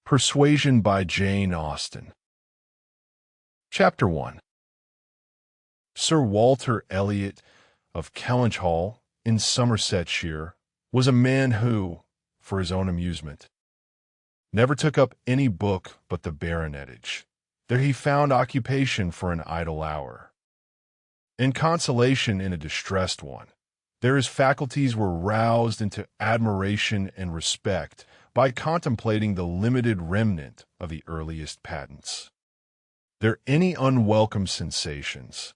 Persuasion by Jane Austen. Chapter 1. Sir Walter Elliot of Kellynch Hall, in Somersetshire, was a man who, for his own amusement, never took up any book but the baronetage. There he found occupation for an idle hour, and consolation in a distressed one. There his faculties were roused into admiration and respect by contemplating the limited remnant of the earliest patents. There any unwelcome sensations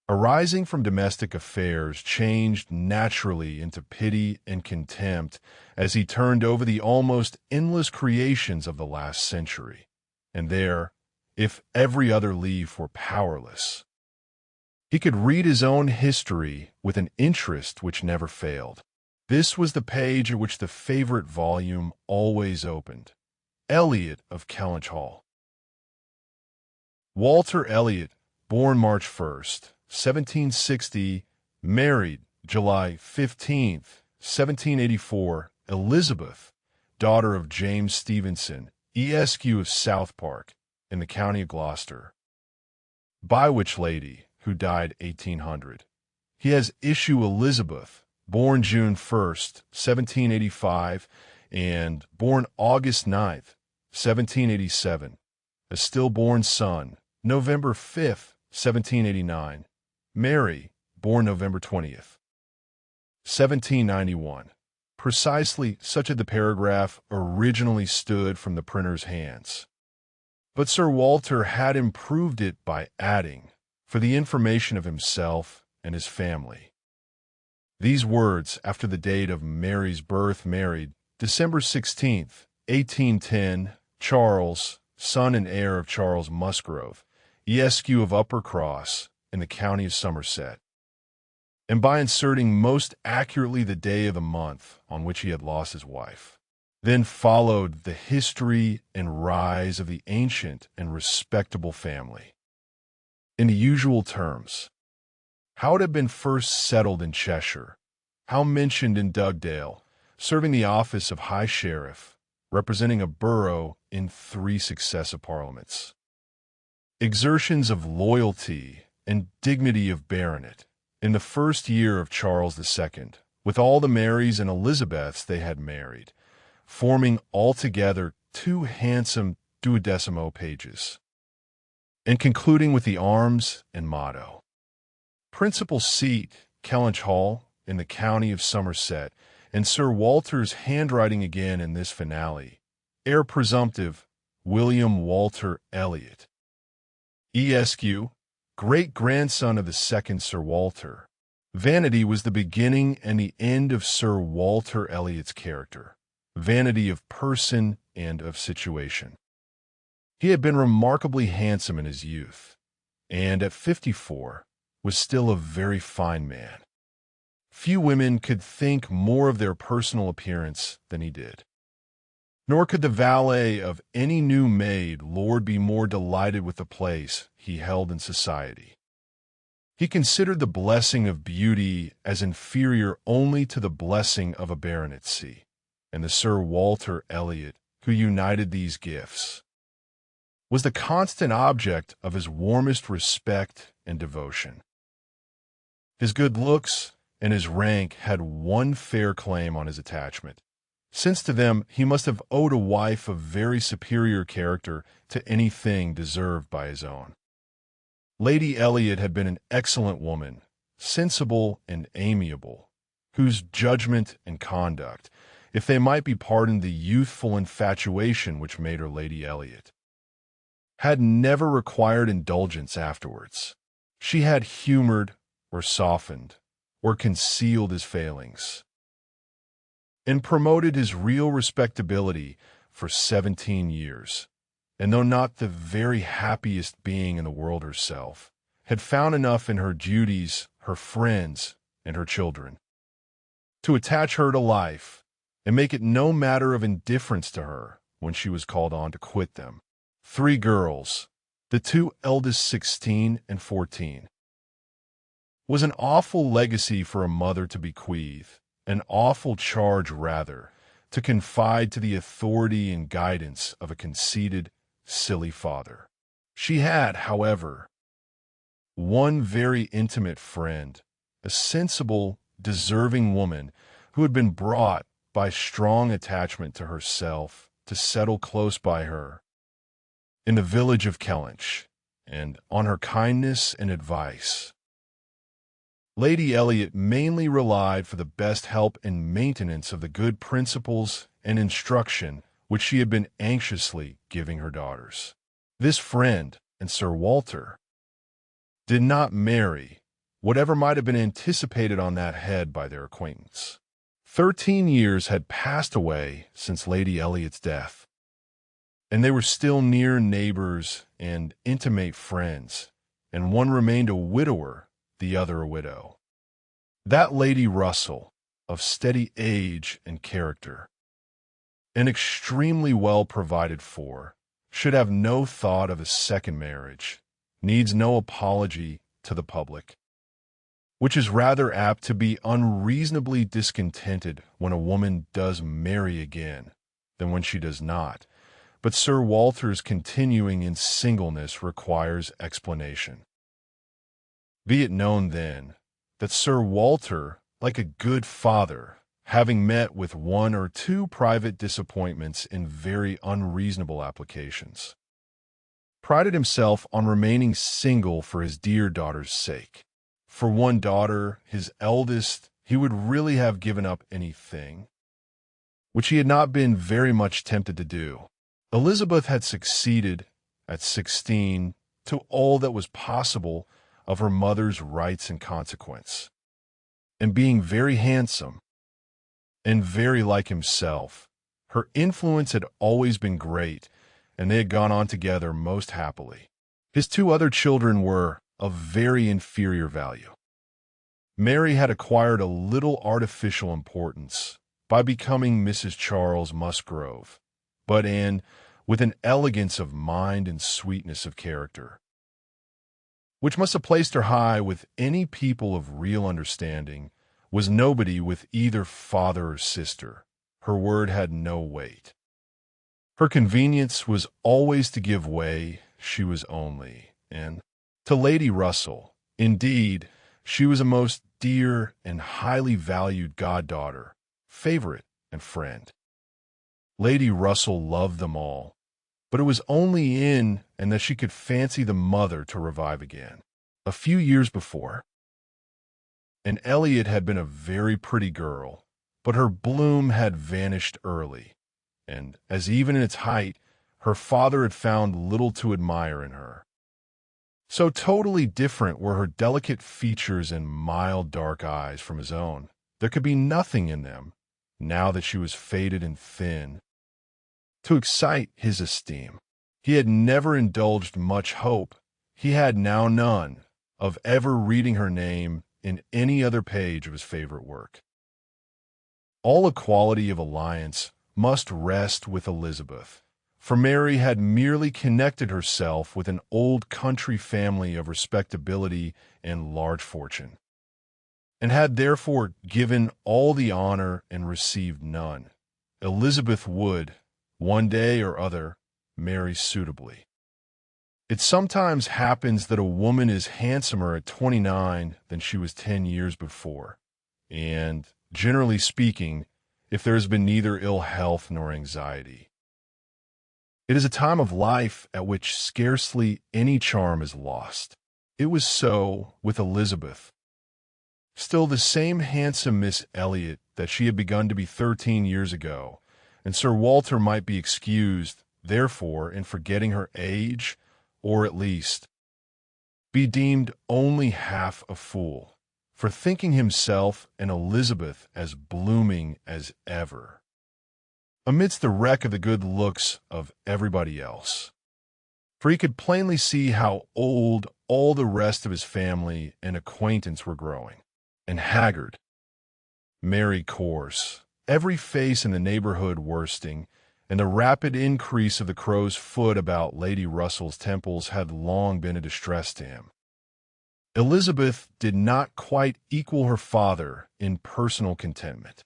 arising from domestic affairs changed naturally into pity and contempt as he turned over the almost endless creations of the last century, and there, if every other leaf were powerless, he could read his own history with an interest which never failed. This was the page at which the favorite volume always opened. Elliot of Kellynch Hall. Walter Elliot, born March 1st, 1760, married July 15th, 1784, Elizabeth, daughter of James Stevenson, Esq. of South Park, in the county of Gloucester, by which lady, who died 1800. He has issue Elizabeth, born June 1st, 1785, and born August 9th, 1787, a stillborn son, November 5th, 1789, Mary, born November 20th, 1791. Precisely such had the paragraph originally stood from the printer's hands. But Sir Walter had improved it by adding, for the information of himself and his family, these words after the date of Mary's birth: married, December 16th, 1810, Charles, son and heir of Charles Musgrove, Esq. of Uppercross, in the county of Somerset, and by inserting most accurately the day of the month on which he had lost his wife. Then followed the history and rise of the ancient and respectable family, in the usual terms. How it had been first settled in Cheshire, how mentioned in Dugdale, serving the office of High Sheriff, representing a borough in 3 successive parliaments. Exertions of loyalty and dignity of baronet, in the first year of Charles II, with all the Marys and Elizabeths they had married, forming altogether 2 handsome 12mo pages, and concluding with the arms and motto. Principal seat, Kellynch Hall, in the county of Somerset, and Sir Walter's handwriting again in this finale. Heir presumptive, William Walter Elliot, Esq., great-grandson of the second Sir Walter. Vanity was the beginning and the end of Sir Walter Elliot's character, vanity of person and of situation. He had been remarkably handsome in his youth, and at 54, was still a very fine man. Few women could think more of their personal appearance than he did. Nor could the valet of any new made lord be more delighted with the place he held in society. He considered the blessing of beauty as inferior only to the blessing of a baronetcy, and the Sir Walter Elliot, who united these gifts, was the constant object of his warmest respect and devotion. His good looks and his rank had one fair claim on his attachment, since to them he must have owed a wife of very superior character to anything deserved by his own. Lady Elliot had been an excellent woman, sensible and amiable, whose judgment and conduct, if they might be pardoned the youthful infatuation which made her Lady Elliot, had never required indulgence afterwards. She had humored, or softened, or concealed his failings, and promoted his real respectability for 17 years, and though not the very happiest being in the world herself, had found enough in her duties, her friends, and her children, to attach her to life, and make it no matter of indifference to her when she was called on to quit them. 3 girls, the 2 eldest 16 and 14, was an awful legacy for a mother to bequeath, an awful charge rather, to confide to the authority and guidance of a conceited, silly father. She had, however, one very intimate friend, a sensible, deserving woman who had been brought by strong attachment to herself to settle close by her in the village of Kellynch, and on her kindness and advice Lady Elliot mainly relied for the best help and maintenance of the good principles and instruction which she had been anxiously giving her daughters. This friend and Sir Walter did not marry, whatever might have been anticipated on that head by their acquaintance. 13 years had passed away since Lady Elliot's death, and they were still near neighbors and intimate friends, and one remained a widower, the other a widow. That Lady Russell, of steady age and character, and extremely well provided for, should have no thought of a second marriage, needs no apology to the public, which is rather apt to be unreasonably discontented when a woman does marry again than when she does not. But Sir Walter's continuing in singleness requires explanation. Be it known, then, that Sir Walter, like a good father, having met with one or two private disappointments in very unreasonable applications, prided himself on remaining single for his dear daughter's sake. For one daughter, his eldest, he would really have given up anything, which he had not been very much tempted to do. Elizabeth had succeeded, at 16, to all that was possible of her mother's rights and consequence, and being very handsome, and very like himself, her influence had always been great, and they had gone on together most happily. His two other children were of very inferior value. Mary had acquired a little artificial importance by becoming Mrs. Charles Musgrove, but Anne, with an elegance of mind and sweetness of character, which must have placed her high with any people of real understanding, was nobody with either father or sister. Her word had no weight. Her convenience was always to give way, she was only, and to Lady Russell, indeed, she was a most dear and highly valued goddaughter, favorite, and friend. Lady Russell loved them all, but it was only in and that she could fancy the mother to revive again. A few years before, Anne Elliot had been a very pretty girl, but her bloom had vanished early, and, as even in its height, her father had found little to admire in her. So totally different were her delicate features and mild dark eyes from his own, there could be nothing in them, now that she was faded and thin, to excite his esteem. He had never indulged much hope, he had now none, of ever reading her name in any other page of his favorite work. All equality of alliance must rest with Elizabeth, for Mary had merely connected herself with an old country family of respectability and large fortune, and had therefore given all the honor and received none. Elizabeth would, one day or other, marry suitably. It sometimes happens that a woman is handsomer at 29 than she was 10 years before, and, generally speaking, if there has been neither ill health nor anxiety. It is a time of life at which scarcely any charm is lost. It was so with Elizabeth. Still the same handsome Miss Elliot that she had begun to be 13 years ago, and Sir Walter might be excused, therefore, in forgetting her age, or at least be deemed only half a fool, for thinking himself and Elizabeth as blooming as ever, amidst the wreck of the good looks of everybody else. For he could plainly see how old all the rest of his family and acquaintance were growing, and haggard, Mary coarse, every face in the neighborhood worsting, and the rapid increase of the crow's foot about Lady Russell's temples had long been a distress to him. Elizabeth did not quite equal her father in personal contentment.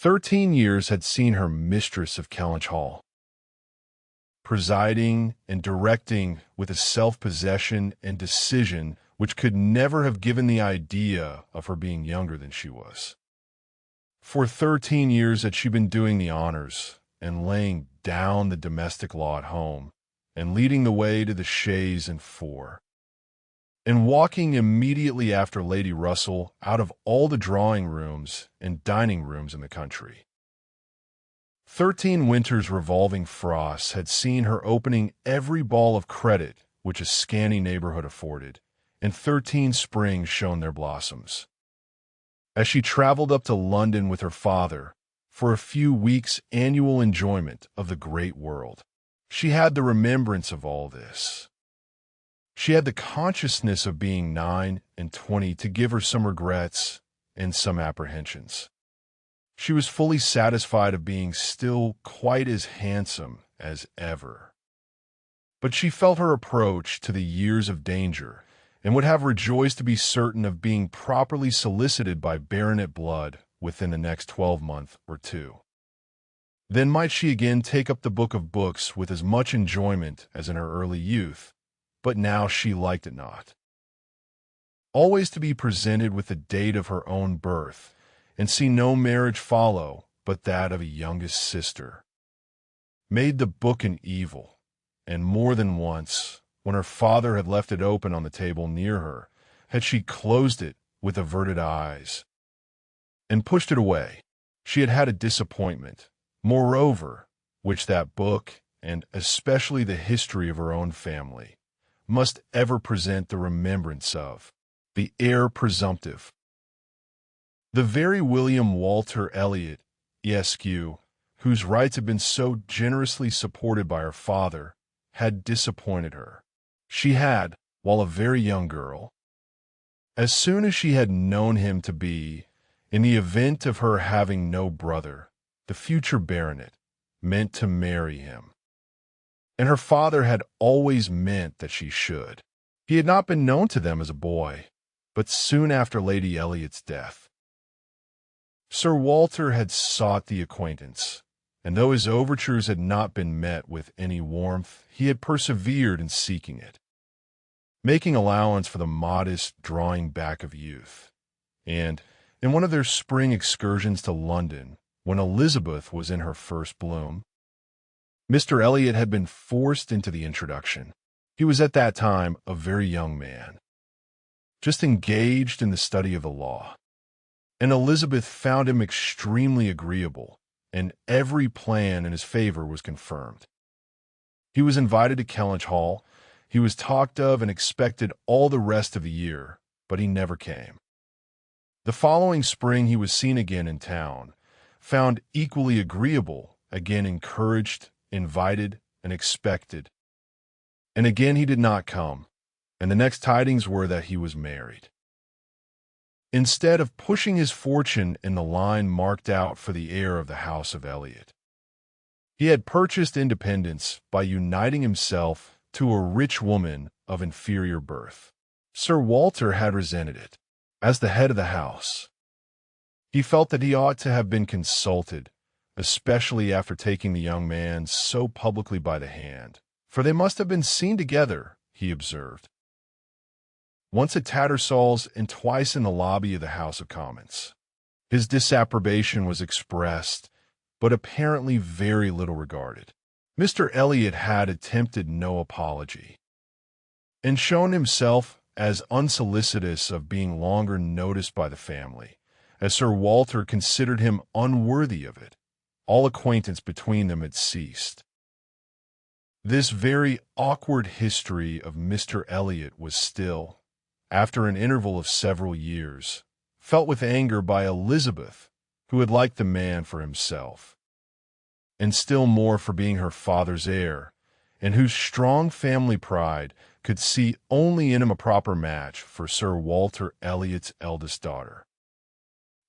13 years had seen her mistress of Kellynch Hall, presiding and directing with a self-possession and decision which could never have given the idea of her being younger than she was. For 13 years had she been doing the honors and laying down the domestic law at home and leading the way to the chaise and four, and walking immediately after Lady Russell out of all the drawing rooms and dining rooms in the country. 13 winters' revolving frosts had seen her opening every ball of credit which a scanty neighborhood afforded, and 13 springs shone their blossoms. As she traveled up to London with her father for a few weeks' annual enjoyment of the great world, she had the remembrance of all this. She had the consciousness of being 9 and 20 to give her some regrets and some apprehensions. She was fully satisfied of being still quite as handsome as ever. But she felt her approach to the years of danger, and would have rejoiced to be certain of being properly solicited by baronet blood within the next 12-month or two. Then might she again take up the book of books with as much enjoyment as in her early youth, but now she liked it not. Always to be presented with the date of her own birth, and see no marriage follow but that of a youngest sister, made the book an evil, and more than once, when her father had left it open on the table near her, had she closed it with averted eyes and pushed it away. She had had a disappointment, moreover, which that book, and especially the history of her own family, must ever present the remembrance of, the heir presumptive. The very William Walter Elliot, Esq., whose rights had been so generously supported by her father, had disappointed her. She had, while a very young girl, as soon as she had known him to be, in the event of her having no brother, the future baronet, meant to marry him. And her father had always meant that she should. He had not been known to them as a boy, but soon after Lady Elliot's death. Sir Walter had sought the acquaintance, and though his overtures had not been met with any warmth, he had persevered in seeking it, making allowance for the modest drawing back of youth. And, in one of their spring excursions to London, when Elizabeth was in her first bloom, Mr. Elliot had been forced into the introduction. He was at that time a very young man, just engaged in the study of the law, and Elizabeth found him extremely agreeable, and every plan in his favor was confirmed. He was invited to Kellynch Hall. He was talked of and expected all the rest of the year, but he never came. The following spring he was seen again in town, found equally agreeable, again encouraged, invited, and expected. And again he did not come, and the next tidings were that he was married. Instead of pushing his fortune in the line marked out for the heir of the house of Elliot, he had purchased independence by uniting himself to a rich woman of inferior birth. Sir Walter had resented it. As the head of the house, he felt that he ought to have been consulted, especially after taking the young man so publicly by the hand, for they must have been seen together, he observed, once at Tattersall's and twice in the lobby of the House of Commons. His disapprobation was expressed, but apparently very little regarded. Mr. Elliot had attempted no apology, and shown himself as unsolicitous of being longer noticed by the family, as Sir Walter considered him unworthy of it. All acquaintance between them had ceased. This very awkward history of Mr. Elliot was still, after an interval of several years, felt with anger by Elizabeth, who had liked the man for himself, and still more for being her father's heir, and whose strong family pride could see only in him a proper match for Sir Walter Elliot's eldest daughter.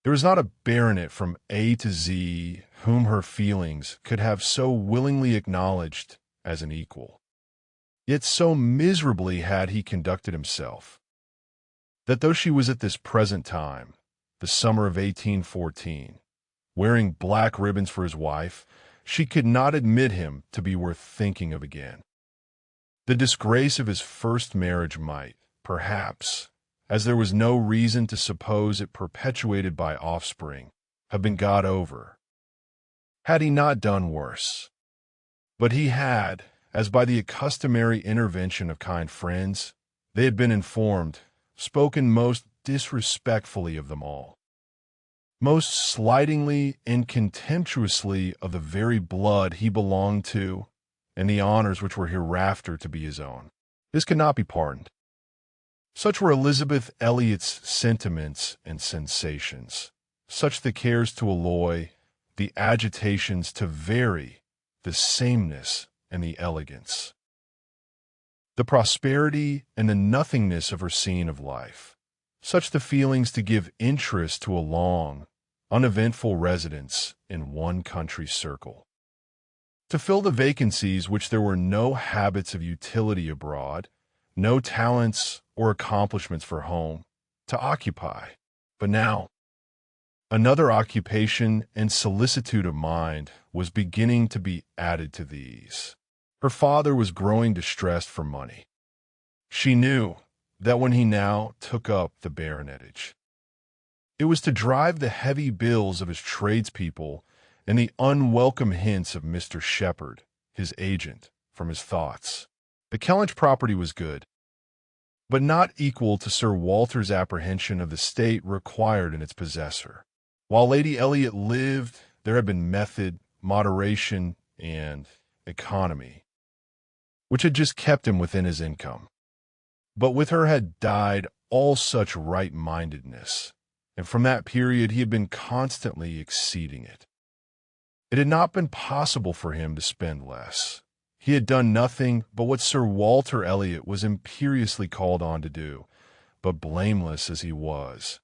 There was not a baronet from A to Z whom her feelings could have so willingly acknowledged as an equal. Yet so miserably had he conducted himself, that though she was at this present time, the summer of 1814, wearing black ribbons for his wife, she could not admit him to be worth thinking of again. The disgrace of his first marriage might, perhaps, as there was no reason to suppose it perpetuated by offspring, have been got over, had he not done worse. But he had, as by the customary intervention of kind friends, they had been informed, spoken most disrespectfully of them all, most slightingly and contemptuously of the very blood he belonged to, and the honors which were hereafter to be his own. This could not be pardoned. Such were Elizabeth Elliot's sentiments and sensations, such the cares to alloy, the agitations to vary, the sameness and the elegance, the prosperity and the nothingness of her scene of life, such the feelings to give interest to a long, uneventful residence in one country circle, to fill the vacancies which there were no habits of utility abroad, no talents or accomplishments for home, to occupy. But now, another occupation and solicitude of mind was beginning to be added to these. Her father was growing distressed for money. She knew that when he now took up the baronetage, it was to drive the heavy bills of his tradespeople and the unwelcome hints of Mr. Shepherd, his agent, from his thoughts. The Kellynch property was good, but not equal to Sir Walter's apprehension of the state required in its possessor. While Lady Elliot lived, there had been method, moderation, and economy, which had just kept him within his income. But with her had died all such right-mindedness, and from that period he had been constantly exceeding it. It had not been possible for him to spend less. He had done nothing but what Sir Walter Elliot was imperiously called on to do, but blameless as he was,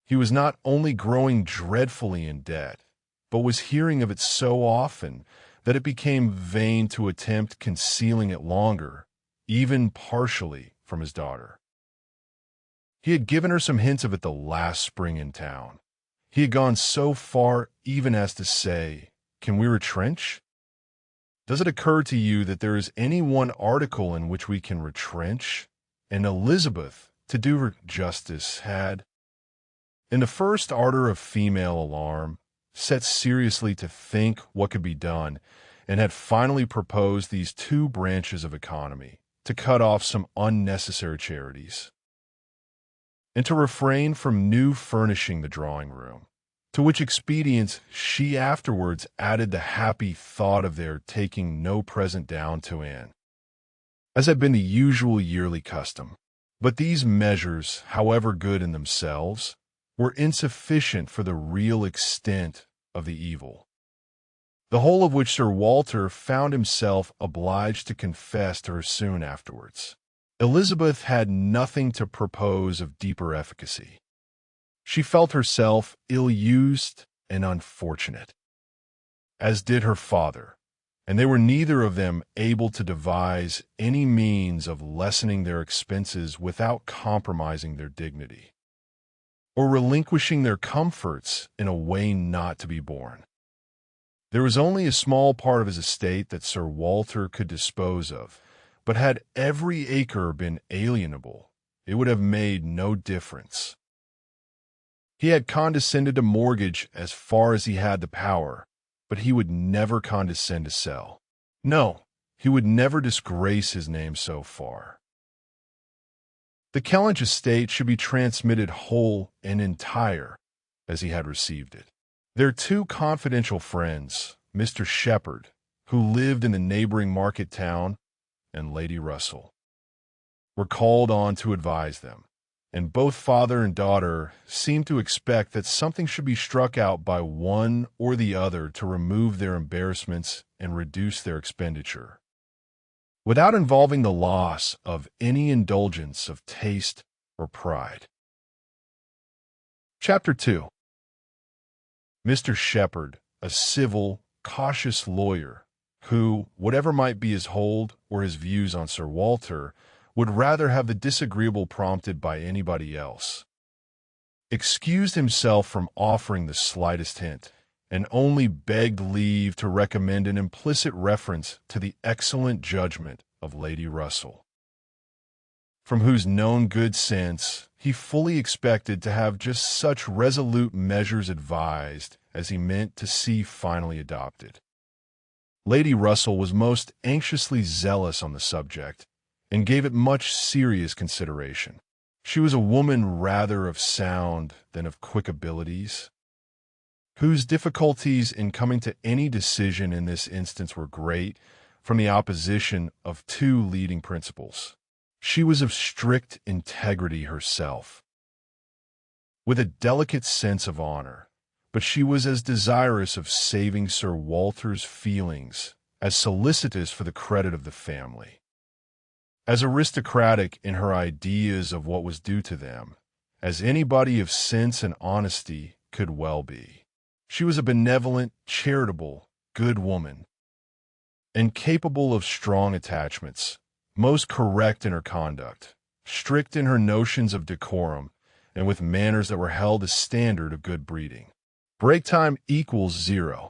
he was not only growing dreadfully in debt, but was hearing of it so often that it became vain to attempt concealing it longer, even partially, from his daughter. He had given her some hints of it the last spring in town. He had gone so far even as to say, "Can we retrench? Does it occur to you that there is any one article in which we can retrench?" And Elizabeth, to do her justice, had, in the first ardor of female alarm, set seriously to think what could be done, and had finally proposed these two branches of economy, to cut off some unnecessary charities, and to refrain from new furnishing the drawing-room, to which expedients she afterwards added the happy thought of their taking no present down to Anne, as had been the usual yearly custom. But these measures, however good in themselves, were insufficient for the real extent of the evil, the whole of which Sir Walter found himself obliged to confess to her soon afterwards. Elizabeth had nothing to propose of deeper efficacy. She felt herself ill-used and unfortunate, as did her father, and they were neither of them able to devise any means of lessening their expenses without compromising their dignity, or relinquishing their comforts in a way not to be borne. There was only a small part of his estate that Sir Walter could dispose of, but had every acre been alienable, it would have made no difference. He had condescended to mortgage as far as he had the power, but he would never condescend to sell. No, he would never disgrace his name so far. The Kellynch estate should be transmitted whole and entire, as he had received it. Their two confidential friends, Mr. Shepherd, who lived in the neighboring market town, and Lady Russell, were called on to advise them, and both father and daughter seemed to expect that something should be struck out by one or the other to remove their embarrassments and reduce their expenditure, without involving the loss of any indulgence of taste or pride. Chapter 2. Mr. Shepherd, a civil, cautious lawyer, who, whatever might be his hold or his views on Sir Walter, would rather have the disagreeable prompted by anybody else, excused himself from offering the slightest hint, and only begged leave to recommend an implicit reference to the excellent judgment of Lady Russell, from whose known good sense he fully expected to have just such resolute measures advised as he meant to see finally adopted. Lady Russell was most anxiously zealous on the subject, and gave it much serious consideration. She was a woman rather of sound than of quick abilities, whose difficulties in coming to any decision in this instance were great, from the opposition of two leading principles. She was of strict integrity herself, with a delicate sense of honor, but she was as desirous of saving Sir Walter's feelings as solicitous for the credit of the family, as aristocratic in her ideas of what was due to them, as anybody of sense and honesty could well be. She was a benevolent, charitable, good woman, and capable of strong attachments, most correct in her conduct, strict in her notions of decorum, and with manners that were held as standard of good breeding. Break time equals 0.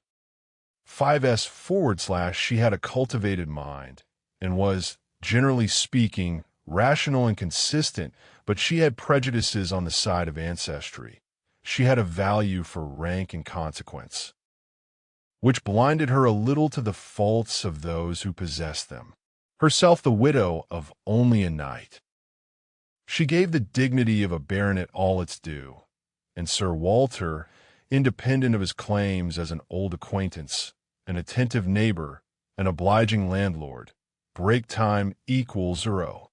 5s// she had a cultivated mind, and was, generally speaking, rational and consistent, but she had prejudices on the side of ancestry. She had a value for rank and consequence, which blinded her a little to the faults of those who possessed them. Herself the widow of only a knight, she gave the dignity of a baronet all its due, and Sir Walter, independent of his claims as an old acquaintance, an attentive neighbor, an obliging landlord, break time equals 0.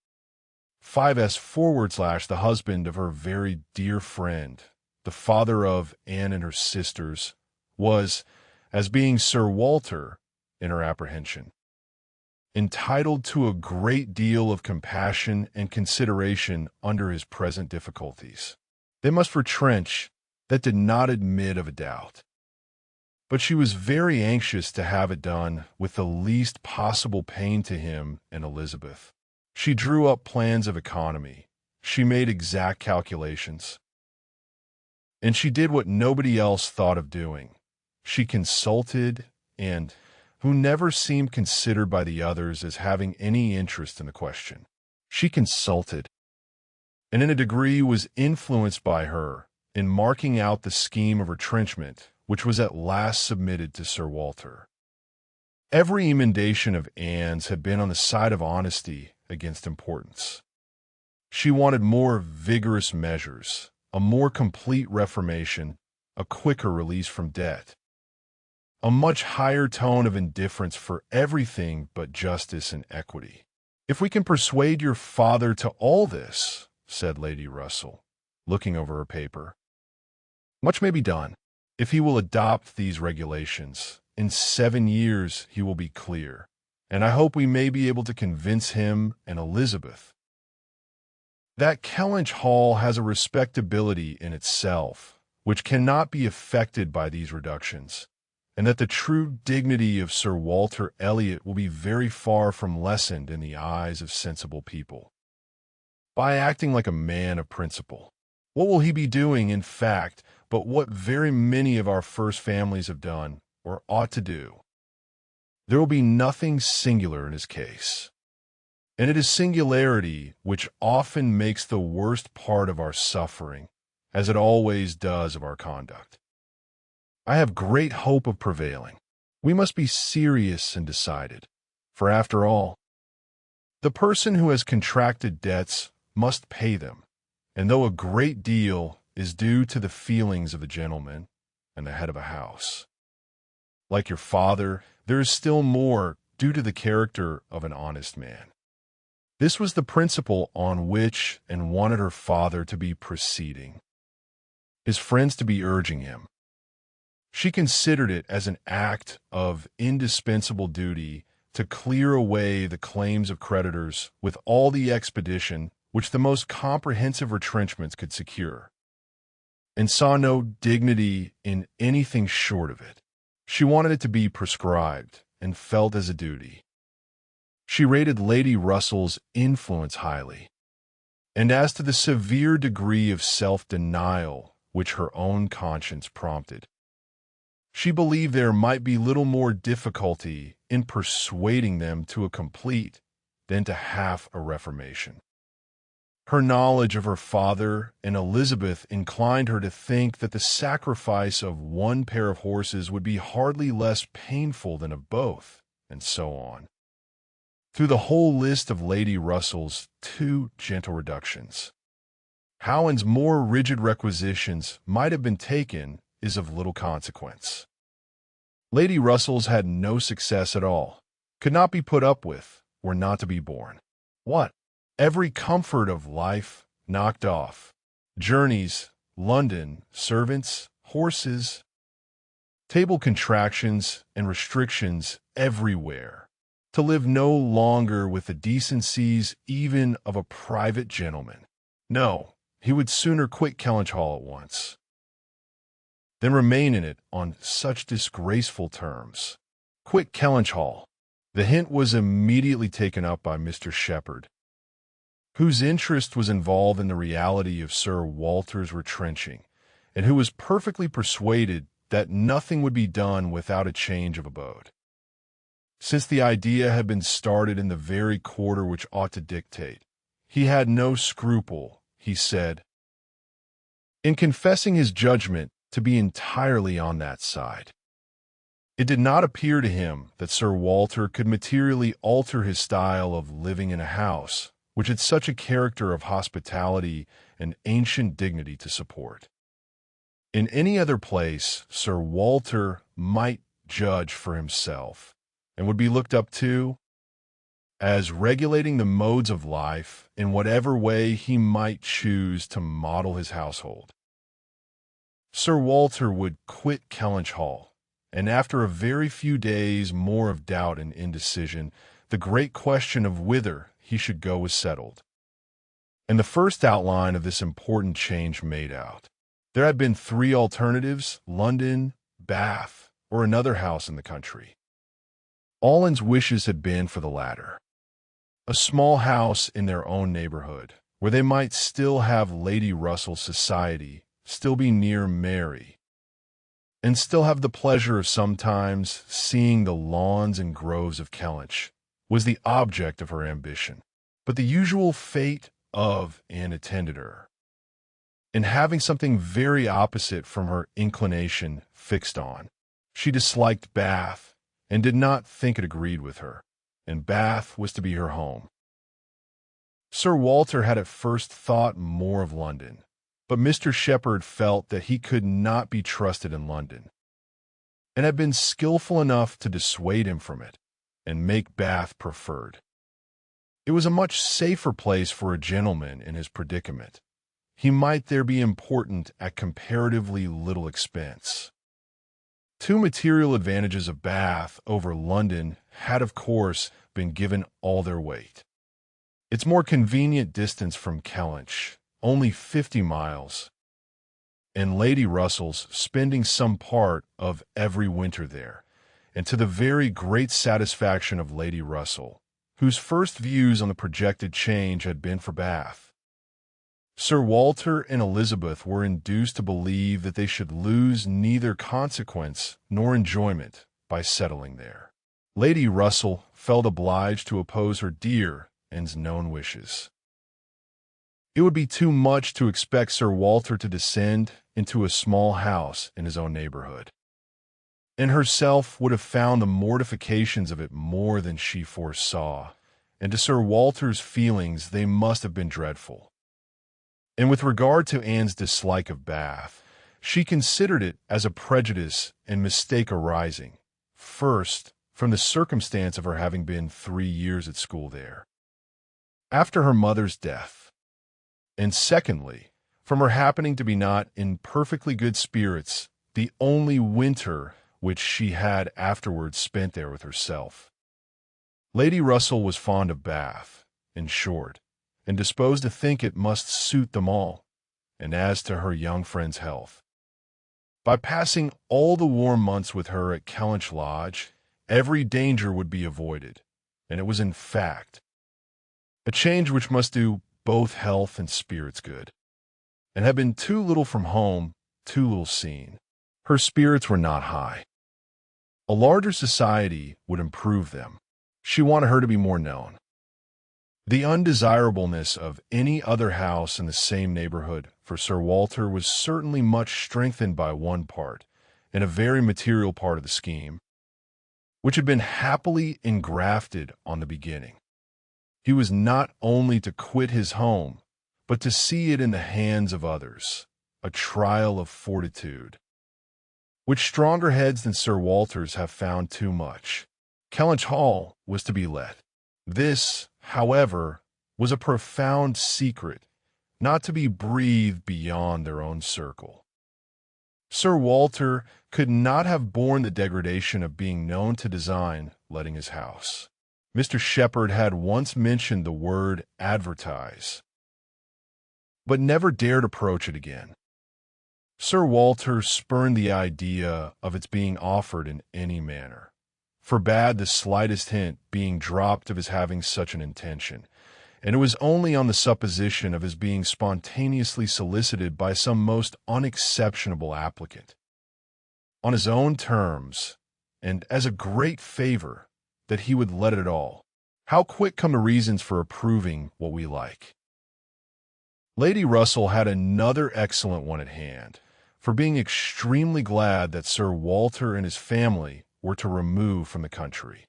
5s// the husband of her very dear friend, the father of Anne and her sisters, was, as being Sir Walter, in her apprehension, entitled to a great deal of compassion and consideration under his present difficulties. They must retrench, that did not admit of a doubt. But she was very anxious to have it done with the least possible pain to him and Elizabeth. She drew up plans of economy. She made exact calculations. And she did what nobody else thought of doing. She consulted, and who never seemed considered by the others as having any interest in the question. She consulted, and in a degree was influenced by her in marking out the scheme of retrenchment which was at last submitted to Sir Walter. Every emendation of Anne's had been on the side of honesty against importance. She wanted more vigorous measures, a more complete reformation, a quicker release from debt, a much higher tone of indifference for everything but justice and equity. "If we can persuade your father to all this," said Lady Russell, looking over her paper, "much may be done. If he will adopt these regulations, in 7 years he will be clear, and I hope we may be able to convince him and Elizabeth that Kellynch Hall has a respectability in itself which cannot be affected by these reductions, and that the true dignity of Sir Walter Elliot will be very far from lessened in the eyes of sensible people, by acting like a man of principle. What will he be doing, in fact, but what very many of our first families have done, or ought to do? There will be nothing singular in his case. And it is singularity which often makes the worst part of our suffering, as it always does of our conduct. I have great hope of prevailing. We must be serious and decided, for after all, the person who has contracted debts must pay them, and though a great deal is due to the feelings of a gentleman and the head of a house, like your father, there is still more due to the character of an honest man. This was the principle on which Anne wanted her father to be proceeding, his friends to be urging him. She considered it as an act of indispensable duty to clear away the claims of creditors with all the expedition which the most comprehensive retrenchments could secure, and saw no dignity in anything short of it. She wanted it to be prescribed, and felt as a duty. She rated Lady Russell's influence highly, and as to the severe degree of self-denial which her own conscience prompted. She believed there might be little more difficulty in persuading them to a complete than to half a reformation. Her knowledge of her father and Elizabeth inclined her to think that the sacrifice of one pair of horses would be hardly less painful than of both, and so on. Through the whole list of Lady Russell's 2 gentle reductions, Howland's more rigid requisitions might have been taken is of little consequence. Lady Russell's had no success at all, could not be put up with, were not to be borne. What? Every comfort of life knocked off. Journeys, London, servants, horses, table contractions and restrictions everywhere. To live no longer with the decencies even of a private gentleman. No, he would sooner quit Kellynch Hall at once than remain in it on such disgraceful terms. Quit Kellynch Hall. The hint was immediately taken up by Mr. Shepherd, whose interest was involved in the reality of Sir Walter's retrenching, and who was perfectly persuaded that nothing would be done without a change of abode. Since the idea had been started in the very quarter which ought to dictate, he had no scruple, he said, in confessing his judgment to be entirely on that side. It did not appear to him that Sir Walter could materially alter his style of living in a house which had such a character of hospitality and ancient dignity to support. In any other place, Sir Walter might judge for himself, and would be looked up to as regulating the modes of life in whatever way he might choose to model his household. Sir Walter would quit Kellynch Hall, and after a very few days more of doubt and indecision, the great question of whither he should go was settled, and the first outline of this important change made out. There had been 3 alternatives: London, Bath, or another house in the country. Allen's wishes had been for the latter. A small house in their own neighborhood, where they might still have Lady Russell's society, still be near Mary, and still have the pleasure of sometimes seeing the lawns and groves of Kellynch, was the object of her ambition. But the usual fate of Anne attended her, in having something very opposite from her inclination fixed on. She disliked Bath, and did not think it agreed with her, and Bath was to be her home. Sir Walter had at first thought more of London, but Mr. Shepherd felt that he could not be trusted in London, and had been skillful enough to dissuade him from it, and make Bath preferred. It was a much safer place for a gentleman in his predicament. He might there be important at comparatively little expense. 2 material advantages of Bath over London had, of course, been given all their weight. Its more convenient distance from Kellynch, only 50 miles, and Lady Russell's spending some part of every winter there, and to the very great satisfaction of Lady Russell, whose first views on the projected change had been for Bath. Sir Walter and Elizabeth were induced to believe that they should lose neither consequence nor enjoyment by settling there. Lady Russell felt obliged to oppose her dear and known wishes. It would be too much to expect Sir Walter to descend into a small house in his own neighborhood, and herself would have found the mortifications of it more than she foresaw, and to Sir Walter's feelings they must have been dreadful. And with regard to Anne's dislike of Bath, she considered it as a prejudice and mistake arising, first, from the circumstance of her having been 3 years at school there, after her mother's death, and secondly, from her happening to be not in perfectly good spirits the only winter which she had afterwards spent there with herself. Lady Russell was fond of Bath, in short, and disposed to think it must suit them all, and as to her young friend's health, by passing all the warm months with her at Kellynch Lodge, every danger would be avoided, and it was in fact a change which must do both health and spirits good, and had been too little from home too seen. Her spirits were not high. A larger society would improve them. She wanted her to be more known. The undesirableness of any other house in the same neighborhood for Sir Walter was certainly much strengthened by one part, and a very material part of the scheme, which had been happily engrafted on the beginning. He was not only to quit his home, but to see it in the hands of others, a trial of fortitude, which stronger heads than Sir Walter's have found too much. Kellynch Hall was to be let. This, however, was a profound secret, not to be breathed beyond their own circle. Sir Walter could not have borne the degradation of being known to design letting his house. Mr. Shepherd had once mentioned the word advertise, but never dared approach it again. Sir Walter spurned the idea of its being offered in any manner, forbade the slightest hint being dropped of his having such an intention, and it was only on the supposition of his being spontaneously solicited by some most unexceptionable applicant, on his own terms, and as a great favor, that he would let it all. How quick come the reasons for approving what we like! Lady Russell had another excellent one at hand, for being extremely glad that Sir Walter and his family were to remove from the country.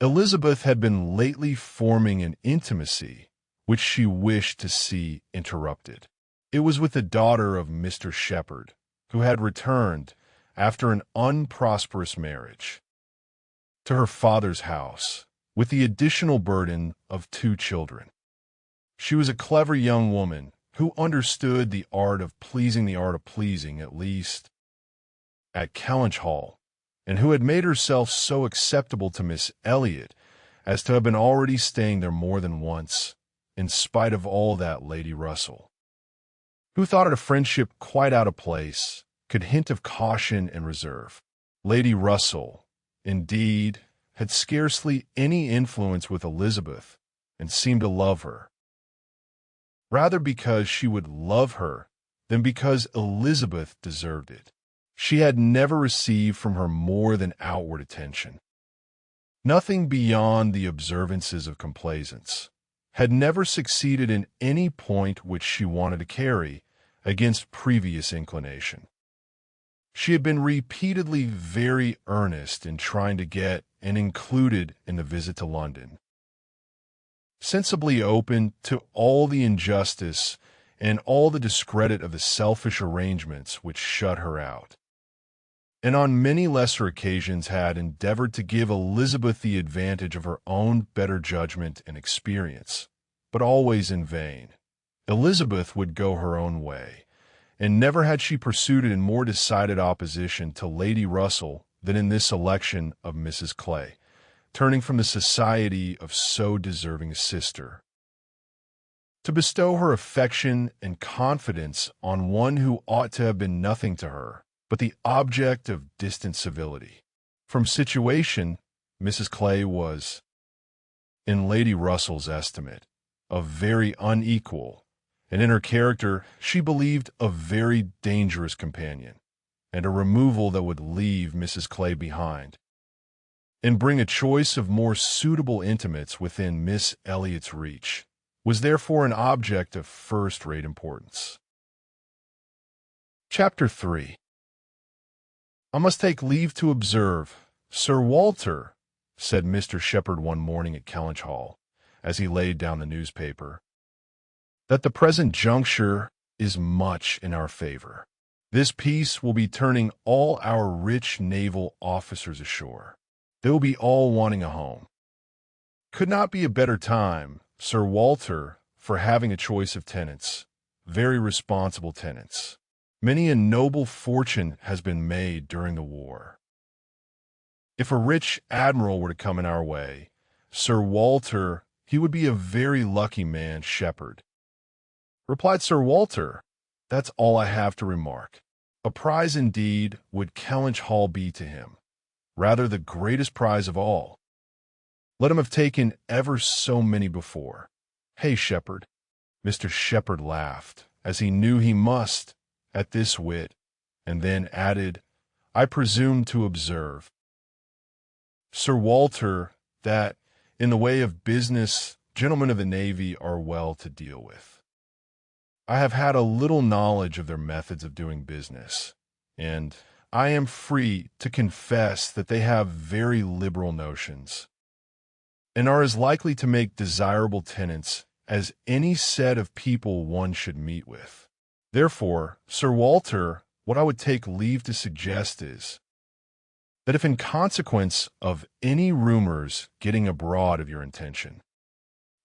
Elizabeth had been lately forming an intimacy which she wished to see interrupted. It was with the daughter of Mr. Shepherd, who had returned, after an unprosperous marriage, to her father's house, with the additional burden of 2 children. She was a clever young woman who understood the art of pleasing, at least at Kellynch Hall, and who had made herself so acceptable to Miss Elliot as to have been already staying there more than once, in spite of all that Lady Russell, who thought it a friendship quite out of place, could hint of caution and reserve. Lady Russell, indeed, had scarcely any influence with Elizabeth, and seemed to love her, rather because she would love her than because Elizabeth deserved it. She had never received from her more than outward attention, nothing beyond the observances of complaisance, had never succeeded in any point which she wanted to carry against previous inclination. She had been repeatedly very earnest in trying to get and included in the visit to London, sensibly open to all the injustice and all the discredit of the selfish arrangements which shut her out, and on many lesser occasions had endeavored to give Elizabeth the advantage of her own better judgment and experience, but always in vain. Elizabeth would go her own way, and never had she pursued it in more decided opposition to Lady Russell than in this election of Mrs. Clay, turning from the society of so deserving a sister, to bestow her affection and confidence on one who ought to have been nothing to her, but the object of distant civility. From situation, Mrs. Clay was, in Lady Russell's estimate, a very unequal, and in her character she believed a very dangerous companion, and a removal that would leave Mrs. Clay behind, and bring a choice of more suitable intimates within Miss Elliot's reach, was therefore an object of first-rate importance. Chapter 3. I must take leave to observe, Sir Walter, said Mr. Shepherd one morning at Kellynch Hall, as he laid down the newspaper, that the present juncture is much in our favor. This peace will be turning all our rich naval officers ashore. They will be all wanting a home. Could not be a better time, Sir Walter, for having a choice of tenants, very responsible tenants. Many a noble fortune has been made during the war. If a rich admiral were to come in our way, Sir Walter, he would be a very lucky man, Shepherd. Replied Sir Walter, that's all I have to remark. A prize indeed would Kellynch Hall be to him, rather the greatest prize of all. Let him have taken ever so many before. Hey, Shepherd. Mr. Shepherd laughed, as he knew he must, at this wit, and then added, "I presume to observe, Sir Walter, that, in the way of business, gentlemen of the Navy are well to deal with. I have had a little knowledge of their methods of doing business, and I am free to confess that they have very liberal notions, and are as likely to make desirable tenants as any set of people one should meet with. Therefore, Sir Walter, what I would take leave to suggest is, that if in consequence of any rumors getting abroad of your intention,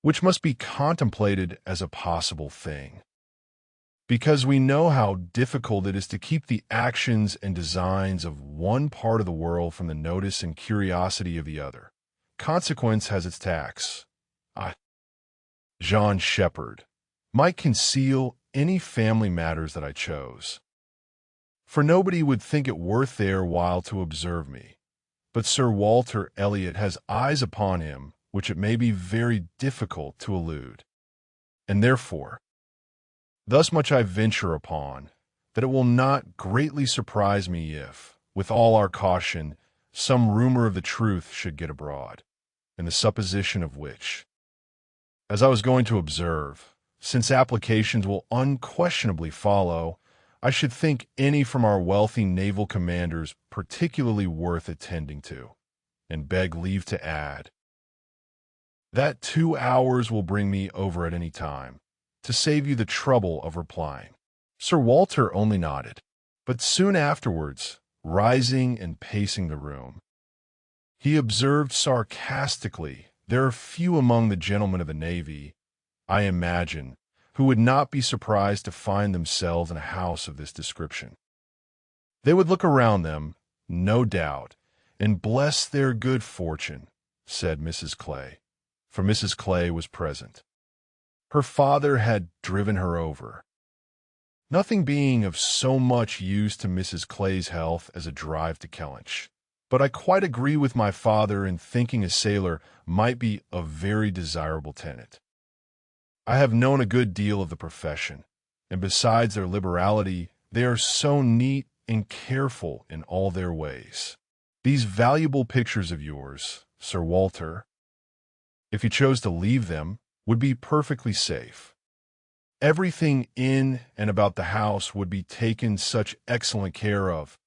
which must be contemplated as a possible thing, because we know how difficult it is to keep the actions and designs of one part of the world from the notice and curiosity of the other, consequence has its tax. John Shepherd, might conceal any family matters that I chose, for nobody would think it worth their while to observe me. But Sir Walter Elliot has eyes upon him which it may be very difficult to elude. And therefore, thus much I venture upon, that it will not greatly surprise me if, with all our caution, some rumor of the truth should get abroad, in the supposition of which, as I was going to observe, since applications will unquestionably follow, I should think any from our wealthy naval commanders particularly worth attending to, and beg leave to add, that 2 hours will bring me over at any time, to save you the trouble of replying. Sir Walter only nodded, but soon afterwards, rising and pacing the room, he observed sarcastically, there are few among the gentlemen of the Navy, I imagine, who would not be surprised to find themselves in a house of this description. They would look around them, no doubt, and bless their good fortune, said Mrs. Clay, for Mrs. Clay was present. Her father had driven her over, nothing being of so much use to Mrs. Clay's health as a drive to Kellynch. But I quite agree with my father in thinking a sailor might be a very desirable tenant. I have known a good deal of the profession, and besides their liberality, they are so neat and careful in all their ways. These valuable pictures of yours, Sir Walter, if you chose to leave them, would be perfectly safe. Everything in and about the house would be taken such excellent care of.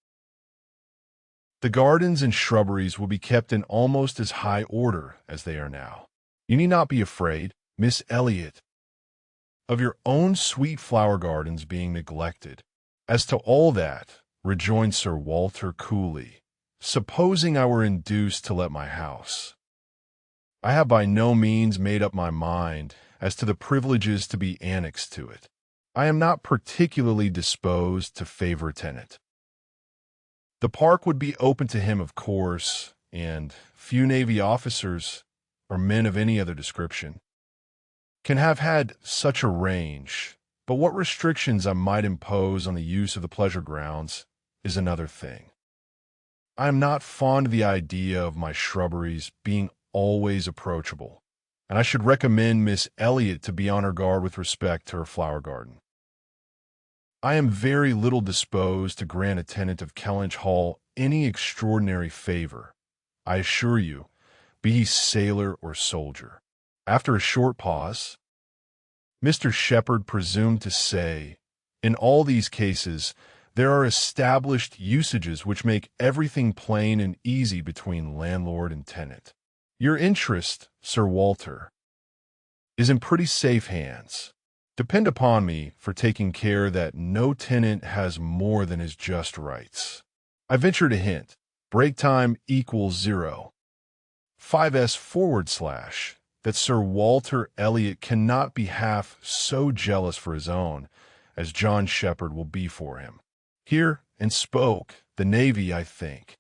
The gardens and shrubberies will be kept in almost as high order as they are now. You need not be afraid, Miss Elliot, of your own sweet flower gardens being neglected. As to all that, rejoined Sir Walter coolly, supposing I were induced to let my house, I have by no means made up my mind as to the privileges to be annexed to it. I am not particularly disposed to favor a tenant. The park would be open to him, of course, and few Navy officers, or men of any other description, can have had such a range, but what restrictions I might impose on the use of the pleasure grounds is another thing. I am not fond of the idea of my shrubberies being always approachable, and I should recommend Miss Elliot to be on her guard with respect to her flower garden. I am very little disposed to grant a tenant of Kellynch Hall any extraordinary favor, I assure you, be he sailor or soldier. After a short pause, Mr. Shepherd presumed to say, in all these cases, there are established usages which make everything plain and easy between landlord and tenant. Your interest, Sir Walter, is in pretty safe hands. Depend upon me for taking care that no tenant has more than his just rights. I venture to hint, break time equals 0. 5s/, that Sir Walter Elliot cannot be half so jealous for his own as John Shepherd will be for him. Here and spoke the Navy, I think,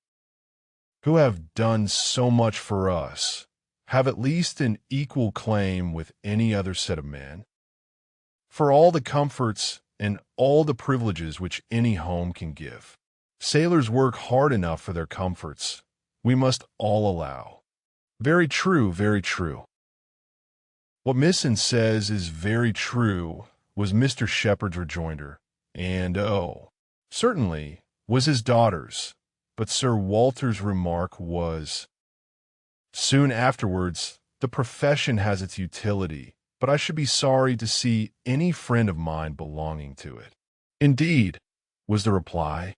who have done so much for us, have at least an equal claim with any other set of men, for all the comforts and all the privileges which any home can give. Sailors work hard enough for their comforts, we must all allow. Very true, very true. What Misson says is very true, was Mr. Shepherd's rejoinder, and certainly was his daughter's, but Sir Walter's remark was, "Soon afterwards, the profession has its utility, but I should be sorry to see any friend of mine belonging to it." "Indeed," was the reply,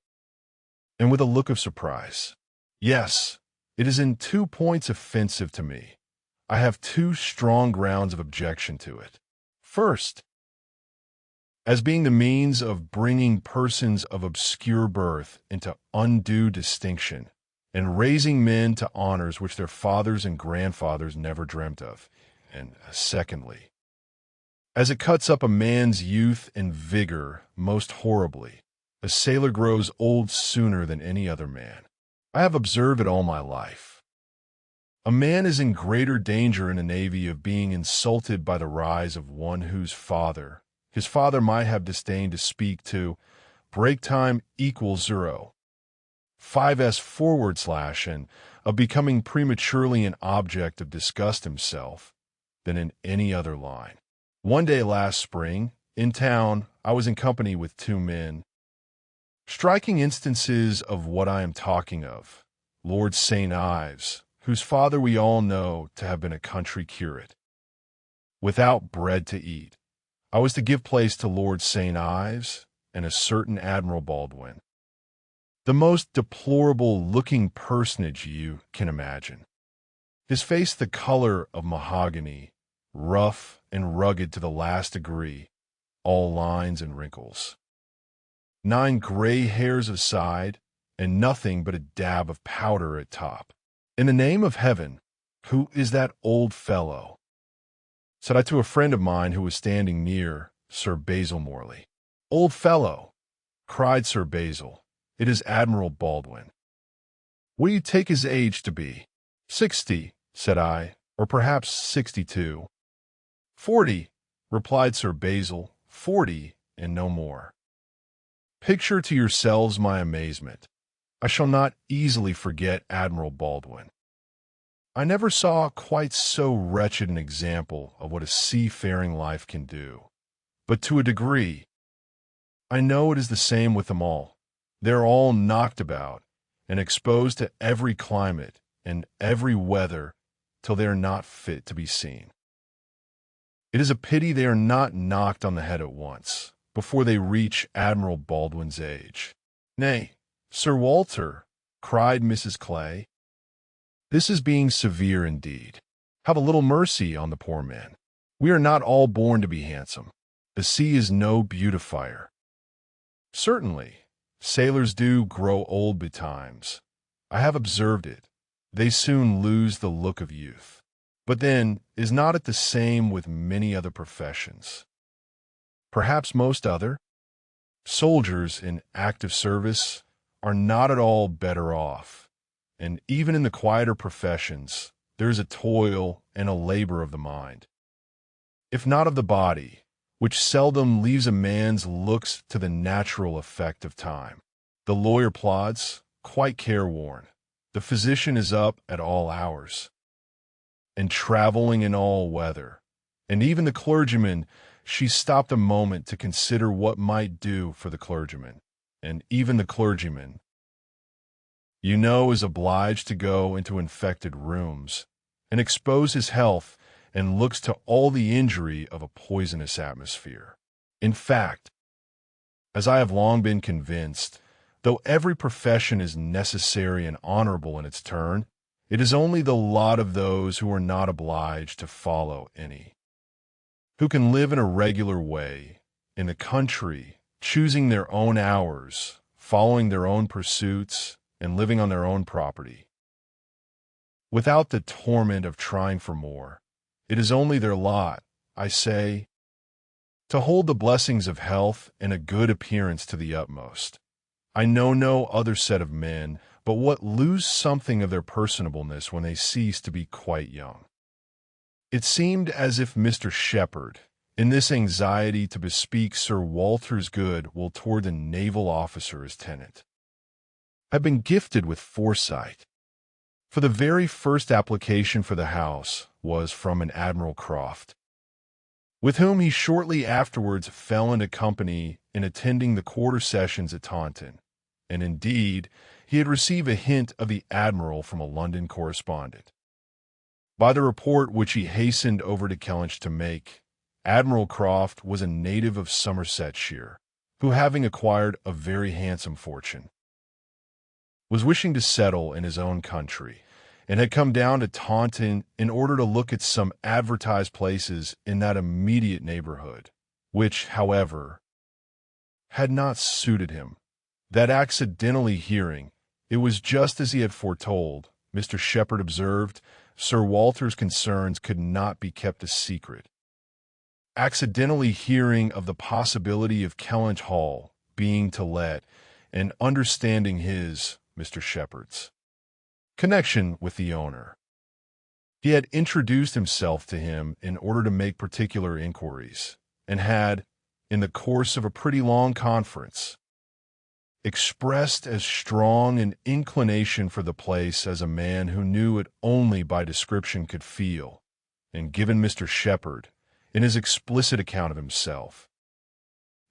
and with a look of surprise. "Yes, it is in 2 points offensive to me. I have 2 strong grounds of objection to it. First, as being the means of bringing persons of obscure birth into undue distinction, and raising men to honors which their fathers and grandfathers never dreamt of. And secondly, as it cuts up a man's youth and vigor most horribly. A sailor grows old sooner than any other man. I have observed it all my life. A man is in greater danger in a navy of being insulted by the rise of one whose father, his father might have disdained to speak to, break time equals 0, 5s / and of becoming prematurely an object of disgust himself, than in any other line. One day last spring, in town, I was in company with 2 men. Striking instances of what I am talking of. Lord St. Ives, whose father we all know to have been a country curate, without bread to eat. I was to give place to Lord St. Ives and a certain Admiral Baldwin, the most deplorable-looking personage you can imagine. His face the color of mahogany, rough and rugged to the last degree, all lines and wrinkles. 9 gray hairs aside, and nothing but a dab of powder at top. "In the name of heaven, who is that old fellow?" said I to a friend of mine who was standing near, Sir Basil Morley. "Old fellow," cried Sir Basil, "it is Admiral Baldwin." "What do you take his age to be?" 60, said I, "or perhaps 62. 40, replied Sir Basil, 40 and no more. Picture to yourselves my amazement. I shall not easily forget Admiral Baldwin. I never saw quite so wretched an example of what a seafaring life can do. But to a degree, I know it is the same with them all. They're all knocked about and exposed to every climate and every weather till they are not fit to be seen. It is a pity they are not knocked on the head at once, before they reach Admiral Baldwin's age. Nay, Sir Walter, cried Mrs. Clay, this is being severe indeed. Have a little mercy on the poor man. We are not all born to be handsome. The sea is no beautifier. Certainly, sailors do grow old betimes. I have observed it. They soon lose the look of youth. But then, is not it the same with many other professions? Perhaps most other? Soldiers in active service are not at all better off, and even in the quieter professions, there is a toil and a labor of the mind, if not of the body, which seldom leaves a man's looks to the natural effect of time. The lawyer plods, quite careworn. The physician is up at all hours, and traveling in all weather. And even the clergyman, she stopped a moment to consider what might do for the clergyman. And even the clergyman, you know, is obliged to go into infected rooms and expose his health and looks to all the injury of a poisonous atmosphere. In fact, as I have long been convinced, though every profession is necessary and honorable in its turn, it is only the lot of those who are not obliged to follow any, who can live in a regular way, in the country, choosing their own hours, following their own pursuits, and living on their own property, without the torment of trying for more. It is only their lot, I say, to hold the blessings of health and a good appearance to the utmost. I know no other set of men but what lose something of their personableness when they cease to be quite young. It seemed as if Mr. Shepherd, in this anxiety to bespeak Sir Walter's good will toward the naval officer as tenant, had been gifted with foresight. For the very first application for the house was from an Admiral Croft, with whom he shortly afterwards fell into company in attending the quarter sessions at Taunton, and indeed he had received a hint of the Admiral from a London correspondent. By the report which he hastened over to Kellynch to make, Admiral Croft was a native of Somersetshire, who, having acquired a very handsome fortune, was wishing to settle in his own country, and had come down to Taunton in order to look at some advertised places in that immediate neighborhood, which, however, had not suited him. That accidentally hearing, it was just as he had foretold, Mr. Shepherd observed, Sir Walter's concerns could not be kept a secret. Accidentally hearing of the possibility of Kellynch Hall being to let, and understanding his, Mr. Shepherd's, connection with the owner, he had introduced himself to him in order to make particular inquiries, and had, in the course of a pretty long conference, expressed as strong an inclination for the place as a man who knew it only by description could feel, and given Mr. Shepherd, in his explicit account of himself,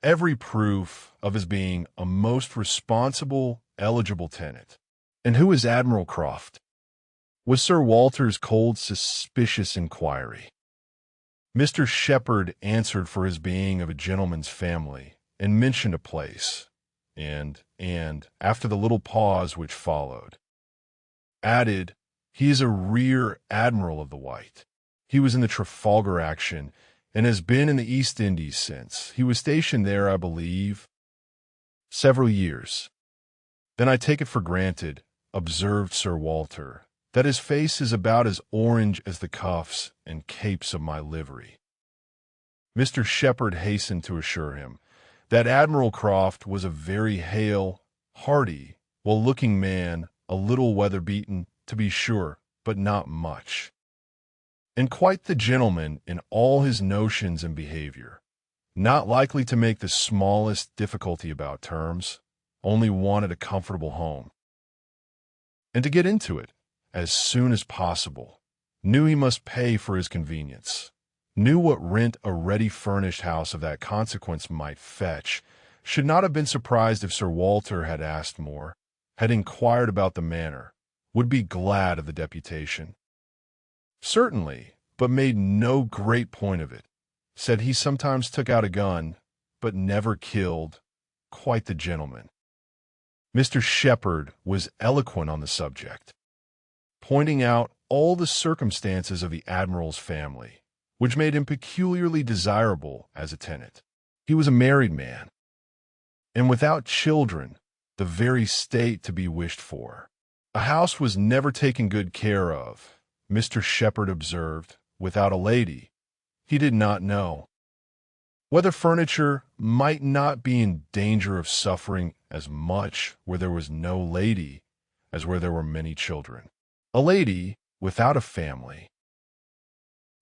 every proof of his being a most responsible, eligible tenant. "And who is Admiral Croft?" was Sir Walter's cold, suspicious inquiry. Mr. Shepherd answered for his being of a gentleman's family, and mentioned a place, and, after the little pause which followed, added, "He is a rear admiral of the White. He was in the Trafalgar action, and has been in the East Indies since. He was stationed there, I believe, several years." "Then I take it for granted," observed Sir Walter, "that his face is about as orange as the cuffs and capes of my livery." Mr. Shepherd hastened to assure him that Admiral Croft was a very hale, hearty, well-looking man, a little weather-beaten, to be sure, but not much, and quite the gentleman in all his notions and behavior, not likely to make the smallest difficulty about terms, only wanted a comfortable home, and to get into it as soon as possible, knew he must pay for his convenience, knew what rent a ready-furnished house of that consequence might fetch, should not have been surprised if Sir Walter had asked more, had inquired about the manor, would be glad of the deputation. Certainly, but made no great point of it. Said he sometimes took out a gun, but never killed. Quite the gentleman. Mr. Shepherd was eloquent on the subject, pointing out all the circumstances of the Admiral's family, which made him peculiarly desirable as a tenant. He was a married man, and without children, the very state to be wished for. A house was never taken good care of, Mr. Shepherd observed, without a lady. He did not know whether furniture might not be in danger of suffering as much where there was no lady as where there were many children. A lady without a family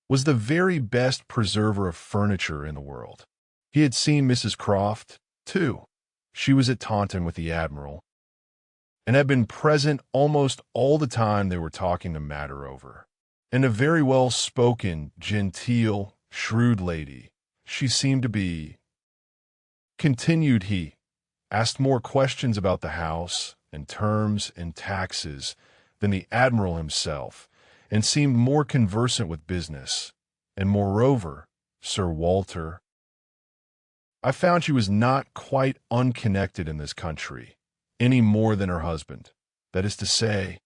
was the very best preserver of furniture in the world. He had seen Mrs. Croft, too. She was at Taunton with the Admiral, and had been present almost all the time they were talking the matter over. And a very well-spoken, genteel, shrewd lady she seemed to be. Continued he, asked more questions about the house, and terms, and taxes, than the Admiral himself, and seemed more conversant with business, and moreover, Sir Walter. I found she was not quite unconnected in this country, any more than her husband. That is to say,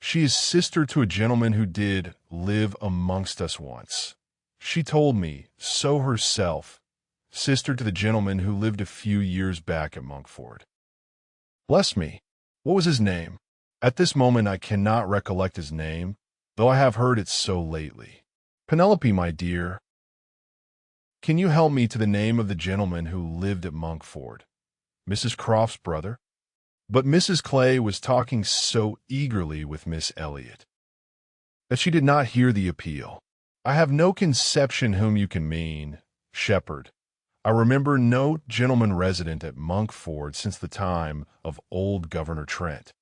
she is sister to a gentleman who did live amongst us once. She told me so herself, sister to the gentleman who lived a few years back at Monkford. Bless me, what was his name? At this moment I cannot recollect his name, though I have heard it so lately. Penelope, my dear, can you help me to the name of the gentleman who lived at Monkford? Mrs. Croft's brother? But Mrs. Clay was talking so eagerly with Miss Elliot that she did not hear the appeal. I have no conception whom you can mean, Shepherd. I remember no gentleman resident at Monkford since the time of old Governor Trent.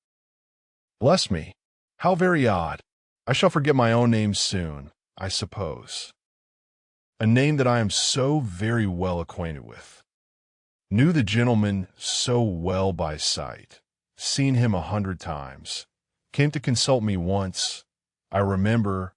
Bless me, how very odd. I shall forget my own name soon, I suppose. a name that I am so very well acquainted with. Knew the gentleman so well by sight, seen him 100 times, came to consult me once, I remember,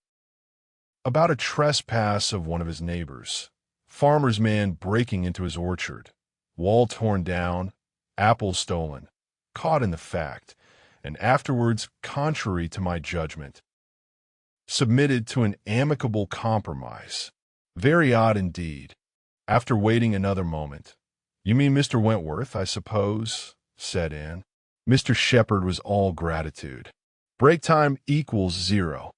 about a trespass of one of his neighbors, farmer's man breaking into his orchard, wall torn down, apples stolen, caught in the fact, and afterwards, contrary to my judgment, submitted to an amicable compromise. Very odd indeed. After waiting another moment, "You mean Mr. Wentworth, I suppose?" said Anne. Mr. Shepherd was all gratitude. "Break time equals 0.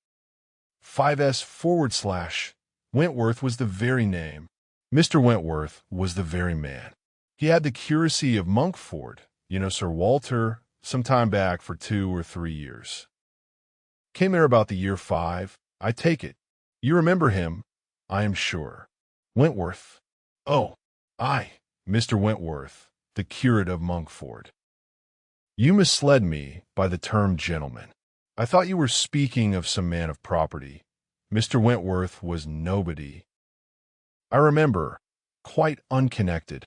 5s// Wentworth was the very name. Mr. Wentworth was the very man. He had the curacy of Monkford, Sir Walter, some time back for 2 or 3 years. Came there about the year 5, I take it. You remember him, I am sure. Wentworth. Oh, aye, Mr. Wentworth, the curate of Monkford. You misled me by the term gentleman. I thought you were speaking of some man of property. Mr. Wentworth was nobody. I remember, quite unconnected.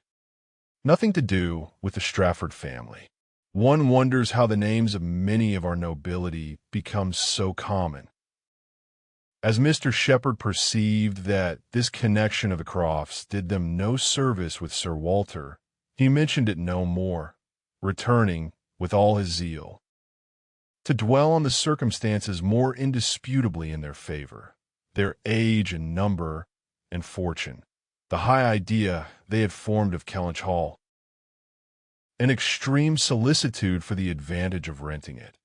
Nothing to do with the Strafford family. One wonders how the names of many of our nobility become so common. As Mr. Shepherd perceived that this connection of the Crofts did them no service with Sir Walter, he mentioned it no more, returning, with all his zeal, to dwell on the circumstances more indisputably in their favor, their age and number and fortune, the high idea they had formed of Kellynch Hall, an extreme solicitude for the advantage of renting it,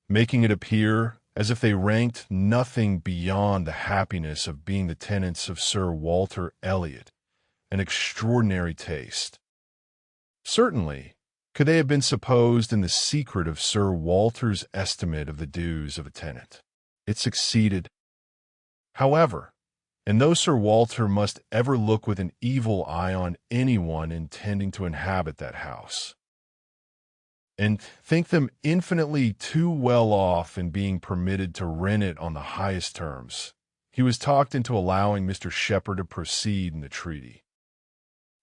making it appear as if they ranked nothing beyond the happiness of being the tenants of Sir Walter Elliot, an extraordinary taste. Certainly, could they have been supposed in the secret of Sir Walter's estimate of the dues of a tenant. It succeeded. However, and though Sir Walter must ever look with an evil eye on anyone intending to inhabit that house, and think them infinitely too well off in being permitted to rent it on the highest terms, he was talked into allowing Mr. Shepherd to proceed in the treaty,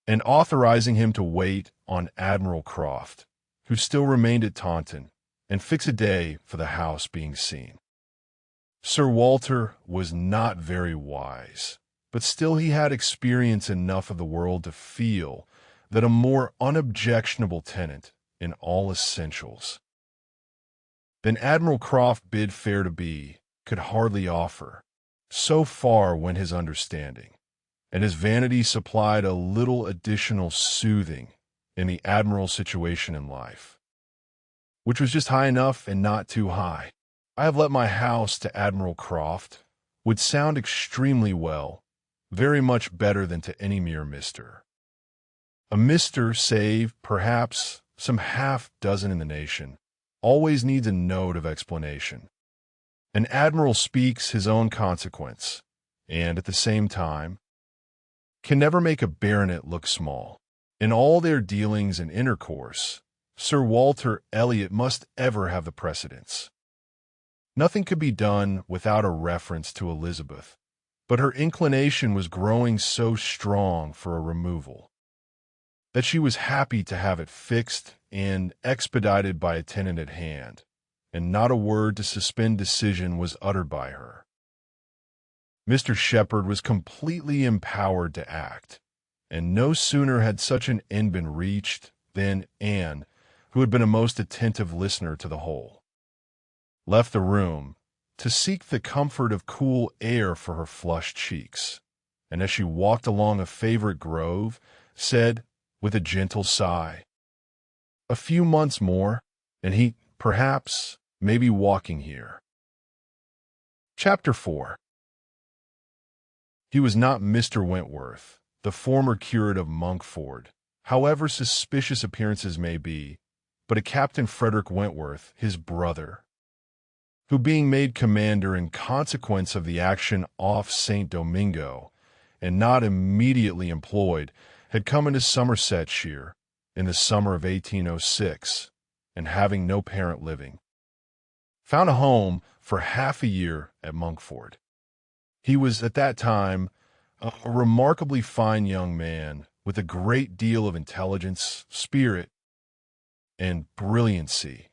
and authorizing him to wait on Admiral Croft, who still remained at Taunton, and fix a day for the house being seen. Sir Walter was not very wise, but still he had experience enough of the world to feel that a more unobjectionable tenant in all essentials than Admiral Croft bid fair to be could hardly offer. So far went his understanding, and his vanity supplied a little additional soothing in the Admiral's situation in life, which was just high enough and not too high. "I have let my house to Admiral Croft" would sound extremely well, very much better than to any mere Mr. A Mr., save, perhaps, some half-dozen in the nation, always needs a note of explanation. An admiral speaks his own consequence, and, at the same time, can never make a baronet look small. In all their dealings and intercourse, Sir Walter Elliot must ever have the precedence. Nothing could be done without a reference to Elizabeth, but her inclination was growing so strong for a removal that she was happy to have it fixed and expedited by a tenant at hand, and not a word to suspend decision was uttered by her. Mr. Shepherd was completely empowered to act, and no sooner had such an end been reached than Anne, who had been a most attentive listener to the whole, left the room to seek the comfort of cool air for her flushed cheeks, and as she walked along a favorite grove, said, with a gentle sigh, "A few months more, and he, perhaps, may be walking here." Chapter 4. He was not Mr. Wentworth, the former curate of Monkford, however suspicious appearances may be, but a Captain Frederick Wentworth, his brother, who being made commander in consequence of the action off St. Domingo, and not immediately employed, had come into Somersetshire in the summer of 1806, and having no parent living, found a home for half a year at Monkford. He was at that time a remarkably fine young man with a great deal of intelligence, spirit, and brilliancy,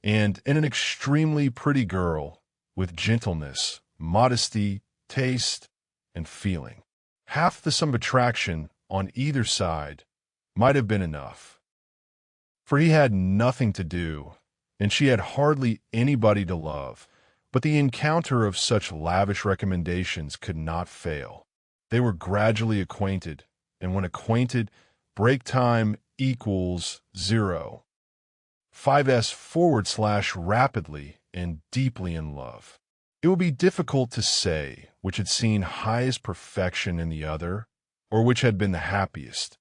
and an extremely pretty girl with gentleness, modesty, taste, and feeling. Half the sum of attraction on either side might have been enough, for he had nothing to do, and she had hardly anybody to love, but the encounter of such lavish recommendations could not fail. They were gradually acquainted, and when acquainted, break time equals 0. 5s rapidly and deeply in love. It would be difficult to say which had seen highest perfection in the other, or which had been the happiest.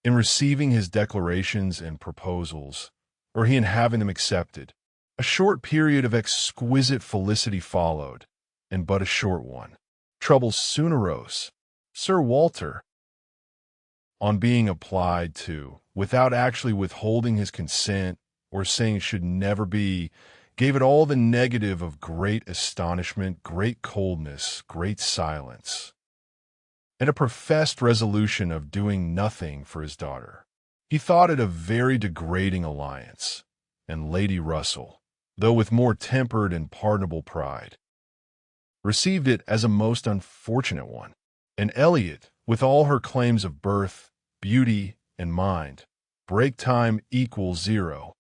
In receiving his declarations and proposals, or he in having them accepted. A short period of exquisite felicity followed, and but a short one. Troubles soon arose. Sir Walter, on being applied to, without actually withholding his consent or saying it should never be, gave it all the negative of great astonishment, great coldness, great silence, and a professed resolution of doing nothing for his daughter. He thought it a very degrading alliance, and Lady Russell, though with more tempered and pardonable pride, received it as a most unfortunate one. And Elliot, with all her claims of birth, beauty, and mind, break time equals 0.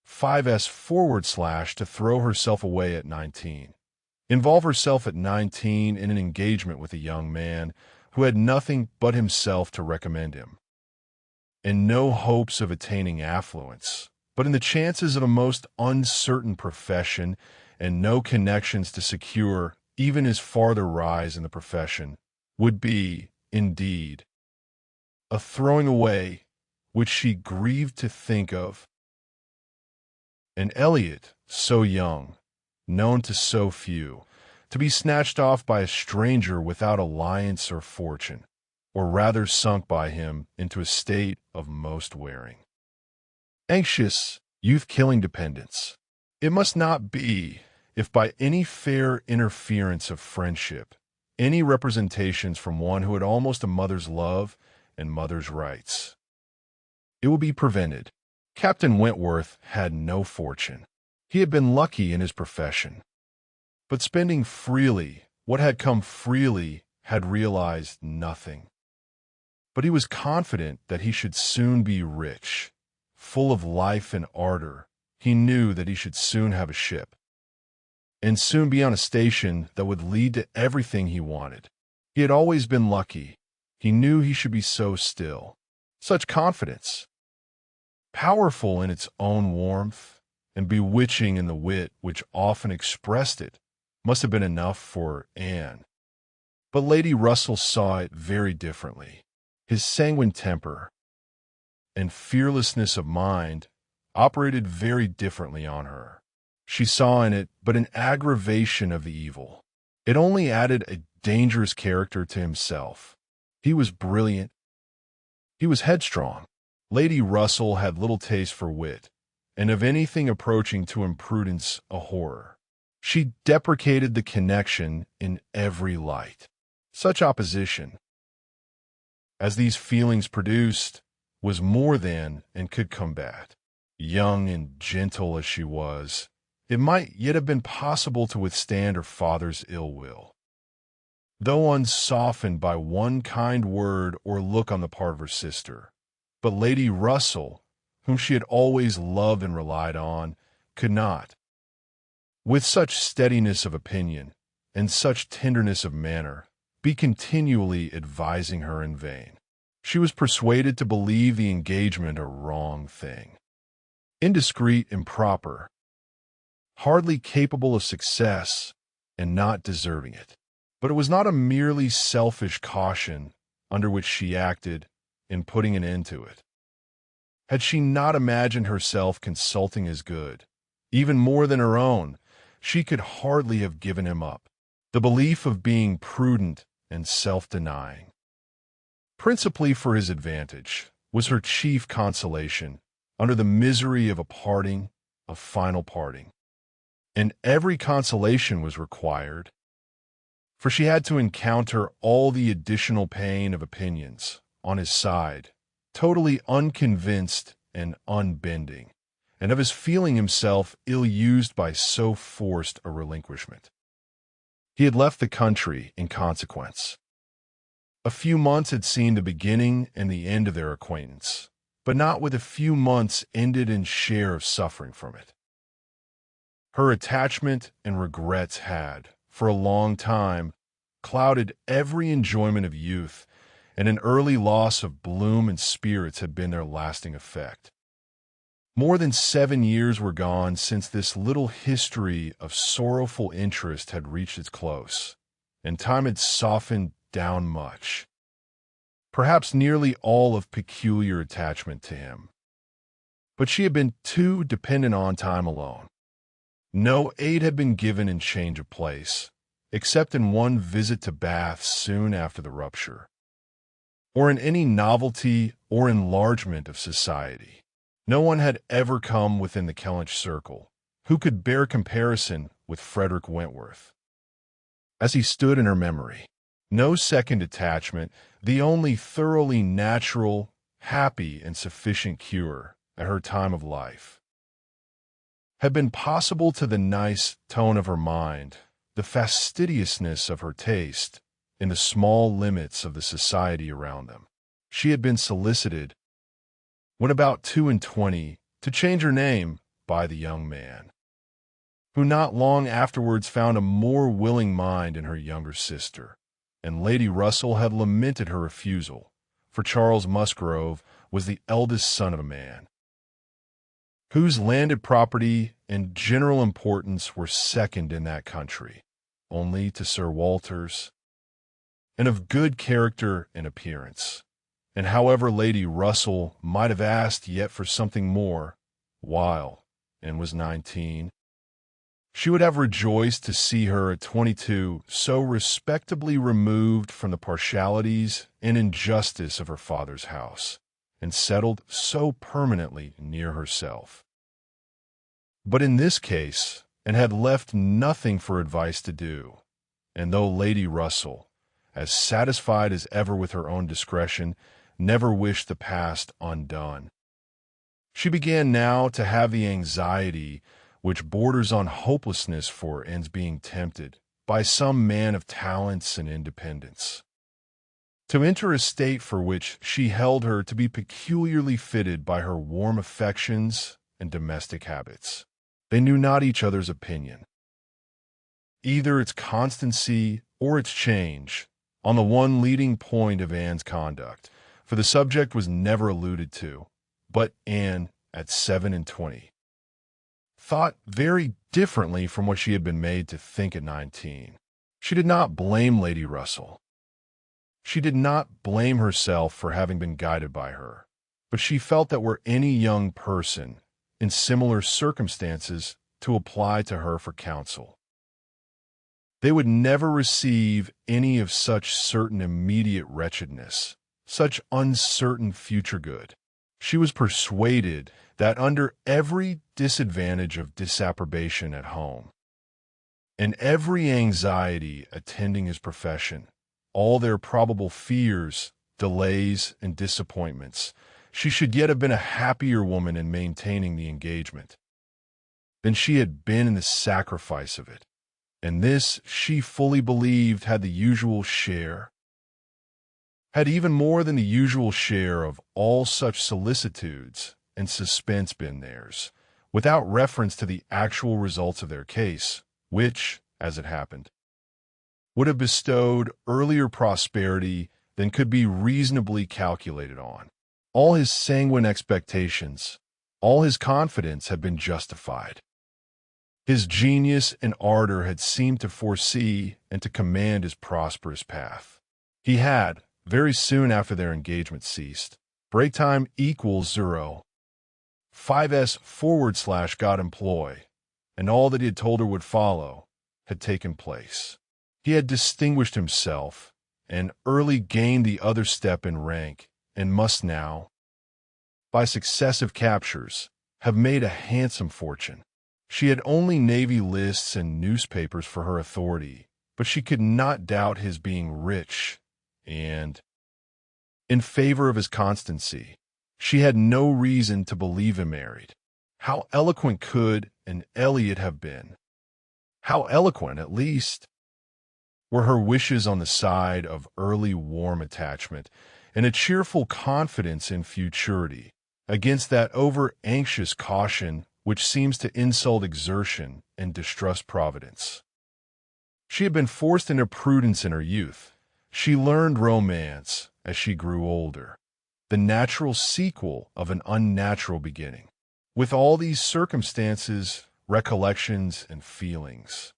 5s to throw herself away at 19. Involve herself at 19 in an engagement with a young man who had nothing but himself to recommend him, and no hopes of attaining affluence, but in the chances of a most uncertain profession, and no connections to secure even his farther rise in the profession, would be, indeed, a throwing away which she grieved to think of. And Elliot, so young, known to so few, to be snatched off by a stranger without alliance or fortune, or rather sunk by him into a state of most wearing, anxious, youth-killing dependence. It must not be, if by any fair interference of friendship, any representations from one who had almost a mother's love and mother's rights, it will be prevented. Captain Wentworth had no fortune. He had been lucky in his profession, but spending freely what had come freely had realized nothing. But he was confident that he should soon be rich, full of life and ardor. He knew that he should soon have a ship, and soon be on a station that would lead to everything he wanted. He had always been lucky. He knew he should be so still. Such confidence, powerful in its own warmth, and bewitching in the wit which often expressed it, must have been enough for Anne. But Lady Russell saw it very differently. His sanguine temper and fearlessness of mind operated very differently on her. She saw in it but an aggravation of the evil. It only added a dangerous character to himself. He was brilliant. He was headstrong. Lady Russell had little taste for wit, and of anything approaching to imprudence a horror. She deprecated the connection in every light. Such opposition as these feelings produced was more than and could combat. Young and gentle as she was, it might yet have been possible to withstand her father's ill will, though unsoftened by one kind word or look on the part of her sister. But Lady Russell, whom she had always loved and relied on, could not, with such steadiness of opinion and such tenderness of manner, be continually advising her in vain. She was persuaded to believe the engagement a wrong thing, indiscreet, improper, hardly capable of success, and not deserving it. But it was not a merely selfish caution under which she acted in putting an end to it. Had she not imagined herself consulting his good, even more than her own, she could hardly have given him up. The belief of being prudent and self-denying, principally for his advantage, was her chief consolation under the misery of a parting, a final parting. And every consolation was required, for she had to encounter all the additional pain of opinions on his side, totally unconvinced and unbending, and of his feeling himself ill-used by so forced a relinquishment. He had left the country in consequence. A few months had seen the beginning and the end of their acquaintance, but not with a few months ended in share of suffering from it. Her attachment and regrets had, for a long time, clouded every enjoyment of youth, and an early loss of bloom and spirits had been their lasting effect. More than 7 years were gone since this little history of sorrowful interest had reached its close, and time had softened down much, perhaps nearly all of peculiar attachment to him. But she had been too dependent on time alone. No aid had been given in change of place, except in one visit to Bath soon after the rupture, or in any novelty or enlargement of society. No one had ever come within the Kellynch circle who could bear comparison with Frederick Wentworth. As he stood in her memory, no second attachment, the only thoroughly natural, happy, and sufficient cure at her time of life, had been possible to the nice tone of her mind, the fastidiousness of her taste, in the small limits of the society around them. She had been solicited, when about 22, to change her name by the young man, who not long afterwards found a more willing mind in her younger sister, and Lady Russell had lamented her refusal, for Charles Musgrove was the eldest son of a man whose landed property and general importance were second in that country, only to Sir Walter's, and of good character and appearance. And however Lady Russell might have asked yet for something more, while Anne was 19, she would have rejoiced to see her at 22 so respectably removed from the partialities and injustice of her father's house, and settled so permanently near herself. But in this case, Anne had left nothing for advice to do, and though Lady Russell, as satisfied as ever with her own discretion, never wished the past undone, she began now to have the anxiety which borders on hopelessness for Anne's being tempted by some man of talents and independence to enter a state for which she held her to be peculiarly fitted by her warm affections and domestic habits. They knew not each other's opinion, either its constancy or its change, on the one leading point of Anne's conduct, for the subject was never alluded to, but Anne, at 27, thought very differently from what she had been made to think at 19. She did not blame Lady Russell. She did not blame herself for having been guided by her, but she felt that were any young person in similar circumstances to apply to her for counsel, they would never receive any of such certain immediate wretchedness, such uncertain future good. She was persuaded that under every disadvantage of disapprobation at home, and every anxiety attending his profession, all their probable fears, delays, and disappointments, she should yet have been a happier woman in maintaining the engagement than she had been in the sacrifice of it, and this she fully believed had even more than the usual share of all such solicitudes and suspense been theirs, without reference to the actual results of their case, which, as it happened, would have bestowed earlier prosperity than could be reasonably calculated on. All his sanguine expectations, all his confidence had been justified. His genius and ardor had seemed to foresee and to command his prosperous path. He had, very soon after their engagement ceased, break time equals 0, 5s/ got employ, and all that he had told her would follow had taken place. He had distinguished himself and early gained the other step in rank, and must now, by successive captures, have made a handsome fortune. She had only navy lists and newspapers for her authority, but she could not doubt his being rich and in favor of his constancy. She had no reason to believe him married. How eloquent could an Elliot have been? How eloquent, at least, were her wishes on the side of early warm attachment and a cheerful confidence in futurity, against that over-anxious caution which seems to insult exertion and distrust providence. She had been forced into prudence in her youth. She learned romance as she grew older, the natural sequel of an unnatural beginning. With all these circumstances, recollections, and feelings,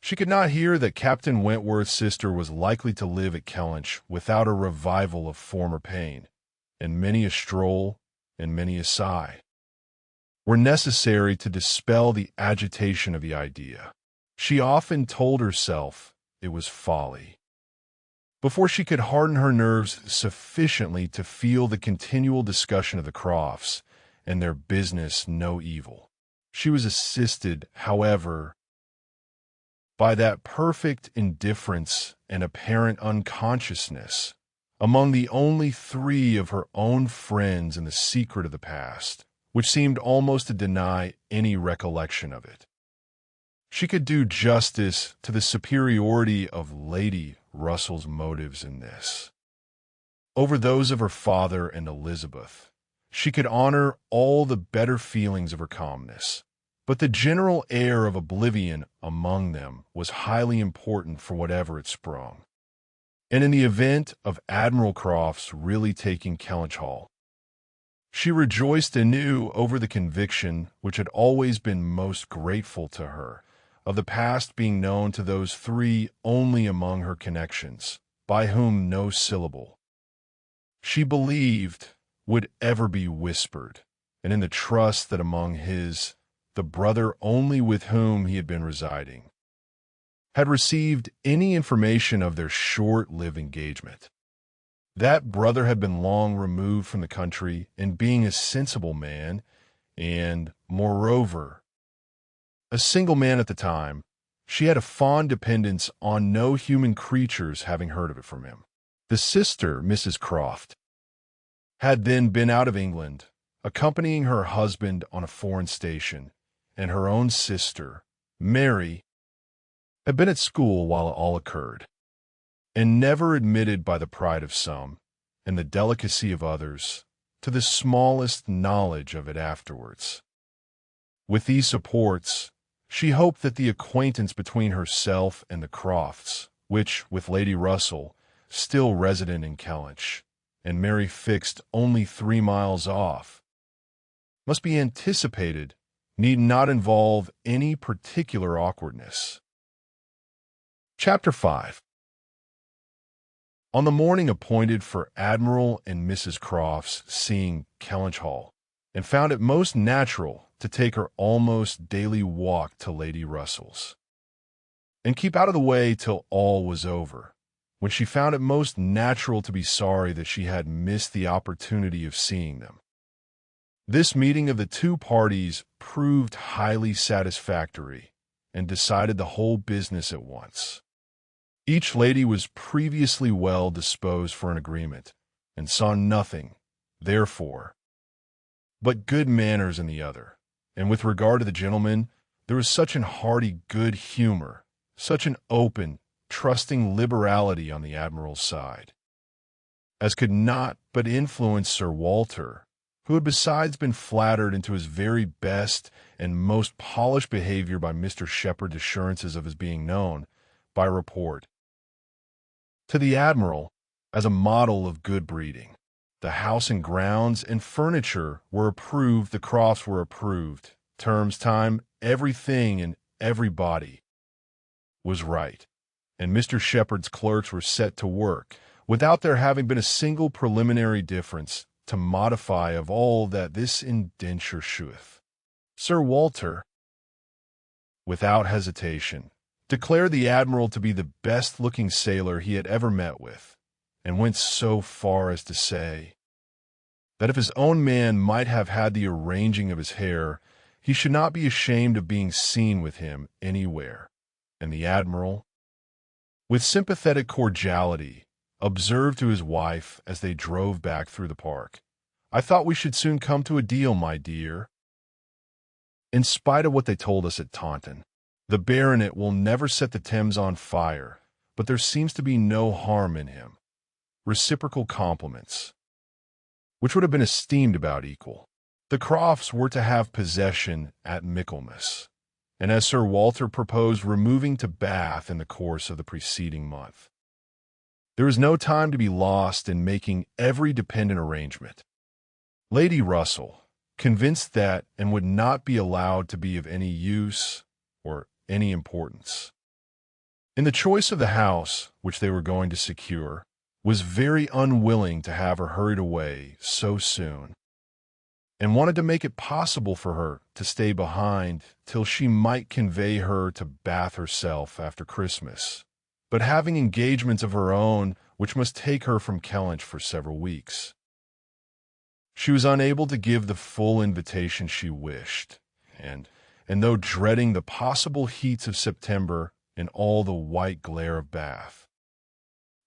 she could not hear that Captain Wentworth's sister was likely to live at Kellynch without a revival of former pain, and many a stroll and many a sigh were necessary to dispel the agitation of the idea. She often told herself it was folly, before she could harden her nerves sufficiently to feel the continual discussion of the Crofts and their business no evil. She was assisted, however, by that perfect indifference and apparent unconsciousness among the only three of her own friends in the secret of the past, which seemed almost to deny any recollection of it. She could do justice to the superiority of Lady Russell's motives in this over those of her father and Elizabeth. She could honor all the better feelings of her calmness, but the general air of oblivion among them was highly important for whatever it sprung. And in the event of Admiral Crofts really taking Kellynch Hall, she rejoiced anew over the conviction which had always been most grateful to her, of the past being known to those three only among her connections, by whom no syllable, she believed, would ever be whispered, and in the trust that among his, the brother only with whom he had been residing, had received any information of their short-lived engagement. That brother had been long removed from the country, and being a sensible man, and, moreover, a single man at the time, she had a fond dependence on no human creatures having heard of it from him. The sister, Mrs. Croft, had then been out of England, accompanying her husband on a foreign station, and her own sister, Mary, had been at school while it all occurred, and never admitted by the pride of some, and the delicacy of others, to the smallest knowledge of it afterwards. With these supports, she hoped that the acquaintance between herself and the Crofts, which, with Lady Russell, still resident in Kellynch, and Mary fixed only 3 miles off, must be anticipated, need not involve any particular awkwardness. Chapter 5. On the morning appointed for Admiral and Mrs. Crofts seeing Kellynch Hall, and found it most natural to take her almost daily walk to Lady Russell's, and keep out of the way till all was over, when she found it most natural to be sorry that she had missed the opportunity of seeing them. This meeting of the two parties proved highly satisfactory, and decided the whole business at once. Each lady was previously well disposed for an agreement, and saw nothing, therefore, but good manners in the other. And with regard to the gentleman, there was such an hearty good humor, such an open, trusting liberality on the Admiral's side, as could not but influence Sir Walter, who had besides been flattered into his very best and most polished behavior by Mr. Shepherd's assurances of his being known, by report, to the Admiral as a model of good breeding. The house and grounds and furniture were approved, the Crofts were approved, terms, time, everything and everybody was right, and Mr. Shepherd's clerks were set to work, without there having been a single preliminary difference, to modify of all that this indenture sheweth. Sir Walter, without hesitation, declared the Admiral to be the best-looking sailor he had ever met with, and went so far as to say that if his own man might have had the arranging of his hair, he should not be ashamed of being seen with him anywhere. and the Admiral, with sympathetic cordiality, observed to his wife as they drove back through the park, "I thought we should soon come to a deal, my dear." In spite of what they told us at Taunton, the baronet will never set the Thames on fire, but there seems to be no harm in him. Reciprocal compliments, which would have been esteemed about equal. The Crofts were to have possession at Michaelmas, and as Sir Walter proposed removing to Bath in the course of the preceding month, there was no time to be lost in making every dependent arrangement. Lady Russell, convinced that and would not be allowed to be of any use or any importance in the choice of the house which they were going to secure, was very unwilling to have her hurried away so soon, and wanted to make it possible for her to stay behind till she might convey her to Bath herself after Christmas, but having engagements of her own which must take her from Kellynch for several weeks. She was unable to give the full invitation she wished, and though dreading the possible heats of September and all the white glare of Bath,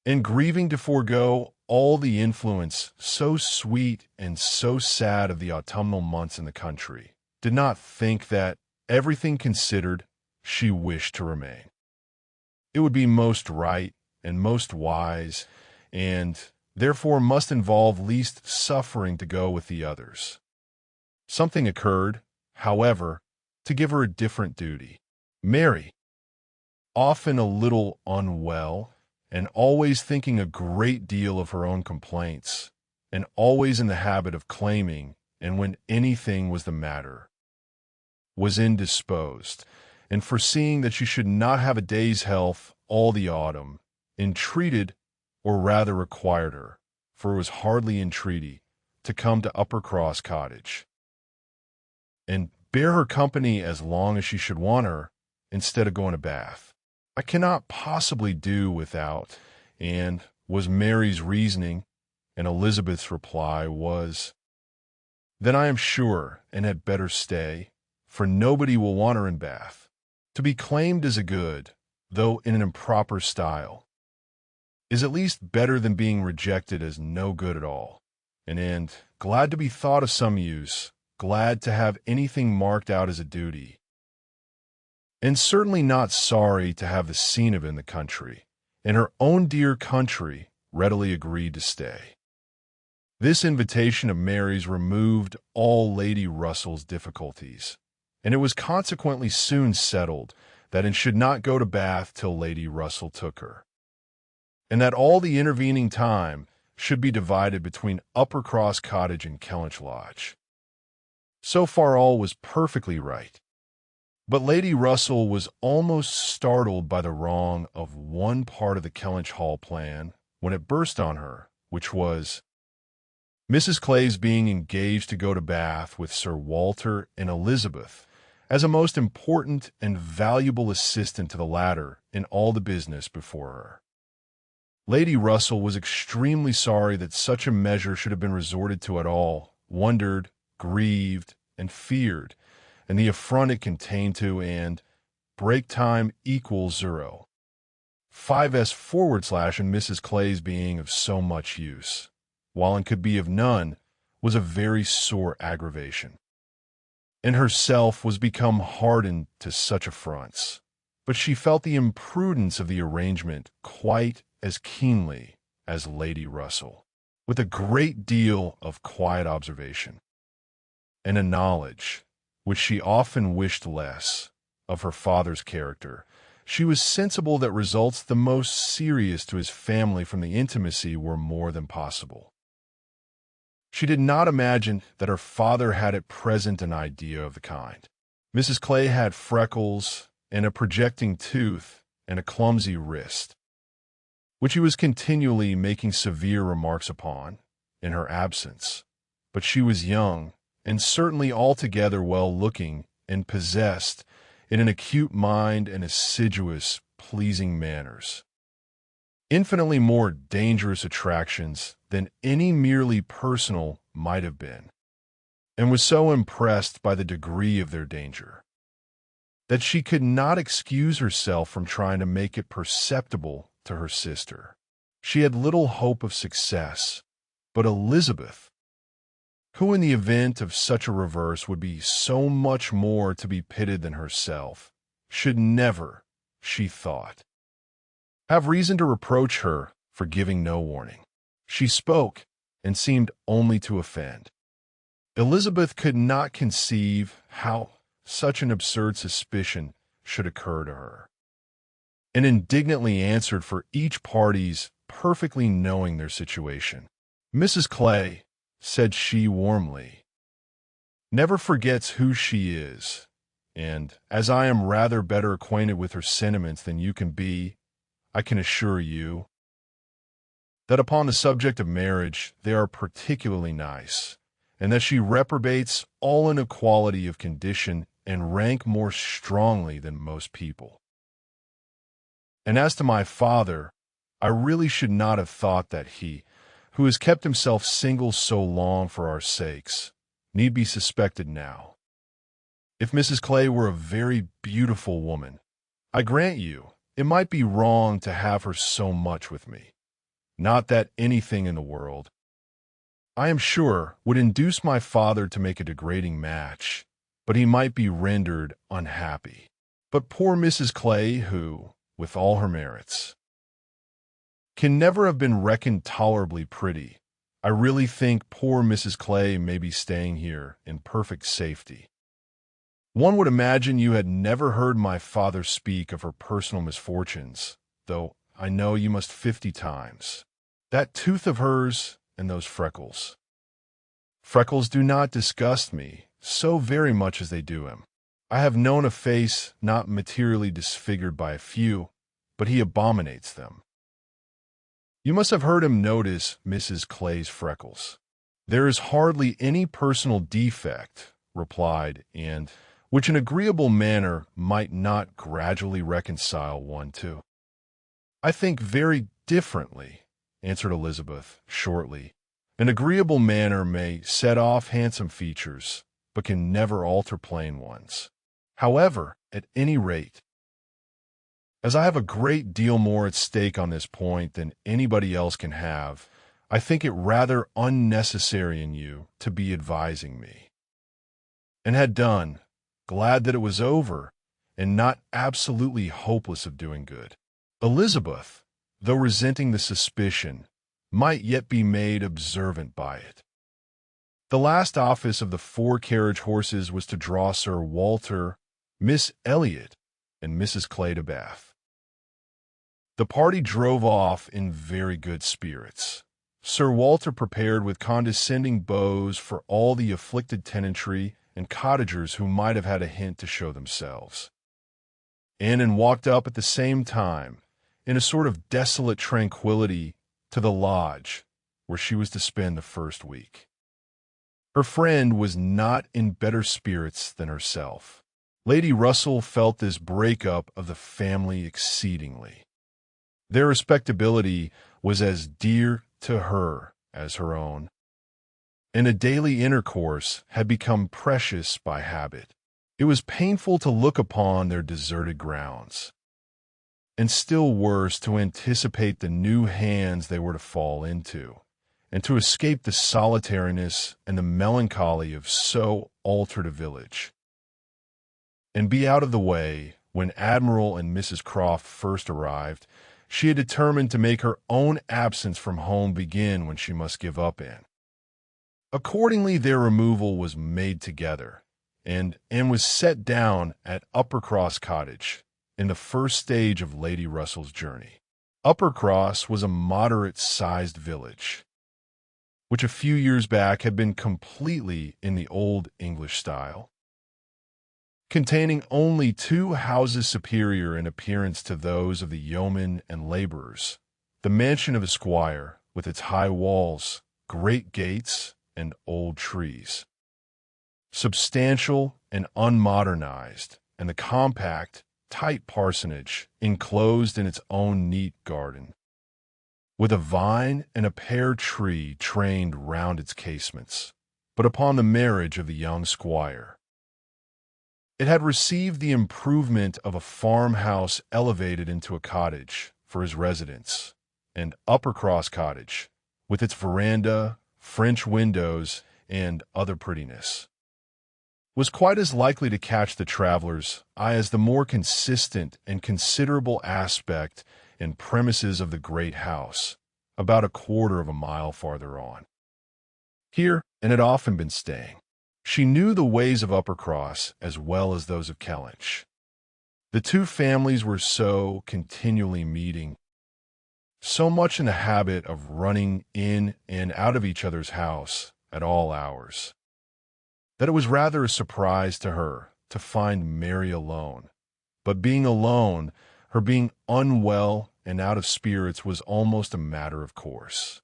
and grieving to forego all the influence so sweet and so sad of the autumnal months in the country, did not think that, everything considered, she wished to remain. It would be most right and most wise, and therefore must involve least suffering to go with the others. Something occurred, however, to give her a different duty. Mary, often a little unwell, and always thinking a great deal of her own complaints, and always in the habit of claiming, and when anything was the matter, was indisposed, and foreseeing that she should not have a day's health all the autumn, entreated, or rather required her, for it was hardly entreaty, to come to Uppercross Cottage, and bear her company as long as she should want her, instead of going to Bath. "I cannot possibly do without," and was Mary's reasoning, and Elizabeth's reply was, "Then I am sure, and had better stay, for nobody will want her in Bath. To be claimed as a good, though in an improper style, is at least better than being rejected as no good at all, and glad to be thought of some use, glad to have anything marked out as a duty, and certainly not sorry to have the scene of it in the country, and her own dear country readily agreed to stay." This invitation of Mary's removed all Lady Russell's difficulties, and it was consequently soon settled that it should not go to Bath till Lady Russell took her, and that all the intervening time should be divided between Uppercross Cottage and Kellynch Lodge. So far all was perfectly right. But Lady Russell was almost startled by the wrong of one part of the Kellynch Hall plan when it burst on her, which was Mrs. Clay's being engaged to go to Bath with Sir Walter and Elizabeth as a most important and valuable assistant to the latter in all the business before her. Lady Russell was extremely sorry that such a measure should have been resorted to at all, wondered, grieved, and feared, and the affront it contained to, and break time equals 0. 5s / and Mrs. Clay's being of so much use, while it could be of none, was a very sore aggravation. And herself was become hardened to such affronts, but she felt the imprudence of the arrangement quite as keenly as Lady Russell, with a great deal of quiet observation, and a knowledge, which she often wished less, of her father's character. She was sensible that results the most serious to his family from the intimacy were more than possible. She did not imagine that her father had at present an idea of the kind. Mrs. Clay had freckles and a projecting tooth and a clumsy wrist, which he was continually making severe remarks upon in her absence, but she was young, and certainly altogether well-looking, and possessed in an acute mind and assiduous, pleasing manners, infinitely more dangerous attractions than any merely personal might have been, and was so impressed by the degree of their danger, that she could not excuse herself from trying to make it perceptible to her sister. She had little hope of success, but Elizabeth, who in the event of such a reverse would be so much more to be pitied than herself, should never, she thought, have reason to reproach her for giving no warning. She spoke, and seemed only to offend. Elizabeth could not conceive how such an absurd suspicion should occur to her, and indignantly answered for each party's perfectly knowing their situation. "Mrs. Clay," said she warmly, "never forgets who she is, and as I am rather better acquainted with her sentiments than you can be, I can assure you that upon the subject of marriage they are particularly nice, and that she reprobates all inequality of condition and rank more strongly than most people. And as to my father, I really should not have thought that he, who has kept himself single so long for our sakes, need be suspected now. If Mrs. Clay were a very beautiful woman, I grant you, it might be wrong to have her so much with me. Not that anything in the world, I am sure, would induce my father to make a degrading match, but he might be rendered unhappy. But poor Mrs. Clay, who, with all her merits, can never have been reckoned tolerably pretty, I really think poor Mrs. Clay may be staying here in perfect safety. One would imagine you had never heard my father speak of her personal misfortunes, though I know you must 50 times. That tooth of hers and those freckles. Freckles do not disgust me so very much as they do him. I have known a face not materially disfigured by a few, but he abominates them. You must have heard him notice Mrs. Clay's freckles. There is hardly any personal defect, replied Anne, which an agreeable manner might not gradually reconcile one to. I think very differently, answered Elizabeth shortly. An agreeable manner may set off handsome features, but can never alter plain ones. However, at any rate, as I have a great deal more at stake on this point than anybody else can have, I think it rather unnecessary in you to be advising me. And had done, glad that it was over, and not absolutely hopeless of doing good. Elizabeth, though resenting the suspicion, might yet be made observant by it. The last office of the 4 carriage horses was to draw Sir Walter, Miss Elliot, and Mrs. Clay to Bath. The party drove off in very good spirits. Sir Walter prepared with condescending bows for all the afflicted tenantry and cottagers who might have had a hint to show themselves. Anne walked up at the same time, in a sort of desolate tranquillity, to the lodge where she was to spend the first week. Her friend was not in better spirits than herself. Lady Russell felt this break-up of the family exceedingly. Their respectability was as dear to her as her own, and a daily intercourse had become precious by habit. It was painful to look upon their deserted grounds, and still worse to anticipate the new hands they were to fall into, and to escape the solitariness and the melancholy of so altered a village, and be out of the way. When Admiral and Mrs. Croft first arrived, she had determined to make her own absence from home begin when she must give up Anne. Accordingly, their removal was made together, and Anne was set down at Uppercross Cottage, in the first stage of Lady Russell's journey. Uppercross was a moderate-sized village, which a few years back had been completely in the old English style, containing only 2 houses superior in appearance to those of the yeomen and laborers, the mansion of a squire, with its high walls, great gates, and old trees, substantial and unmodernized, and the compact, tight parsonage, enclosed in its own neat garden, with a vine and a pear tree trained round its casements, but upon the marriage of the young squire, It had received the improvement of a farmhouse elevated into a cottage for his residence, and Uppercross Cottage, with its veranda, French windows, and other prettiness, was quite as likely to catch the traveler's eye as the more consistent and considerable aspect and premises of the great house, about a quarter of a mile farther on. Here, and had often been staying. She knew the ways of Uppercross as well as those of Kellynch. The two families were so continually meeting, so much in the habit of running in and out of each other's house at all hours, that it was rather a surprise to her to find Mary alone. But being alone, her being unwell and out of spirits was almost a matter of course.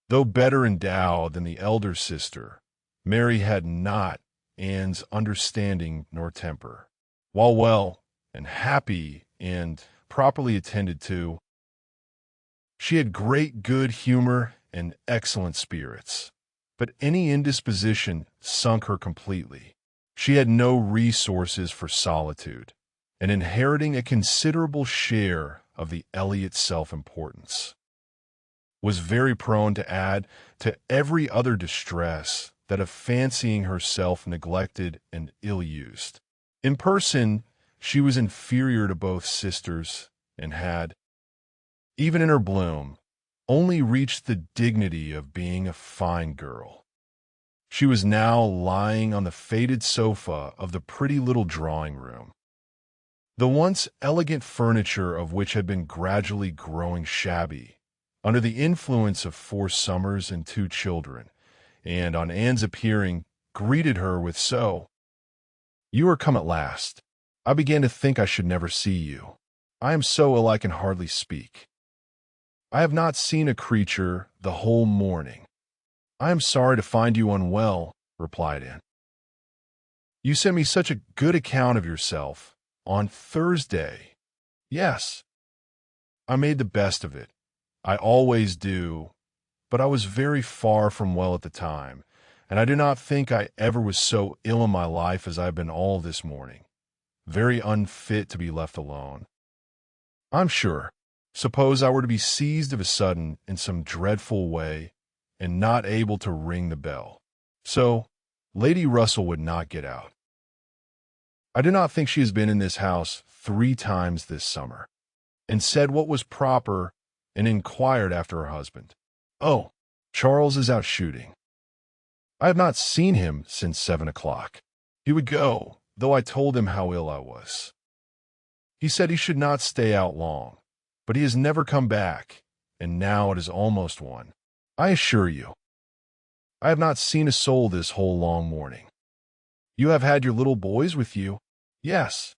Though better endowed than the elder sister, Mary had not Anne's understanding nor temper. While well and happy and properly attended to, she had great good humor and excellent spirits. But any indisposition sunk her completely. She had no resources for solitude, and inheriting a considerable share of the Elliot self-importance, was very prone to add to every other distress that of fancying herself neglected and ill-used. In person, she was inferior to both sisters, and had, even in her bloom, only reached the dignity of being a fine girl. She was now lying on the faded sofa of the pretty little drawing-room, the once elegant furniture of which had been gradually growing shabby under the influence of 4 summers and 2 children, and on Anne's appearing, greeted her with, "So, you are come at last. I began to think I should never see you. I am so ill I can hardly speak. I have not seen a creature the whole morning." "I am sorry to find you unwell," replied Anne. "You sent me such a good account of yourself on Thursday." "Yes. I made the best of it. I always do, but I was very far from well at the time, and I do not think I ever was so ill in my life as I have been all this morning, very unfit to be left alone. I'm sure, suppose I were to be seized of a sudden in some dreadful way, and not able to ring the bell. So, Lady Russell would not get out. I do not think she has been in this house 3 times this summer, and said what was proper, and inquired after her husband. Oh, Charles is out shooting. I have not seen him since 7 o'clock. He would go, though I told him how ill I was. He said he should not stay out long, but he has never come back, and now it is almost 1. I assure you, I have not seen a soul this whole long morning. You have had your little boys with you?" "Yes,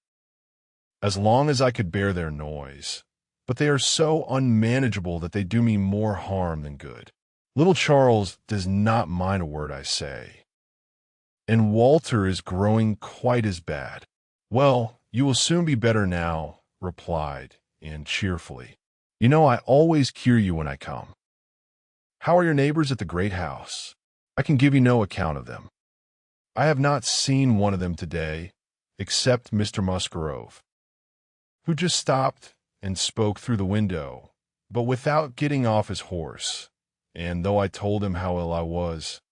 as long as I could bear their noise, but they are so unmanageable that they do me more harm than good. Little Charles does not mind a word I say, and Walter is growing quite as bad." "Well, you will soon be better now," replied Anne cheerfully. "You know I always cure you when I come. How are your neighbors at the great house? I can give you no account of them. I have not seen one of them today, except Mr. Musgrove, who just stopped and spoke through the window, but without getting off his horse, and though I told him how ill I was,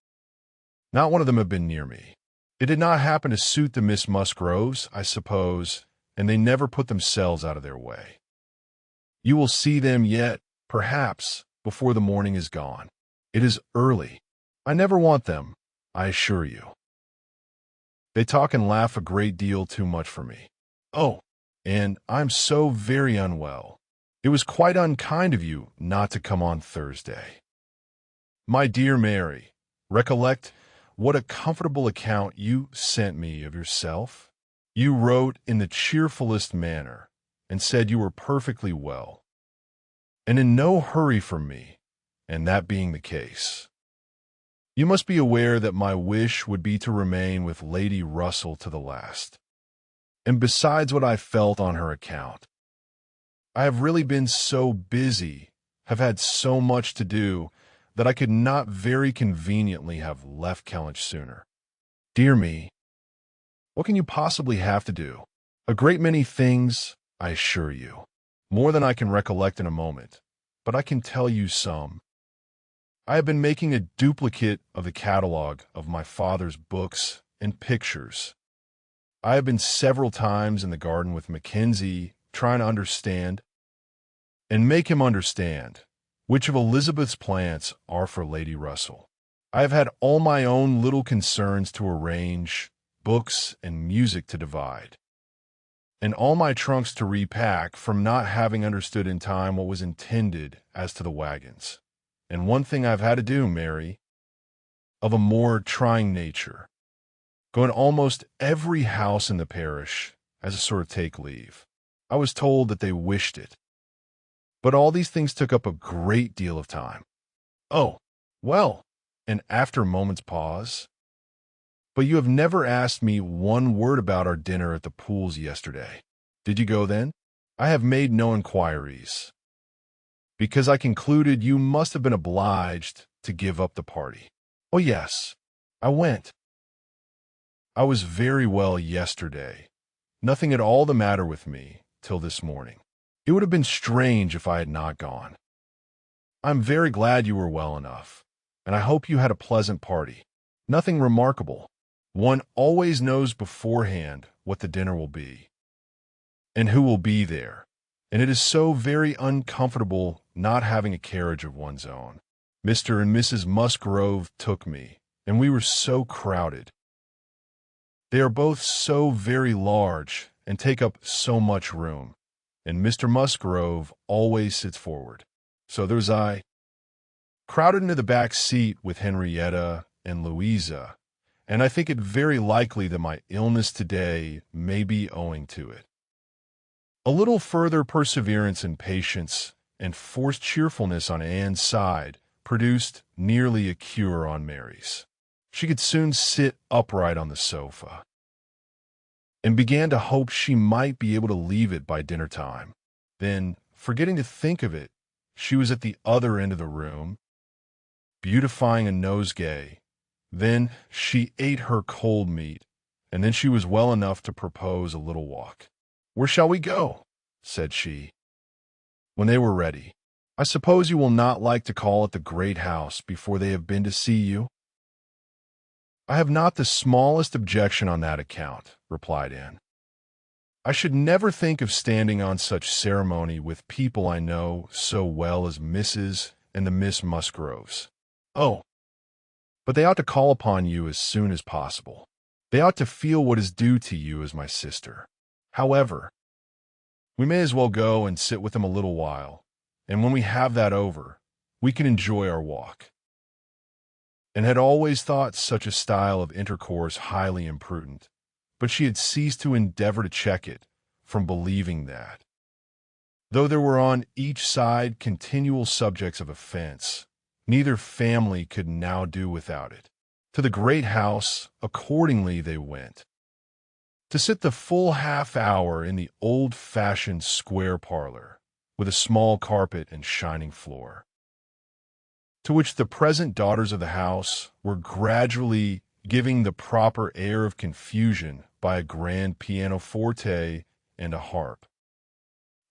not one of them have been near me. It did not happen to suit the Miss Musgroves, I suppose, and they never put themselves out of their way. You will see them yet, perhaps, before the morning is gone. It is early. I never want them, I assure you. They talk and laugh a great deal too much for me. Oh, and I'm so very unwell. It was quite unkind of you not to come on Thursday. My dear Mary, recollect what a comfortable account you sent me of yourself. You wrote in the cheerfulest manner, and said you were perfectly well, and in no hurry from me, and that being the case, you must be aware that my wish would be to remain with Lady Russell to the last. And besides what I felt on her account, I have really been so busy, have had so much to do, that I could not very conveniently have left Kellynch sooner. Dear me, What can you possibly have to do? A great many things, I assure you. More than I can recollect in a moment, but I can tell you some. I have been making a duplicate of the catalog of my father's books and pictures. I have been several times in the garden with Mackenzie, trying to understand and make him understand which of Elizabeth's plants are for Lady Russell. I have had all my own little concerns to arrange, books and music to divide, and all my trunks to repack from not having understood in time what was intended as to the wagons. And one thing I've had to do, Mary, of a more trying nature, go in almost every house in the parish as a sort of take leave. I was told that they wished it. But all these things took up a great deal of time. Oh, well, and after a moment's pause, but you have never asked me one word about our dinner at the Pools yesterday. Did you go then? I have made no inquiries, because I concluded you must have been obliged to give up the party. Oh, yes, I went. I was very well yesterday. Nothing at all the matter with me till this morning. It would have been strange if I had not gone. I'm very glad you were well enough, and I hope you had a pleasant party. Nothing remarkable. One always knows beforehand what the dinner will be, and who will be there, and it is so very uncomfortable not having a carriage of one's own. Mr. and Mrs. Musgrove took me, and we were so crowded. They are both so very large and take up so much room, and Mr. Musgrove always sits forward. So there's I, crowded into the back seat with Henrietta and Louisa, and I think it very likely that my illness today may be owing to it. A little further perseverance and patience and forced cheerfulness on Anne's side produced nearly a cure on Mary's. She could soon sit upright on the sofa, and began to hope she might be able to leave it by dinner time. Then, forgetting to think of it, she was at the other end of the room, beautifying a nosegay. Then she ate her cold meat, and then she was well enough to propose a little walk. "Where shall we go?" said she, when they were ready. "I suppose you will not like to call at the great house before they have been to see you?" "I have not the smallest objection on that account," replied Anne. "I should never think of standing on such ceremony with people I know so well as Mrs. and the Miss Musgroves. Oh, but they ought to call upon you as soon as possible. They ought to feel what is due to you as my sister. However, we may as well go and sit with them a little while, and when we have that over, we can enjoy our walk." And had always thought such a style of intercourse highly imprudent, but she had ceased to endeavor to check it from believing that, though there were on each side continual subjects of offense, neither family could now do without it. To the great house, accordingly, they went, to sit the full half hour in the old-fashioned square parlor, with a small carpet and shining floor, to which the present daughters of the house were gradually giving the proper air of confusion by a grand pianoforte and a harp,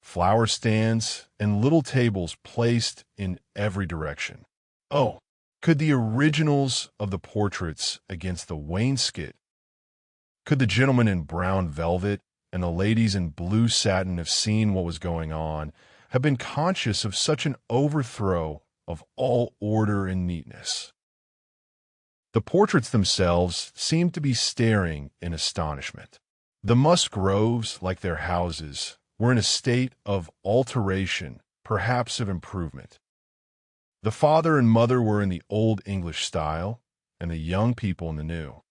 flower stands, and little tables placed in every direction. Oh, could the originals of the portraits against the wainscot, could the gentlemen in brown velvet and the ladies in blue satin have seen what was going on, have been conscious of such an overthrow of all order and neatness? The portraits themselves seemed to be staring in astonishment. The Musgroves, like their houses, were in a state of alteration, perhaps of improvement. The father and mother were in the old English style, and the young people in the new.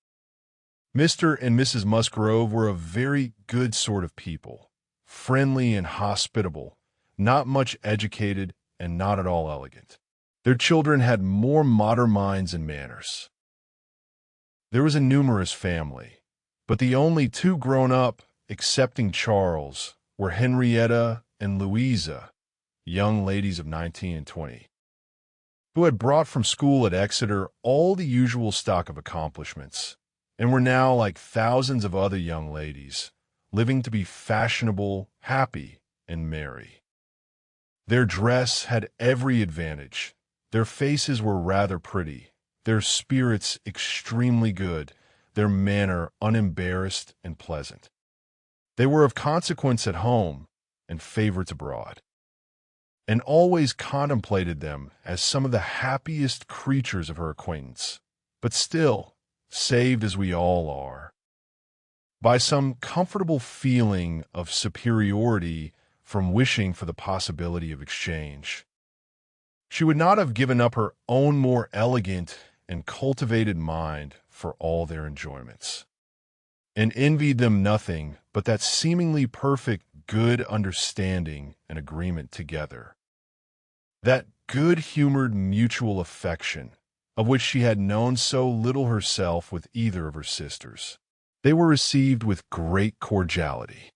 Mr. and Mrs. Musgrove were a very good sort of people, friendly and hospitable, not much educated and not at all elegant. Their children had more modern minds and manners. There was a numerous family, but the only two grown up, excepting Charles, were Henrietta and Louisa, young ladies of 19 and 20, who had brought from school at Exeter all the usual stock of accomplishments, and were now like thousands of other young ladies, living to be fashionable, happy, and merry. Their dress had every advantage. Their faces were rather pretty, their spirits extremely good, their manner unembarrassed and pleasant. They were of consequence at home and favorites abroad, and always contemplated them as some of the happiest creatures of her acquaintance, but still, saved as we all are, by some comfortable feeling of superiority from wishing for the possibility of exchange. She would not have given up her own more elegant and cultivated mind for all their enjoyments, and envied them nothing but that seemingly perfect good understanding and agreement together, that good-humored mutual affection, of which she had known so little herself with either of her sisters. They were received with great cordiality.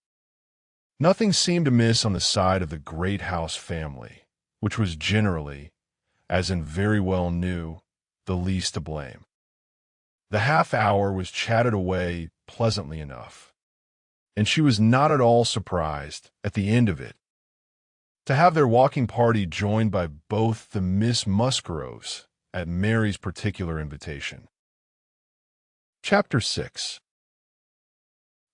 Nothing seemed amiss on the side of the great house family, which was generally, as Anne very well knew, the least to blame. The half-hour was chatted away pleasantly enough, and she was not at all surprised, at the end of it, to have their walking party joined by both the Miss Musgroves at Mary's particular invitation. Chapter 6.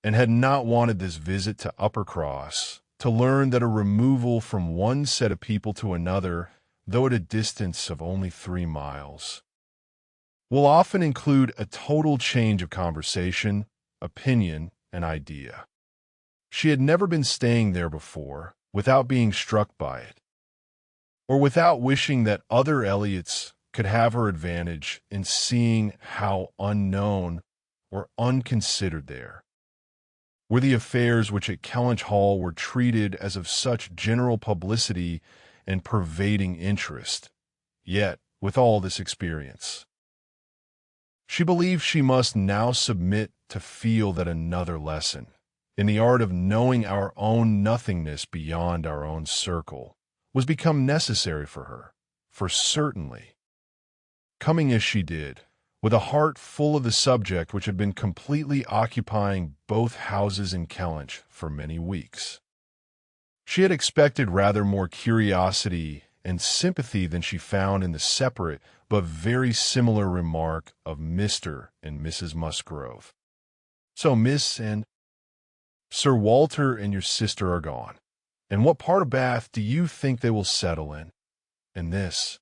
And had not wanted this visit to Uppercross to learn that a removal from one set of people to another, though at a distance of only 3 miles, will often include a total change of conversation, opinion, and idea. She had never been staying there before without being struck by it, or without wishing that other Elliots could have her advantage in seeing how unknown or unconsidered there were the affairs which at Kellynch Hall were treated as of such general publicity and pervading interest. Yet, with all this experience, she believed she must now submit to feel that another lesson, in the art of knowing our own nothingness beyond our own circle, was become necessary for her, for certainly, coming as she did, with a heart full of the subject which had been completely occupying both houses in Kellynch for many weeks, she had expected rather more curiosity and sympathy than she found in the separate but very similar remark of Mr. and Mrs. Musgrove. "So Miss and Sir Walter and your sister are gone, and what part of Bath do you think they will settle in?" And this,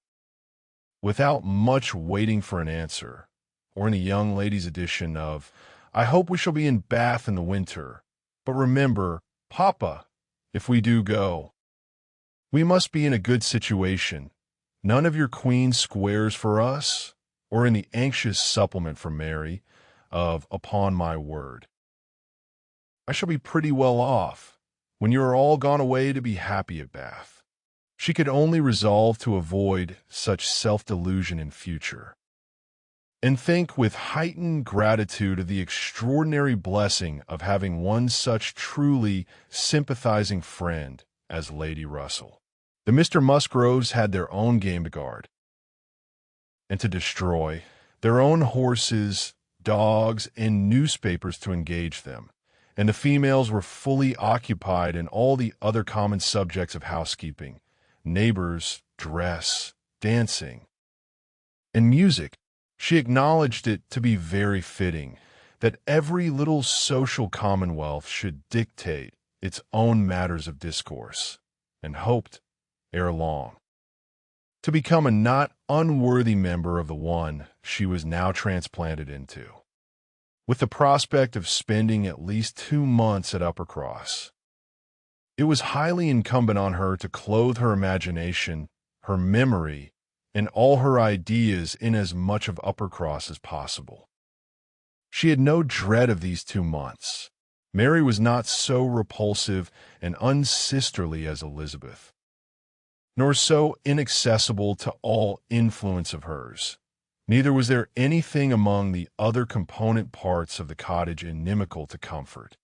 without much waiting for an answer, or in a young lady's edition of, "I hope we shall be in Bath in the winter, but remember, Papa, if we do go, we must be in a good situation. None of your Queen squares for us," or in the anxious supplement from Mary of, "Upon my word, I shall be pretty well off when you are all gone away to be happy at Bath." She could only resolve to avoid such self-delusion in future, and think with heightened gratitude of the extraordinary blessing of having one such truly sympathizing friend as Lady Russell. The Mr. Musgroves had their own game to guard and to destroy, their own horses, dogs, and newspapers to engage them, and the females were fully occupied in all the other common subjects of housekeeping, neighbors, dress, dancing, and music. She acknowledged it to be very fitting that every little social commonwealth should dictate its own matters of discourse, and hoped, ere long, to become a not unworthy member of the one she was now transplanted into, with the prospect of spending at least 2 months at Uppercross. It was highly incumbent on her to clothe her imagination, her memory, and all her ideas in as much of Uppercross as possible. She had no dread of these 2 months. Mary was not so repulsive and unsisterly as Elizabeth, nor so inaccessible to all influence of hers. Neither was there anything among the other component parts of the cottage inimical to comfort.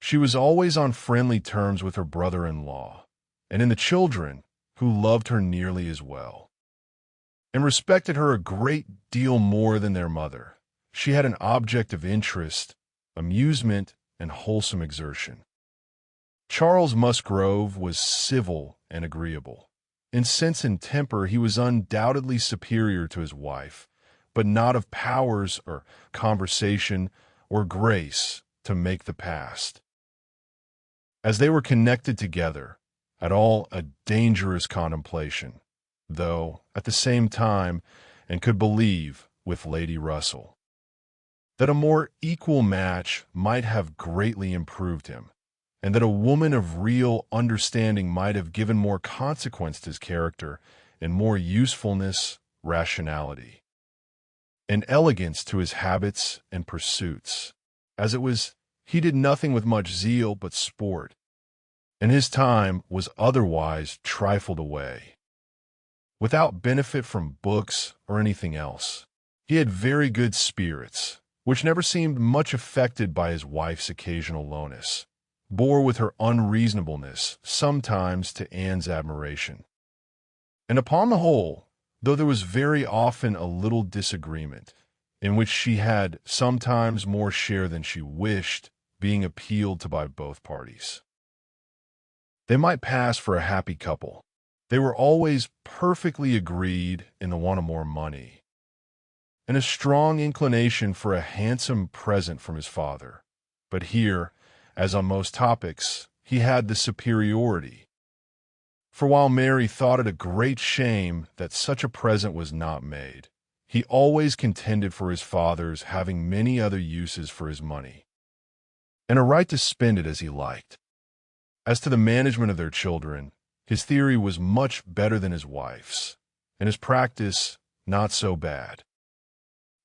She was always on friendly terms with her brother-in-law, and in the children, who loved her nearly as well, and respected her a great deal more than their mother. She had an object of interest, amusement, and wholesome exertion. Charles Musgrove was civil and agreeable. In sense and temper, he was undoubtedly superior to his wife, but not of powers or conversation or grace to make the past. As they were connected together, at all a dangerous contemplation, though at the same time, and could believe with Lady Russell, that a more equal match might have greatly improved him, and that a woman of real understanding might have given more consequence to his character and more usefulness, rationality, and elegance to his habits and pursuits. As it was, he did nothing with much zeal but sport, and his time was otherwise trifled away, without benefit from books or anything else. He had very good spirits, which never seemed much affected by his wife's occasional lowness, bore with her unreasonableness, sometimes to Anne's admiration. And upon the whole, though there was very often a little disagreement, in which she had sometimes more share than she wished, being appealed to by both parties, they might pass for a happy couple. They were always perfectly agreed in the want of more money, and a strong inclination for a handsome present from his father. But here, as on most topics, he had the superiority. For while Mary thought it a great shame that such a present was not made, he always contended for his father's having many other uses for his money, and a right to spend it as he liked. As to the management of their children, his theory was much better than his wife's, and his practice not so bad.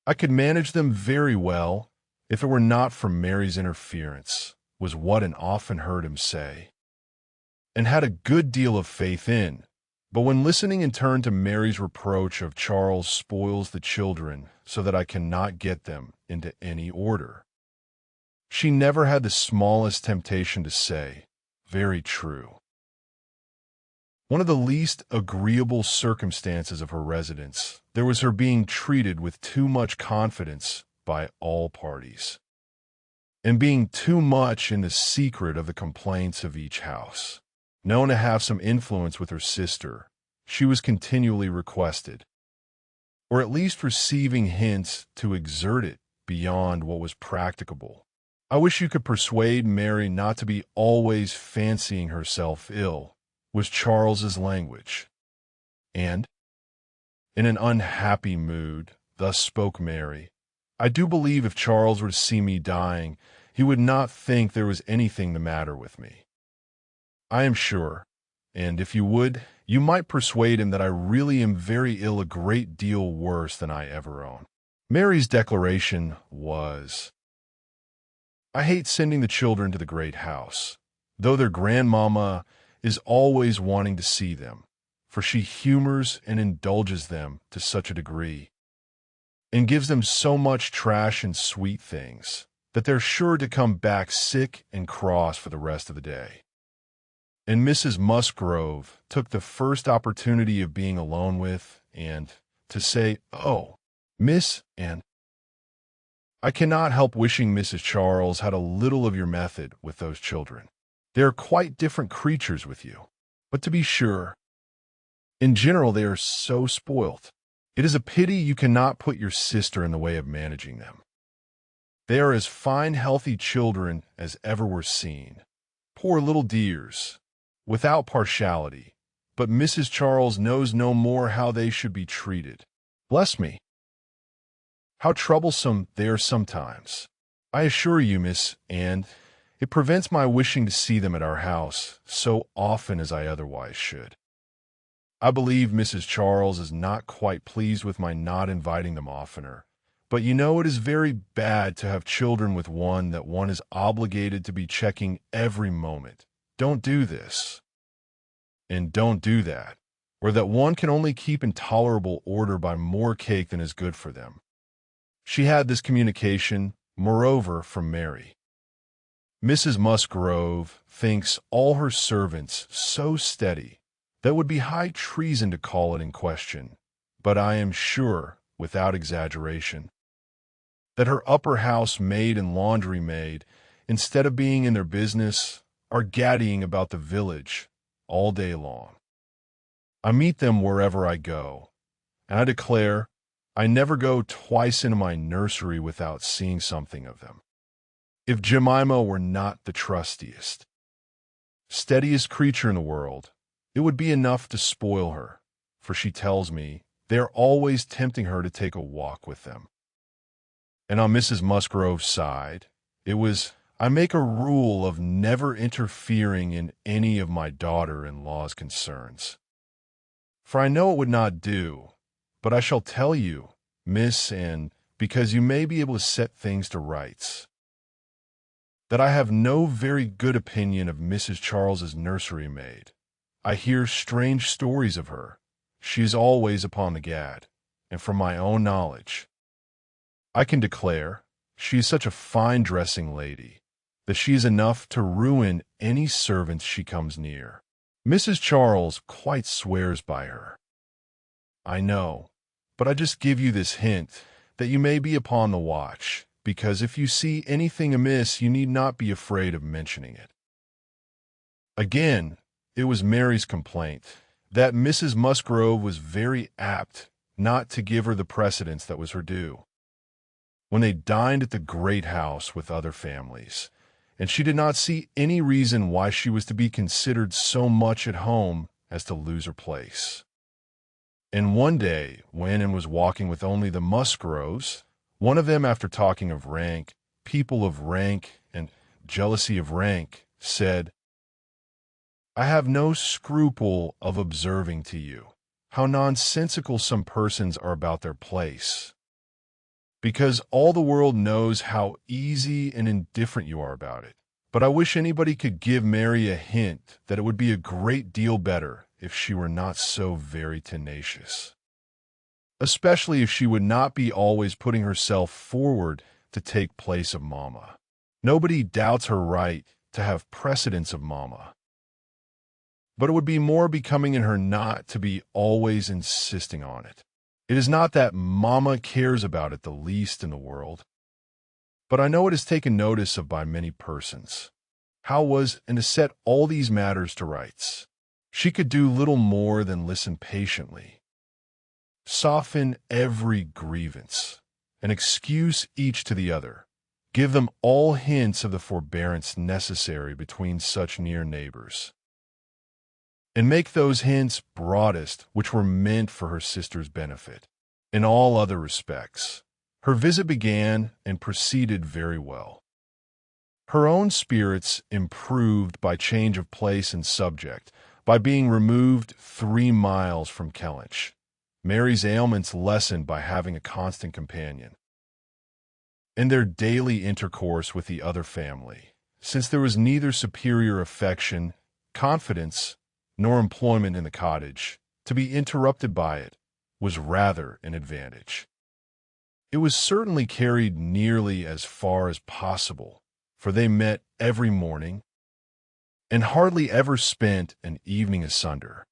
I could manage them very well if it were not for Mary's interference, was what an often heard him say, and had a good deal of faith in. But when listening in turn to Mary's reproach of Charles spoils the children so that I cannot get them into any order, she never had the smallest temptation to say, "Very true." One of the least agreeable circumstances of her residence, there was her being treated with too much confidence by all parties, and being too much in the secret of the complaints of each house. Known to have some influence with her sister, she was continually requested, or at least receiving hints to exert it beyond what was practicable. I wish you could persuade Mary not to be always fancying herself ill, was Charles's language. And, in an unhappy mood, thus spoke Mary, I do believe if Charles were to see me dying, he would not think there was anything the matter with me. I am sure, and if you would, you might persuade him that I really am very ill, a great deal worse than I ever own. Mary's declaration was, I hate sending the children to the great house, though their grandmamma is always wanting to see them, for she humors and indulges them to such a degree, and gives them so much trash and sweet things, that they're sure to come back sick and cross for the rest of the day. And Mrs. Musgrove took the first opportunity of being alone with, and to say, "Oh, Miss Anne, I cannot help wishing Mrs. Charles had a little of your method with those children. They are quite different creatures with you. But to be sure, in general they are so spoilt. It is a pity you cannot put your sister in the way of managing them. They are as fine healthy children as ever were seen. Poor little dears, without partiality, but Mrs. Charles knows no more how they should be treated. Bless me, how troublesome they are sometimes. I assure you, Miss Anne, it prevents my wishing to see them at our house so often as I otherwise should. I believe Mrs. Charles is not quite pleased with my not inviting them oftener, but you know it is very bad to have children with one that one is obligated to be checking every moment. Don't do this, and don't do that, or that one can only keep in tolerable order by more cake than is good for them. She had this communication, moreover, from Mary. Mrs. Musgrove thinks all her servants so steady that it would be high treason to call it in question, but I am sure, without exaggeration, that her upper house maid and laundry maid, instead of being in their business, are gaddying about the village all day long. I meet them wherever I go, and I declare I never go twice into my nursery without seeing something of them. If Jemima were not the trustiest, steadiest creature in the world, it would be enough to spoil her, for she tells me they are always tempting her to take a walk with them. And on Mrs. Musgrove's side, it was, I make a rule of never interfering in any of my daughter-in-law's concerns. For I know it would not do, but I shall tell you, miss, and because you may be able to set things to rights, that I have no very good opinion of Mrs. Charles's nursery maid. I hear strange stories of her. She is always upon the gad, and from my own knowledge, I can declare she is such a fine-dressing lady that she is enough to ruin any servants she comes near. Mrs. Charles quite swears by her. I know, but I just give you this hint that you may be upon the watch, because if you see anything amiss, you need not be afraid of mentioning it. Again, it was Mary's complaint that Mrs. Musgrove was very apt not to give her the precedence that was her due when they dined at the great house with other families, and she did not see any reason why she was to be considered so much at home as to lose her place. And one day, when Anne was walking with only the Musgroves, one of them, after talking of rank, people of rank, and jealousy of rank, said, I have no scruple of observing to you how nonsensical some persons are about their place, because all the world knows how easy and indifferent you are about it. But I wish anybody could give Mary a hint that it would be a great deal better if she were not so very tenacious, especially if she would not be always putting herself forward to take place of Mamma. Nobody doubts her right to have precedence of Mamma, but it would be more becoming in her not to be always insisting on it. It is not that Mamma cares about it the least in the world, but I know it is taken notice of by many persons. How was, and to set all these matters to rights, she could do little more than listen patiently, soften every grievance, and excuse each to the other, give them all hints of the forbearance necessary between such near neighbors, and make those hints broadest which were meant for her sister's benefit. In all other respects, her visit began and proceeded very well. Her own spirits improved by change of place and subject, by being removed 3 miles from Kellynch. Mary's ailments lessened by having a constant companion. In their daily intercourse with the other family, since there was neither superior affection, confidence, nor employment in the cottage, to be interrupted by it was rather an advantage. It was certainly carried nearly as far as possible, for they met every morning, and hardly ever spent an evening asunder.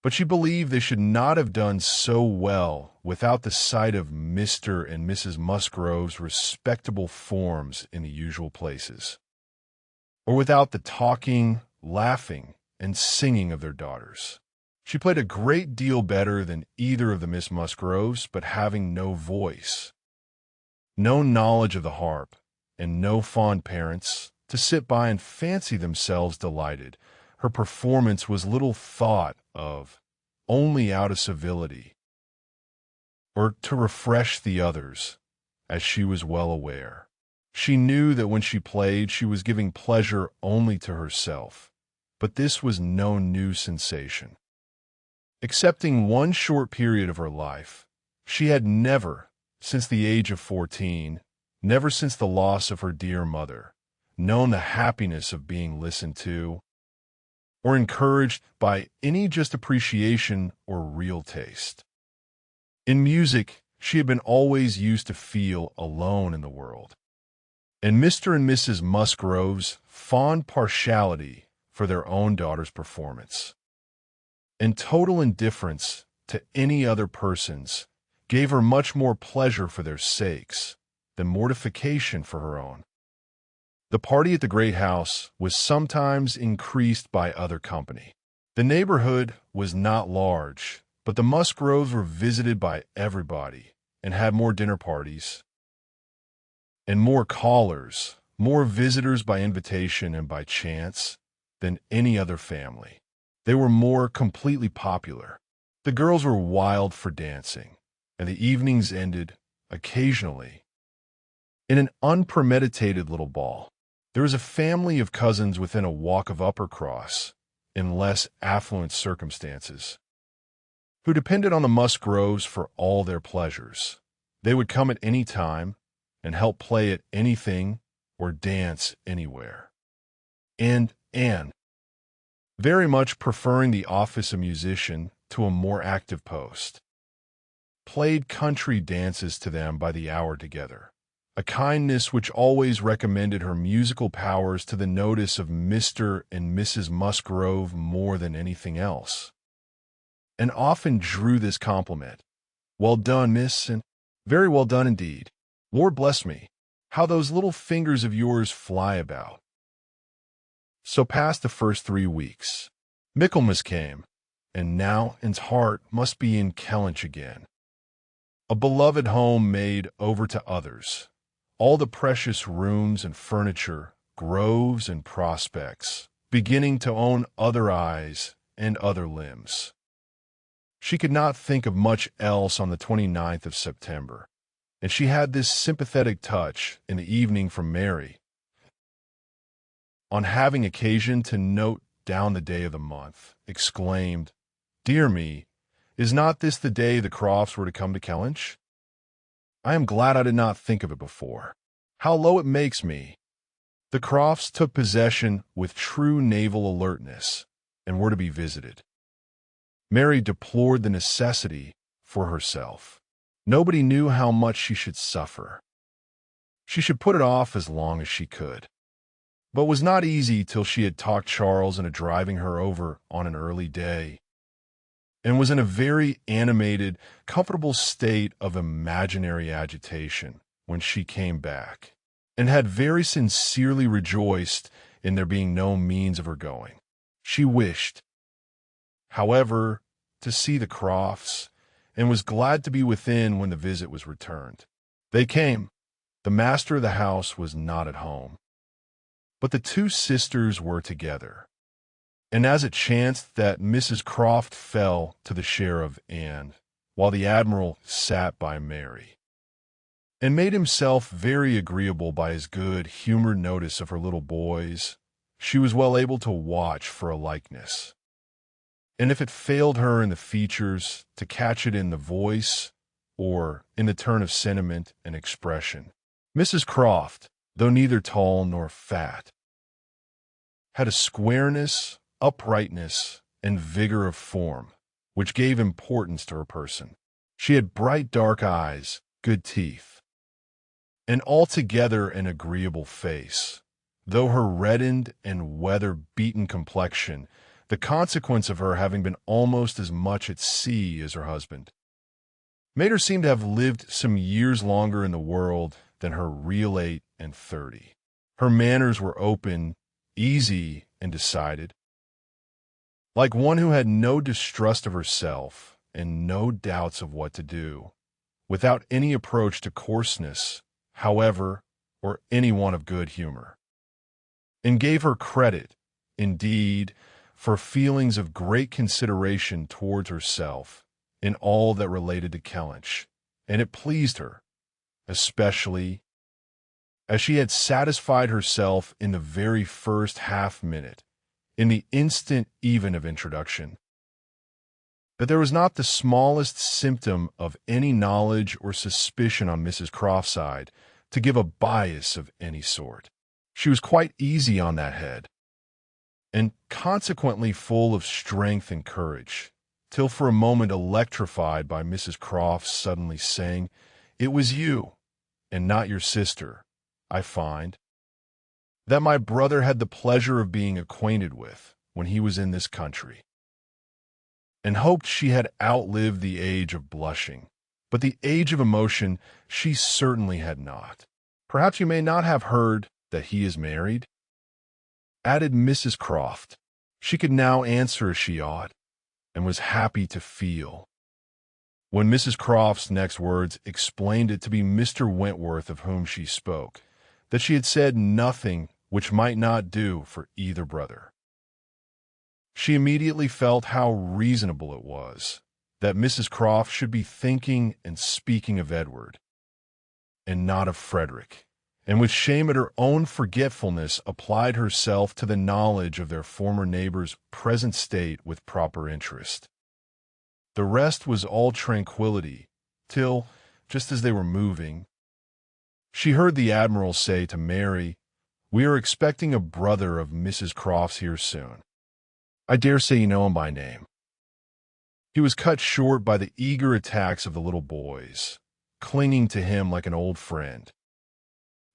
But she believed they should not have done so well without the sight of Mr. and Mrs. Musgrove's respectable forms in the usual places, or without the talking, laughing, and singing of their daughters. She played a great deal better than either of the Miss Musgroves, but having no voice, no knowledge of the harp, and no fond parents to sit by and fancy themselves delighted, her performance was little thought of, only out of civility, or to refresh the others, as she was well aware. She knew that when she played, she was giving pleasure only to herself, but this was no new sensation. Excepting one short period of her life, she had never, since the age of 14, never since the loss of her dear mother, known the happiness of being listened to, or encouraged by any just appreciation or real taste. In music, she had been always used to feel alone in the world, and Mr. and Mrs. Musgrove's fond partiality for their own daughter's performance, and total indifference to any other person's, gave her much more pleasure for their sakes than mortification for her own. The party at the great house was sometimes increased by other company. The neighborhood was not large, but the Musgroves were visited by everybody and had more dinner parties and more callers, more visitors by invitation and by chance than any other family. They were more completely popular. The girls were wild for dancing, and the evenings ended, occasionally, in an unpremeditated little ball. There was a family of cousins within a walk of Uppercross, in less affluent circumstances, who depended on the Musgroves for all their pleasures. They would come at any time and help play at anything or dance anywhere. And Anne, very much preferring the office of musician to a more active post, played country dances to them by the hour together, a kindness which always recommended her musical powers to the notice of Mr. and Mrs. Musgrove more than anything else, and often drew this compliment. "Well done, miss, and very well done indeed. Lord bless me, how those little fingers of yours fly about." So passed the first 3 weeks. Michaelmas came, and now Anne's heart must be in Kellynch again, a beloved home made over to others, all the precious rooms and furniture, groves and prospects, beginning to own other eyes and other limbs. She could not think of much else on the 29th of September, and she had this sympathetic touch in the evening from Mary, on having occasion to note down the day of the month, exclaimed, "Dear me, is not this the day the Crofts were to come to Kellynch? I am glad I did not think of it before. How low it makes me." The Crofts took possession with true naval alertness and were to be visited. Mary deplored the necessity for herself. Nobody knew how much she should suffer. She should put it off as long as she could, but was not easy till she had talked Charles into driving her over on an early day, and was in a very animated, comfortable state of imaginary agitation when she came back, and had very sincerely rejoiced in there being no means of her going. She wished, however, to see the Crofts, and was glad to be within when the visit was returned. They came. The master of the house was not at home, but the two sisters were together, and as it chanced that Mrs. Croft fell to the share of Anne, while the Admiral sat by Mary, and made himself very agreeable by his good-humored notice of her little boys, she was well able to watch for a likeness, and if it failed her in the features, to catch it in the voice or in the turn of sentiment and expression. Mrs. Croft, though neither tall nor fat, had a squareness, uprightness, and vigor of form which gave importance to her person. She had bright dark eyes, good teeth, and altogether an agreeable face, though her reddened and weather-beaten complexion, the consequence of her having been almost as much at sea as her husband, made her seem to have lived some years longer in the world than her real 38. Her manners were open, easy, and decided, like one who had no distrust of herself and no doubts of what to do, without any approach to coarseness, however, or any want of good humor, and gave her credit, indeed, for feelings of great consideration towards herself in all that related to Kellynch, and it pleased her, especially as she had satisfied herself in the very first half-minute, in the instant even of introduction, that there was not the smallest symptom of any knowledge or suspicion on Mrs. Croft's side to give a bias of any sort. She was quite easy on that head, and consequently full of strength and courage, till for a moment electrified by Mrs. Croft's suddenly saying, "It was you, and not your sister, I find, that my brother had the pleasure of being acquainted with when he was in this country," and hoped she had outlived the age of blushing. But the age of emotion she certainly had not. "Perhaps you may not have heard that he is married?" added Mrs. Croft. She could now answer as she ought, and was happy to feel, when Mrs. Croft's next words explained it to be Mr. Wentworth of whom she spoke, that she had said nothing which might not do for either brother. She immediately felt how reasonable it was that Mrs. Croft should be thinking and speaking of Edward, and not of Frederick, and with shame at her own forgetfulness applied herself to the knowledge of their former neighbor's present state with proper interest. The rest was all tranquillity, till, just as they were moving, she heard the Admiral say to Mary, "We are expecting a brother of Mrs. Croft's here soon. I dare say you know him by name." He was cut short by the eager attacks of the little boys, clinging to him like an old friend,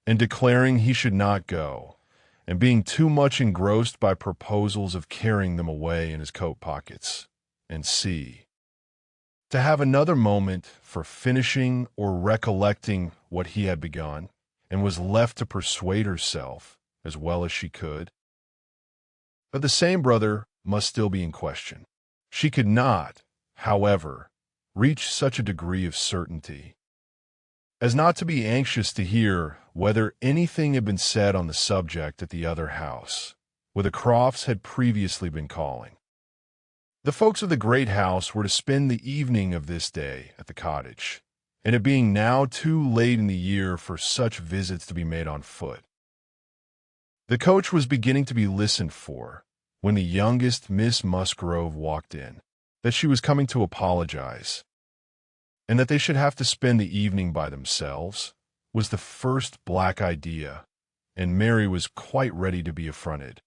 and declaring he should not go, and being too much engrossed by proposals of carrying them away in his coat pockets, and to have another moment for finishing or recollecting what he had begun, and was left to persuade herself, as well as she could, that the same brother must still be in question. She could not, however, reach such a degree of certainty as not to be anxious to hear whether anything had been said on the subject at the other house, where the Crofts had previously been calling. The folks of the great house were to spend the evening of this day at the cottage, and it being now too late in the year for such visits to be made on foot, the coach was beginning to be listened for when the youngest Miss Musgrove walked in, that she was coming to apologize, and that they should have to spend the evening by themselves, was the first black idea, and Mary was quite ready to be affronted,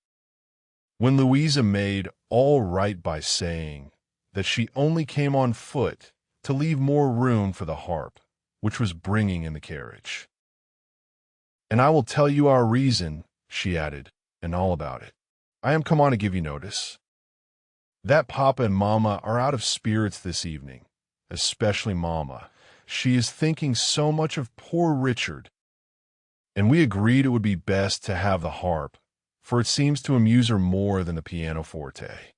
when Louisa made all right by saying that she only came on foot to leave more room for the harp, which was bringing in the carriage. "And I will tell you our reason," she added, "and all about it. I am come on to give you notice that Papa and Mamma are out of spirits this evening, especially Mamma. She is thinking so much of poor Richard, and we agreed it would be best to have the harp, for it seems to amuse her more than the pianoforte.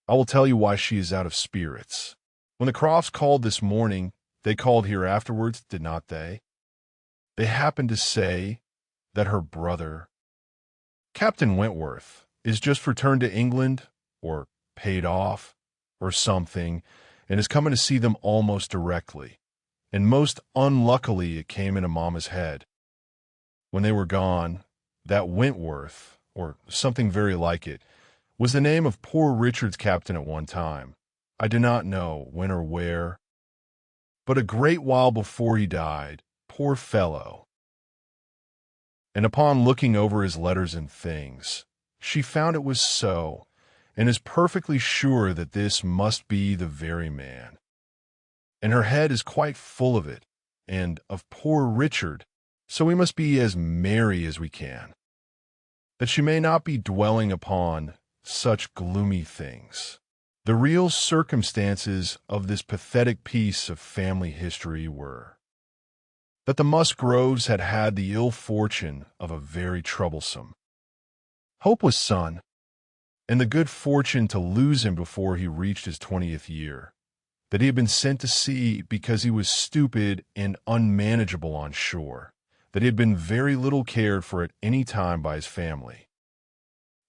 I will tell you why she is out of spirits. When the Crofts called this morning, they called here afterwards, did not they? They happened to say that her brother, Captain Wentworth, is just returned to England, or paid off, or something, and is coming to see them almost directly. And most unluckily it came into Mamma's head, when they were gone, that Wentworth, or something very like it, was the name of poor Richard's captain at one time. I do not know when or where, but a great while before he died, poor fellow. And upon looking over his letters and things, she found it was so, and is perfectly sure that this must be the very man. And her head is quite full of it, and of poor Richard, so we must be as merry as we can, that she may not be dwelling upon such gloomy things. The real circumstances of this pathetic piece of family history were that the Musgroves had had the ill fortune of a very troublesome, hopeless son, and the good fortune to lose him before he reached his 20th year, that he had been sent to sea because he was stupid and unmanageable on shore, that he had been very little cared for at any time by his family,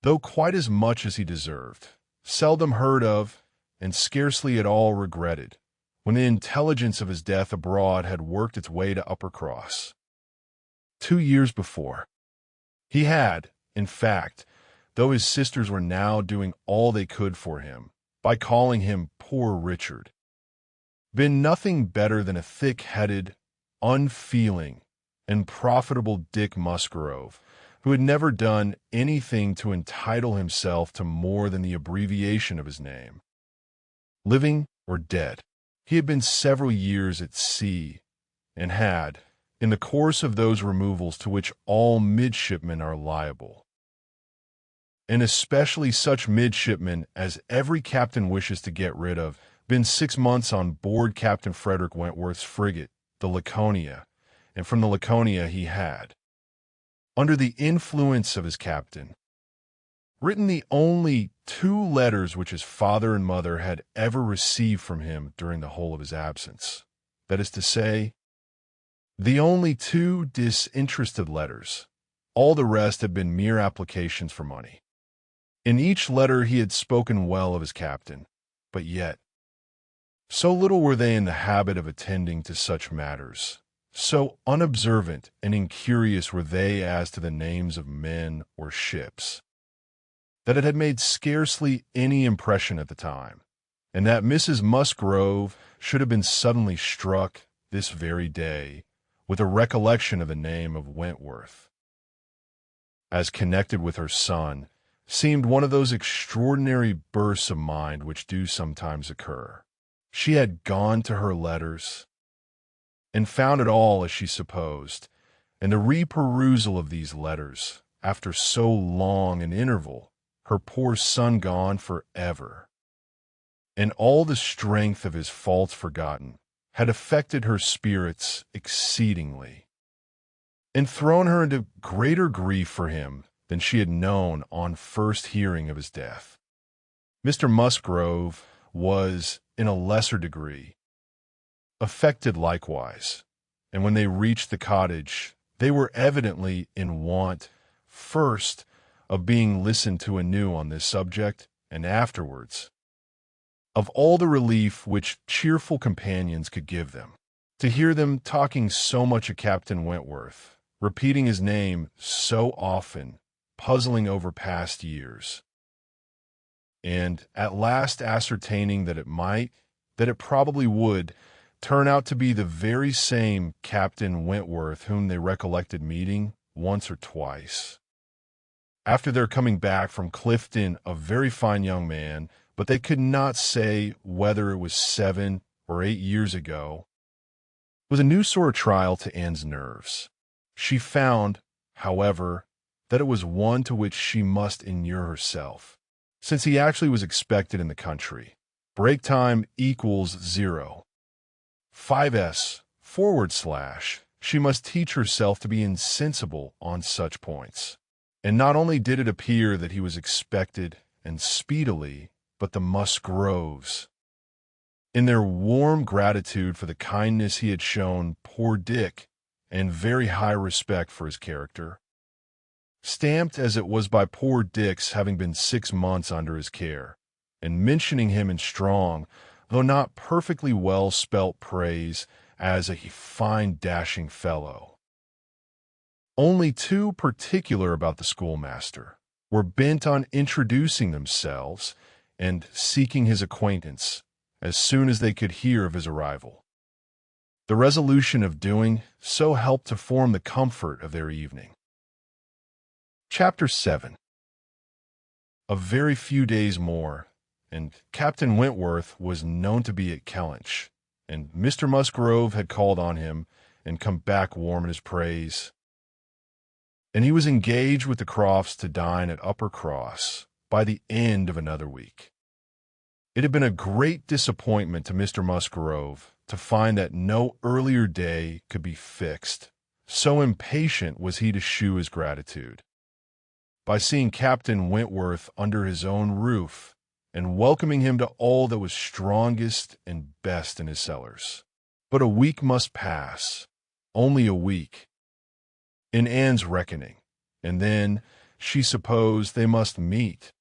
though quite as much as he deserved, seldom heard of, and scarcely at all regretted, when the intelligence of his death abroad had worked its way to Uppercross. 2 years before, he had, in fact, though his sisters were now doing all they could for him, by calling him poor Richard, been nothing better than a thick-headed, unfeeling, and profitable Dick Musgrove, who had never done anything to entitle himself to more than the abbreviation of his name. Living or dead, he had been several years at sea, and had, in the course of those removals to which all midshipmen are liable, and especially such midshipmen as every captain wishes to get rid of, been 6 months on board Captain Frederick Wentworth's frigate, the Laconia, and from the Laconia he had, under the influence of his captain, written the only 2 letters which his father and mother had ever received from him during the whole of his absence. That is to say, the only 2 disinterested letters. All the rest had been mere applications for money. In each letter he had spoken well of his captain, but yet, so little were they in the habit of attending to such matters, so unobservant and incurious were they as to the names of men or ships, that it had made scarcely any impression at the time, and that Mrs. Musgrove should have been suddenly struck this very day with a recollection of the name of Wentworth, as connected with her son, seemed one of those extraordinary bursts of mind which do sometimes occur. She had gone to her letters, and found it all as she supposed, and the reperusal of these letters, after so long an interval, her poor son gone forever, and all the strength of his faults forgotten, had affected her spirits exceedingly, and thrown her into greater grief for him than she had known on first hearing of his death. Mr. Musgrove was, in a lesser degree, affected likewise, and when they reached the cottage, they were evidently in want, first, of being listened to anew on this subject, and afterwards, of all the relief which cheerful companions could give them. To hear them talking so much of Captain Wentworth, repeating his name so often, puzzling over past years, and at last ascertaining that it probably would, turn out to be the very same Captain Wentworth whom they recollected meeting once or twice, after their coming back from Clifton, a very fine young man, but they could not say whether it was 7 or 8 years ago, was a new sort of trial to Anne's nerves. She found, however, that it was one to which she must inure herself, since he actually was expected in the country. Break time equals 0. 5s / she must teach herself to be insensible on such points. And not only did it appear that he was expected and speedily, but the Musgroves, in their warm gratitude for the kindness he had shown poor Dick, and very high respect for his character, stamped as it was by poor Dick's having been 6 months under his care, and mentioning him in strong, though not perfectly well spelt praise, as a fine dashing fellow. Only 2 particular about the schoolmaster were bent on introducing themselves and seeking his acquaintance as soon as they could hear of his arrival. The resolution of doing so helped to form the comfort of their evening. Chapter 7. A very few days more, and Captain Wentworth was known to be at Kellynch, and Mr. Musgrove had called on him and come back warm in his praise, and he was engaged with the Crofts to dine at Uppercross by the end of another week. It had been a great disappointment to Mr. Musgrove to find that no earlier day could be fixed, so impatient was he to shew his gratitude by seeing Captain Wentworth under his own roof, and welcoming him to all that was strongest and best in his cellars. But a week must pass, only a week, in Anne's reckoning, and then, she supposed, they must meet.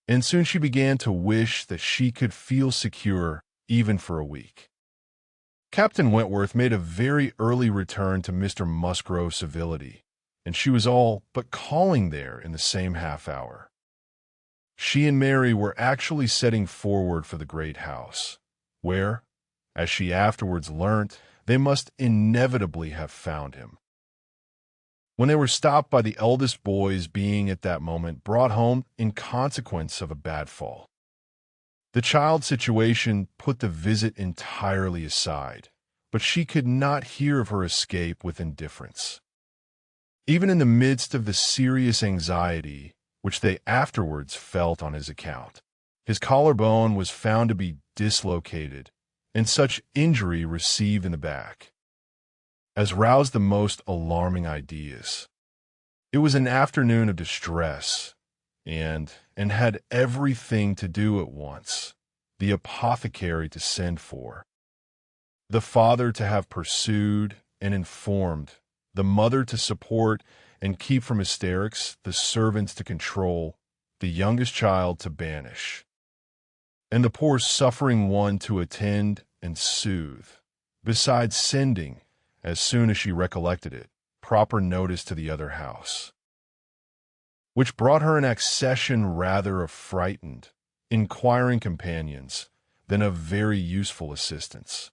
And soon she began to wish that she could feel secure even for a week. Captain Wentworth made a very early return to Mr. Musgrove's civility, and she was all but calling there in the same half-hour. She and Mary were actually setting forward for the great house, where, as she afterwards learnt, they must inevitably have found him, when they were stopped by the eldest boy's being at that moment brought home in consequence of a bad fall. The child's situation put the visit entirely aside, but she could not hear of her escape with indifference. Even in the midst of the serious anxiety which they afterwards felt on his account, his collarbone was found to be dislocated, and such injury received in the back, as roused the most alarming ideas. It was an afternoon of distress, and had everything to do at once: the apothecary to send for, the father to have pursued and informed, the mother to support and keep from hysterics, the servants to control, the youngest child to banish, and the poor suffering one to attend and soothe, besides sending, as soon as she recollected it, proper notice to the other house, which brought her an accession rather of frightened, inquiring companions than of very useful assistants.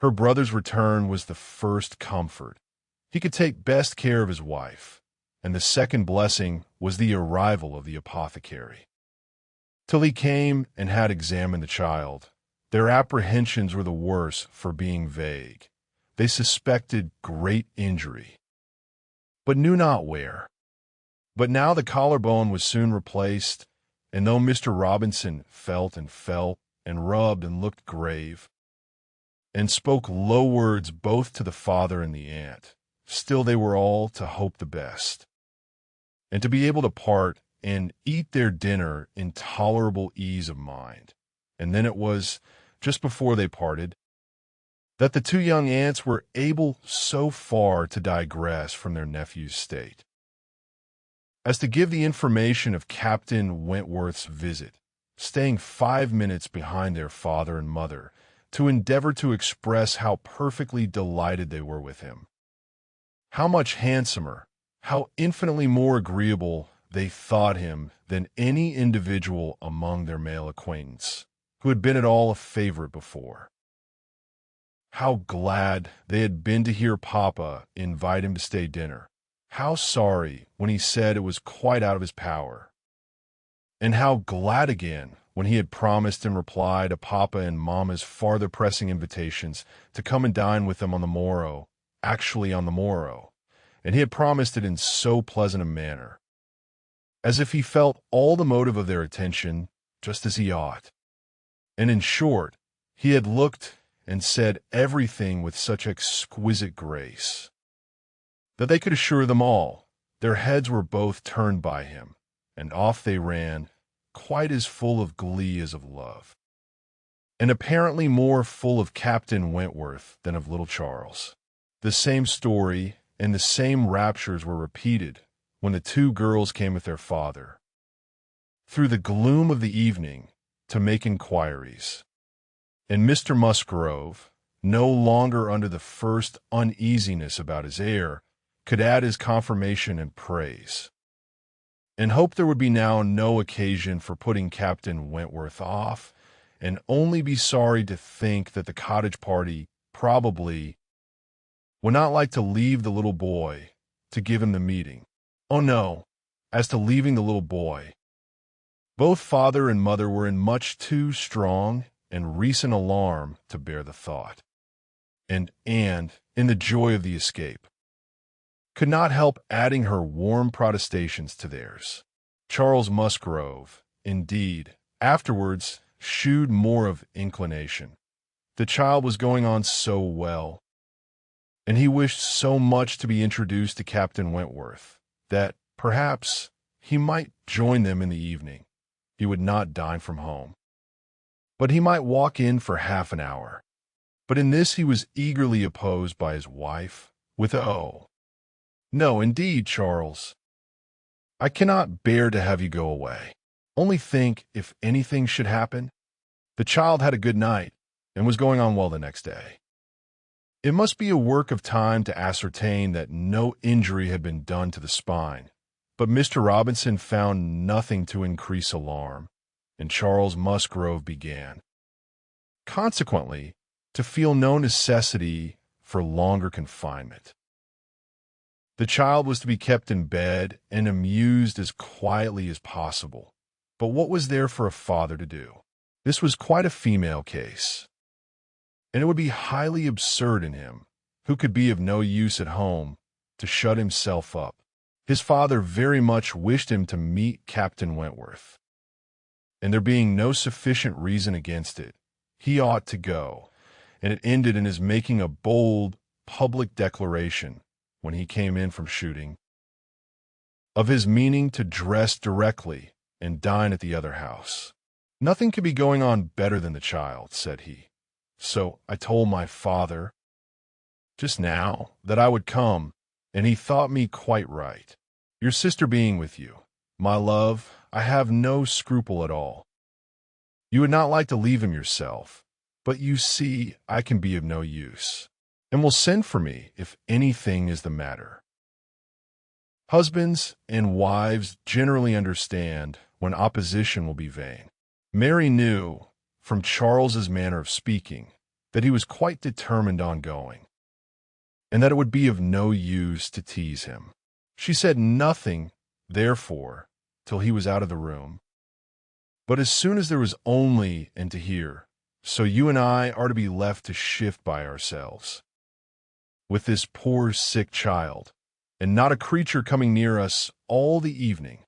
Her brother's return was the first comfort. He could take best care of his wife, and the second blessing was the arrival of the apothecary. Till he came and had examined the child, their apprehensions were the worse for being vague. They suspected great injury, but knew not where. But now the collarbone was soon replaced, and though Mr. Robinson felt and rubbed and looked grave, and spoke low words both to the father and the aunt, still they were all to hope the best, and to be able to part and eat their dinner in tolerable ease of mind. And then it was, just before they parted, that the two young aunts were able so far to digress from their nephew's state as to give the information of Captain Wentworth's visit, staying 5 minutes behind their father and mother, to endeavor to express how perfectly delighted they were with him, how much handsomer, how infinitely more agreeable they thought him than any individual among their male acquaintance who had been at all a favorite before. How glad they had been to hear Papa invite him to stay dinner. How sorry when he said it was quite out of his power. And how glad again when he had promised in reply to Papa and Mamma's farther pressing invitations to come and dine with them on the morrow, actually on the morrow, and he had promised it in so pleasant a manner, as if he felt all the motive of their attention just as he ought. And in short, he had looked and said everything with such exquisite grace, that they could assure them all their heads were both turned by him, and off they ran, quite as full of glee as of love, and apparently more full of Captain Wentworth than of little Charles. The same story and the same raptures were repeated when the two girls came with their father, through the gloom of the evening, to make inquiries, and Mr. Musgrove, no longer under the first uneasiness about his heir, could add his confirmation and praise, and hoped there would be now no occasion for putting Captain Wentworth off, and only be sorry to think that the cottage party probably would not like to leave the little boy to give him the meeting. Oh no, as to leaving the little boy, both father and mother were in much too strong and recent alarm to bear the thought, and Anne, in the joy of the escape, could not help adding her warm protestations to theirs. Charles Musgrove, indeed, afterwards shewed more of inclination. The child was going on so well, and he wished so much to be introduced to Captain Wentworth, that, perhaps, he might join them in the evening. He would not dine from home, but he might walk in for half an hour. But in this he was eagerly opposed by his wife, with "No, indeed, Charles, I cannot bear to have you go away. Only think if anything should happen." The child had a good night, and was going on well the next day. It must be a work of time to ascertain that no injury had been done to the spine, but Mr. Robinson found nothing to increase alarm, and Charles Musgrove began, consequently, to feel no necessity for longer confinement. The child was to be kept in bed and amused as quietly as possible. But what was there for a father to do? This was quite a female case, and it would be highly absurd in him, who could be of no use at home, to shut himself up. His father very much wished him to meet Captain Wentworth, and there being no sufficient reason against it, he ought to go, and it ended in his making a bold, public declaration, when he came in from shooting, of his meaning to dress directly and dine at the other house. "Nothing could be going on better than the child," said he. "So I told my father just now that I would come, and he thought me quite right. Your sister being with you, my love, I have no scruple at all. You would not like to leave him yourself, but you see I can be of no use, and will send for me if anything is the matter." Husbands and wives generally understand when opposition will be vain. Mary knew, from Charles's manner of speaking, that he was quite determined on going, and that it would be of no use to tease him. She said nothing, therefore, till he was out of the room. But as soon as there was only and to hear, "So you and I are to be left to shift by ourselves, with this poor sick child, and not a creature coming near us all the evening,"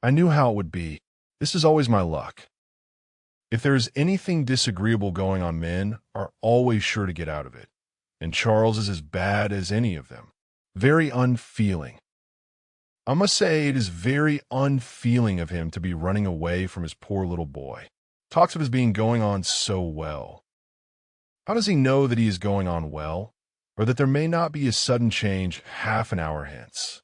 I knew how it would be. This is always my luck. If there is anything disagreeable going on, men are always sure to get out of it, and Charles is as bad as any of them. Very unfeeling. I must say it is very unfeeling of him to be running away from his poor little boy. Talks of his being going on so well. How does he know that he is going on well, or that there may not be a sudden change half an hour hence?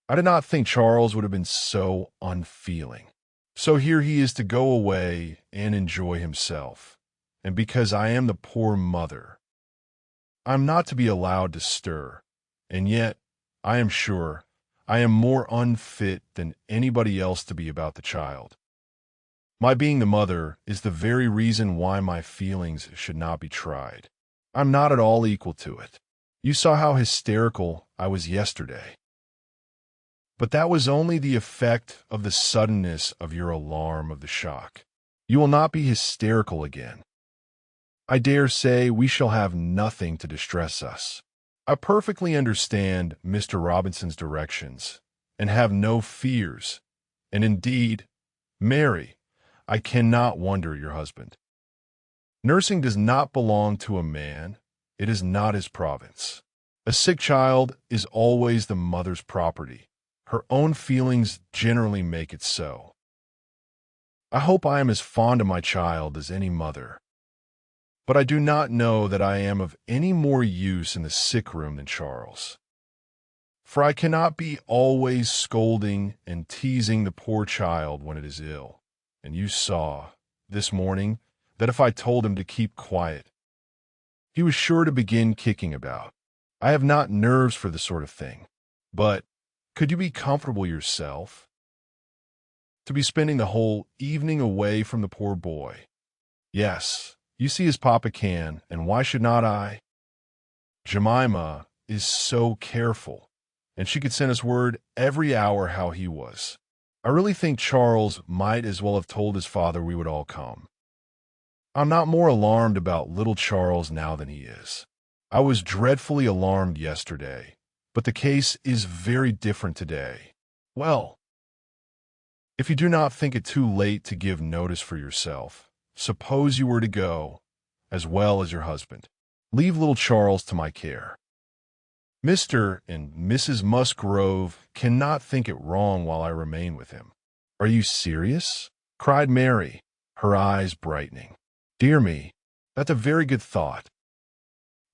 I did not think Charles would have been so unfeeling. So here he is to go away and enjoy himself, and because I am the poor mother, I am not to be allowed to stir, and yet, I am sure, I am more unfit than anybody else to be about the child. My being the mother is the very reason why my feelings should not be tried. I'm not at all equal to it. You saw how hysterical I was yesterday. But that was only the effect of the suddenness of your alarm of the shock. You will not be hysterical again. I dare say we shall have nothing to distress us. I perfectly understand Mr. Robinson's directions, and have no fears, and indeed, Mary, I cannot wonder your husband. Nursing does not belong to a man. It is not his province. A sick child is always the mother's property. Her own feelings generally make it so. I hope I am as fond of my child as any mother, but I do not know that I am of any more use in the sick room than Charles. For I cannot be always scolding and teasing the poor child when it is ill, and you saw, this morning, that if I told him to keep quiet, he was sure to begin kicking about. I have not nerves for the sort of thing, but could you be comfortable yourself? To be spending the whole evening away from the poor boy. Yes, you see as Papa can, and why should not I? Jemima is so careful, and she could send us word every hour how he was. I really think Charles might as well have told his father we would all come. I'm not more alarmed about little Charles now than he is. I was dreadfully alarmed yesterday, but the case is very different today. Well, if you do not think it too late to give notice for yourself, suppose you were to go, as well as your husband. Leave little Charles to my care. Mr. and Mrs. Musgrove cannot think it wrong while I remain with him. Are you serious? Cried Mary, her eyes brightening. Dear me, that's a very good thought.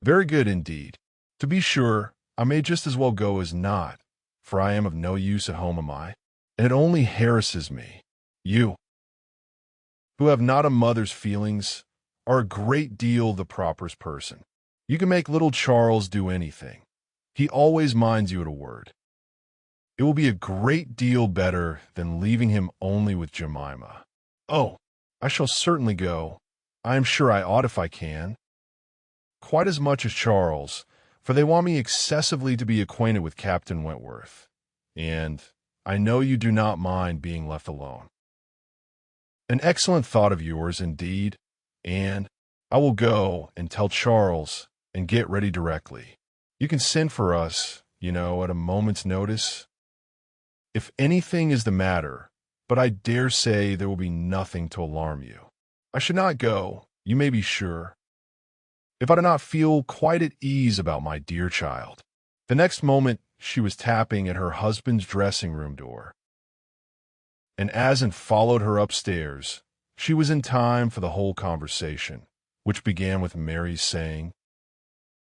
Very good indeed. To be sure, I may just as well go as not, for I am of no use at home, am I? And it only harasses me. You, who have not a mother's feelings, are a great deal the properest person. You can make little Charles do anything. He always minds you at a word. It will be a great deal better than leaving him only with Jemima. Oh, I shall certainly go. I am sure I ought if I can. Quite as much as Charles, for they want me excessively to be acquainted with Captain Wentworth, and I know you do not mind being left alone. An excellent thought of yours, indeed, and I will go and tell Charles and get ready directly. You can send for us, at a moment's notice. If anything is the matter, but I dare say there will be nothing to alarm you. I should not go, you may be sure, if I do not feel quite at ease about my dear child." The next moment she was tapping at her husband's dressing room door, and as Anne followed her upstairs, she was in time for the whole conversation, which began with Mary's saying,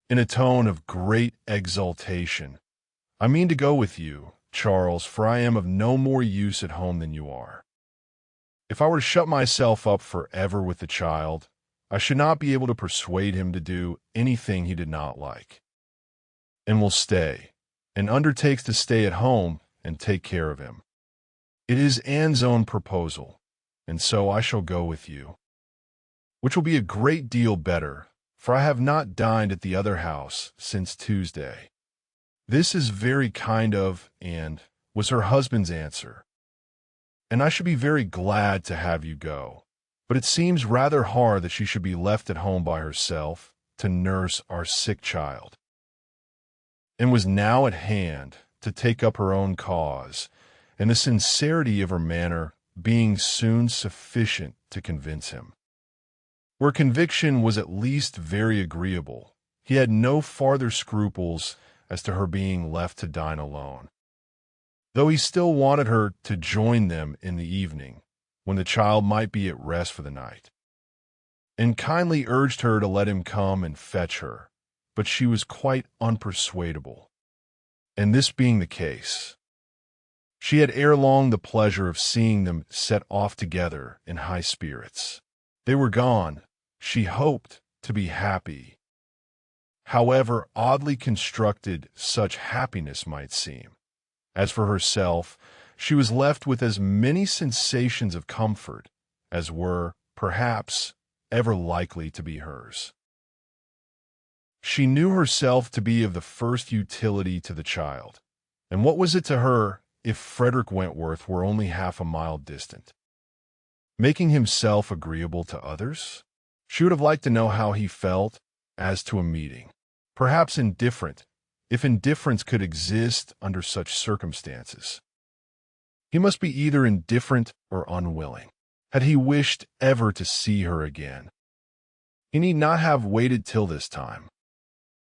in a tone of great exultation, "I mean to go with you, Charles, for I am of no more use at home than you are. If I were to shut myself up forever with the child, I should not be able to persuade him to do anything he did not like, and will stay, and undertakes to stay at home and take care of him. It is Anne's own proposal, and so I shall go with you, which will be a great deal better, for I have not dined at the other house since Tuesday." "This is very kind of Anne," was her husband's answer, "and I should be very glad to have you go, but it seems rather hard that she should be left at home by herself to nurse our sick child," and was now at hand to take up her own cause, and the sincerity of her manner being soon sufficient to convince him. Where conviction was at least very agreeable, he had no farther scruples as to her being left to dine alone, though he still wanted her to join them in the evening, when the child might be at rest for the night, and kindly urged her to let him come and fetch her, but she was quite unpersuadable, and this being the case, she had ere long the pleasure of seeing them set off together in high spirits. They were gone, she hoped, to be happy, however oddly constructed such happiness might seem. As for herself, she was left with as many sensations of comfort as were, perhaps, ever likely to be hers. She knew herself to be of the first utility to the child, and what was it to her if Frederick Wentworth were only half a mile distant, making himself agreeable to others? She would have liked to know how he felt as to a meeting. Perhaps indifferent, if indifference could exist under such circumstances. He must be either indifferent or unwilling. Had he wished ever to see her again, he need not have waited till this time.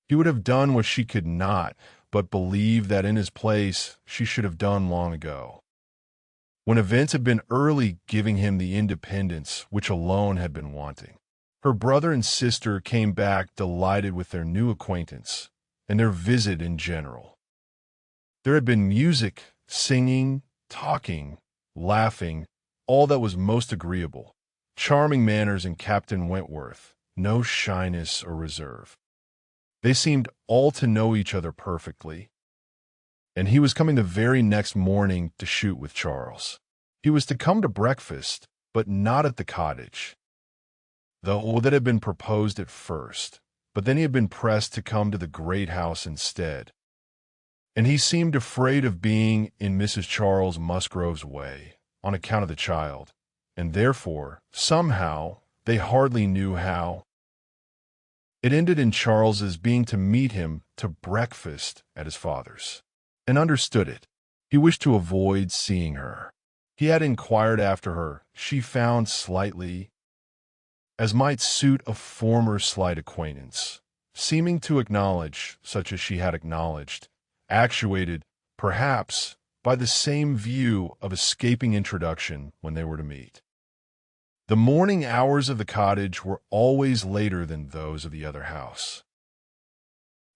He would have done what she could not but believe that in his place she should have done long ago, when events had been early giving him the independence which alone had been wanting. Her brother and sister came back delighted with their new acquaintance and their visit in general. There had been music, singing, talking, laughing, all that was most agreeable, charming manners in Captain Wentworth, no shyness or reserve. They seemed all to know each other perfectly, and he was coming the very next morning to shoot with Charles. He was to come to breakfast, but not at the cottage, though that had been proposed at first, but then he had been pressed to come to the great house instead, and he seemed afraid of being in Mrs. Charles Musgrove's way on account of the child, and therefore, somehow, they hardly knew how, it ended in Charles's being to meet him to breakfast at his father's, and understood it. He wished to avoid seeing her. He had inquired after her. She found slightly, as might suit a former slight acquaintance, seeming to acknowledge such as she had acknowledged, actuated, perhaps, by the same view of escaping introduction when they were to meet. The morning hours of the cottage were always later than those of the other house,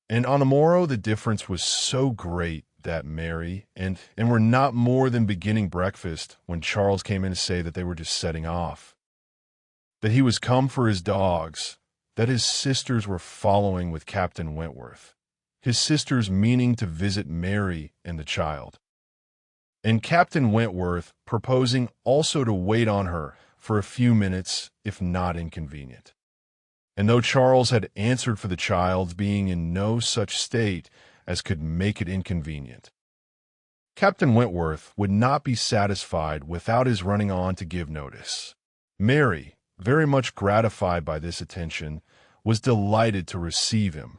and on the morrow the difference was so great that Mary and were not more than beginning breakfast when Charles came in to say that they were just setting off, that he was come for his dogs, that his sisters were following with Captain Wentworth, his sisters meaning to visit Mary and the child, and Captain Wentworth proposing also to wait on her for a few minutes, if not inconvenient. And though Charles had answered for the child's being in no such state as could make it inconvenient, Captain Wentworth would not be satisfied without his running on to give notice. Mary, very much gratified by this attention, was delighted to receive him,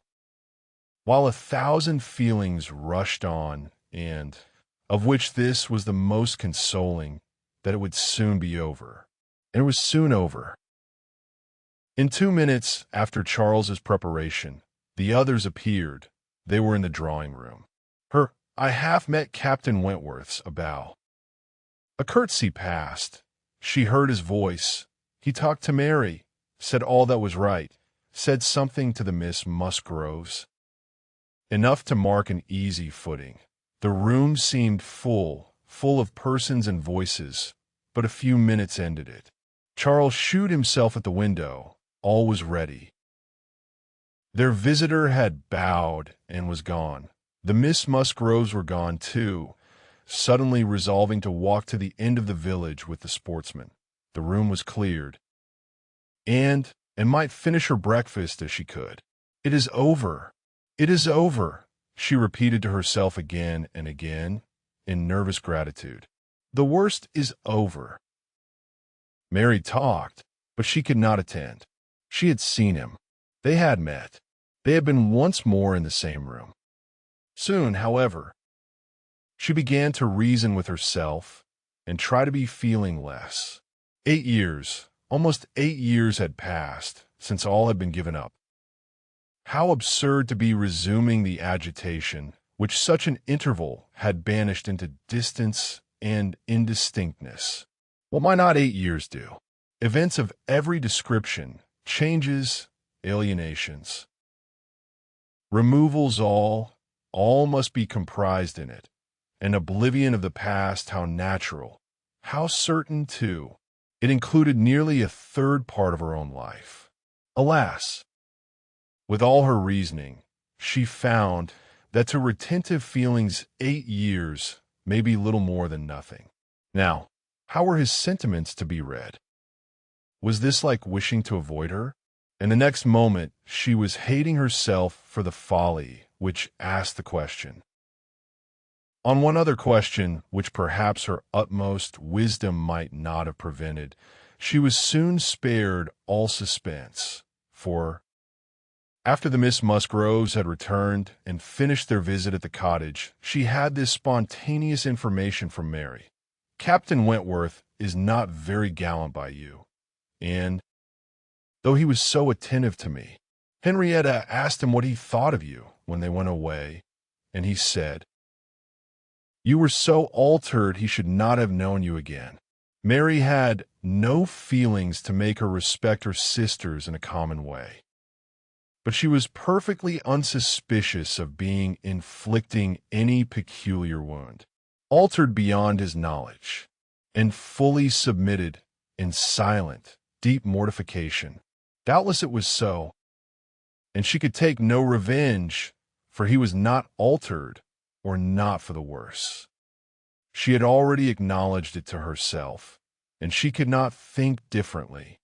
while 1,000 feelings rushed on, and of which this was the most consoling, that it would soon be over. And it was soon over. In 2 minutes after Charles's preparation, the others appeared. They were in the drawing room. I half met Captain Wentworth's a bow. A curtsy passed. She heard his voice. He talked to Mary, said all that was right, said something to the Miss Musgroves. Enough to mark an easy footing. The room seemed full of persons and voices, but a few minutes ended it. Charles shooed himself at the window. All was ready. Their visitor had bowed and was gone. The Miss Musgroves were gone too, suddenly resolving to walk to the end of the village with the sportsmen. The room was cleared, and might finish her breakfast as she could. "It is over. It is over," she repeated to herself again and again, in nervous gratitude. The worst is over. Mary talked, but she could not attend. She had seen him. They had met. They had been once more in the same room. Soon, however, she began to reason with herself and try to be feeling less. 8 years, almost 8 years had passed since all had been given up. How absurd to be resuming the agitation which such an interval had banished into distance and indistinctness. What might not 8 years do? Events of every description, changes, alienations, removals, all must be comprised in it. An oblivion of the past, how natural, how certain, too. It included nearly a third part of her own life. Alas! With all her reasoning, she found that to retentive feelings 8 years may be little more than nothing. Now, how were his sentiments to be read? Was this like wishing to avoid her? In the next moment, she was hating herself for the folly which asked the question. On one other question, which perhaps her utmost wisdom might not have prevented, she was soon spared all suspense, for after the Miss Musgroves had returned and finished their visit at the cottage, she had this spontaneous information from Mary. "Captain Wentworth is not very gallant by you, and, though he was so attentive to me, Henrietta asked him what he thought of you when they went away, and he said, you were so altered he should not have known you again." Mary had no feelings to make her respect her sisters in a common way, but she was perfectly unsuspicious of being inflicting any peculiar wound. Altered beyond his knowledge, and fully submitted in silent, deep mortification. Doubtless it was so, and she could take no revenge, for he was not altered, or not for the worse. She had already acknowledged it to herself, and she could not think differently.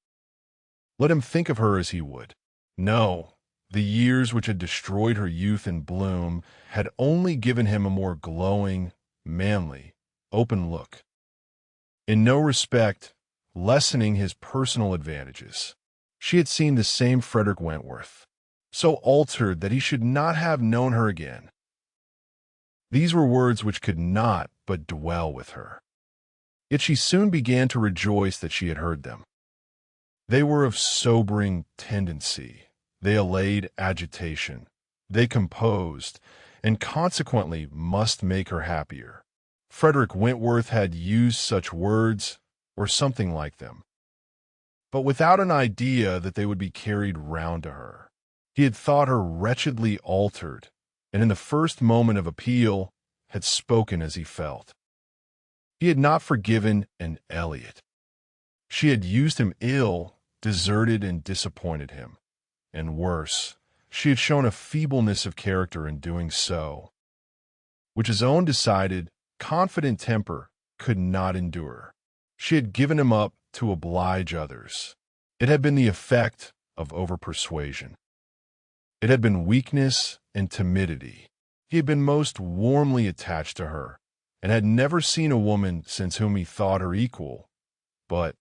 Let him think of her as he would. No, the years which had destroyed her youth and bloom had only given him a more glowing, manly, open look, in no respect lessening his personal advantages. She had seen the same Frederick Wentworth, so altered that he should not have known her again. These were words which could not but dwell with her. Yet she soon began to rejoice that she had heard them. They were of sobering tendency. They allayed agitation. They composed, and consequently must make her happier. Frederick Wentworth had used such words, or something like them, but without an idea that they would be carried round to her. He had thought her wretchedly altered, and in the first moment of appeal had spoken as he felt. He had not forgiven Anne Elliot. She had used him ill, deserted and disappointed him, and worse, she had shown a feebleness of character in doing so, which his own decided, confident temper could not endure. She had given him up to oblige others. It had been the effect of over-persuasion. It had been weakness and timidity. He had been most warmly attached to her, and had never seen a woman since whom he thought her equal, but,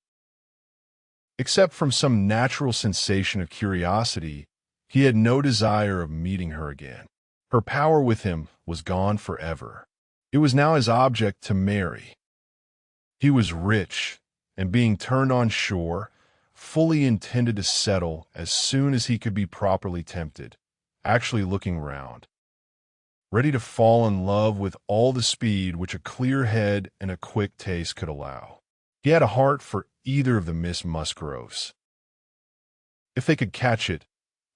except from some natural sensation of curiosity, he had no desire of meeting her again. Her power with him was gone forever. It was now his object to marry. He was rich, and being turned on shore, fully intended to settle as soon as he could be properly tempted, actually looking round, ready to fall in love with all the speed which a clear head and a quick taste could allow. He had a heart for either of the Miss Musgroves, if they could catch it,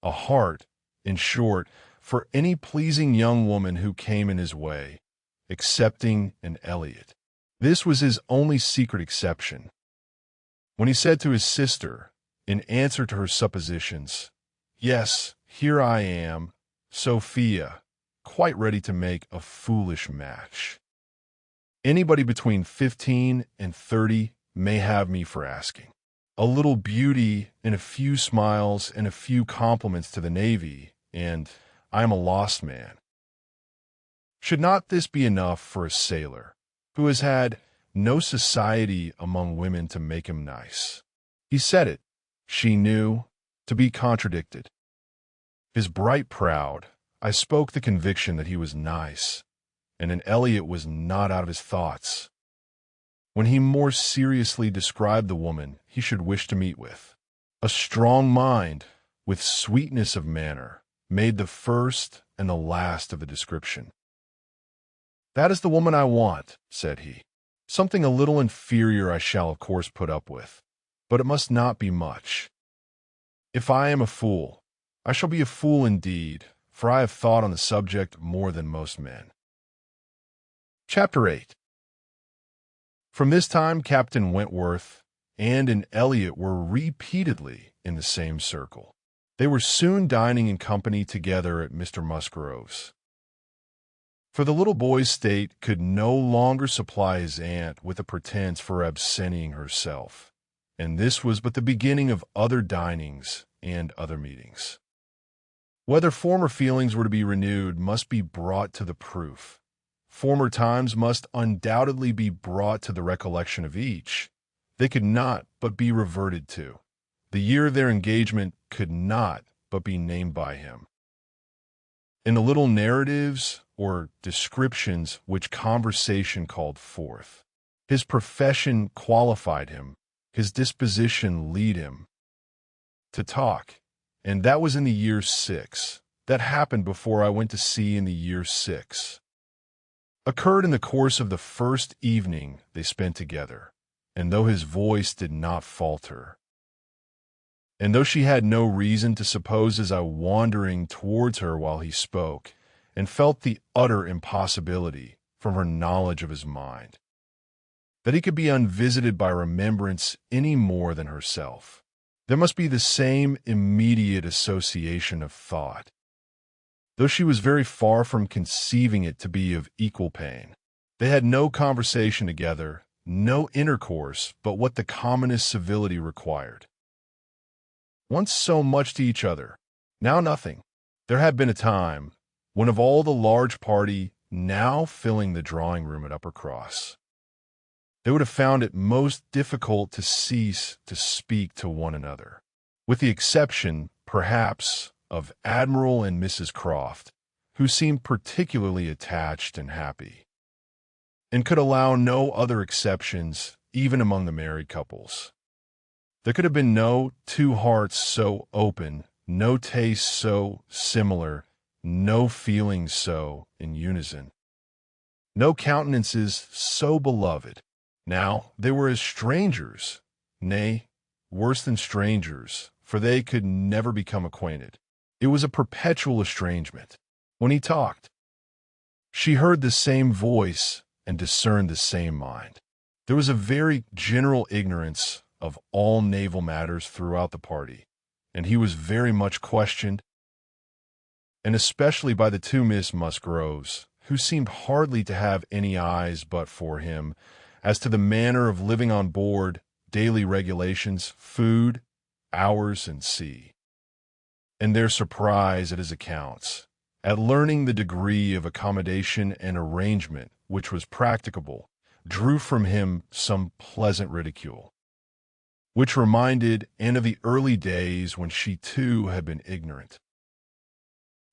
a heart, in short, for any pleasing young woman who came in his way, excepting Anne Elliot. This was his only secret exception. When he said to his sister, in answer to her suppositions, "Yes, here I am, Sophia, quite ready to make a foolish match. Anybody between 15 and 30 may have me for asking. A little beauty and a few smiles and a few compliments to the Navy, and I am a lost man. Should not this be enough for a sailor who has had no society among women to make him nice?" He said it, she knew, to be contradicted. His bright proud, I spoke the conviction that he was nice, and Anne Elliot was not out of his thoughts, when he more seriously described the woman he should wish to meet with. A strong mind, with sweetness of manner, made the first and the last of the description. "That is the woman I want," said he. "Something a little inferior I shall of course put up with, but it must not be much. If I am a fool, I shall be a fool indeed, for I have thought on the subject more than most men." Chapter 8. From this time Captain Wentworth and Anne Elliot were repeatedly in the same circle. They were soon dining in company together at Mr. Musgrove's. For the little boy's state could no longer supply his aunt with a pretense for absenting herself, and this was but the beginning of other dinings and other meetings. Whether former feelings were to be renewed must be brought to the proof. Former times must undoubtedly be brought to the recollection of each. They could not but be reverted to. The year of their engagement could not but be named by him. In the little narratives or descriptions which conversation called forth, his profession qualified him, his disposition lead him to talk, and that was in the year 6. That happened before I went to sea in the year 6. Occurred in the course of the first evening they spent together, and though his voice did not falter, and though she had no reason to suppose his eye wandering towards her while he spoke, and felt the utter impossibility, from her knowledge of his mind, that he could be unvisited by remembrance any more than herself, there must be the same immediate association of thought, though she was very far from conceiving it to be of equal pain. They had no conversation together, no intercourse but what the commonest civility required. Once so much to each other, now nothing. There had been a time when of all the large party now filling the drawing-room at Uppercross, they would have found it most difficult to cease to speak to one another, with the exception, perhaps, of Admiral and Mrs. Croft, who seemed particularly attached and happy, and could allow no other exceptions even among the married couples. There could have been no two hearts so open, no tastes so similar, no feelings so in unison, no countenances so beloved. Now they were as strangers, nay, worse than strangers, for they could never become acquainted. It was a perpetual estrangement. When he talked, she heard the same voice and discerned the same mind. There was a very general ignorance of all naval matters throughout the party, and he was very much questioned, and especially by the two Miss Musgroves, who seemed hardly to have any eyes but for him, as to the manner of living on board, daily regulations, food, hours, and sea, and their surprise at his accounts, at learning the degree of accommodation and arrangement which was practicable, drew from him some pleasant ridicule, which reminded Anne of the early days when she too had been ignorant,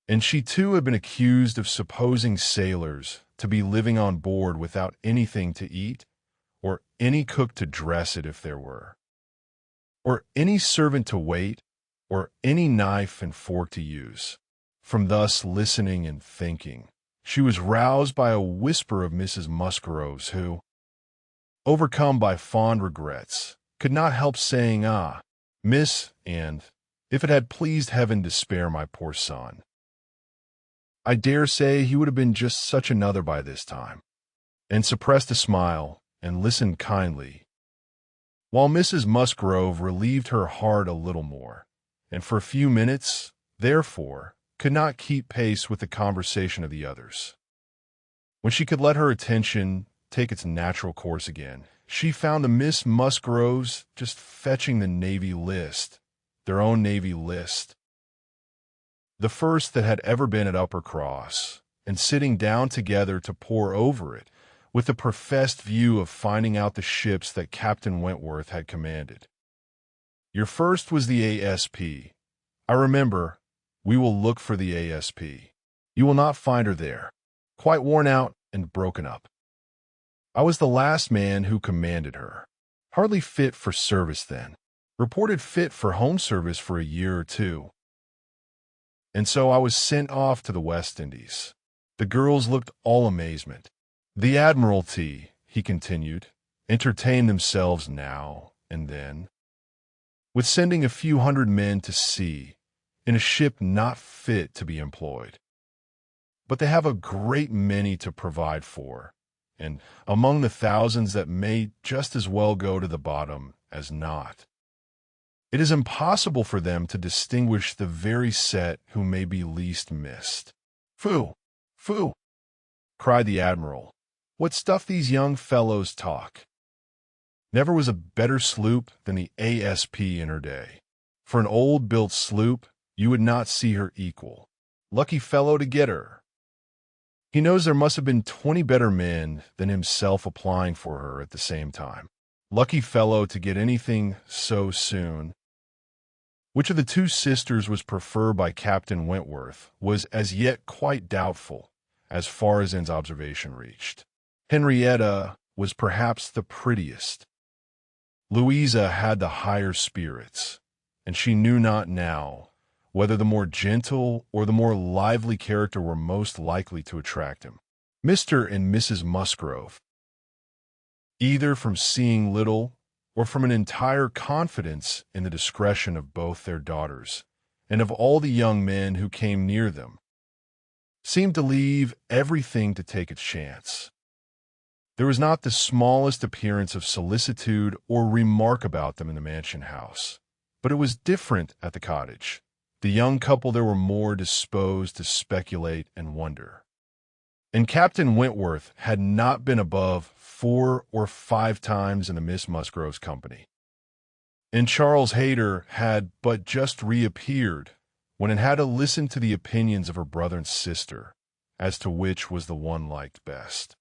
and she too had been accused of supposing sailors to be living on board without anything to eat, or any cook to dress it if there were, or any servant to wait, or any knife and fork to use. From thus listening and thinking, she was roused by a whisper of Mrs. Musgrove's, who, overcome by fond regrets, could not help saying, "Ah, miss, and if it had pleased heaven to spare my poor son, I dare say he would have been just such another by this time," and suppressed a smile and listened kindly, while Mrs. Musgrove relieved her heart a little more, and for a few minutes, therefore, could not keep pace with the conversation of the others. When she could let her attention take its natural course again, she found the Miss Musgroves just fetching the Navy list, their own Navy list, the first that had ever been at Uppercross, and sitting down together to pore over it, with the professed view of finding out the ships that Captain Wentworth had commanded. "Your first was the ASP. I remember. We will look for the ASP. You will not find her there. Quite worn out and broken up. I was the last man who commanded her. Hardly fit for service then. Reported fit for home service for a year or two. And so I was sent off to the West Indies." The girls looked all amazement. "The Admiralty," he continued, "entertained themselves now and then with sending a few hundred men to sea in a ship not fit to be employed. But they have a great many to provide for, and among the thousands that may just as well go to the bottom as not, it is impossible for them to distinguish the very set who may be least missed." "Phoo! Phoo!" cried the Admiral. "What stuff these young fellows talk! Never was a better sloop than the ASP in her day. For an old-built sloop, you would not see her equal. Lucky fellow to get her. He knows there must have been 20 better men than himself applying for her at the same time. Lucky fellow to get anything so soon." Which of the two sisters was preferred by Captain Wentworth was as yet quite doubtful, as far as Anne's observation reached. Henrietta was perhaps the prettiest. Louisa had the higher spirits, and she knew not now whether the more gentle or the more lively character were most likely to attract him. Mr. and Mrs. Musgrove, either from seeing little or from an entire confidence in the discretion of both their daughters and of all the young men who came near them, seemed to leave everything to take its chance. There was not the smallest appearance of solicitude or remark about them in the mansion house, but it was different at the cottage. The young couple there were more disposed to speculate and wonder. And Captain Wentworth had not been above 4 or 5 times in the Miss Musgrove's company. And Charles Hayter had but just reappeared when it had to listen to the opinions of her brother and sister as to which was the one liked best.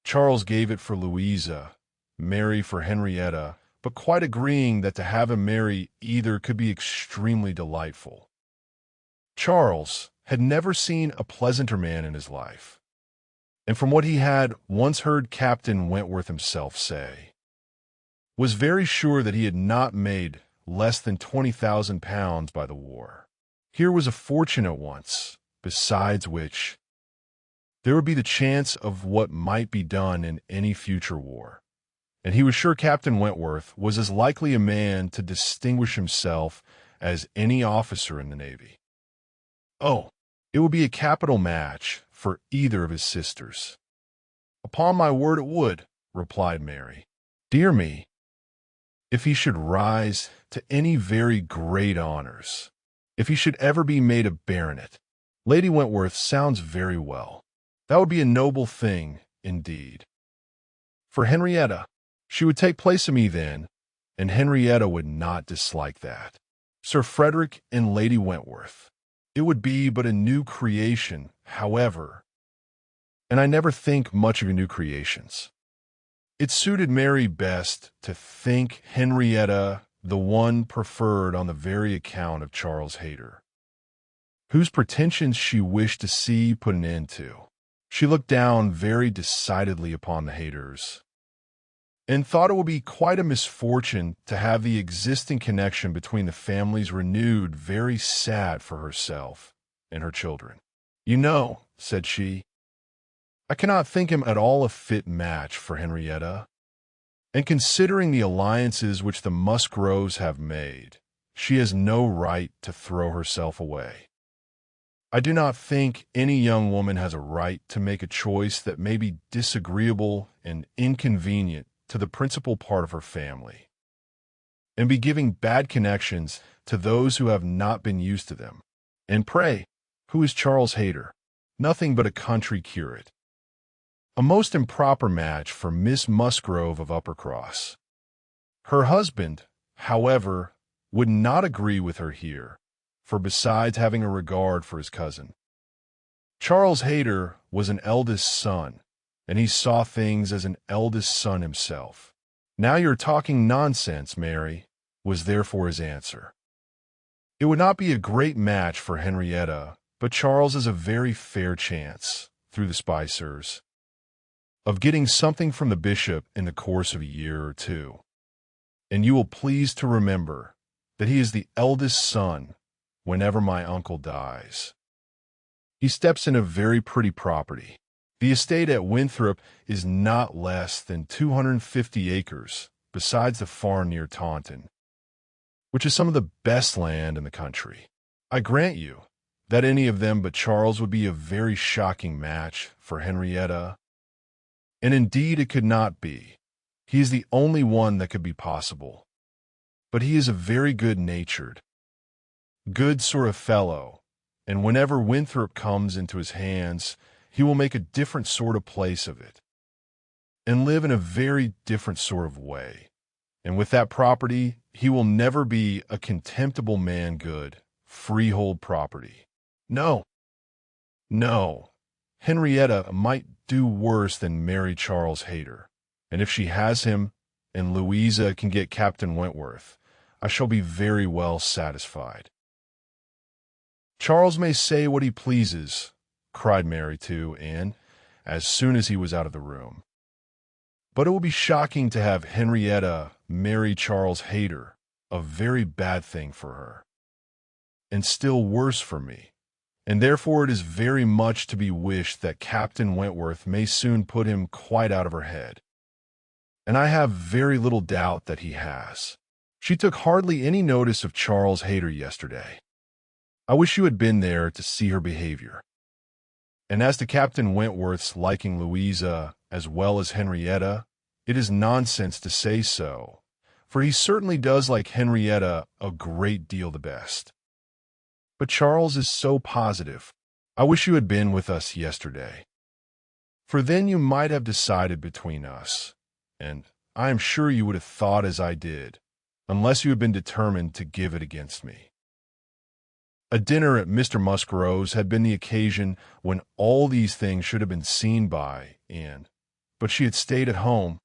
Charles gave it for Louisa, Mary for Henrietta, but quite agreeing that to have him marry either could be extremely delightful. Charles had never seen a pleasanter man in his life, and from what he had once heard Captain Wentworth himself say, was very sure that he had not made less than £20,000 by the war. Here was a fortune at once, besides which there would be the chance of what might be done in any future war, and he was sure Captain Wentworth was as likely a man to distinguish himself as any officer in the Navy. Oh, it would be a capital match for either of his sisters. "Upon my word it would," replied Mary. "Dear me, if he should rise to any very great honors, if he should ever be made a baronet. Lady Wentworth sounds very well. That would be a noble thing, indeed. For Henrietta, she would take place of me then, and Henrietta would not dislike that. Sir Frederick and Lady Wentworth. It would be but a new creation, however, and I never think much of new creations. It suited Mary best to think Henrietta the one preferred on the very account of Charles Hayter, whose pretensions she wished to see put an end to. She looked down very decidedly upon the Hayters, and thought it would be quite a misfortune to have the existing connection between the families renewed very sad for herself and her children. "You know," said she, "I cannot think him at all a fit match for Henrietta, and considering the alliances which the Musgroves have made, she has no right to throw herself away. I do not think any young woman has a right to make a choice that may be disagreeable and inconvenient to the principal part of her family, and be giving bad connections to those who have not been used to them. And pray, who is Charles Hayter? Nothing but a country curate. A most improper match for Miss Musgrove of Uppercross. Her husband, however, would not agree with her here, for besides having a regard for his cousin, Charles Hayter was an eldest son, and he saw things as an eldest son himself. "Now you're talking nonsense, Mary," was therefore his answer. "It would not be a great match for Henrietta, but Charles has a very fair chance, through the Spicers, of getting something from the bishop in the course of a year or two. And you will please to remember that he is the eldest son whenever my uncle dies. He steps in a very pretty property. The estate at Winthrop is not less than 250 acres, besides the farm near Taunton, which is some of the best land in the country. I grant you that any of them but Charles would be a very shocking match for Henrietta, and indeed it could not be. He is the only one that could be possible. But he is a very good-natured, good sort of fellow, and whenever Winthrop comes into his hands, he will make a different sort of place of it, and live in a very different sort of way. And with that property, he will never be a contemptible man good, freehold property. No, no, Henrietta might do worse than marry Charles Hayter, and if she has him, and Louisa can get Captain Wentworth, I shall be very well satisfied." "Charles may say what he pleases," cried Mary to Anne, as soon as he was out of the room. "But it will be shocking to have Henrietta marry Charles Hayter, a very bad thing for her, and still worse for me, and therefore it is very much to be wished that Captain Wentworth may soon put him quite out of her head. And I have very little doubt that he has. She took hardly any notice of Charles Hayter yesterday. I wish you had been there to see her behavior. And as to Captain Wentworth's liking Louisa as well as Henrietta, it is nonsense to say so, for he certainly does like Henrietta a great deal the best. But Charles is so positive. I wish you had been with us yesterday, for then you might have decided between us, and I am sure you would have thought as I did, unless you had been determined to give it against me." A dinner at Mr. Musgrove's had been the occasion when all these things should have been seen by Anne, but she had stayed at home,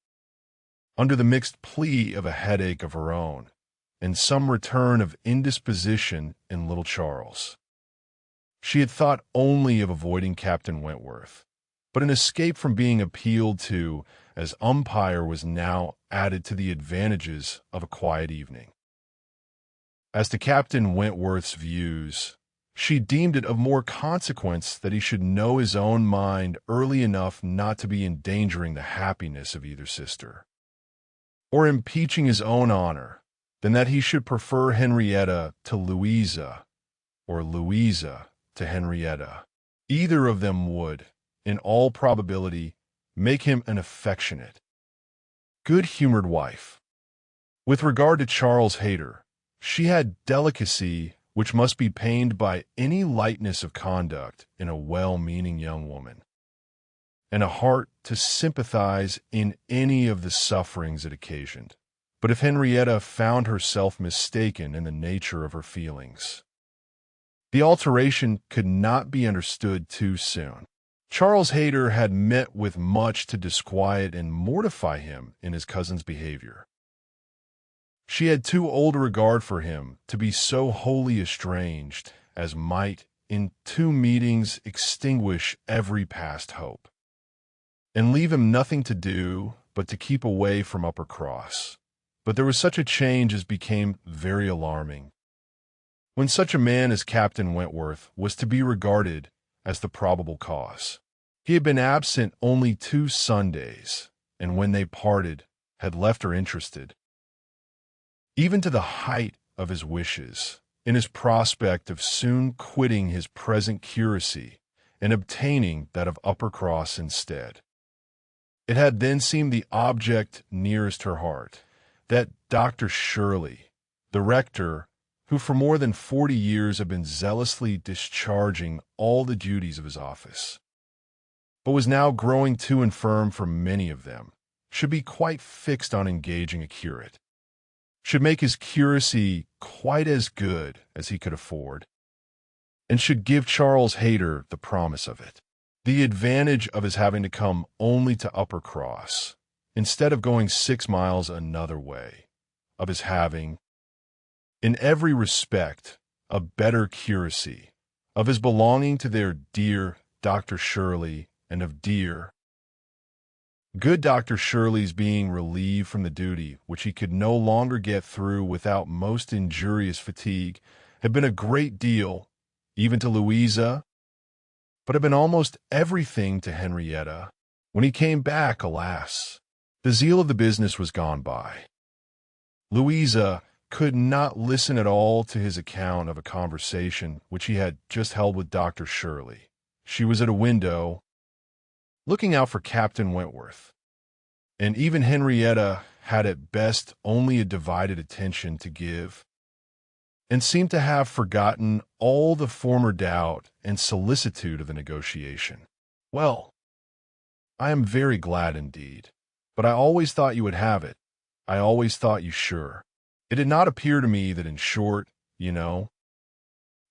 under the mixed plea of a headache of her own, and some return of indisposition in little Charles. She had thought only of avoiding Captain Wentworth, but an escape from being appealed to as umpire was now added to the advantages of a quiet evening. As to Captain Wentworth's views, she deemed it of more consequence that he should know his own mind early enough not to be endangering the happiness of either sister, or impeaching his own honor, than that he should prefer Henrietta to Louisa, or Louisa to Henrietta. Either of them would, in all probability, make him an affectionate, good-humored wife. With regard to Charles Hayter, she had delicacy which must be pained by any lightness of conduct in a well-meaning young woman, and a heart to sympathize in any of the sufferings it occasioned. But if Henrietta found herself mistaken in the nature of her feelings, the alteration could not be understood too soon. Charles Hayter had met with much to disquiet and mortify him in his cousin's behavior. She had too old a regard for him to be so wholly estranged as might, in 2 meetings, extinguish every past hope, and leave him nothing to do but to keep away from Uppercross. But there was such a change as became very alarming. When such a man as Captain Wentworth was to be regarded as the probable cause. He had been absent only 2 Sundays, and when they parted, had left her interested, even to the height of his wishes, in his prospect of soon quitting his present curacy and obtaining that of Uppercross instead. It had then seemed the object nearest her heart, that Dr. Shirley, the rector, who for more than 40 years had been zealously discharging all the duties of his office, but was now growing too infirm for many of them, should be quite fixed on engaging a curate, should make his curacy quite as good as he could afford, and should give Charles Hayter the promise of it, the advantage of his having to come only to Uppercross, instead of going 6 miles another way, of his having, in every respect, a better curacy, of his belonging to their dear Dr. Shirley, and of dear, good Dr. Shirley's being relieved from the duty which he could no longer get through without most injurious fatigue, had been a great deal, even to Louisa, but had been almost everything to Henrietta. When he came back, alas, the zeal of the business was gone by. Louisa could not listen at all to his account of a conversation which he had just held with Dr. Shirley. She was at a window, looking out for Captain Wentworth, and even Henrietta had at best only a divided attention to give, and seemed to have forgotten all the former doubt and solicitude of the negotiation. "Well, I am very glad indeed, but I always thought you would have it. I always thought you sure. It did not appear to me that in short, you know,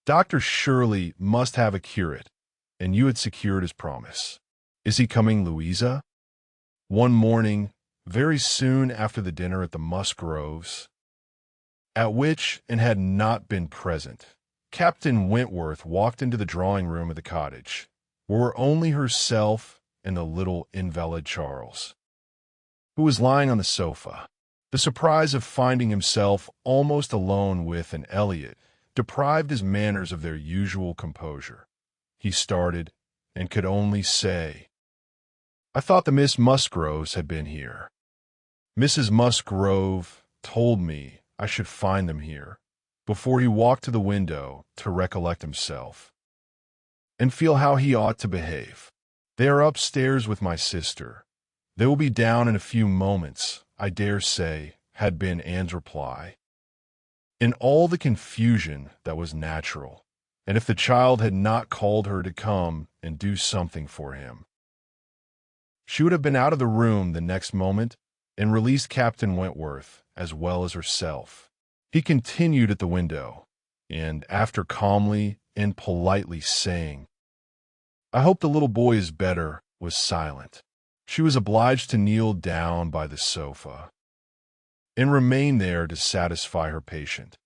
Dr. Shirley must have a curate, and you had secured his promise. Is he coming, Louisa?" One morning, very soon after the dinner at the Musgroves, at which, and had not been present, Captain Wentworth walked into the drawing-room of the cottage, where were only herself and the little invalid Charles, who was lying on the sofa. The surprise of finding himself almost alone with Anne Elliot deprived his manners of their usual composure. He started, and could only say, "I thought the Miss Musgroves had been here. Mrs. Musgrove told me I should find them here," before he walked to the window to recollect himself, and feel how he ought to behave. "They are upstairs with my sister. They will be down in a few moments, I dare say," had been Anne's reply. In all the confusion that was natural, and if the child had not called her to come and do something for him, she would have been out of the room the next moment and released Captain Wentworth as well as herself. He continued at the window, and after calmly and politely saying, "I hope the little boy is better," was silent. She was obliged to kneel down by the sofa and remain there to satisfy her patient,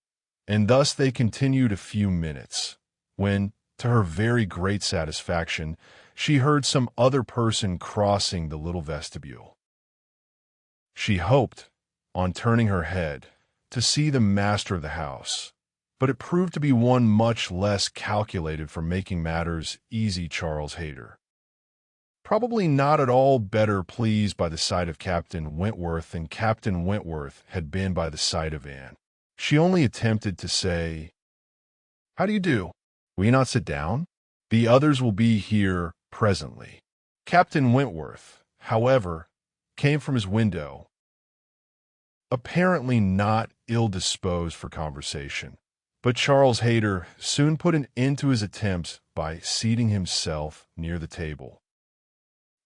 and thus they continued a few minutes, when, to her very great satisfaction, she heard some other person crossing the little vestibule. She hoped, on turning her head, to see the master of the house, but it proved to be one much less calculated for making matters easy, Charles Hayter. Probably not at all better pleased by the sight of Captain Wentworth than Captain Wentworth had been by the sight of Anne. She only attempted to say, "How do you do? Will you not sit down? The others will be here presently." Captain Wentworth, however, came from his window, apparently not ill-disposed for conversation, but Charles Hayter soon put an end to his attempts by seating himself near the table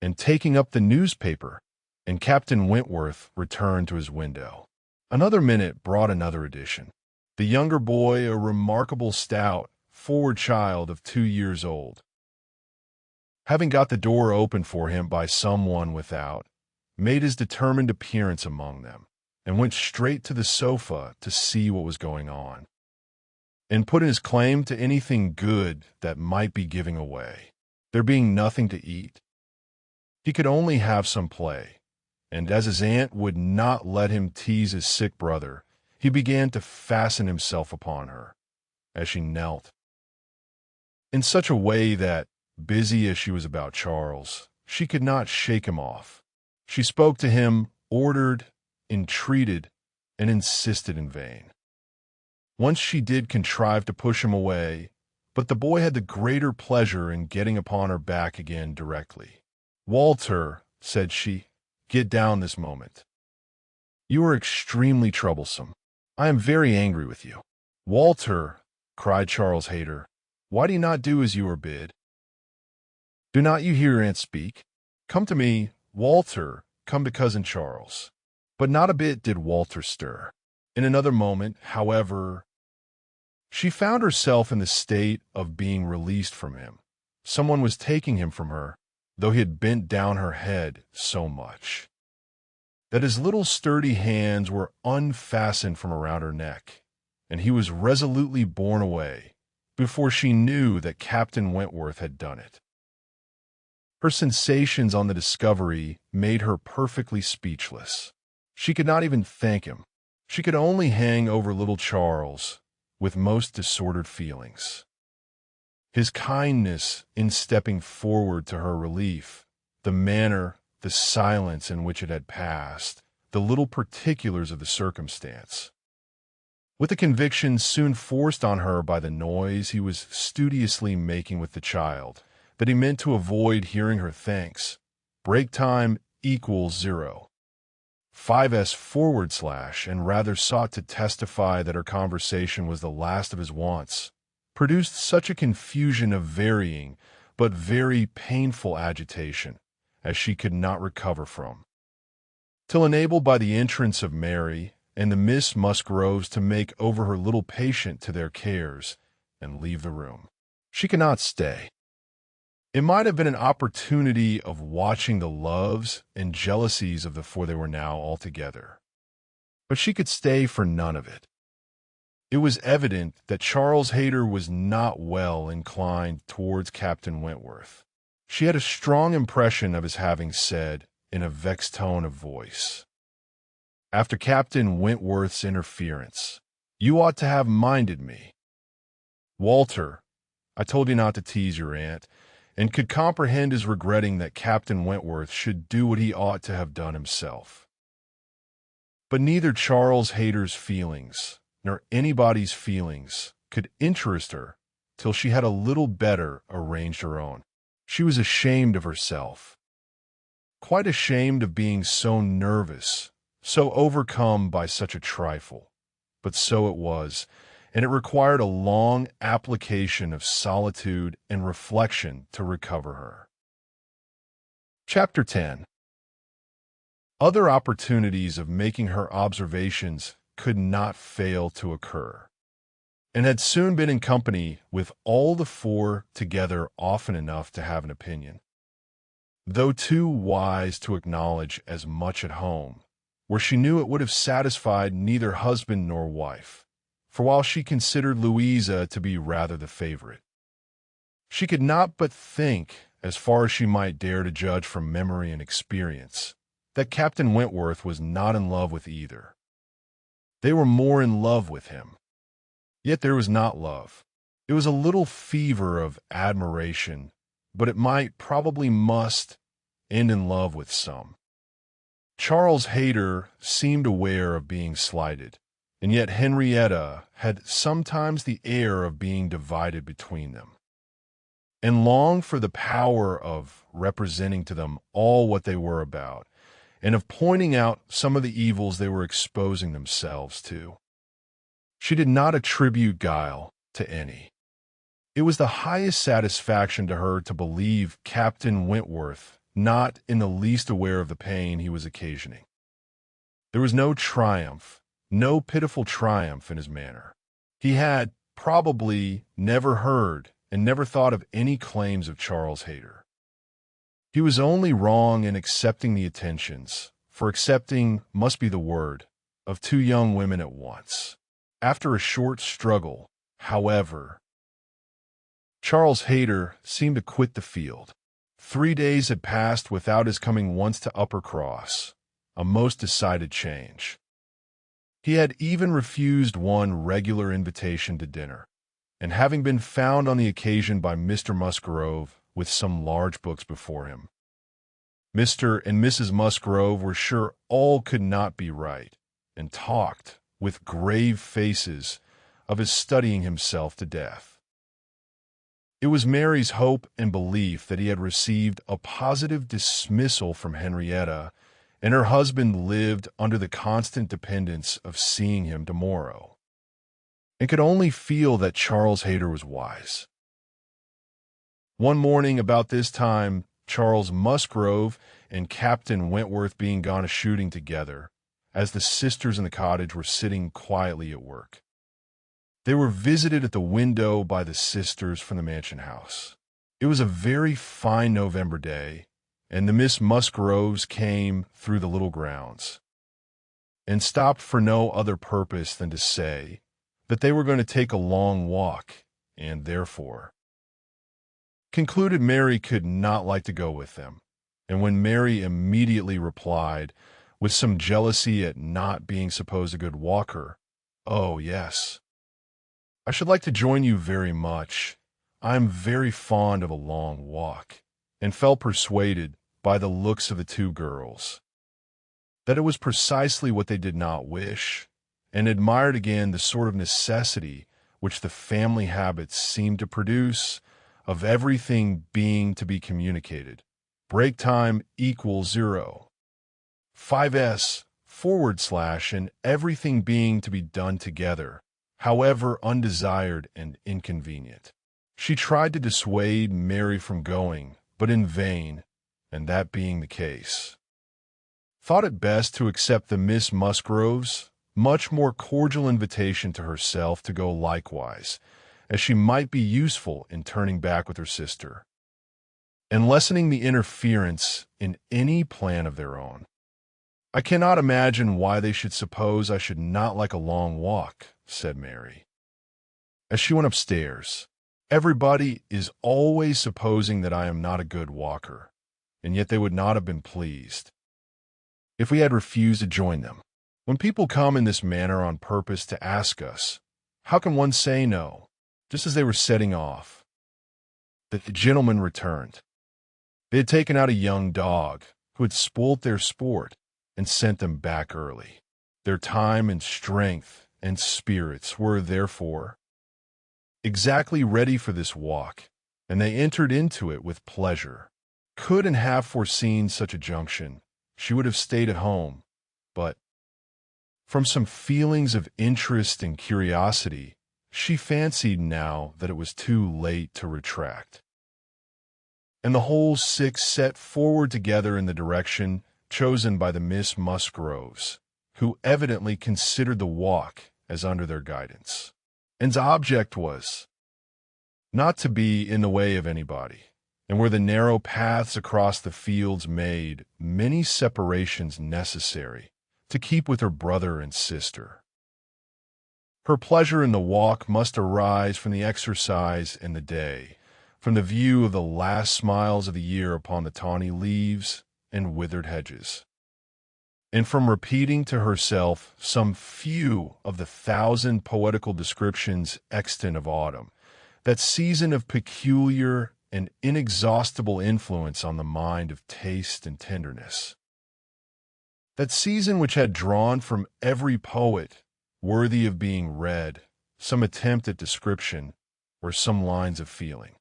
and taking up the newspaper, and Captain Wentworth returned to his window. Another minute brought another edition. The younger boy, a remarkable stout, forward child of 2 years old, having got the door opened for him by someone without, made his determined appearance among them, and went straight to the sofa to see what was going on, and put in his claim to anything good that might be giving away. There being nothing to eat, he could only have some play, and as his aunt would not let him tease his sick brother, he began to fasten himself upon her as she knelt, in such a way that, busy as she was about Charles, she could not shake him off. She spoke to him, ordered, entreated, and insisted in vain. Once she did contrive to push him away, but the boy had the greater pleasure in getting upon her back again directly. "Walter," said she, "get down this moment. You are extremely troublesome. I am very angry with you." "Walter," cried Charles Hayter, "why do you not do as you are bid? Do not you hear your aunt speak? Come to me, Walter, come to cousin Charles." But not a bit did Walter stir. In another moment, however, she found herself in the state of being released from him. Someone was taking him from her, though he had bent down her head so much that his little sturdy hands were unfastened from around her neck, and he was resolutely borne away before she knew that Captain Wentworth had done it. Her sensations on the discovery made her perfectly speechless. She could not even thank him. She could only hang over little Charles with most disordered feelings. His kindness in stepping forward to her relief, the manner, the silence in which it had passed, the little particulars of the circumstance, with the conviction soon forced on her by the noise he was studiously making with the child, that he meant to avoid hearing her thanks. Break time equals 0. 5s/, and rather sought to testify that her conversation was the last of his wants, produced such a confusion of varying but very painful agitation as she could not recover from, till enabled by the entrance of Mary and the Miss Musgroves to make over her little patient to their cares and leave the room. She could not stay. It might have been an opportunity of watching the loves and jealousies of the four they were now all together, but she could stay for none of it. It was evident that Charles Hayter was not well inclined towards Captain Wentworth. She had a strong impression of his having said, in a vexed tone of voice, after Captain Wentworth's interference, "You ought to have minded me. Walter, I told you not to tease your aunt," and could comprehend his regretting that Captain Wentworth should do what he ought to have done himself. But neither Charles Hayter's feelings nor anybody's feelings could interest her till she had a little better arranged her own. She was ashamed of herself, quite ashamed of being so nervous, so overcome by such a trifle. But so it was, and it required a long application of solitude and reflection to recover her. Chapter 10. Other opportunities of making her observations could not fail to occur, and had soon been in company with all the four together often enough to have an opinion, though too wise to acknowledge as much at home, where she knew it would have satisfied neither husband nor wife. For while she considered Louisa to be rather the favorite, she could not but think, as far as she might dare to judge from memory and experience, that Captain Wentworth was not in love with either. They were more in love with him. Yet there was not love. It was a little fever of admiration, but it might, probably must, end in love with some. Charles Hayter seemed aware of being slighted, and yet Henrietta had sometimes the air of being divided between them, and longed for the power of representing to them all what they were about, and of pointing out some of the evils they were exposing themselves to. She did not attribute guile to any. It was the highest satisfaction to her to believe Captain Wentworth not in the least aware of the pain he was occasioning. There was no triumph, no pitiful triumph in his manner. He had, probably, never heard and never thought of any claims of Charles Hayter. He was only wrong in accepting the attentions, for accepting must be the word, of two young women at once. After a short struggle, however, Charles Hayter seemed to quit the field. 3 days had passed without his coming once to Uppercross, a most decided change. He had even refused one regular invitation to dinner, and having been found on the occasion by Mr. Musgrove with some large books before him, Mr. and Mrs. Musgrove were sure all could not be right, and talked, with grave faces, of his studying himself to death. It was Mary's hope and belief that he had received a positive dismissal from Henrietta, and her husband lived under the constant dependence of seeing him tomorrow, and could only feel that Charles Hayter was wise. One morning about this time, Charles Musgrove and Captain Wentworth being gone a-shooting together, as the sisters in the cottage were sitting quietly at work, they were visited at the window by the sisters from the mansion house. It was a very fine November day, and the Miss Musgroves came through the little grounds, and stopped for no other purpose than to say that they were going to take a long walk, and therefore concluded Mary could not like to go with them. And when Mary immediately replied, with some jealousy at not being supposed a good walker, "Oh, yes, I should like to join you very much. I am very fond of a long walk," and felt persuaded, by the looks of the two girls, that it was precisely what they did not wish, and admired again the sort of necessity which the family habits seemed to produce of everything being to be communicated. Break time equals 0. 5s / and everything being to be done together, however undesired and inconvenient. She tried to dissuade Mary from going, but in vain, and that being the case, thought it best to accept the Miss Musgroves' much more cordial invitation to herself to go likewise, as she might be useful in turning back with her sister, and lessening the interference in any plan of their own. "I cannot imagine why they should suppose I should not like a long walk," said Mary, as she went upstairs. "Everybody is always supposing that I am not a good walker, and yet they would not have been pleased if we had refused to join them. When people come in this manner on purpose to ask us, how can one say no?" Just as they were setting off, that the gentleman returned. They had taken out a young dog, who had spoilt their sport, and sent them back early. Their time and strength and spirits were, therefore, exactly ready for this walk, and they entered into it with pleasure. Could and have foreseen such a junction, she would have stayed at home, but, from some feelings of interest and curiosity, she fancied now that it was too late to retract. And the whole 6 set forward together in the direction chosen by the Miss Musgroves, who evidently considered the walk as under their guidance. And's object was not to be in the way of anybody, and where the narrow paths across the fields made many separations necessary to keep with her brother and sister. Her pleasure in the walk must arise from the exercise and the day, from the view of the last smiles of the year upon the tawny leaves and withered hedges, and from repeating to herself some few of the 1,000 poetical descriptions extant of autumn, that season of peculiar and inexhaustible influence on the mind of taste and tenderness. That season which had drawn from every poet worthy of being read some attempt at description or some lines of feeling.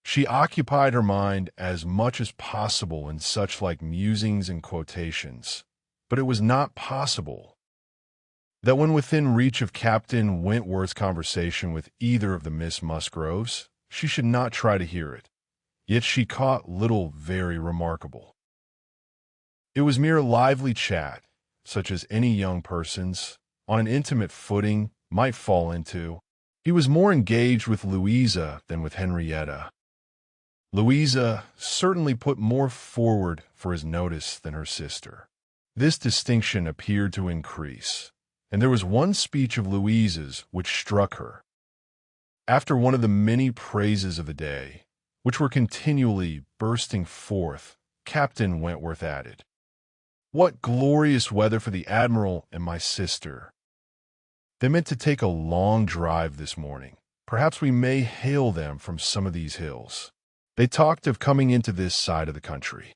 She occupied her mind as much as possible in such like musings and quotations, but it was not possible that when within reach of Captain Wentworth's conversation with either of the Miss Musgroves, she should not try to hear it. Yet she caught little very remarkable. It was mere lively chat, such as any young persons, on an intimate footing, might fall into. He was more engaged with Louisa than with Henrietta. Louisa certainly put more forward for his notice than her sister. This distinction appeared to increase, and there was one speech of Louisa's which struck her. After one of the many praises of the day, which were continually bursting forth, Captain Wentworth added, What glorious weather for the Admiral and my sister. They meant to take a long drive this morning. Perhaps we may hail them from some of these hills. They talked of coming into this side of the country.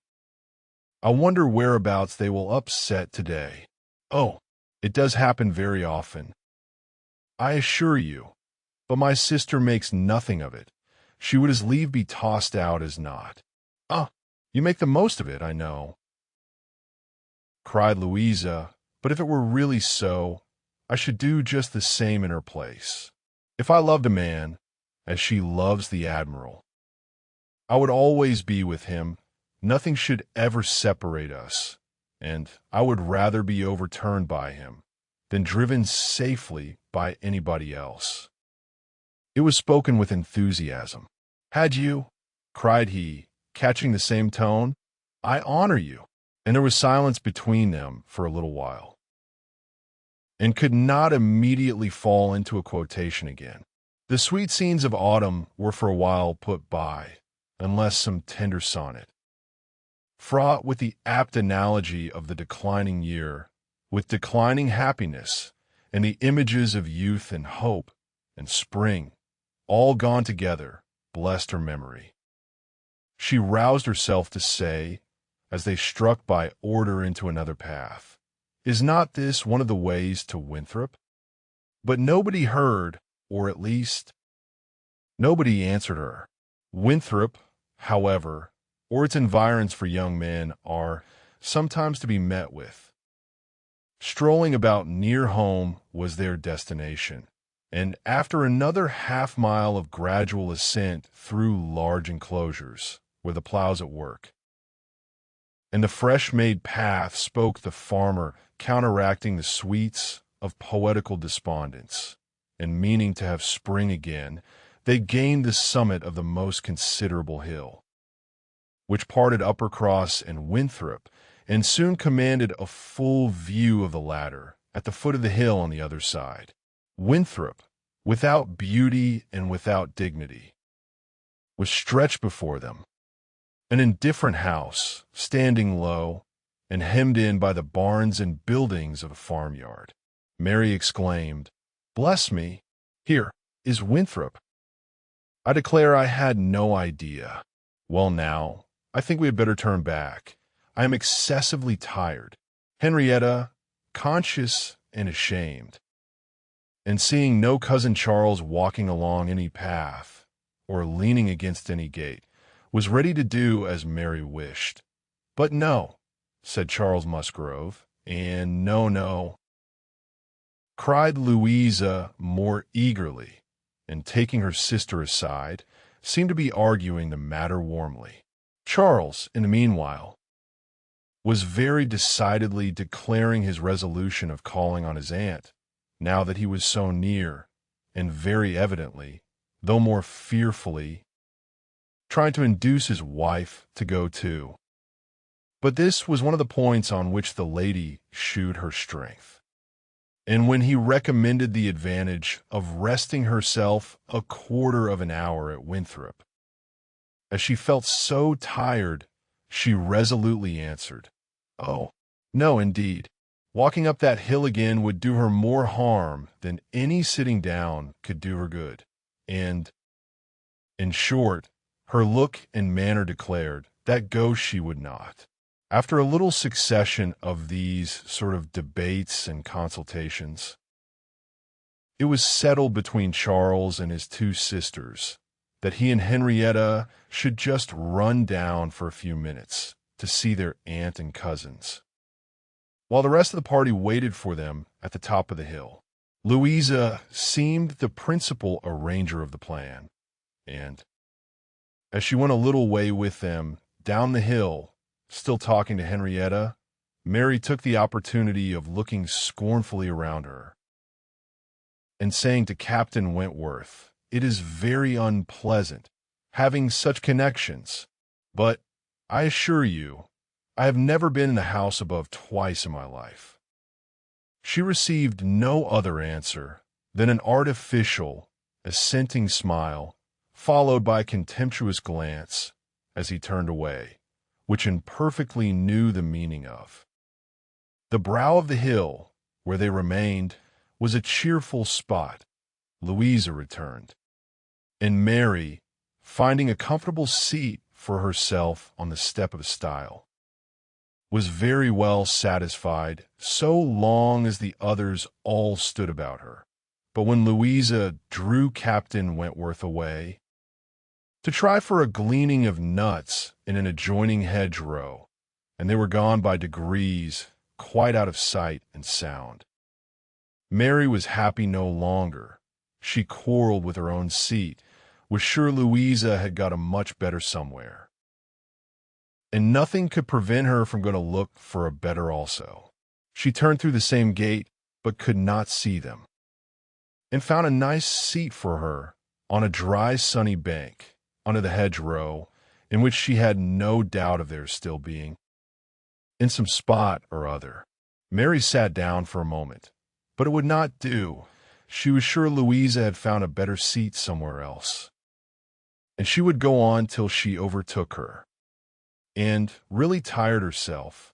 I wonder whereabouts they will upset today. Oh, it does happen very often, I assure you, but my sister makes nothing of it. She would as lieve be tossed out as not. Ah, you make the most of it, I know, cried Louisa, but if it were really so, I should do just the same in her place. If I loved a man, as she loves the Admiral, I would always be with him. Nothing should ever separate us, and I would rather be overturned by him than driven safely by anybody else. It was spoken with enthusiasm. Had you? Cried he, catching the same tone. I honor you. And there was silence between them for a little while, and could not immediately fall into a quotation again. The sweet scenes of autumn were for a while put by, unless some tender sonnet, fraught with the apt analogy of the declining year, with declining happiness, and the images of youth and hope and spring, all gone together, blessed her memory. She roused herself to say, as they struck by order into another path, "Is not this one of the ways to Winthrop?" But nobody heard, or at least, nobody answered her. Winthrop, however, or its environs for young men, are sometimes to be met with. Strolling about near home was their destination, and after another half-mile of gradual ascent through large enclosures, were the plows at work. And the fresh-made path spoke the farmer, counteracting the sweets of poetical despondence, and meaning to have spring again, they gained the summit of the most considerable hill, which parted Uppercross and Winthrop, and soon commanded a full view of the latter, at the foot of the hill on the other side. Winthrop, without beauty and without dignity, was stretched before them, an indifferent house, standing low, and hemmed in by the barns and buildings of a farmyard. Mary exclaimed, "Bless me, here is Winthrop. I declare I had no idea. Well now, I think we had better turn back. I am excessively tired." Henrietta, conscious and ashamed, and seeing no cousin Charles walking along any path, or leaning against any gate, was ready to do as Mary wished. "But no," said Charles Musgrove, and "no," cried Louisa more eagerly, and taking her sister aside, seemed to be arguing the matter warmly. Charles, in the meanwhile, was very decidedly declaring his resolution of calling on his aunt, now that he was so near, and very evidently, though more fearfully, trying to induce his wife to go too. But this was one of the points on which the lady shewed her strength. And when he recommended the advantage of resting herself a quarter of an hour at Winthrop, as she felt so tired, she resolutely answered, "Oh, no, indeed. Walking up that hill again would do her more harm than any sitting down could do her good." And, in short, her look and manner declared that go she would not. After a little succession of these sort of debates and consultations, it was settled between Charles and his two sisters that he and Henrietta should just run down for a few minutes to see their aunt and cousins, while the rest of the party waited for them at the top of the hill. Louisa seemed the principal arranger of the plan, and, as she went a little way with them down the hill, still talking to Henrietta, Mary took the opportunity of looking scornfully around her, and saying to Captain Wentworth, "It is very unpleasant having such connections, but I assure you, I have never been in a house above twice in my life." She received no other answer than an artificial, assenting smile, followed by a contemptuous glance as he turned away, which imperfectly knew the meaning of. The brow of the hill, where they remained, was a cheerful spot. Louisa returned, and Mary, finding a comfortable seat for herself on the step of a stile, was very well satisfied so long as the others all stood about her. But when Louisa drew Captain Wentworth away to try for a gleaning of nuts in an adjoining hedgerow, and they were gone by degrees, quite out of sight and sound, Mary was happy no longer. She quarreled with her own seat, was sure Louisa had got a much better somewhere, and nothing could prevent her from going to look for a better also. She turned through the same gate, but could not see them, and found a nice seat for her on a dry, sunny bank under the hedgerow, in which she had no doubt of their still being, in some spot or other. Mary sat down for a moment, but it would not do. She was sure Louisa had found a better seat somewhere else, and she would go on till she overtook her, and, really tired herself,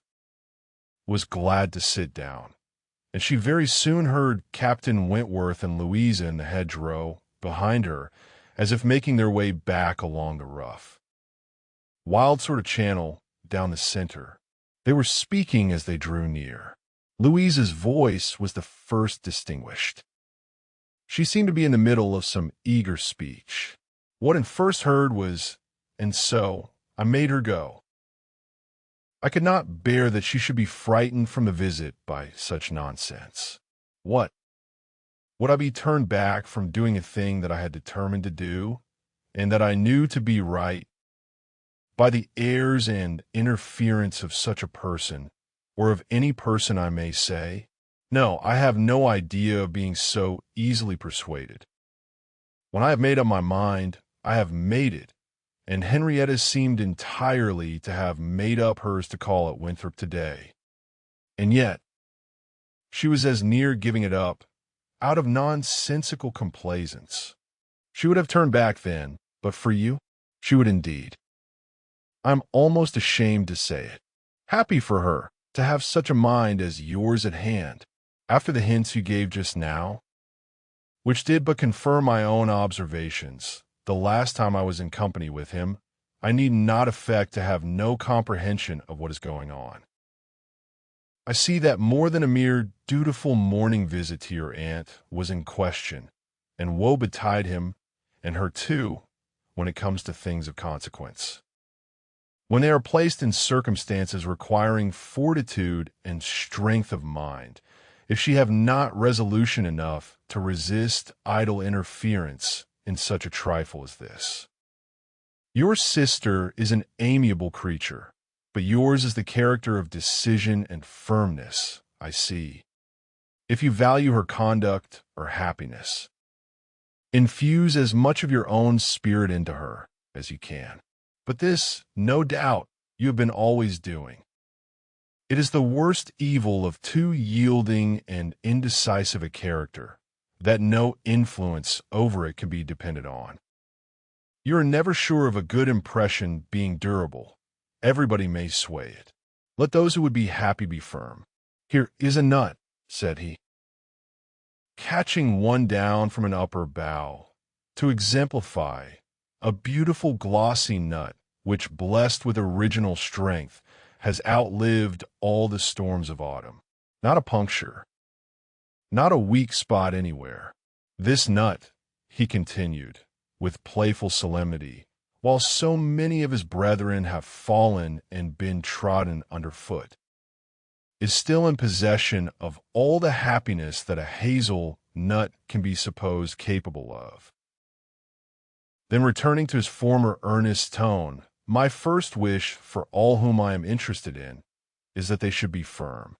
was glad to sit down. And she very soon heard Captain Wentworth and Louisa in the hedgerow behind her, as if making their way back along the rough, wild sort of channel down the center. They were speaking as they drew near. Louisa's voice was the first distinguished. She seemed to be in the middle of some eager speech. What I first heard was, "And so I made her go." I could not bear that she should be frightened from the visit by such nonsense. What? Would I be turned back from doing a thing that I had determined to do, and that I knew to be right, by the airs and interference of such a person, or of any person, I may say? No, I have no idea of being so easily persuaded. When I have made up my mind, I have made it, and Henrietta seemed entirely to have made up hers to call at Winthrop today. And yet, she was as near giving it up, out of nonsensical complaisance. She would have turned back then, but for you, she would indeed. I'm almost ashamed to say it. Happy for her to have such a mind as yours at hand, after the hints you gave just now, which did but confirm my own observations. The last time I was in company with him, I need not affect to have no comprehension of what is going on. I see that more than a mere dutiful morning visit to your aunt was in question, and woe betide him, and her too, when it comes to things of consequence. When they are placed in circumstances requiring fortitude and strength of mind, if she have not resolution enough to resist idle interference in such a trifle as this. Your sister is an amiable creature, but yours is the character of decision and firmness, I see. If you value her conduct or happiness, infuse as much of your own spirit into her as you can. But this, no doubt, you have been always doing. It is the worst evil of too yielding and indecisive a character, that no influence over it can be depended on. You are never sure of a good impression being durable. Everybody may sway it. Let those who would be happy be firm. Here is a nut, said he, catching one down from an upper bough, to exemplify a beautiful glossy nut, which, blessed with original strength, has outlived all the storms of autumn. Not a puncture, not a weak spot anywhere. This nut, he continued, with playful solemnity, while so many of his brethren have fallen and been trodden underfoot, is still in possession of all the happiness that a hazel nut can be supposed capable of. Then, returning to his former earnest tone, my first wish for all whom I am interested in is that they should be firm.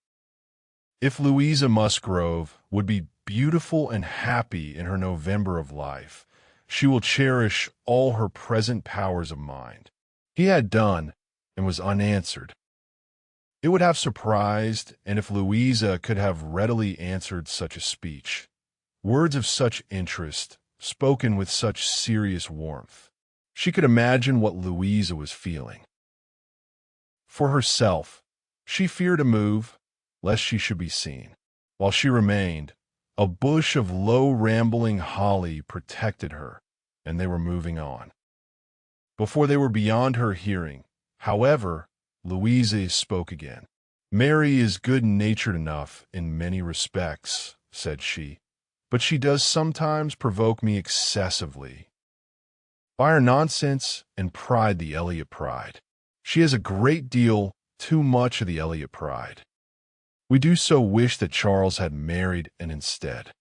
If Louisa Musgrove would be beautiful and happy in her November of life, she will cherish all her present powers of mind. He had done, and was unanswered. It would have surprised, and if Louisa could have readily answered such a speech, words of such interest, spoken with such serious warmth, she could imagine what Louisa was feeling. For herself, she feared a move, lest she should be seen. While she remained, a bush of low rambling holly protected her, and they were moving on. Before they were beyond her hearing, however, Louisa spoke again. "Mary is good-natured enough in many respects," said she, "but she does sometimes provoke me excessively by her nonsense and pride, the Elliot pride. She has a great deal too much of the Elliot pride. We do so wish that Charles had married and instead.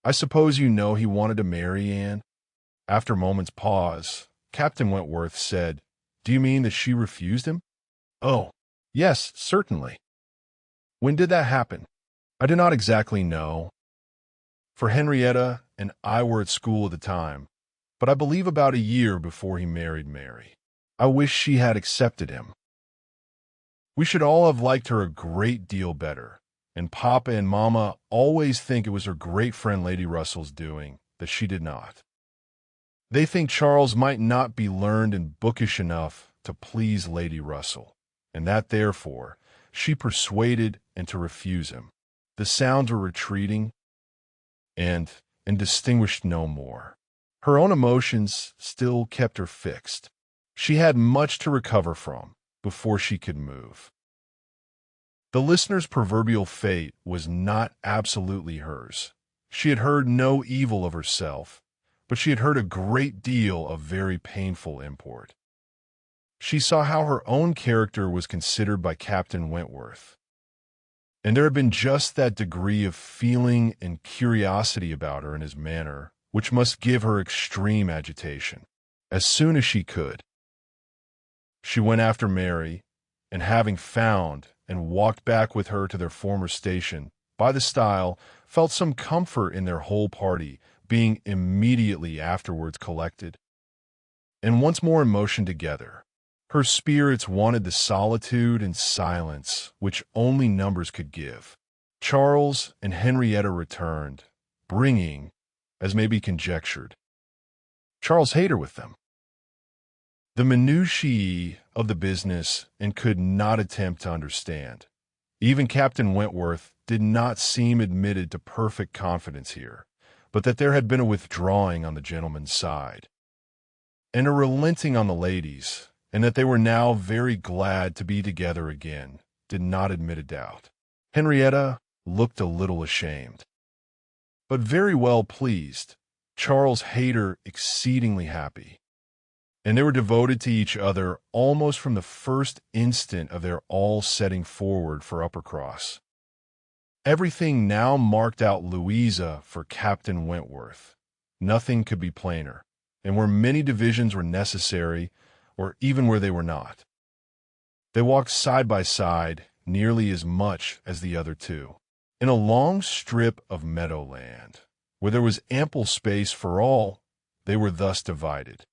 I suppose you know he wanted to marry Anne?" After a moment's pause, Captain Wentworth said, "Do you mean that she refused him?" "Oh, yes, certainly." "When did that happen?" "I do not exactly know, for Henrietta and I were at school at the time, but I believe about a year before he married Mary. I wish she had accepted him. We should all have liked her a great deal better, and Papa and Mama always think it was her great friend Lady Russell's doing that she did not. They think Charles might not be learned and bookish enough to please Lady Russell, and that, therefore, she persuaded and to refuse him." The sounds were retreating and distinguished no more. Her own emotions still kept her fixed. She had much to recover from before she could move. The listener's proverbial fate was not absolutely hers. She had heard no evil of herself, but she had heard a great deal of very painful import. She saw how her own character was considered by Captain Wentworth, and there had been just that degree of feeling and curiosity about her in his manner which must give her extreme agitation. As soon as she could, she went after Mary, and having found and walked back with her to their former station by the stile, felt some comfort in their whole party being immediately afterwards collected, and once more in motion together. Her spirits wanted the solitude and silence which only numbers could give. Charles and Henrietta returned, bringing, as may be conjectured, Charles' hater with them. The minutiae of the business and could not attempt to understand. Even Captain Wentworth did not seem admitted to perfect confidence here, but that there had been a withdrawing on the gentleman's side, and a relenting on the ladies', and that they were now very glad to be together again, did not admit a doubt. Henrietta looked a little ashamed, but very well pleased, Charles' hater exceedingly happy, and they were devoted to each other almost from the first instant of their all setting forward for Uppercross. Everything now marked out Louisa for Captain Wentworth. Nothing could be plainer, and where many divisions were necessary, or even where they were not, they walked side by side nearly as much as the other two, in a long strip of meadowland, where there was ample space for all. They were thus divided,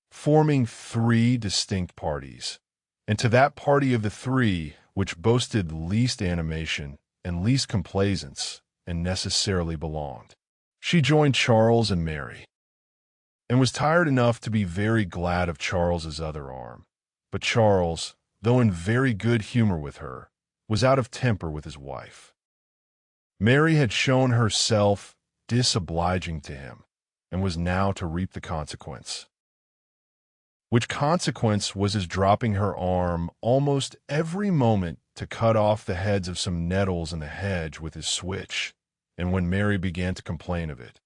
forming three distinct parties, and to that party of the three which boasted least animation and least complaisance, and necessarily belonged, she joined Charles and Mary, and was tired enough to be very glad of Charles's other arm. But Charles, though in very good humor with her, was out of temper with his wife. Mary had shown herself disobliging to him, and was now to reap the consequence, which consequence was his dropping her arm almost every moment to cut off the heads of some nettles in the hedge with his switch, and when Mary began to complain of it,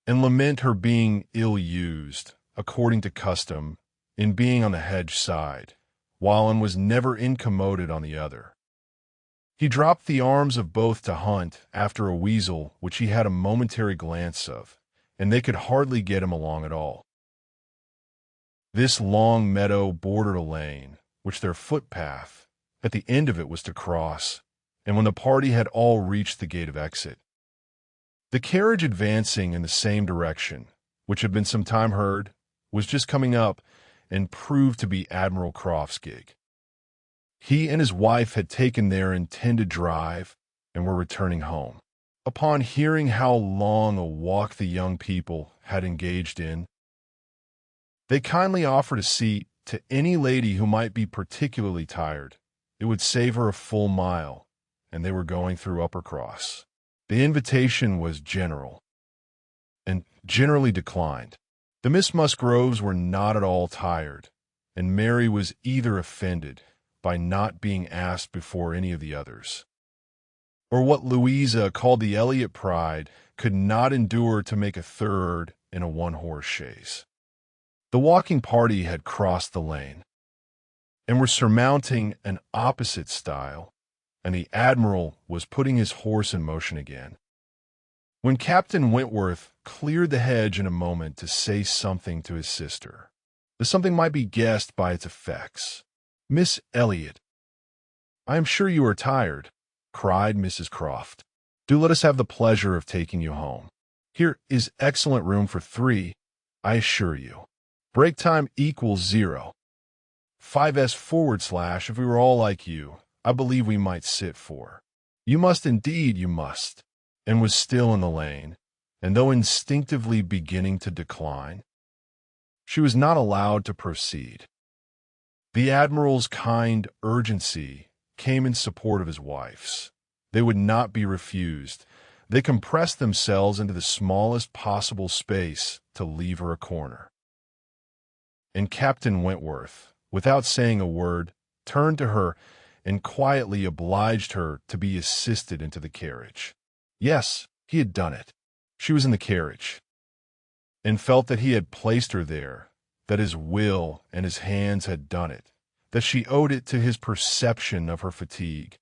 and lament her being ill-used, according to custom, in being on the hedge side, while and was never incommoded on the other, he dropped the arms of both to hunt after a weasel which he had a momentary glance of, and they could hardly get him along at all. This long meadow bordered a lane, which their footpath, at the end of it, was to cross, and when the party had all reached the gate of exit, the carriage advancing in the same direction, which had been some time heard, was just coming up, and proved to be Admiral Croft's gig. He and his wife had taken their intended drive, and were returning home. Upon hearing how long a walk the young people had engaged in, they kindly offered a seat to any lady who might be particularly tired, It would save her a full mile, and they were going through Uppercross. The invitation was general, and generally declined. The Miss Musgroves were not at all tired, and Mary was either offended by not being asked before any of the others, or what Louisa called the Elliot pride could not endure to make a third in a one-horse chaise. The walking party had crossed the lane, and were surmounting an opposite stile, and the Admiral was putting his horse in motion again, when Captain Wentworth cleared the hedge in a moment to say something to his sister. The something might be guessed by its effects. "Miss Elliot, I am sure you are tired," cried Mrs. Croft. "Do let us have the pleasure of taking you home. Here is excellent room for 3, I assure you. Break time equals 0. 5s// if we were all like you, I believe we might sit 4. You must indeed, you must," and was still in the lane, and though instinctively beginning to decline, she was not allowed to proceed. The Admiral's kind urgency came in support of his wife's. They would not be refused. They compressed themselves into the smallest possible space to leave her a corner. And Captain Wentworth, without saying a word, turned to her and quietly obliged her to be assisted into the carriage. Yes, he had done it. She was in the carriage, and felt that he had placed her there, that his will and his hands had done it, that she owed it to his perception of her fatigue,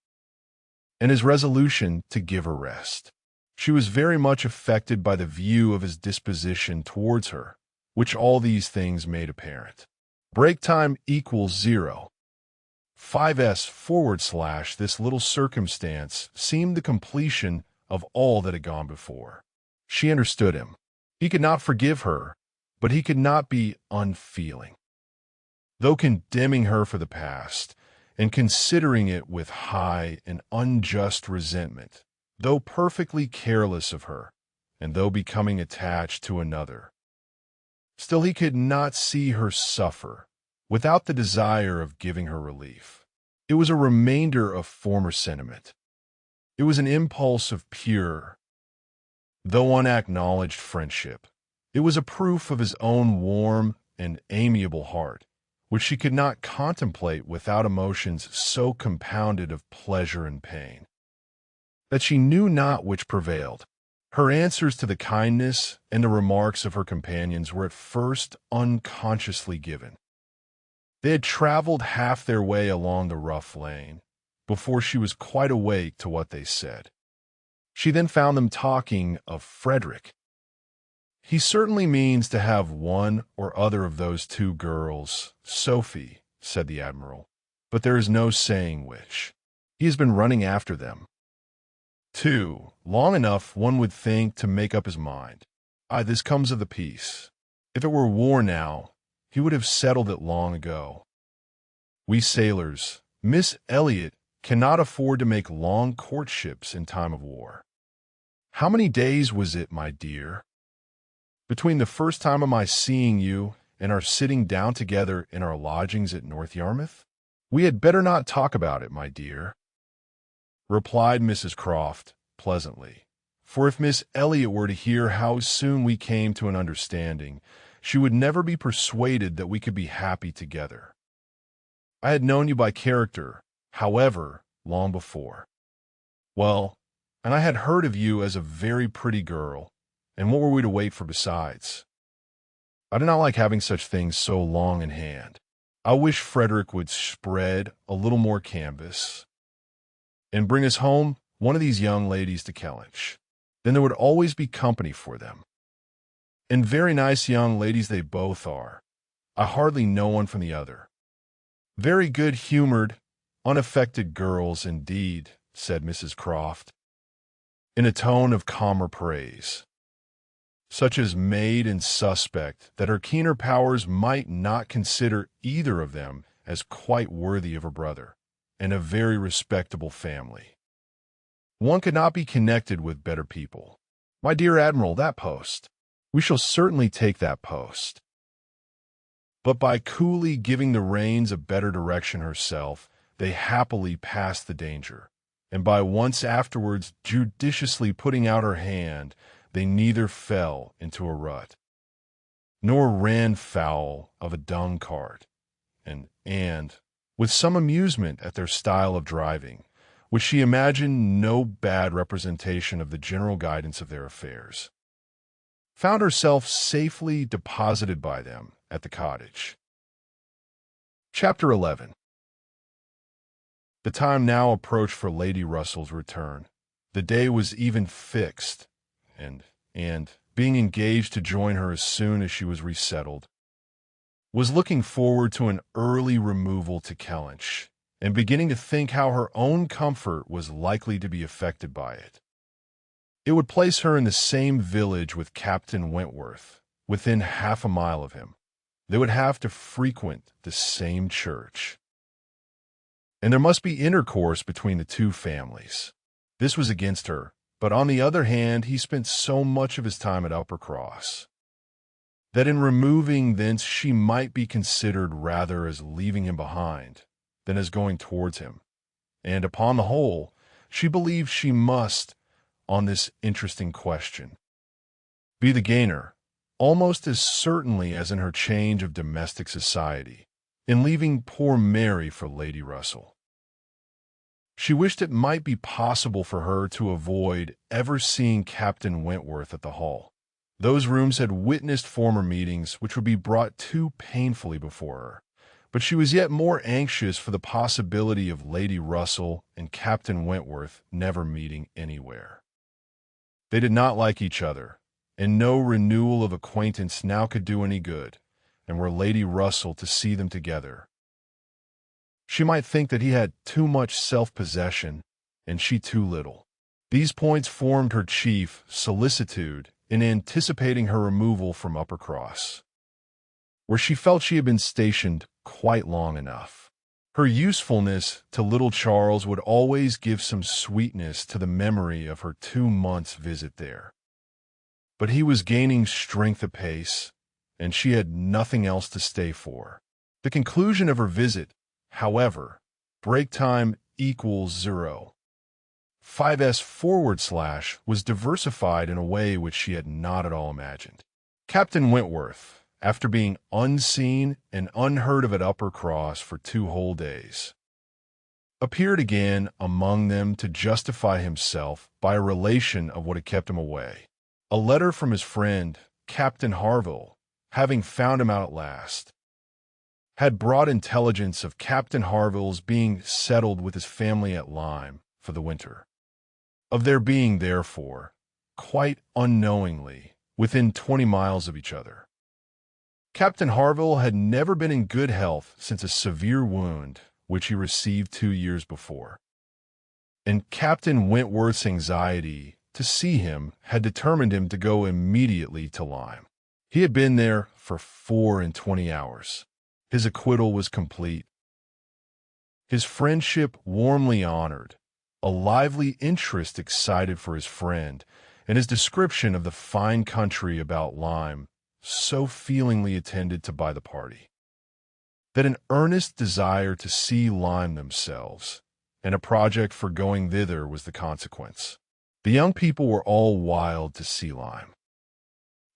and his resolution to give her rest. She was very much affected by the view of his disposition towards her, which all these things made apparent. Break time equals 0. 5s// this little circumstance seemed the completion of all that had gone before. She understood him. He could not forgive her, but he could not be unfeeling. Though condemning her for the past, and considering it with high and unjust resentment, though perfectly careless of her, and though becoming attached to another, still he could not see her suffer without the desire of giving her relief. It was a remainder of former sentiment. It was an impulse of pure, though unacknowledged friendship. It was a proof of his own warm and amiable heart, which she could not contemplate without emotions so compounded of pleasure and pain, that she knew not which prevailed. Her answers to the kindness and the remarks of her companions were at first unconsciously given. They had traveled half their way along the rough lane before she was quite awake to what they said. She then found them talking of Frederick. "He certainly means to have one or other of those 2 girls, Sophie," said the Admiral, "but there is no saying which. He has been running after them, 2, long enough, one would think, to make up his mind. This comes of the peace. If it were war now, he would have settled it long ago. We sailors, Miss Elliot, cannot afford to make long courtships in time of war. How many days was it, my dear, between the first time of my seeing you and our sitting down together in our lodgings at North Yarmouth? We had better not talk about it, my dear," replied Mrs. Croft pleasantly, "for if Miss Elliot were to hear how soon we came to an understanding, she would never be persuaded that we could be happy together. I had known you by character, however, long before. Well, and I had heard of you as a very pretty girl, and what were we to wait for besides? I do not like having such things so long in hand. I wish Frederick would spread a little more canvas and bring us home one of these young ladies to Kellynch. Then there would always be company for them. And very nice young ladies they both are. I hardly know one from the other. Very good-humored, unaffected girls, indeed," said Mrs. Croft, in a tone of calmer praise, such as made and suspect that her keener powers might not consider either of them as quite worthy of her brother, and a very respectable family. One could not be connected with better people. My dear Admiral, that post. We shall certainly take that post. But by coolly giving the reins a better direction herself, they happily passed the danger, and by once afterwards judiciously putting out her hand, they neither fell into a rut, nor ran foul of a dung cart, and, with some amusement at their style of driving, which she imagined no bad representation of the general guidance of their affairs, found herself safely deposited by them at the cottage. Chapter 11. The time now approached for Lady Russell's return. The day was even fixed, and, being engaged to join her as soon as she was resettled, was looking forward to an early removal to Kellynch, and beginning to think how her own comfort was likely to be affected by it. It would place her in the same village with Captain Wentworth, within half a mile of him. They would have to frequent the same church, and there must be intercourse between the two families. This was against her, but on the other hand he spent so much of his time at Uppercross, that in removing thence she might be considered rather as leaving him behind than as going towards him, and upon the whole she believed she must, on this interesting question, be the gainer, almost as certainly as in her change of domestic society, in leaving poor Mary for Lady Russell. She wished it might be possible for her to avoid ever seeing Captain Wentworth at the Hall. Those rooms had witnessed former meetings which would be brought too painfully before her, but she was yet more anxious for the possibility of Lady Russell and Captain Wentworth never meeting anywhere. They did not like each other, and no renewal of acquaintance now could do any good, and were Lady Russell to see them together, she might think that he had too much self-possession, and she too little. These points formed her chief solicitude in anticipating her removal from Uppercross, where she felt she had been stationed quite long enough. Her usefulness to little Charles would always give some sweetness to the memory of her 2 months' visit there. But he was gaining strength apace, and she had nothing else to stay for. The conclusion of her visit, however, break time equals 0. 5s/, was diversified in a way which she had not at all imagined. Captain Wentworth, after being unseen and unheard of at Uppercross for 2 whole days, appeared again among them to justify himself by a relation of what had kept him away. A letter from his friend, Captain Harville, having found him out at last, had brought intelligence of Captain Harville's being settled with his family at Lyme for the winter, of their being, therefore, quite unknowingly, within 20 miles of each other. Captain Harville had never been in good health since a severe wound which he received 2 years before, and Captain Wentworth's anxiety to see him had determined him to go immediately to Lyme. He had been there for 24 hours. His acquittal was complete, his friendship warmly honored, a lively interest excited for his friend, and his description of the fine country about Lyme so feelingly attended to by the party, that an earnest desire to see Lyme themselves, and a project for going thither was the consequence. The young people were all wild to see Lyme.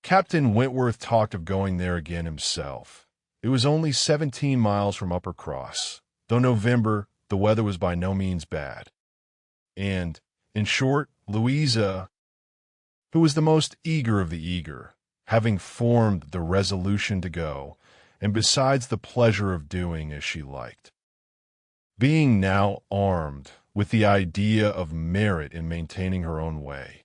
Captain Wentworth talked of going there again himself. It was only 17 miles from Uppercross, though November, the weather was by no means bad. And, in short, Louisa, who was the most eager of the eager, having formed the resolution to go, and besides the pleasure of doing as she liked, being now armed with the idea of merit in maintaining her own way,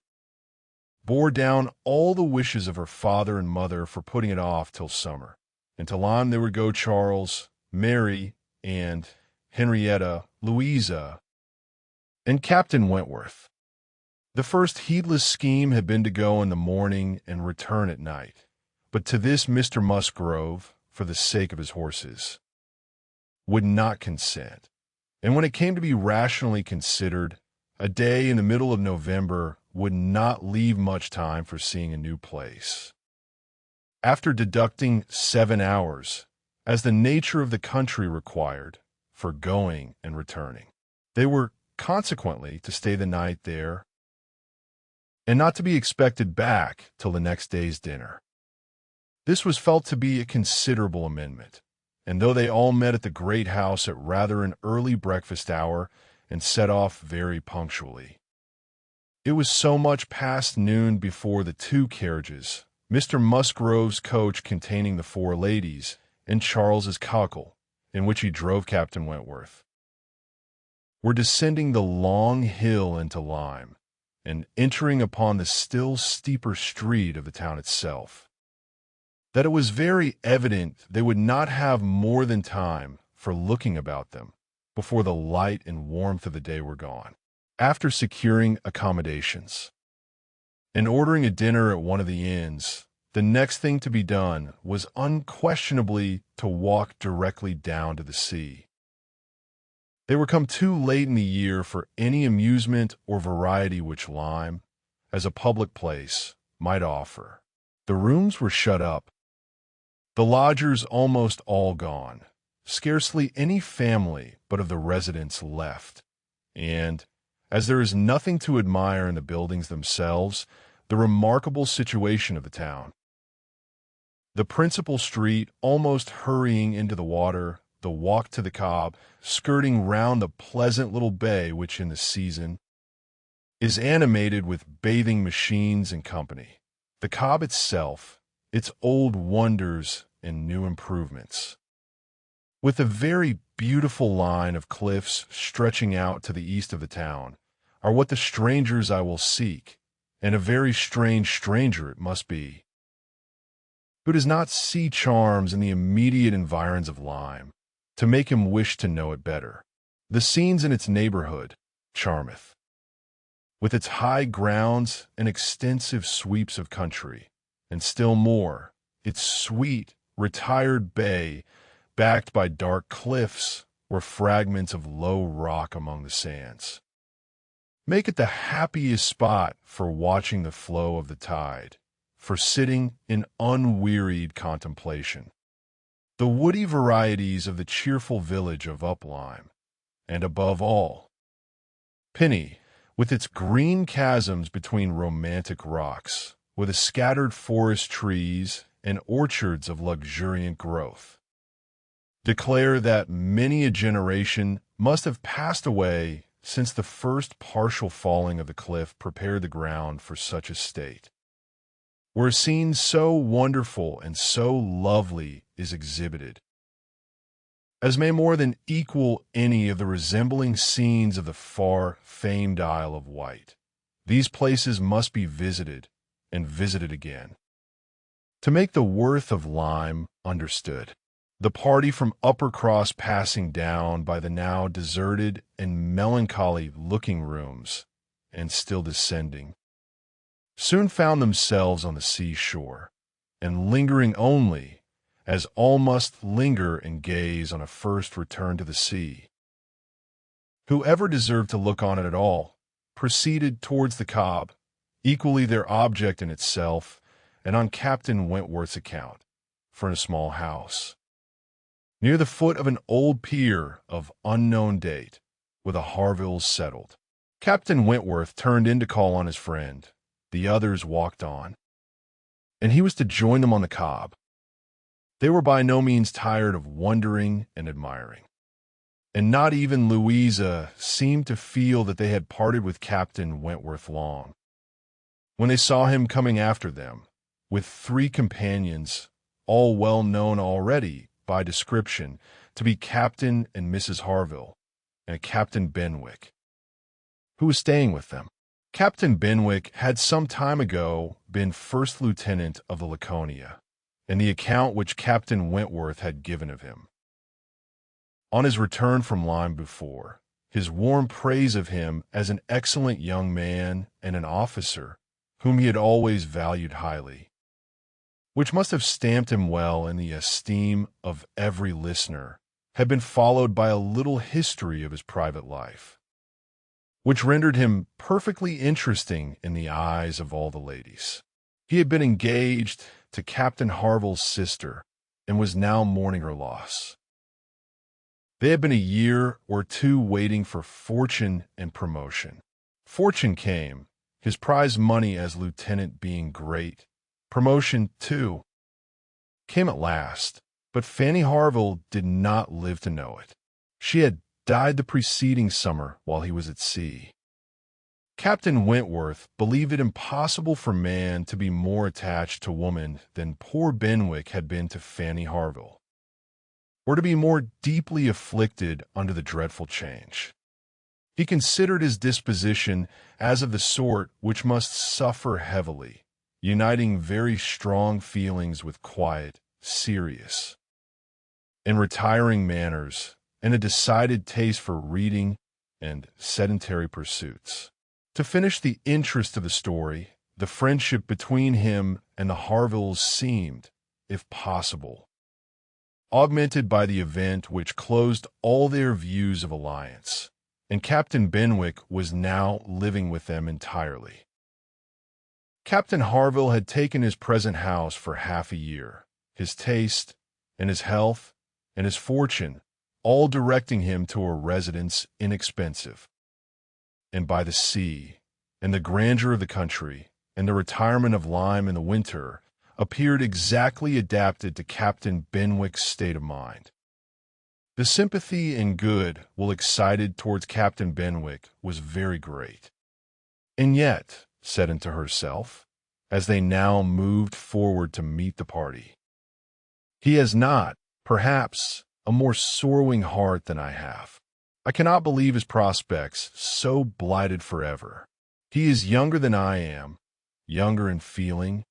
bore down all the wishes of her father and mother for putting it off till summer. And to Lyme there would go Charles, Mary, and Henrietta, Louisa, and Captain Wentworth. The first heedless scheme had been to go in the morning and return at night, but to this Mr. Musgrove, for the sake of his horses, would not consent, and when it came to be rationally considered, a day in the middle of November would not leave much time for seeing a new place. After deducting 7 hours, as the nature of the country required, for going and returning. They were, consequently, to stay the night there and not to be expected back till the next day's dinner. This was felt to be a considerable amendment, and though they all met at the great house at rather an early breakfast hour and set off very punctually, it was so much past noon before the two carriages, Mr. Musgrove's coach containing the four ladies, and Charles's cockle, in which he drove Captain Wentworth, were descending the long hill into Lyme, and entering upon the still steeper street of the town itself, that it was very evident they would not have more than time for looking about them before the light and warmth of the day were gone. After securing accommodations and ordering a dinner at one of the inns, the next thing to be done was unquestionably to walk directly down to the sea. They were come too late in the year for any amusement or variety which Lyme, as a public place, might offer. The rooms were shut up, the lodgers almost all gone, scarcely any family but of the residents left, and, as there is nothing to admire in the buildings themselves, the remarkable situation of the town, the principal street almost hurrying into the water, the walk to the Cobb, skirting round the pleasant little bay which in the season is animated with bathing machines and company, the Cobb itself, its old wonders and new improvements, with a very beautiful line of cliffs stretching out to the east of the town, are what the strangers I will seek, and a very strange stranger it must be, who does not see charms in the immediate environs of Lyme, to make him wish to know it better. The scenes in its neighborhood charmeth, with its high grounds and extensive sweeps of country, and still more, its sweet, retired bay, backed by dark cliffs or fragments of low rock among the sands, make it the happiest spot for watching the flow of the tide, for sitting in unwearied contemplation. The woody varieties of the cheerful village of Uplyme, and above all, Pinny, with its green chasms between romantic rocks, with a scattered forest trees and orchards of luxuriant growth, declare that many a generation must have passed away since the first partial falling of the cliff prepared the ground for such a state, where a scene so wonderful and so lovely is exhibited, as may more than equal any of the resembling scenes of the far famed Isle of Wight. These places must be visited and visited again, to make the worth of Lyme understood. The party from Uppercross passing down by the now deserted and melancholy looking rooms, and still descending, soon found themselves on the sea-shore, and lingering only, as all must linger and gaze on a first return to the sea. Whoever deserved to look on it at all, proceeded towards the Cobb, equally their object in itself, and on Captain Wentworth's account, for a small house, near the foot of an old pier of unknown date, with a Harvilles settled. Captain Wentworth turned in to call on his friend. The others walked on, and he was to join them on the Cobb. They were by no means tired of wondering and admiring, and not even Louisa seemed to feel that they had parted with Captain Wentworth long, when they saw him coming after them, with three companions, all well known already by description to be Captain and Mrs. Harville, and Captain Benwick, who was staying with them. Captain Benwick had some time ago been first lieutenant of the Laconia, and the account which Captain Wentworth had given of him, on his return from Lyme before, his warm praise of him as an excellent young man and an officer whom he had always valued highly, which must have stamped him well in the esteem of every listener, had been followed by a little history of his private life, which rendered him perfectly interesting in the eyes of all the ladies. He had been engaged to Captain Harville's sister, and was now mourning her loss. They had been a year or two waiting for fortune and promotion. Fortune came, his prize money as lieutenant being great. Promotion, too, came at last, but Fanny Harville did not live to know it. She had died the preceding summer while he was at sea. Captain Wentworth believed it impossible for man to be more attached to woman than poor Benwick had been to Fanny Harville, or to be more deeply afflicted under the dreadful change. He considered his disposition as of the sort which must suffer heavily, uniting very strong feelings with quiet, serious, and retiring manners, and a decided taste for reading and sedentary pursuits. To finish the interest of the story, the friendship between him and the Harvilles seemed, if possible, augmented by the event which closed all their views of alliance, and Captain Benwick was now living with them entirely. Captain Harville had taken his present house for half a year, his taste, and his health, and his fortune, all directing him to a residence inexpensive, and by the sea, and the grandeur of the country, and the retirement of Lyme in the winter, appeared exactly adapted to Captain Benwick's state of mind. The sympathy and good will excited towards Captain Benwick was very great. And yet, said unto herself, as they now moved forward to meet the party, he has not, perhaps, a more sorrowing heart than I have. I cannot believe his prospects so blighted forever. He is younger than I am, younger in feeling,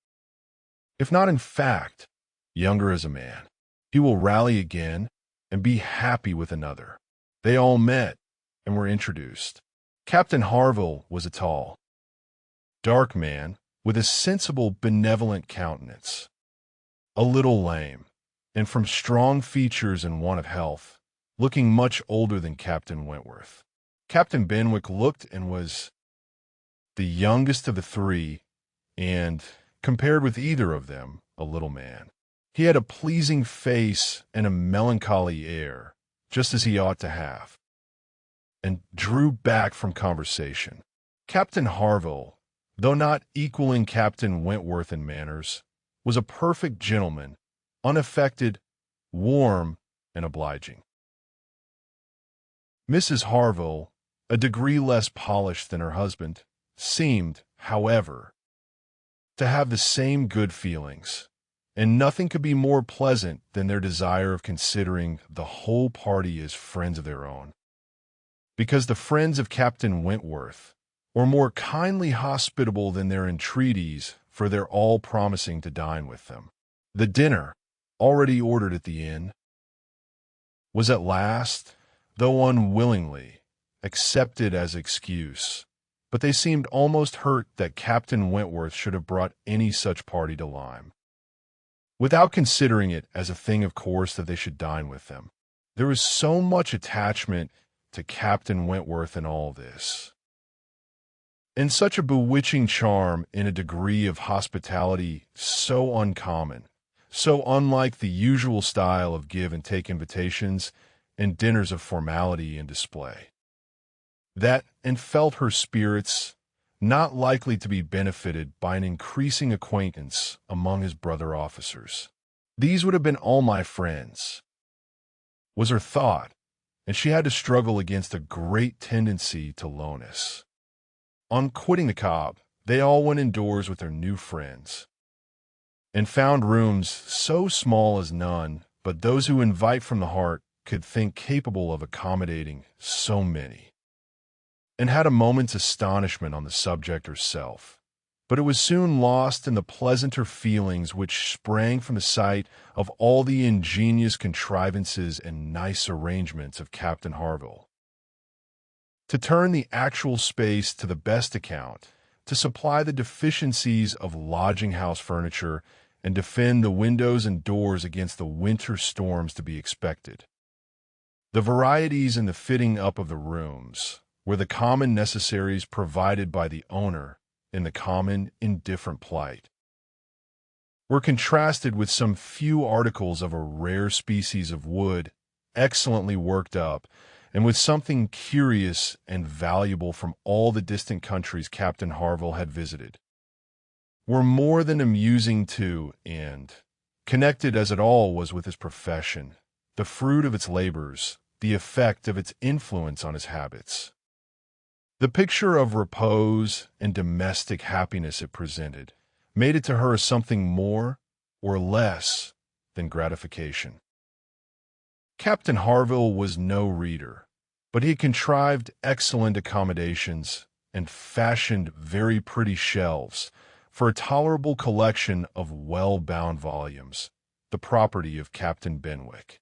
if not in fact, younger as a man. He will rally again and be happy with another. They all met and were introduced. Captain Harville was a tall, dark man with a sensible, benevolent countenance, a little lame, and from strong features and want of health, looking much older than Captain Wentworth. Captain Benwick looked and was the youngest of the three, and, compared with either of them, a little man. He had a pleasing face and a melancholy air, just as he ought to have, and drew back from conversation. Captain Harville, though not equaling Captain Wentworth in manners, was a perfect gentleman, unaffected, warm, and obliging. Mrs. Harville, a degree less polished than her husband, seemed, however, to have the same good feelings, and nothing could be more pleasant than their desire of considering the whole party as friends of their own, because the friends of Captain Wentworth were more kindly hospitable than their entreaties for their all promising to dine with them. The dinner, already ordered at the inn, was at last, though unwillingly, accepted as excuse, but they seemed almost hurt that Captain Wentworth should have brought any such party to Lyme, without considering it as a thing of course that they should dine with them. There was so much attachment to Captain Wentworth in all this, and such a bewitching charm in a degree of hospitality so uncommon, so unlike the usual style of give and take invitations and dinners of formality and display, that and felt her spirits not likely to be benefited by an increasing acquaintance among his brother officers. These would have been all my friends, was her thought, and she had to struggle against a great tendency to lowness. On quitting the Cobb, they all went indoors with their new friends, and found rooms so small as none but those who invite from the heart could think capable of accommodating so many, and had a moment's astonishment on the subject herself. But it was soon lost in the pleasanter feelings which sprang from the sight of all the ingenious contrivances and nice arrangements of Captain Harville, to turn the actual space to the best account, to supply the deficiencies of lodging-house furniture, and defend the windows and doors against the winter storms to be expected. The varieties in the fitting up of the rooms were the common necessaries provided by the owner in the common indifferent plight, were contrasted with some few articles of a rare species of wood, excellently worked up, and with something curious and valuable from all the distant countries Captain Harville had visited, were more than amusing to, and, connected as it all was with his profession, the fruit of its labors, the effect of its influence on his habits. The picture of repose and domestic happiness it presented made it to her something more or less than gratification. Captain Harville was no reader, but he contrived excellent accommodations and fashioned very pretty shelves for a tolerable collection of well-bound volumes, the property of Captain Benwick.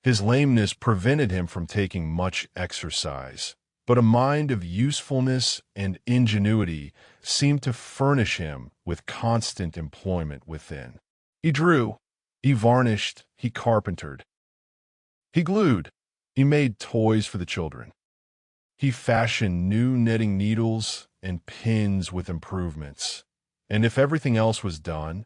His lameness prevented him from taking much exercise, but a mind of usefulness and ingenuity seemed to furnish him with constant employment within. He drew, he varnished, he carpentered, he glued, he made toys for the children. He fashioned new knitting needles and pins with improvements, and if everything else was done,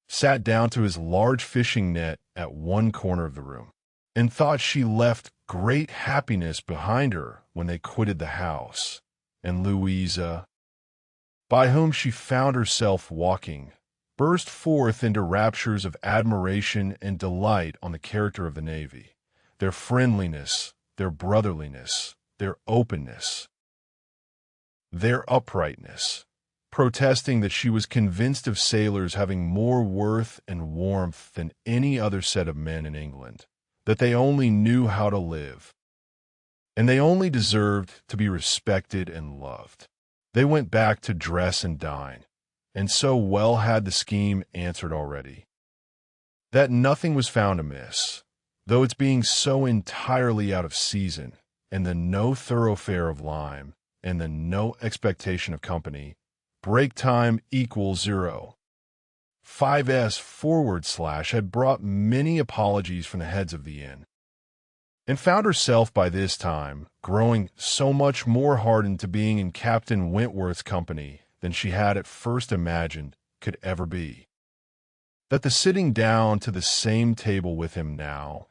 sat down to his large fishing net at one corner of the room, and thought she left great happiness behind her when they quitted the house, and Louisa, by whom she found herself walking, burst forth into raptures of admiration and delight on the character of the Navy, their friendliness, their brotherliness, their openness, their uprightness, protesting that she was convinced of sailors having more worth and warmth than any other set of men in England, that they only knew how to live, and they only deserved to be respected and loved. They went back to dress and dine, and so well had the scheme answered already, that nothing was found amiss, though its being so entirely out of season, and the no thoroughfare of lime, and the no expectation of company, break time equals 0. 5s/ had brought many apologies from the heads of the inn, and found herself by this time growing so much more hardened to being in Captain Wentworth's company than she had at first imagined could ever be, that the sitting down to the same table with him now,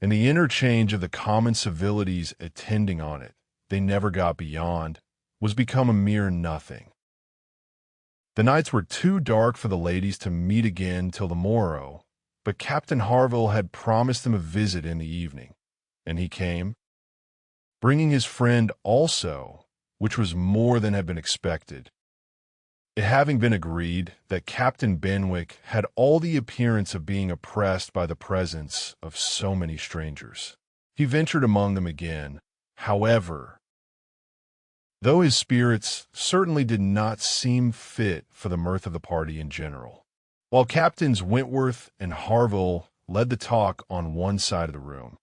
and the interchange of the common civilities attending on it they never got beyond, was become a mere nothing. The nights were too dark for the ladies to meet again till the morrow, but Captain Harville had promised them a visit in the evening, and he came, bringing his friend also, which was more than had been expected, it having been agreed that Captain Benwick had all the appearance of being oppressed by the presence of so many strangers. He ventured among them again, however, though his spirits certainly did not seem fit for the mirth of the party in general, while Captains Wentworth and Harville led the talk on one side of the room,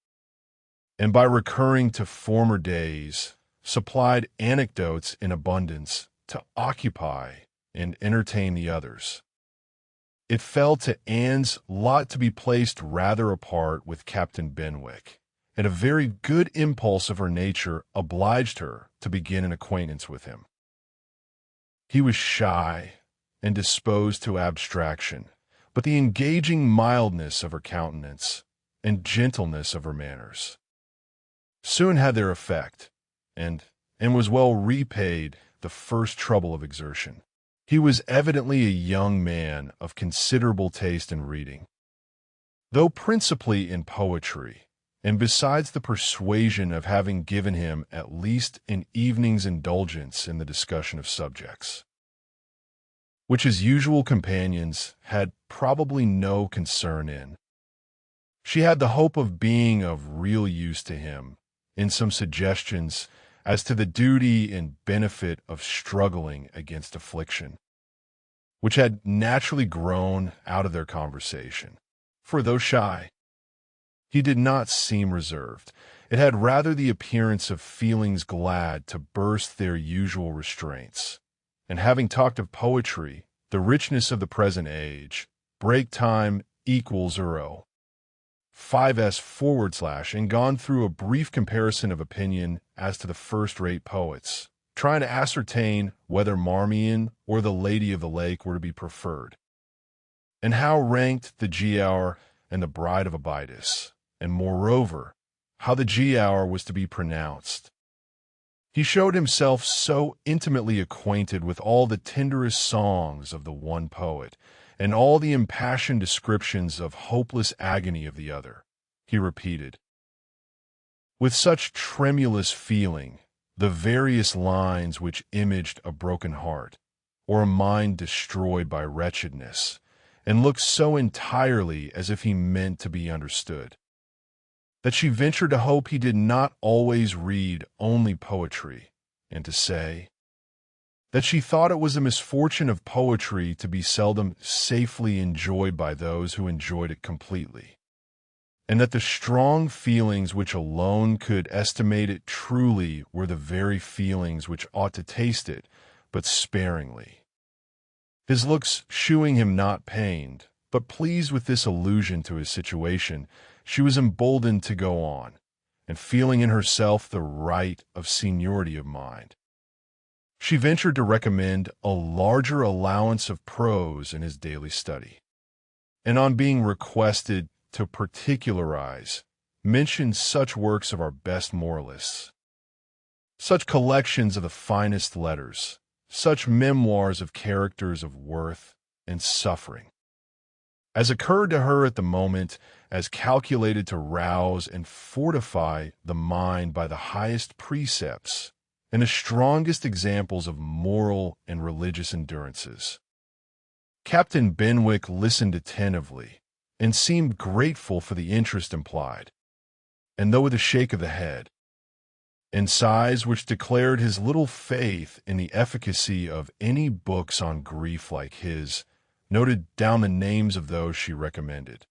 and by recurring to former days, supplied anecdotes in abundance to occupy and entertain the others. It fell to Anne's lot to be placed rather apart with Captain Benwick, and a very good impulse of her nature obliged her to begin an acquaintance with him. He was shy and disposed to abstraction, but the engaging mildness of her countenance and gentleness of her manners soon had their effect, and was well repaid the first trouble of exertion. He was evidently a young man of considerable taste in reading, though principally in poetry, and besides the persuasion of having given him at least an evening's indulgence in the discussion of subjects, which his usual companions had probably no concern in. She had the hope of being of real use to him in some suggestions as to the duty and benefit of struggling against affliction, which had naturally grown out of their conversation. For though shy, he did not seem reserved. It had rather the appearance of feelings glad to burst their usual restraints. And having talked of poetry, the richness of the present age, break time equals 0. 5s/ and gone through a brief comparison of opinion as to the first-rate poets, trying to ascertain whether Marmion or the Lady of the Lake were to be preferred, and how ranked the Giaour and the Bride of Abydos, and moreover, how the G hour was to be pronounced. He showed himself so intimately acquainted with all the tenderest songs of the one poet, and all the impassioned descriptions of hopeless agony of the other. He repeated, with such tremulous feeling, the various lines which imaged a broken heart, or a mind destroyed by wretchedness, and looked so entirely as if he meant to be understood, that she ventured to hope he did not always read only poetry, and to say that she thought it was a misfortune of poetry to be seldom safely enjoyed by those who enjoyed it completely, and that the strong feelings which alone could estimate it truly were the very feelings which ought to taste it, but sparingly. His looks shewing him not pained, but pleased with this allusion to his situation, she was emboldened to go on, and feeling in herself the right of seniority of mind, she ventured to recommend a larger allowance of prose in his daily study, and on being requested to particularize, mentioned such works of our best moralists, such collections of the finest letters, such memoirs of characters of worth and suffering, as occurred to her at the moment, as calculated to rouse and fortify the mind by the highest precepts and the strongest examples of moral and religious endurances. Captain Benwick listened attentively, and seemed grateful for the interest implied, and though with a shake of the head, and sighs which declared his little faith in the efficacy of any books on grief like his, noted down the names of those she recommended,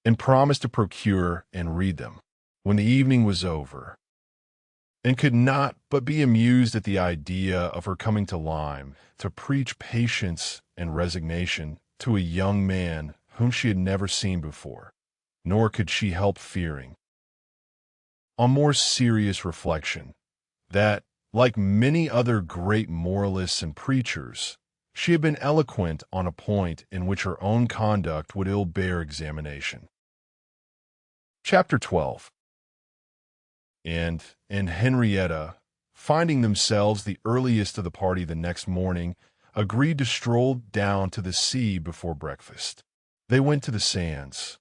and promised to procure and read them when the evening was over, and could not but be amused at the idea of her coming to Lyme to preach patience and resignation to a young man whom she had never seen before, nor could she help fearing, on more serious reflection, that, like many other great moralists and preachers, she had been eloquent on a point in which her own conduct would ill bear examination. Chapter 12. Anne and Henrietta, finding themselves the earliest of the party the next morning, agreed to stroll down to the sea before breakfast. They went to the sands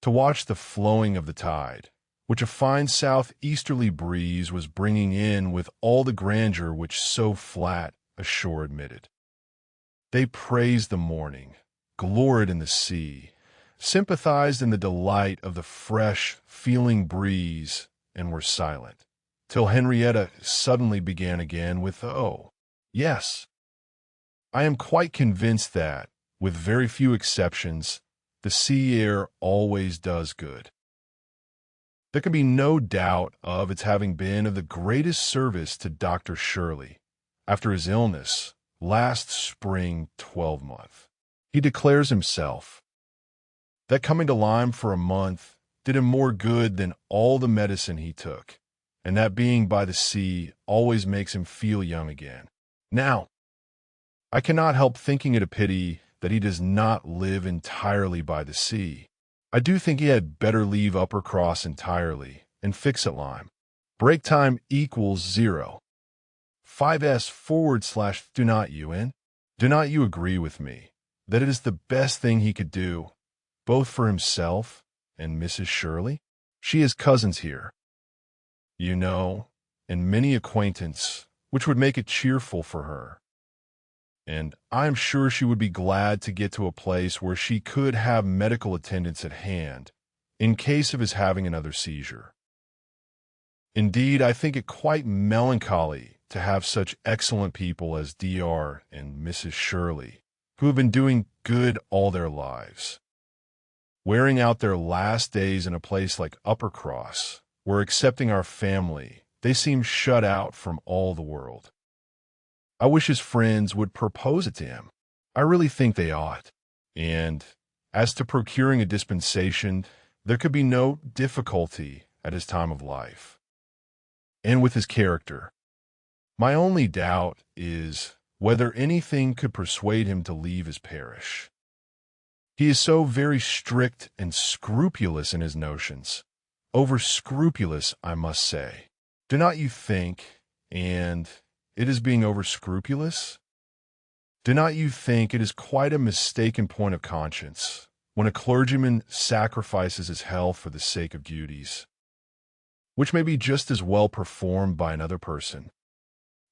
to watch the flowing of the tide, which a fine southeasterly breeze was bringing in with all the grandeur which so flat a shore admitted. They praised the morning, gloried in the sea, sympathized in the delight of the fresh, feeling breeze, and were silent, till Henrietta suddenly began again with, "Oh, yes, I am quite convinced that, with very few exceptions, the sea air always does good. There can be no doubt of its having been of the greatest service to Dr. Shirley, after his illness, last spring 12-month. He declares himself that coming to Lyme for a month did him more good than all the medicine he took, and that being by the sea always makes him feel young again. Now, I cannot help thinking it a pity that he does not live entirely by the sea. I do think he had better leave Uppercross entirely and fix at Lyme. Break time equals 0. 5s/. Do not you, Anne? Do not you agree with me that it is the best thing he could do, both for himself and Mrs. Shirley? She has cousins here, you know, and many acquaintance, which would make it cheerful for her. And I am sure she would be glad to get to a place where she could have medical attendance at hand, in case of his having another seizure. Indeed, I think it quite melancholy to have such excellent people as Dr. and Mrs. Shirley, who have been doing good all their lives, wearing out their last days in a place like Uppercross, where, excepting our family, they seem shut out from all the world. I wish his friends would propose it to him. I really think they ought. And as to procuring a dispensation, there could be no difficulty at his time of life, and with his character. My only doubt is whether anything could persuade him to leave his parish. He is so very strict and scrupulous in his notions. Over-scrupulous, I must say. Do not you think, and it is being over-scrupulous? Do not you think it is quite a mistaken point of conscience when a clergyman sacrifices his health for the sake of duties, which may be just as well performed by another person?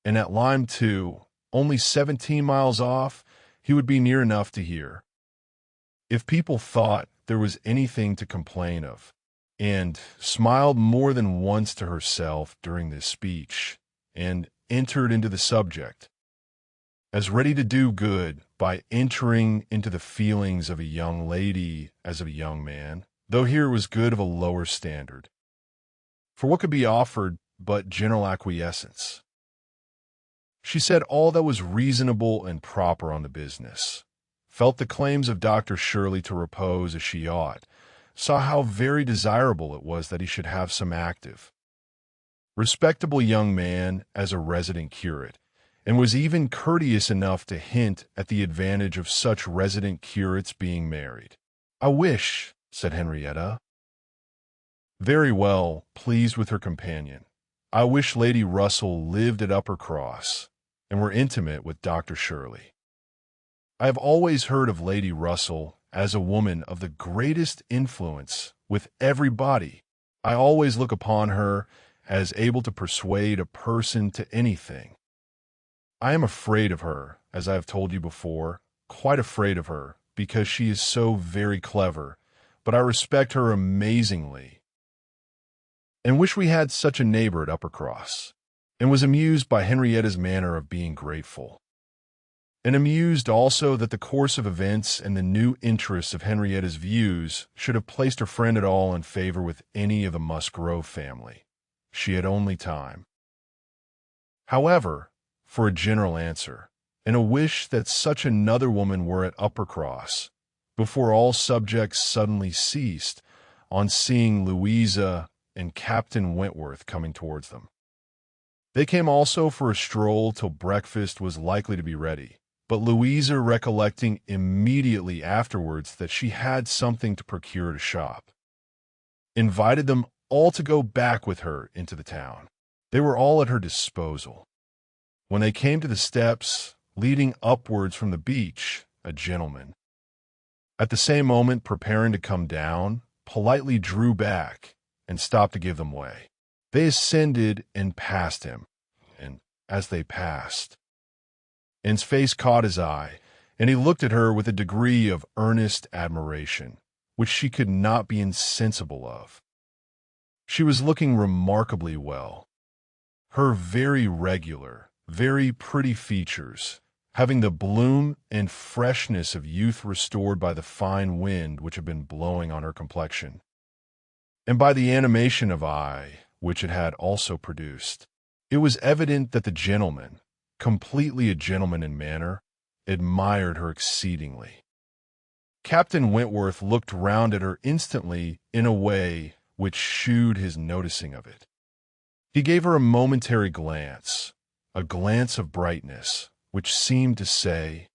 And at Lyme, too, only 17 miles off, he would be near enough to hear. If people thought there was anything to complain of, and smiled more than once to herself during this speech, and entered into the subject, as ready to do good by entering into the feelings of a young lady as of a young man, though here was good of a lower standard. For what could be offered but general acquiescence? She said all that was reasonable and proper on the business, felt the claims of Dr. Shirley to repose as she ought, saw how very desirable it was that he should have some active, respectable young man as a resident curate, and was even courteous enough to hint at the advantage of such resident curates being married. "I wish," said Henrietta, very well pleased with her companion, "I wish Lady Russell lived at Uppercross, and were intimate with Dr. Shirley. I have always heard of Lady Russell as a woman of the greatest influence with everybody. I always look upon her as able to persuade a person to anything. I am afraid of her, as I have told you before, quite afraid of her, because she is so very clever, but I respect her amazingly, and wish we had such a neighbor at Uppercross," and was amused by Henrietta's manner of being grateful, and amused also that the course of events and the new interests of Henrietta's views should have placed her friend at all in favor with any of the Musgrove family. She had only time, however, for a general answer, and a wish that such another woman were at Uppercross, before all subjects suddenly ceased on seeing Louisa and Captain Wentworth coming towards them. They came also for a stroll till breakfast was likely to be ready, but Louisa, recollecting immediately afterwards that she had something to procure at a shop, invited them all to go back with her into the town. They were all at her disposal. When they came to the steps leading upwards from the beach, a gentleman, at the same moment preparing to come down, politely drew back and stopped to give them way. They ascended and passed him, and as they passed, Anne's face caught his eye, and he looked at her with a degree of earnest admiration, which she could not be insensible of. She was looking remarkably well. Her very regular, very pretty features, having the bloom and freshness of youth restored by the fine wind which had been blowing on her complexion, and by the animation of eye which it had also produced. It was evident that the gentleman, completely a gentleman in manner, admired her exceedingly. Captain Wentworth looked round at her instantly in a way which shewed his noticing of it. He gave her a momentary glance, a glance of brightness, which seemed to say,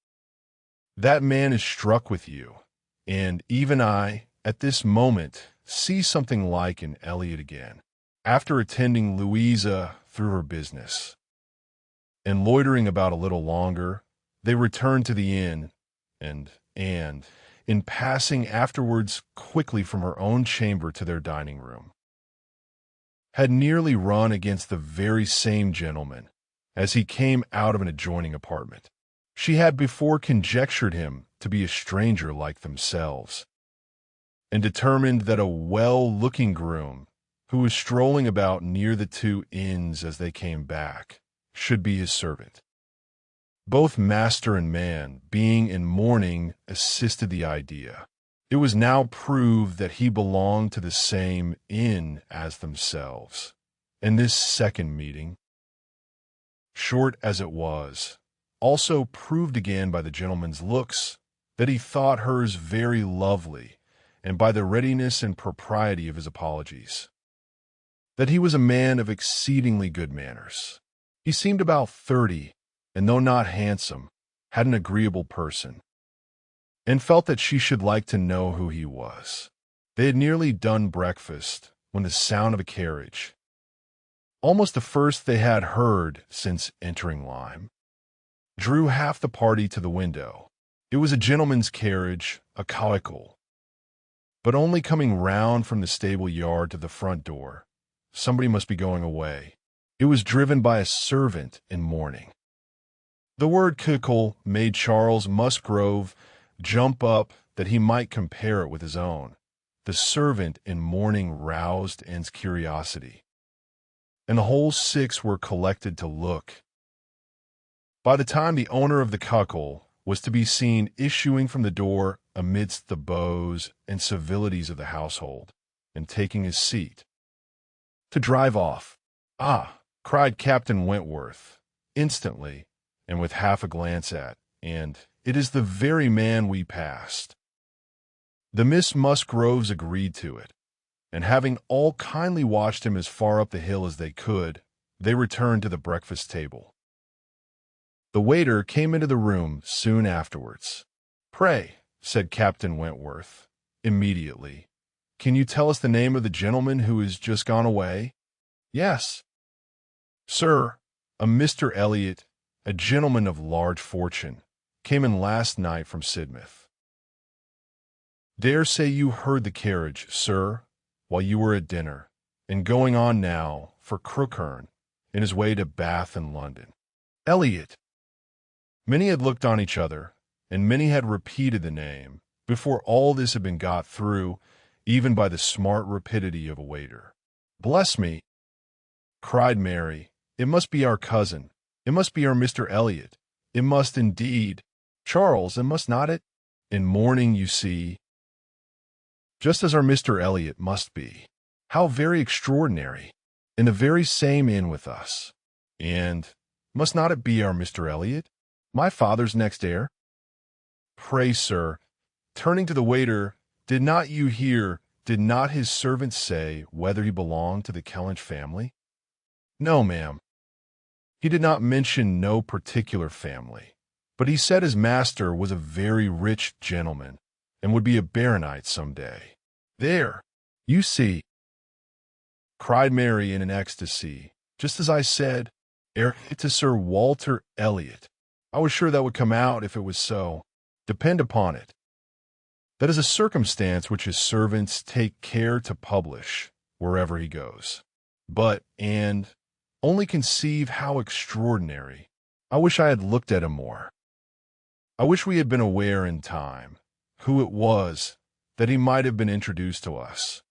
"That man is struck with you, and even I, at this moment, see something like in Elliot again." After attending Louisa through her business, and loitering about a little longer, they returned to the inn, and Anne, in passing afterwards quickly from her own chamber to their dining room, had nearly run against the very same gentleman as he came out of an adjoining apartment. She had before conjectured him to be a stranger like themselves, and determined that a well-looking groom, who was strolling about near the two inns as they came back, should be his servant. Both master and man, being in mourning, assisted the idea. It was now proved that he belonged to the same inn as themselves, and this second meeting, short as it was, also proved again by the gentleman's looks that he thought hers very lovely, and by the readiness and propriety of his apologies, that he was a man of exceedingly good manners. He seemed about 30, and though not handsome, had an agreeable person, and felt that she should like to know who he was. They had nearly done breakfast when the sound of a carriage, almost the first they had heard since entering Lyme, drew half the party to the window. It was a gentleman's carriage, a coracle, but only coming round from the stable yard to the front door. Somebody must be going away. It was driven by a servant in mourning. The word coracle made Charles Musgrove jump up that he might compare it with his own. The servant in mourning roused Anne's curiosity, and the whole six were collected to look. By the time the owner of the coracle was to be seen issuing from the door amidst the bows and civilities of the household, and taking his seat to drive off. "Ah!" cried Captain Wentworth, instantly, and with half a glance at, and "it is the very man we passed." The Miss Musgroves agreed to it, and having all kindly watched him as far up the hill as they could, they returned to the breakfast table. The waiter came into the room soon afterwards. "Pray," said Captain Wentworth, immediately, "can you tell us the name of the gentleman who has just gone away?" "Yes, sir, a Mr. Elliot, a gentleman of large fortune, came in last night from Sidmouth. Dare say you heard the carriage, sir, while you were at dinner, and going on now for Crookherne, in his way to Bath and London." Elliot! Many had looked on each other, and many had repeated the name, before all this had been got through, even by the smart rapidity of a waiter. "Bless me!" cried Mary. "It must be our cousin. It must be our Mr. Elliot. It must indeed. Charles, and must not it? In mourning, you see, just as our Mr. Elliot must be. How very extraordinary! In the very same inn with us. And must not it be our Mr. Elliot, my father's next heir? Pray, sir," turning to the waiter, "did not you hear, did not his servant say whether he belonged to the Kellynch family?" "No, ma'am. He did not mention no particular family, but he said his master was a very rich gentleman, and would be a baronet some day." "There, you see," cried Mary in an ecstasy, "just as I said, heir to Sir Walter Elliot. I was sure that would come out if it was so. Depend upon it, that is a circumstance which his servants take care to publish wherever he goes. But, and only conceive how extraordinary. I wish I had looked at him more. I wish we had been aware in time who it was, that he might have been introduced to us.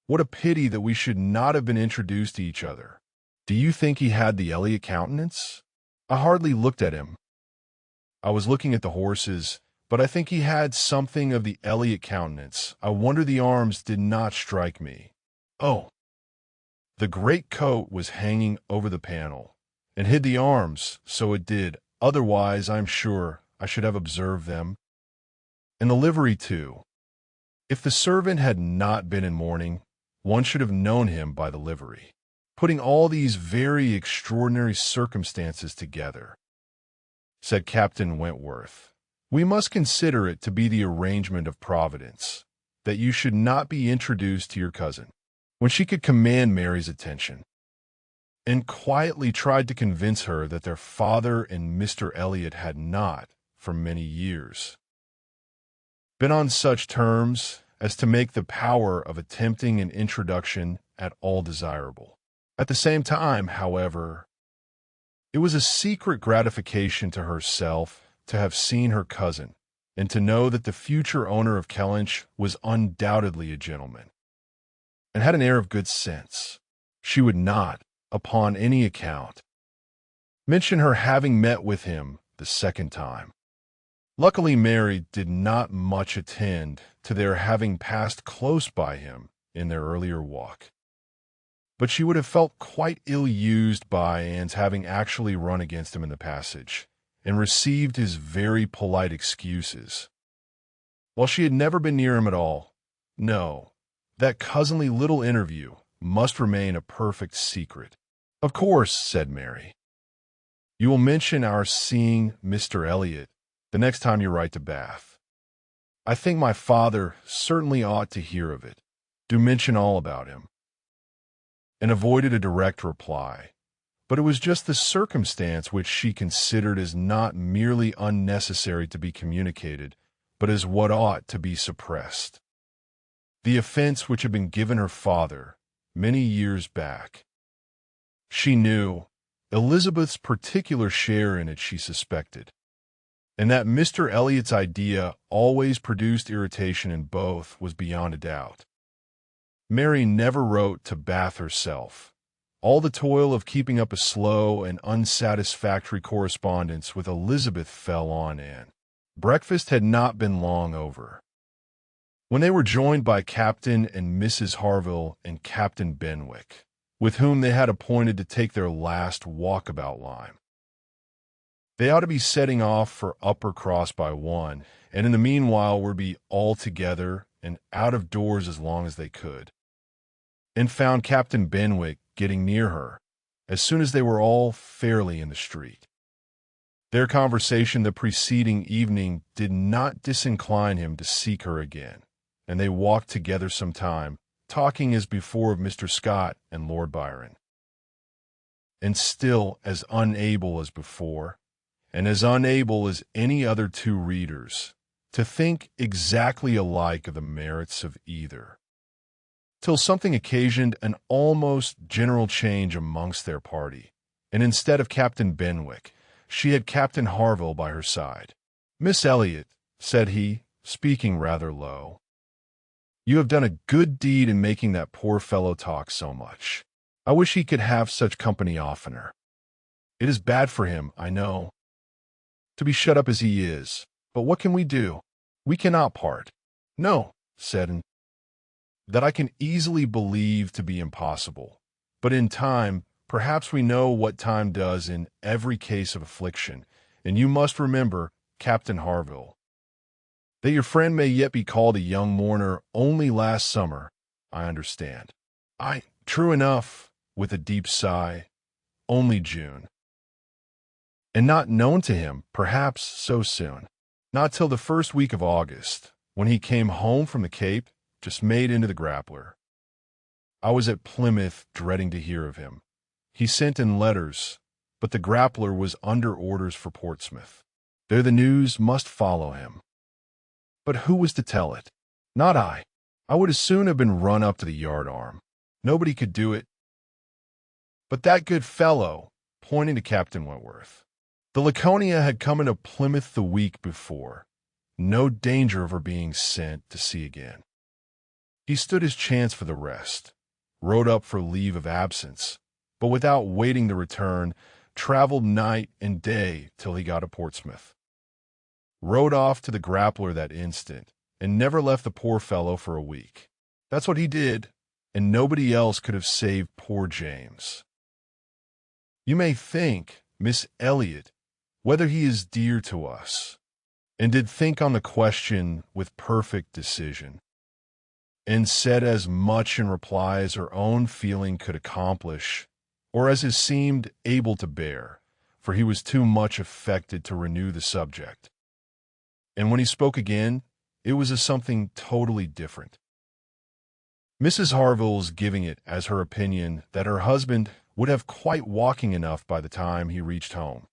What a pity that we should not have been introduced to each other. Do you think he had the Elliot countenance? I hardly looked at him. I was looking at the horses, but I think he had something of the Elliot countenance. I wonder the arms did not strike me. Oh! The great coat was hanging over the panel, and hid the arms, so it did. Otherwise, I am sure, I should have observed them. And the livery, too. If the servant had not been in mourning, one should have known him by the livery. Putting all these very extraordinary circumstances together, said Captain Wentworth, we must consider it to be the arrangement of Providence that you should not be introduced to your cousin when she could command Mary's attention, and quietly tried to convince her that their father and Mr. Elliot had not, for many years, been on such terms as to make the power of attempting an introduction at all desirable. At the same time, however, it was a secret gratification to herself to have seen her cousin, and to know that the future owner of Kellynch was undoubtedly a gentleman, and had an air of good sense. She would not, upon any account, mention her having met with him the second time. Luckily, Mary did not much attend to their having passed close by him in their earlier walk, but she would have felt quite ill-used by Anne's having actually run against him in the passage, and received his very polite excuses, while she had never been near him at all. No, that cousinly little interview must remain a perfect secret. Of course, said Mary, you will mention our seeing Mr. Elliot, the next time you write to Bath. I think my father certainly ought to hear of it. Do mention all about him." And avoided a direct reply. But it was just the circumstance which she considered as not merely unnecessary to be communicated, but as what ought to be suppressed. The offense which had been given her father many years back. She knew Elizabeth's particular share in it, she suspected, and that Mr. Elliot's idea always produced irritation in both was beyond a doubt. Mary never wrote to Bath herself. All the toil of keeping up a slow and unsatisfactory correspondence with Elizabeth fell on Anne. Breakfast had not been long over, when they were joined by Captain and Mrs. Harville and Captain Benwick, with whom they had appointed to take their last walkabout Lyme. They ought to be setting off for Uppercross by 1, and in the meanwhile were to be all together and out of doors as long as they could, and found Captain Benwick getting near her as soon as they were all fairly in the street. Their conversation the preceding evening did not disincline him to seek her again, and they walked together some time, talking as before of Mr. Scott and Lord Byron. And still as unable as before, and as unable as any other two readers, to think exactly alike of the merits of either, till something occasioned an almost general change amongst their party, and instead of Captain Benwick, she had Captain Harville by her side. "Miss Elliot," said he, speaking rather low, "you have done a good deed in making that poor fellow talk so much. I wish he could have such company oftener. It is bad for him, I know, to be shut up as he is, but what can we do? We cannot part." "No," said Anne, "that I can easily believe to be impossible, but in time, perhaps we know what time does in every case of affliction, and you must remember, Captain Harville, that your friend may yet be called a young mourner only last summer, I understand." True enough," with a deep sigh, "only June. And not known to him, perhaps, so soon. Not till the first week of August, when he came home from the Cape, just made into the Grappler. I was at Plymouth dreading to hear of him. He sent in letters, but the Grappler was under orders for Portsmouth. There the news must follow him. But who was to tell it? Not I. I would as soon have been run up to the yardarm. Nobody could do it. But that good fellow, pointing to Captain Wentworth. The Laconia had come into Plymouth the week before. No danger of her being sent to sea again. He stood his chance for the rest, wrote up for leave of absence, but without waiting the return, traveled night and day till he got to Portsmouth. Rode off to the Grappler that instant, and never left the poor fellow for a week. That's what he did, and nobody else could have saved poor James. You may think, Miss Elliot, whether he is dear to us, and did think on the question with perfect decision, and said as much in reply as her own feeling could accomplish, or as it seemed able to bear, for he was too much affected to renew the subject. And when he spoke again, it was of something totally different. Mrs. Harville's giving it as her opinion that her husband would have quite walking enough by the time he reached home,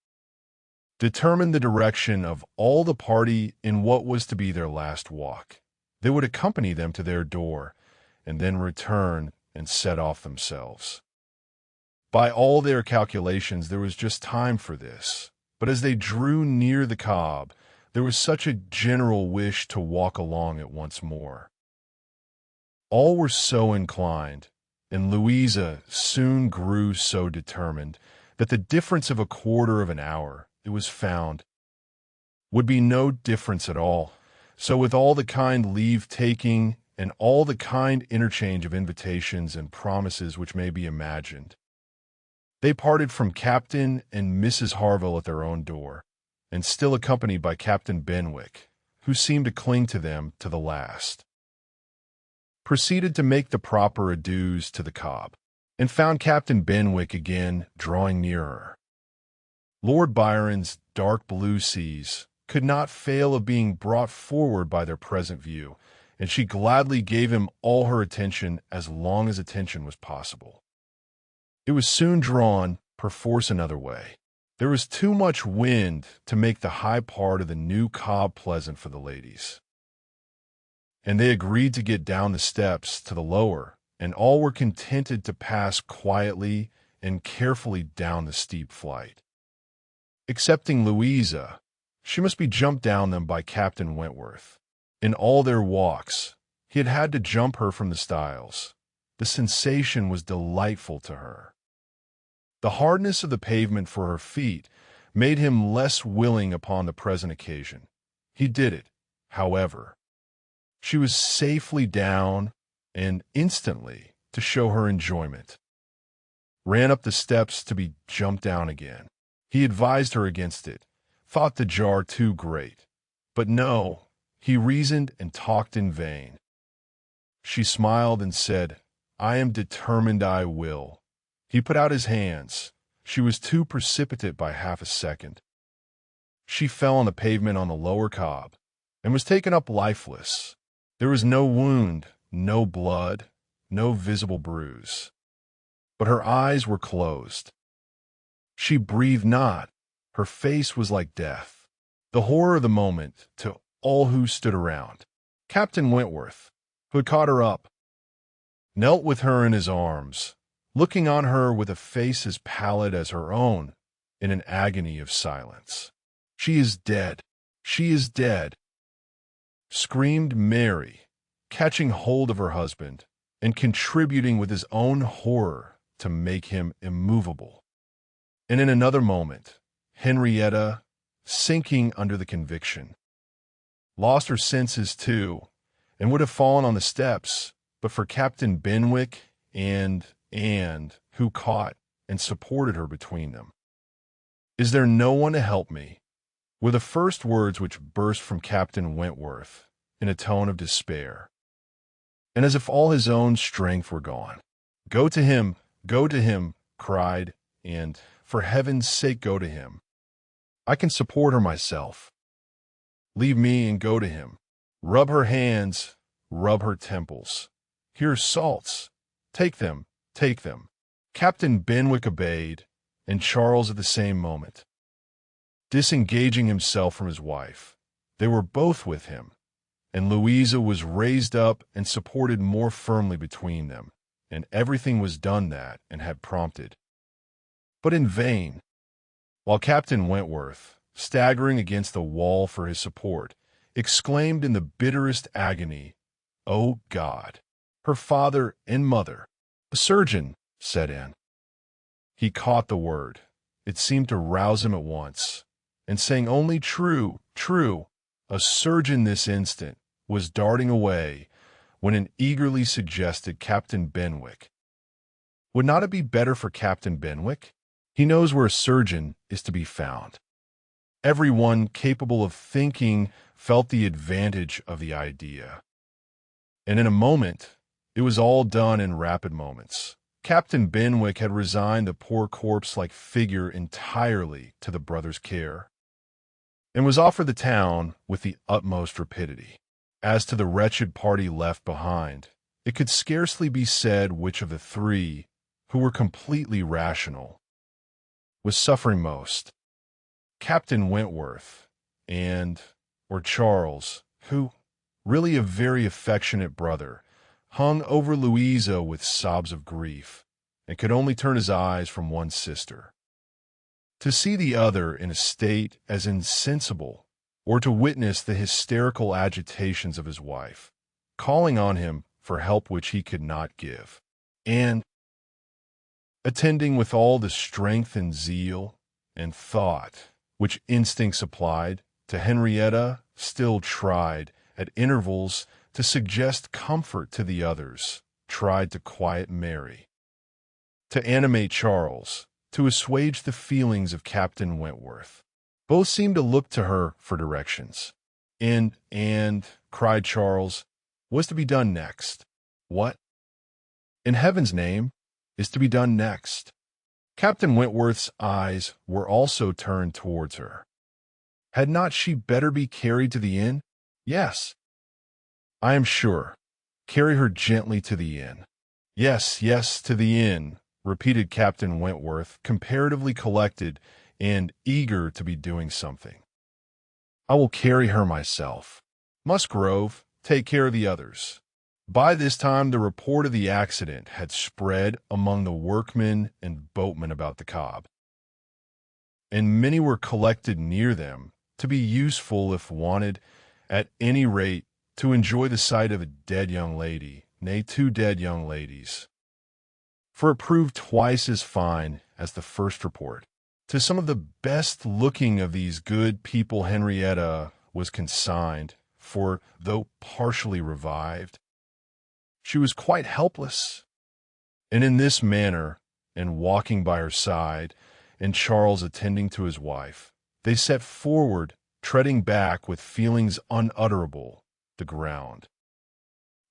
determined the direction of all the party in what was to be their last walk. They would accompany them to their door, and then return and set off themselves. By all their calculations, there was just time for this, but as they drew near the Cobb, there was such a general wish to walk along it once more. All were so inclined, and Louisa soon grew so determined that the difference of a quarter of an hour, it was found, would be no difference at all. So with all the kind leave-taking and all the kind interchange of invitations and promises which may be imagined, they parted from Captain and Mrs. Harville at their own door, and still accompanied by Captain Benwick, who seemed to cling to them to the last, proceeded to make the proper adieus to the Cobb, and found Captain Benwick again drawing nearer. Lord Byron's dark blue seas could not fail of being brought forward by their present view, and she gladly gave him all her attention as long as attention was possible. It was soon drawn, perforce another way. There was too much wind to make the high part of the new cob pleasant for the ladies, and they agreed to get down the steps to the lower, and all were contented to pass quietly and carefully down the steep flight. Excepting Louisa, she must be jumped down them by Captain Wentworth. In all their walks, he had had to jump her from the stiles. The sensation was delightful to her. The hardness of the pavement for her feet made him less willing upon the present occasion. He did it, however. She was safely down, and instantly, to show her enjoyment, ran up the steps to be jumped down again. He advised her against it, thought the jar too great. But no, he reasoned and talked in vain. She smiled and said, "I am determined I will." He put out his hands. She was too precipitate by half a second. She fell on the pavement on the lower cob, and was taken up lifeless. There was no wound, no blood, no visible bruise. But her eyes were closed. She breathed not. Her face was like death. The horror of the moment to all who stood around. Captain Wentworth, who had caught her up, knelt with her in his arms, looking on her with a face as pallid as her own, in an agony of silence. "She is dead! She is dead!" screamed Mary, catching hold of her husband, and contributing with his own horror to make him immovable. And in another moment, Henrietta, sinking under the conviction, lost her senses too, and would have fallen on the steps, but for Captain Benwick and Anne, who caught and supported her between them. "Is there no one to help me?" were the first words which burst from Captain Wentworth in a tone of despair, and as if all his own strength were gone. Go to him, cried Anne. "For heaven's sake, go to him. I can support her myself. Leave me and go to him. Rub her hands, rub her temples. Here are salts. Take them, take them." Captain Benwick obeyed, and Charles at the same moment. Disengaging himself from his wife, they were both with him, and Louisa was raised up and supported more firmly between them, and everything was done that and had prompted. But in vain. While Captain Wentworth, staggering against the wall for his support, exclaimed in the bitterest agony, "O God, her father and mother!" "A surgeon," said Anne. He caught the word. It seemed to rouse him at once, and saying only "True, true," a surgeon this instant, was darting away, when an eagerly suggested Captain Benwick. Would not it be better for Captain Benwick? He knows where a surgeon is to be found. Every one capable of thinking felt the advantage of the idea. And in a moment, it was all done in rapid moments. Captain Benwick had resigned the poor corpse-like figure entirely to the brothers' care, and was off for the town with the utmost rapidity. As to the wretched party left behind, it could scarcely be said which of the three, who were completely rational, was suffering most. Captain Wentworth or Charles, who, really a very affectionate brother, hung over Louisa with sobs of grief, and could only turn his eyes from one sister. To see the other in a state as insensible, or to witness the hysterical agitations of his wife, calling on him for help which he could not give, and attending with all the strength and zeal and thought which instinct supplied, to Henrietta, still tried, at intervals, to suggest comfort to the others, tried to quiet Mary, to animate Charles, to assuage the feelings of Captain Wentworth. Both seemed to look to her for directions. And, cried Charles, was to be done next? What, in heaven's name, is to be done next? Captain Wentworth's eyes were also turned towards her. Had not she better be carried to the inn? Yes, I am sure. Carry her gently to the inn. Yes, yes, to the inn, repeated Captain Wentworth, comparatively collected and eager to be doing something. I will carry her myself. Musgrove, take care of the others. By this time, the report of the accident had spread among the workmen and boatmen about the Cobb, and many were collected near them to be useful if wanted, at any rate, to enjoy the sight of a dead young lady, nay, 2 dead young ladies. For it proved twice as fine as the first report. To some of the best-looking of these good people Henrietta was consigned, for, though partially revived, she was quite helpless. And in this manner, and walking by her side, and Charles attending to his wife, they set forward, treading back with feelings unutterable, the ground,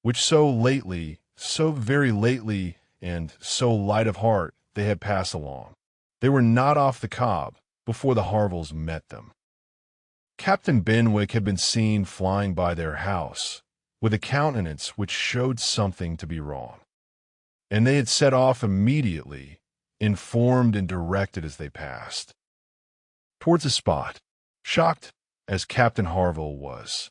which so lately, so very lately, and so light of heart, they had passed along. They were not off the Cobb before the Harvilles met them. Captain Benwick had been seen flying by their house, with a countenance which showed something to be wrong, and they had set off immediately, informed and directed as they passed, towards the spot. Shocked as Captain Harville was,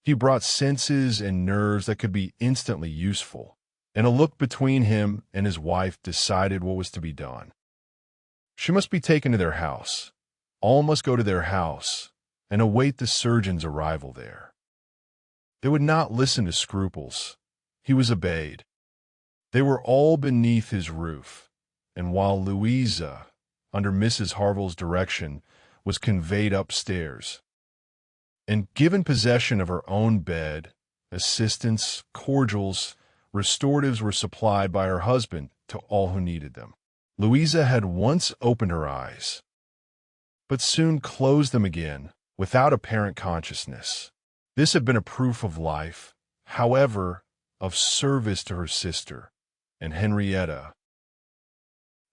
he brought senses and nerves that could be instantly useful, and a look between him and his wife decided what was to be done. She must be taken to their house. All must go to their house and await the surgeon's arrival there. They would not listen to scruples. He was obeyed. They were all beneath his roof, and while Louisa, under Mrs. Harville's direction, was conveyed upstairs, and given possession of her own bed, assistance, cordials, restoratives were supplied by her husband to all who needed them. Louisa had once opened her eyes, but soon closed them again without apparent consciousness. This had been a proof of life, however, of service to her sister, and Henrietta,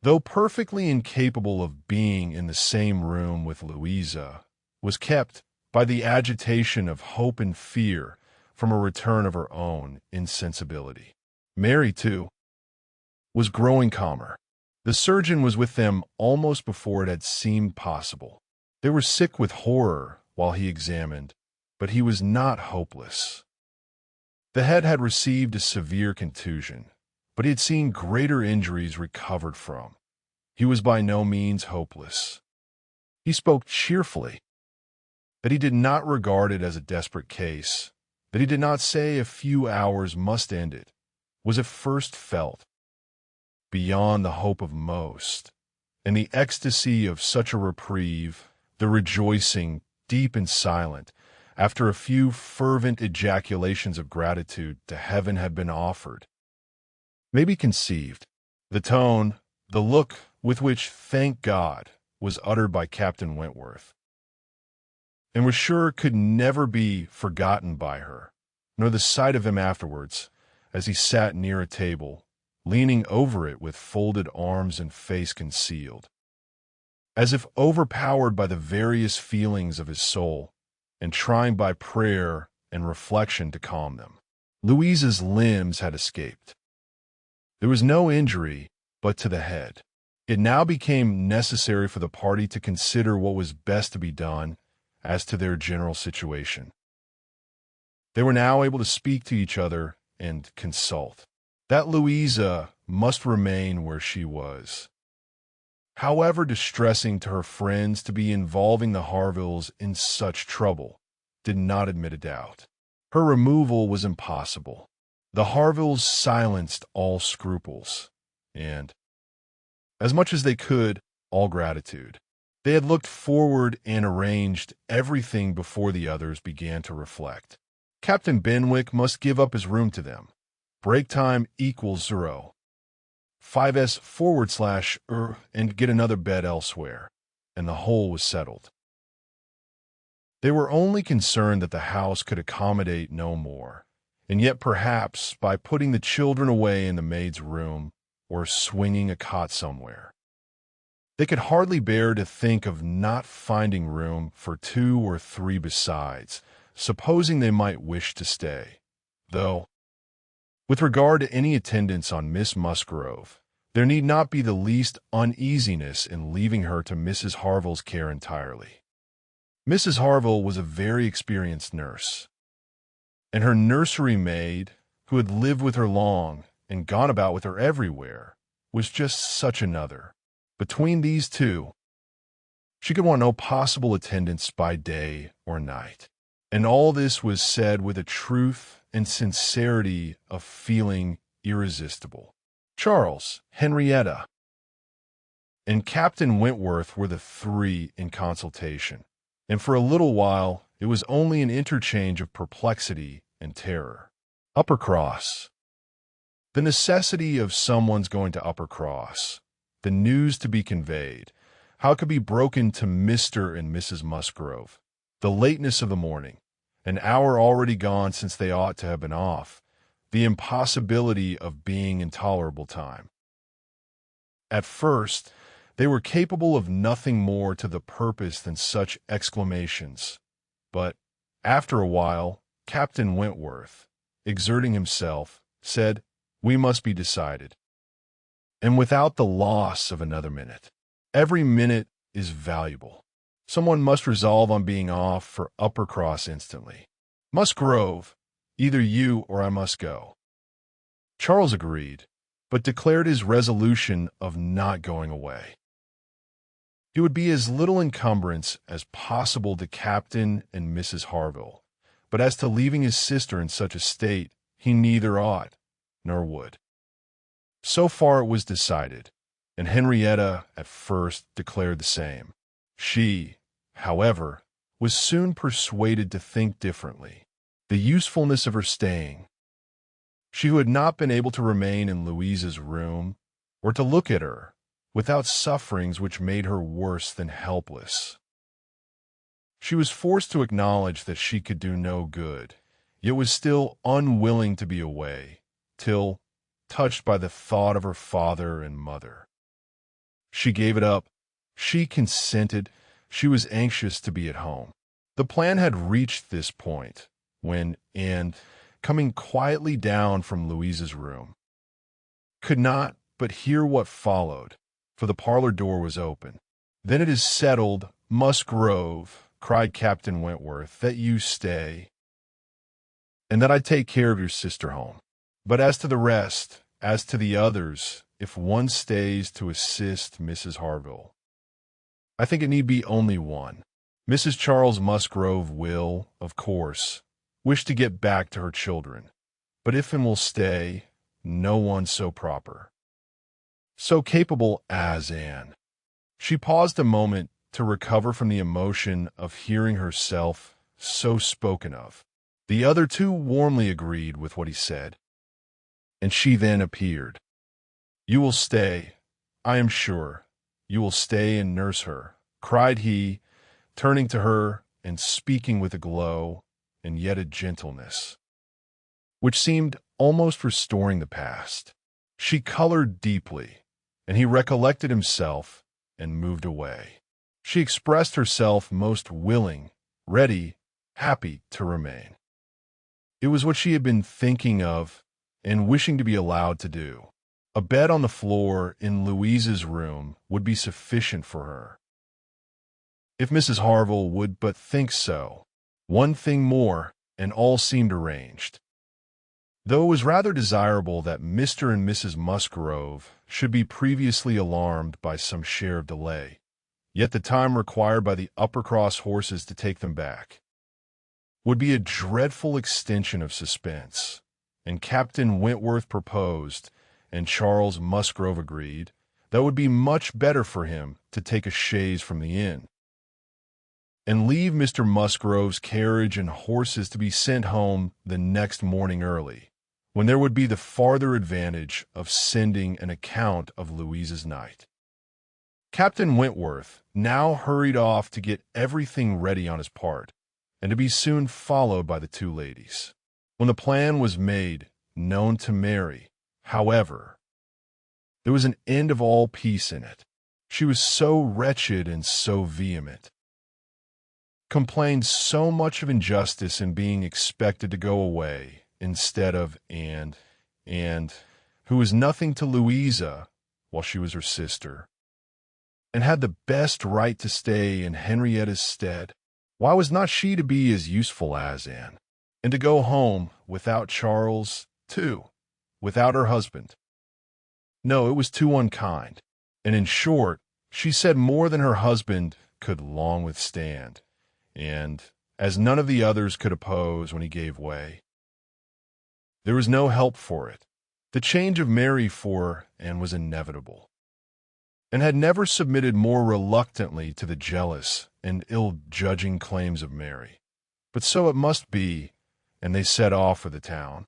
though perfectly incapable of being in the same room with Louisa, was kept, by the agitation of hope and fear, from a return of her own insensibility. Mary, too, was growing calmer. The surgeon was with them almost before it had seemed possible. They were sick with horror while he examined, but he was not hopeless. The head had received a severe contusion, but he had seen greater injuries recovered from. He was by no means hopeless. He spoke cheerfully, that he did not regard it as a desperate case, that he did not say a few hours must end it, was at first felt, beyond the hope of most, and the ecstasy of such a reprieve, the rejoicing, deep and silent, after a few fervent ejaculations of gratitude to heaven had been offered, may be conceived. The tone, the look with which "thank God" was uttered by Captain Wentworth, and was sure could never be forgotten by her, nor the sight of him afterwards, as he sat near a table, leaning over it with folded arms and face concealed, as if overpowered by the various feelings of his soul, and trying by prayer and reflection to calm them. Louisa's limbs had escaped. There was no injury but to the head. It now became necessary for the party to consider what was best to be done as to their general situation. They were now able to speak to each other and consult. That Louisa must remain where she was, however distressing to her friends to be involving the Harvilles in such trouble, did not admit a doubt. Her removal was impossible. The Harvilles silenced all scruples, and, as much as they could, all gratitude. They had looked forward and arranged everything before the others began to reflect. Captain Benwick must give up his room to them. Break time equals 0. 5s/ and get another bed elsewhere, and the whole was settled. They were only concerned that the house could accommodate no more, and yet perhaps by putting the children away in the maid's room, or swinging a cot somewhere, They could hardly bear to think of not finding room for 2 or 3 besides, supposing they might wish to stay. Though, with regard to any attendance on Miss Musgrove, there need not be the least uneasiness in leaving her to Mrs. Harville's care entirely. Mrs. Harville was a very experienced nurse, and her nursery maid, who had lived with her long and gone about with her everywhere, was just such another. Between these two, she could want no possible attendance by day or night. And all this was said with a truth and sincerity of feeling irresistible. Charles, Henrietta, and Captain Wentworth were the 3 in consultation, and for a little while it was only an interchange of perplexity and terror. Uppercross. The necessity of someone's going to Uppercross, the news to be conveyed, how it could be broken to Mr. and Mrs. Musgrove, the lateness of the morning, an hour already gone since they ought to have been off, the impossibility of being in tolerable time. At first, they were capable of nothing more to the purpose than such exclamations, but after a while, Captain Wentworth, exerting himself, said, "We must be decided, and without the loss of another minute. Every minute is valuable. Someone must resolve on being off for Uppercross instantly. Musgrove, either you or I must go." Charles agreed, but declared his resolution of not going away. It would be as little encumbrance as possible to Captain and Mrs. Harville, but as to leaving his sister in such a state, he neither ought nor would. So far it was decided, and Henrietta at first declared the same. She, however, was soon persuaded to think differently. The usefulness of her staying. She who had not been able to remain in Louisa's room, or to look at her, without sufferings which made her worse than helpless. She was forced to acknowledge that she could do no good, yet was still unwilling to be away, till, touched by the thought of her father and mother, she gave it up. She consented. She was anxious to be at home. The plan had reached this point when Anne, coming quietly down from Louisa's room, could not but hear what followed, for the parlor door was open. "Then it is settled, Musgrove," cried Captain Wentworth, "that you stay, and that I take care of your sister home. But as to the rest, as to the others, if one stays to assist Mrs. Harville, I think it need be only one. Mrs. Charles Musgrove will, of course, wish to get back to her children, but if him will stay, no one so proper, so capable as Anne." She paused a moment to recover from the emotion of hearing herself so spoken of. The other 2 warmly agreed with what he said, and she then appeared. "You will stay, I am sure. You will stay and nurse her," cried he, turning to her and speaking with a glow and yet a gentleness, which seemed almost restoring the past. She colored deeply, and he recollected himself and moved away. She expressed herself most willing, ready, happy to remain. It was what she had been thinking of and wishing to be allowed to do. A bed on the floor in Louisa's room would be sufficient for her, if Mrs. Harville would but think so. One thing more, and all seemed arranged. Though it was rather desirable that Mr. and Mrs. Musgrove should be previously alarmed by some share of delay, yet the time required by the Uppercross horses to take them back would be a dreadful extension of suspense, and Captain Wentworth proposed, and Charles Musgrove agreed, that it would be much better for him to take a chaise from the inn, and leave Mr. Musgrove's carriage and horses to be sent home the next morning early, when there would be the farther advantage of sending an account of Louisa's night. Captain Wentworth now hurried off to get everything ready on his part, and to be soon followed by the 2 ladies. When the plan was made known to Mary, however, there was an end of all peace in it. She was so wretched and so vehement, complained so much of injustice in being expected to go away instead of and, who was nothing to Louisa while she was her sister, and had the best right to stay in Henrietta's stead. Why was not she to be as useful as Anne, and to go home without Charles, too, without her husband? No, it was too unkind, and in short, she said more than her husband could long withstand, and, as none of the others could oppose when he gave way, there was no help for it. The change of Mary for Anne was inevitable, and had never submitted more reluctantly to the jealous and ill-judging claims of Mary. But so it must be, and they set off for the town,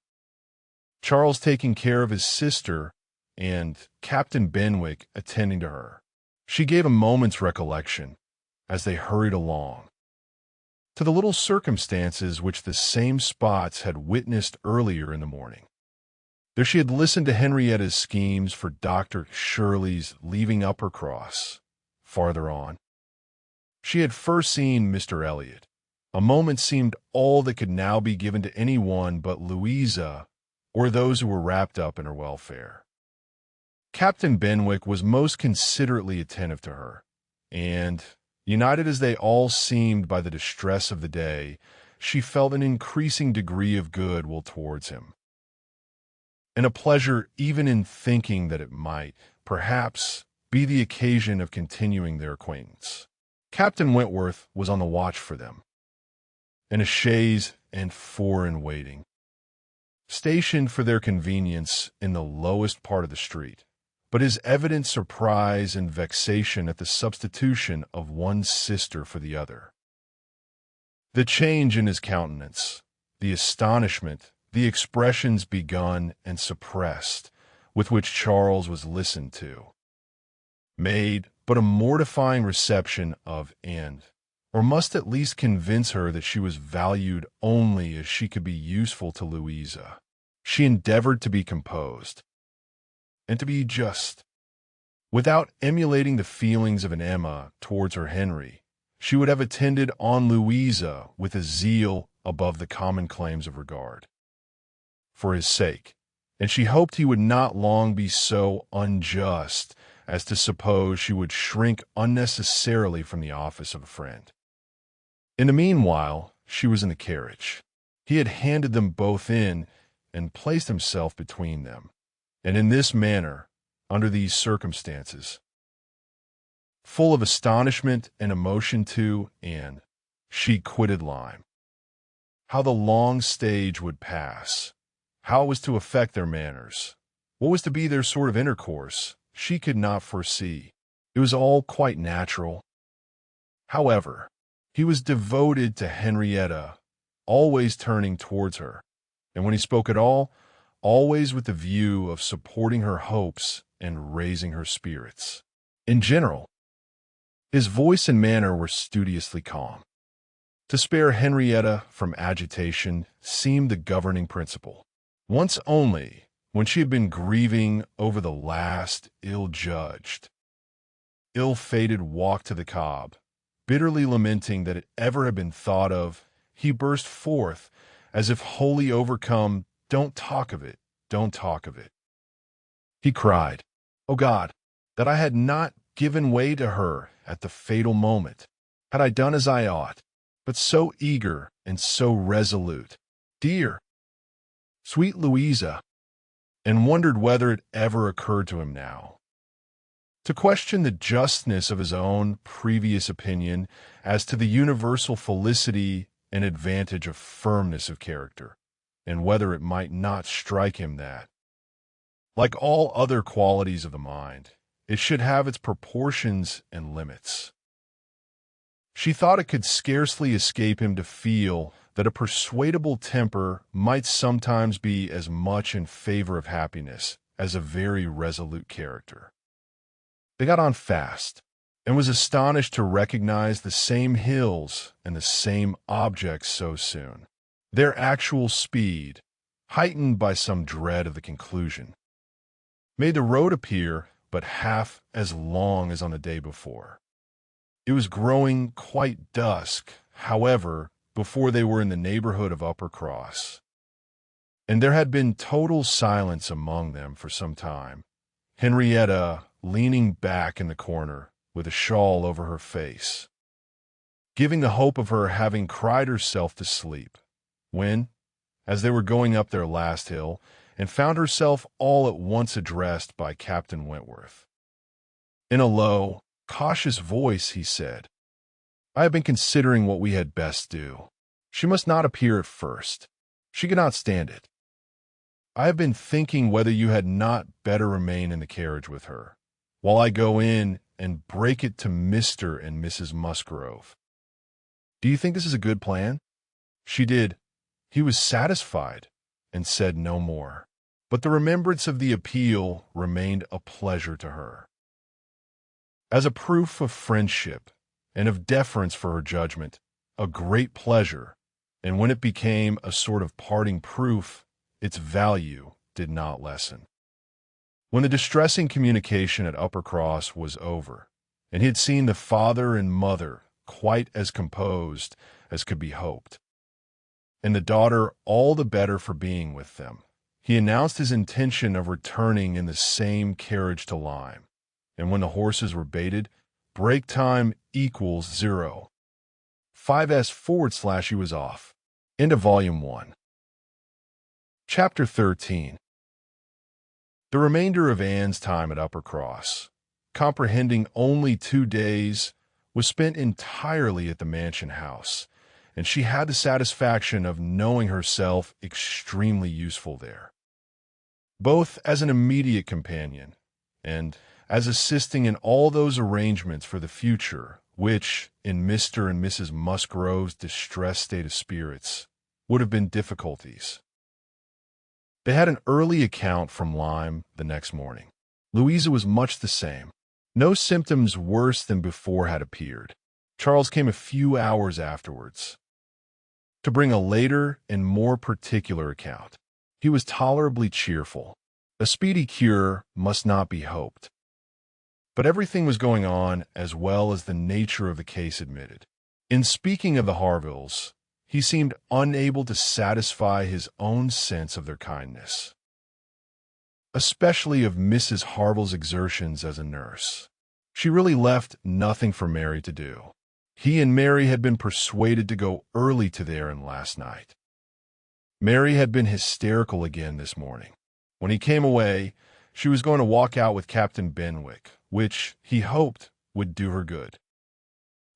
Charles taking care of his sister and Captain Benwick attending to her. She gave a moment's recollection, as they hurried along, to the little circumstances which the same spots had witnessed earlier in the morning. There she had listened to Henrietta's schemes for Dr. Shirley's leaving Uppercross. Farther on, she had first seen Mr. Elliot. A moment seemed all that could now be given to any one but Louisa or those who were wrapped up in her welfare. Captain Benwick was most considerately attentive to her, and, united as they all seemed by the distress of the day, she felt an increasing degree of goodwill towards him, and a pleasure even in thinking that it might, perhaps, be the occasion of continuing their acquaintance. Captain Wentworth was on the watch for them, and a chaise and four in waiting, stationed for their convenience in the lowest part of the street. But his evident surprise and vexation at the substitution of one sister for the other, the change in his countenance, the astonishment, the expressions begun and suppressed with which Charles was listened to, made but a mortifying reception of Anne, or must at least convince her that she was valued only as she could be useful to Louisa. She endeavored to be composed, and to be just. Without emulating the feelings of an Emma towards her Henry, she would have attended on Louisa with a zeal above the common claims of regard, for his sake, and she hoped he would not long be so unjust as to suppose she would shrink unnecessarily from the office of a friend. In the meanwhile, she was in the carriage. He had handed them both in and placed himself between them. And in this manner, under these circumstances, full of astonishment and emotion too, Anne, she quitted Lyme. How the long stage would pass, how it was to affect their manners, what was to be their sort of intercourse, she could not foresee. It was all quite natural. However, he was devoted to Henrietta, always turning towards her, and when he spoke at all, always with the view of supporting her hopes and raising her spirits. In general, his voice and manner were studiously calm. To spare Henrietta from agitation seemed the governing principle. Once only, when she had been grieving over the last ill-judged, ill-fated walk to the Cobb, bitterly lamenting that it ever had been thought of, he burst forth, as if wholly overcome. "Don't talk of it, don't talk of it," he cried. "O God, that I had not given way to her at the fatal moment, had I done as I ought, but so eager and so resolute, dear, sweet Louisa," and wondered whether it ever occurred to him now to question the justness of his own previous opinion as to the universal felicity and advantage of firmness of character, and whether it might not strike him that, like all other qualities of the mind, it should have its proportions and limits. She thought it could scarcely escape him to feel that a persuadable temper might sometimes be as much in favor of happiness as a very resolute character. They got on fast, and was astonished to recognize the same hills and the same objects so soon. Their actual speed, heightened by some dread of the conclusion, made the road appear but half as long as on the day before. It was growing quite dusk, however, before they were in the neighborhood of Uppercross, and there had been total silence among them for some time, Henrietta leaning back in the corner with a shawl over her face, giving the hope of her having cried herself to sleep, when, as they were going up their last hill, and found herself all at once addressed by Captain Wentworth. In a low, cautious voice he said, "I have been considering what we had best do. She must not appear at first. She cannot stand it. I have been thinking whether you had not better remain in the carriage with her, while I go in and break it to Mr. and Mrs. Musgrove. Do you think this is a good plan?" She did. He was satisfied, and said no more. But the remembrance of the appeal remained a pleasure to her. As a proof of friendship and of deference for her judgment, a great pleasure, and when it became a sort of parting proof, its value did not lessen. When the distressing communication at Uppercross was over, and he had seen the father and mother quite as composed as could be hoped, and the daughter all the better for being with them, he announced his intention of returning in the same carriage to Lyme, and when the horses were baited, break time equals 0. 5s/he was off. End of Volume 1. Chapter 13. The remainder of Anne's time at Uppercross, comprehending only 2 days, was spent entirely at the mansion house, and she had the satisfaction of knowing herself extremely useful there, both as an immediate companion and as assisting in all those arrangements for the future which, in Mr. and Mrs. Musgrove's distressed state of spirits, would have been difficulties. They had an early account from Lyme the next morning. Louisa was much the same. No symptoms worse than before had appeared. Charles came a few hours afterwards to bring a later and more particular account. He was tolerably cheerful. A speedy cure must not be hoped, but everything was going on as well as the nature of the case admitted. In speaking of the Harvilles, he seemed unable to satisfy his own sense of their kindness, especially of Mrs. Harville's exertions as a nurse. She really left nothing for Mary to do. He and Mary had been persuaded to go early to their inn last night. Mary had been hysterical again this morning. When he came away, she was going to walk out with Captain Benwick, which he hoped would do her good.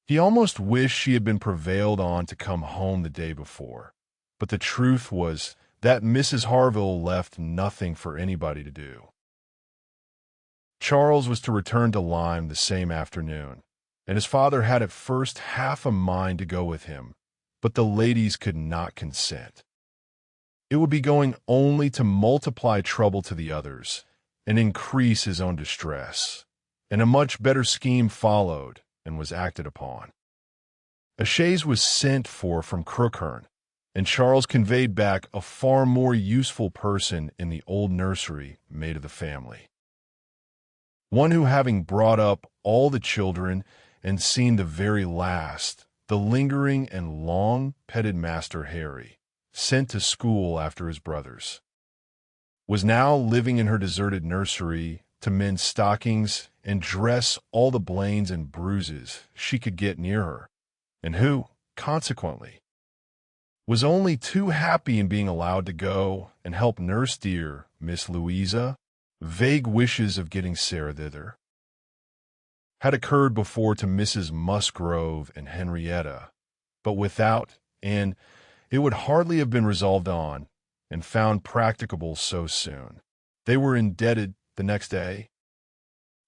He almost wished she had been prevailed on to come home the day before, but the truth was that Mrs. Harville left nothing for anybody to do. Charles was to return to Lyme the same afternoon, and his father had at first half a mind to go with him, but the ladies could not consent. It would be going only to multiply trouble to the others and increase his own distress, and a much better scheme followed and was acted upon. A chaise was sent for from Crookherne, and Charles conveyed back a far more useful person in the old nursery maid of the family, one who, having brought up all the children and seen the very last, the lingering and long-petted Master Harry, sent to school after his brothers, was now living in her deserted nursery to mend stockings and dress all the blains and bruises she could get near her, and who, consequently, was only too happy in being allowed to go and help nurse dear Miss Louisa. Vague wishes of getting Sarah thither had occurred before to Mrs. Musgrove and Henrietta, but without, and it would hardly have been resolved on and found practicable so soon. They were indebted the next day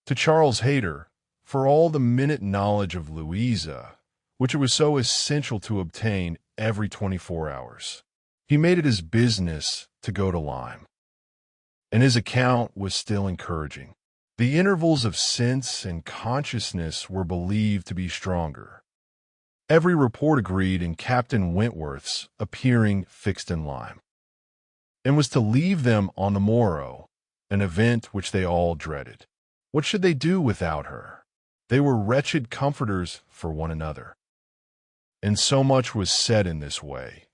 to Charles Hayter for all the minute knowledge of Louisa, which it was so essential to obtain every 24 hours. He made it his business to go to Lyme, and his account was still encouraging. The intervals of sense and consciousness were believed to be stronger. Every report agreed in Captain Wentworth's appearing fixed in Lyme, and was to leave them on the morrow, an event which they all dreaded. What should they do without her? They were wretched comforters for one another. And so much was said in this way,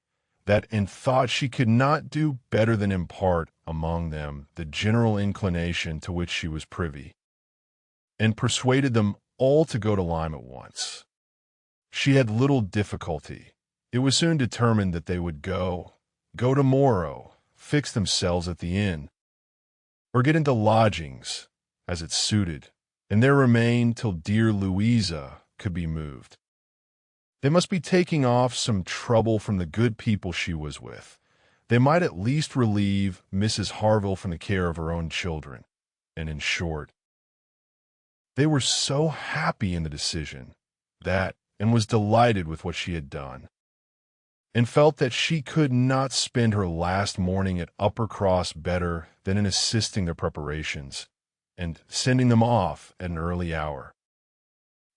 that in thought she could not do better than impart among them the general inclination to which she was privy, and persuaded them all to go to Lyme at once. She had little difficulty. It was soon determined that they would go to Morro, fix themselves at the inn, or get into lodgings, as it suited, and there remain till dear Louisa could be moved. They must be taking off some trouble from the good people she was with. They might at least relieve Mrs. Harville from the care of her own children, and in short, they were so happy in the decision and was delighted with what she had done, and felt that she could not spend her last morning at Uppercross better than in assisting their preparations, and sending them off at an early hour.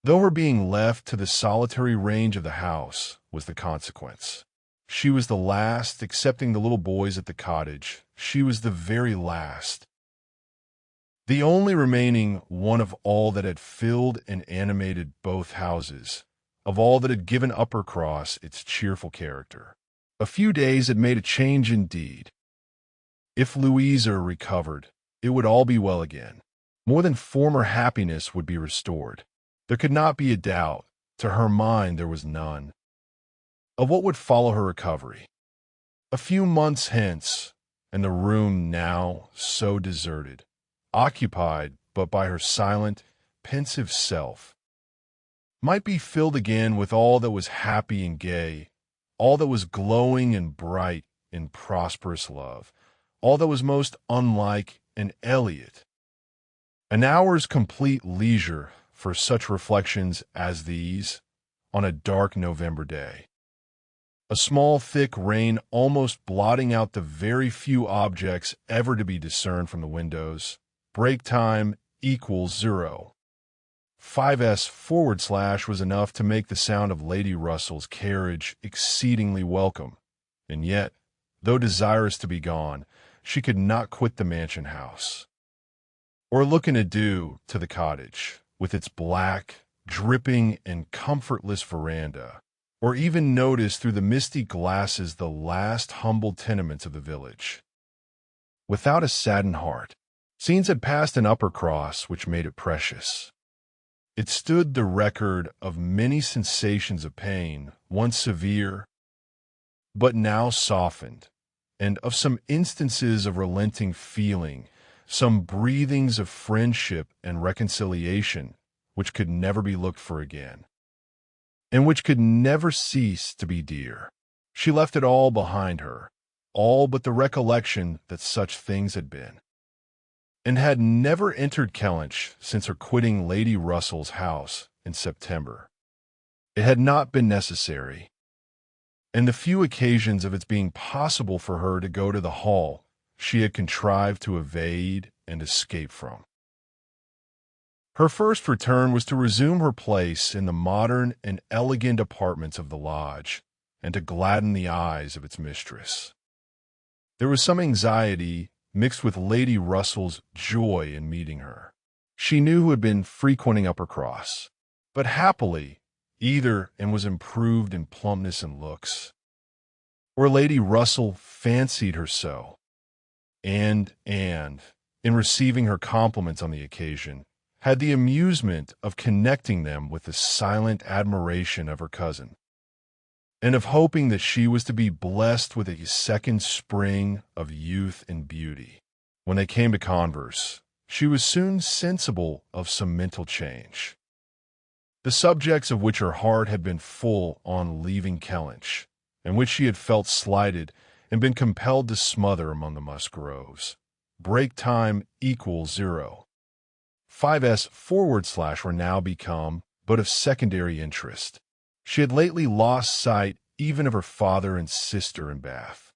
Though her being left to the solitary range of the house was the consequence. She was the last, excepting the little boys at the cottage. She was the very last. The only remaining one of all that had filled and animated both houses, of all that had given Uppercross its cheerful character. A few days had made a change indeed. If Louisa recovered, it would all be well again. More than former happiness would be restored. There could not be a doubt, to her mind there was none, of what would follow her recovery. A few months hence, and the room now so deserted, occupied but by her silent, pensive self, might be filled again with all that was happy and gay, all that was glowing and bright in prosperous love, all that was most unlike Anne Elliot. An hour's complete leisure for such reflections as these on a dark November day. A small thick rain almost blotting out the very few objects ever to be discerned from the windows. Break time equals 0. 5s/ was enough to make the sound of Lady Russell's carriage exceedingly welcome, and yet, though desirous to be gone, she could not quit the mansion house, or look in adieu to the cottage, with its black, dripping, and comfortless veranda, or even notice through the misty glasses the last humble tenements of the village. Without a saddened heart, scenes had passed in Uppercross which made it precious. It stood the record of many sensations of pain, once severe, but now softened, and of some instances of relenting feeling, some breathings of friendship and reconciliation which could never be looked for again, and which could never cease to be dear. She left it all behind her, all but the recollection that such things had been, and had never entered Kellynch since her quitting Lady Russell's house in September. It had not been necessary, and the few occasions of its being possible for her to go to the hall she had contrived to evade and escape from. Her first return was to resume her place in the modern and elegant apartments of the lodge, and to gladden the eyes of its mistress. There was some anxiety mixed with Lady Russell's joy in meeting her. She knew who had been frequenting Uppercross, but happily either and was improved in plumpness and looks, or Lady Russell fancied her so, and, in receiving her compliments on the occasion, had the amusement of connecting them with the silent admiration of her cousin, and of hoping that she was to be blessed with a second spring of youth and beauty. When they came to converse, she was soon sensible of some mental change, the subjects of which her heart had been full on leaving Kellynch, and which she had felt slighted and been compelled to smother among the Musgroves. Break time equals 0. 5s/ were now become but of secondary interest. She had lately lost sight even of her father and sister in Bath.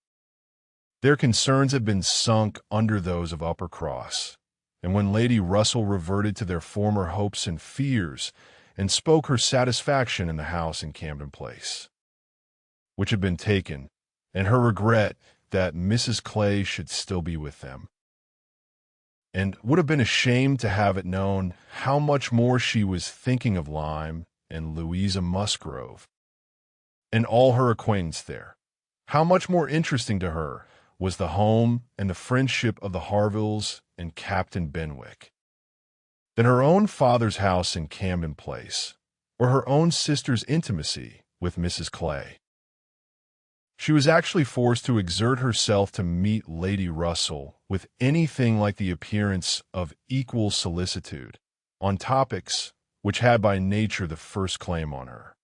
Their concerns had been sunk under those of Uppercross, and when Lady Russell reverted to their former hopes and fears, and spoke her satisfaction in the house in Camden Place, which had been taken, and her regret that Mrs. Clay should still be with them, and would have been ashamed to have it known how much more she was thinking of Lyme and Louisa Musgrove, and all her acquaintance there. How much more interesting to her was the home and the friendship of the Harvilles and Captain Benwick than her own father's house in Camden Place, or her own sister's intimacy with Mrs. Clay. She was actually forced to exert herself to meet Lady Russell with anything like the appearance of equal solicitude on topics which had by nature the first claim on her.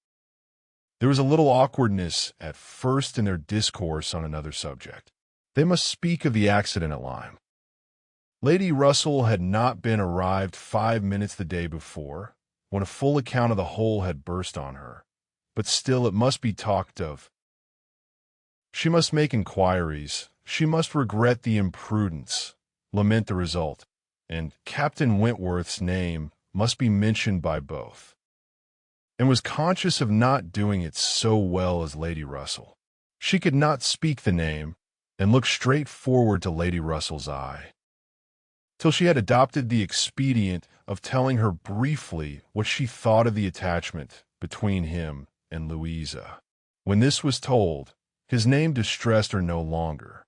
There was a little awkwardness at first in their discourse on another subject. They must speak of the accident at Lyme. Lady Russell had not been arrived 5 minutes the day before, when a full account of the whole had burst on her, but still it must be talked of. She must make inquiries, she must regret the imprudence, lament the result, and Captain Wentworth's name must be mentioned by both, and was conscious of not doing it so well as Lady Russell. She could not speak the name and look straight forward to Lady Russell's eye, till she had adopted the expedient of telling her briefly what she thought of the attachment between him and Louisa. When this was told, his name distressed her no longer.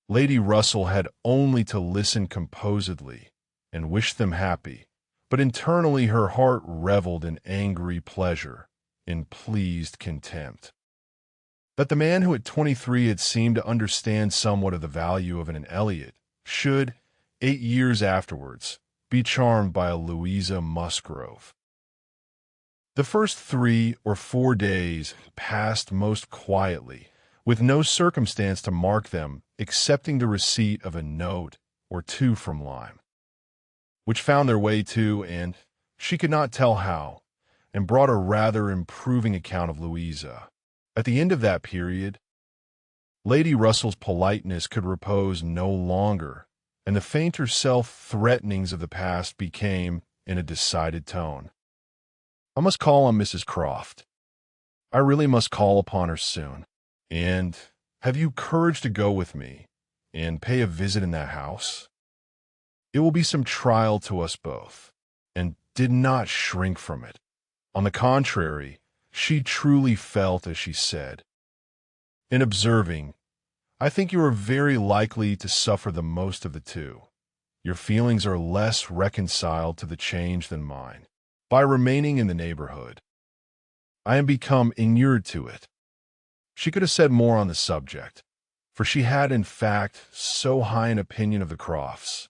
Lady Russell had only to listen composedly and wish them happy, but internally her heart reveled in angry pleasure, in pleased contempt. That the man who at 23 had seemed to understand somewhat of the value of an Elliot should, 8 years afterwards, be charmed by a Louisa Musgrove. The first 3 or 4 days passed most quietly, with no circumstance to mark them excepting the receipt of a note or 2 from Lyme, which found their way to, and she could not tell how, and brought a rather improving account of Louisa. At the end of that period, Lady Russell's politeness could repose no longer, and the fainter self-threatenings of the past became in a decided tone. I must call on Mrs. Croft. I really must call upon her soon. And have you courage to go with me and pay a visit in that house? It will be some trial to us both, and did not shrink from it. On the contrary, she truly felt as she said, in observing, I think you are very likely to suffer the most of the two. Your feelings are less reconciled to the change than mine. By remaining in the neighborhood, I am become inured to it. She could have said more on the subject, for she had in fact so high an opinion of the Crofts,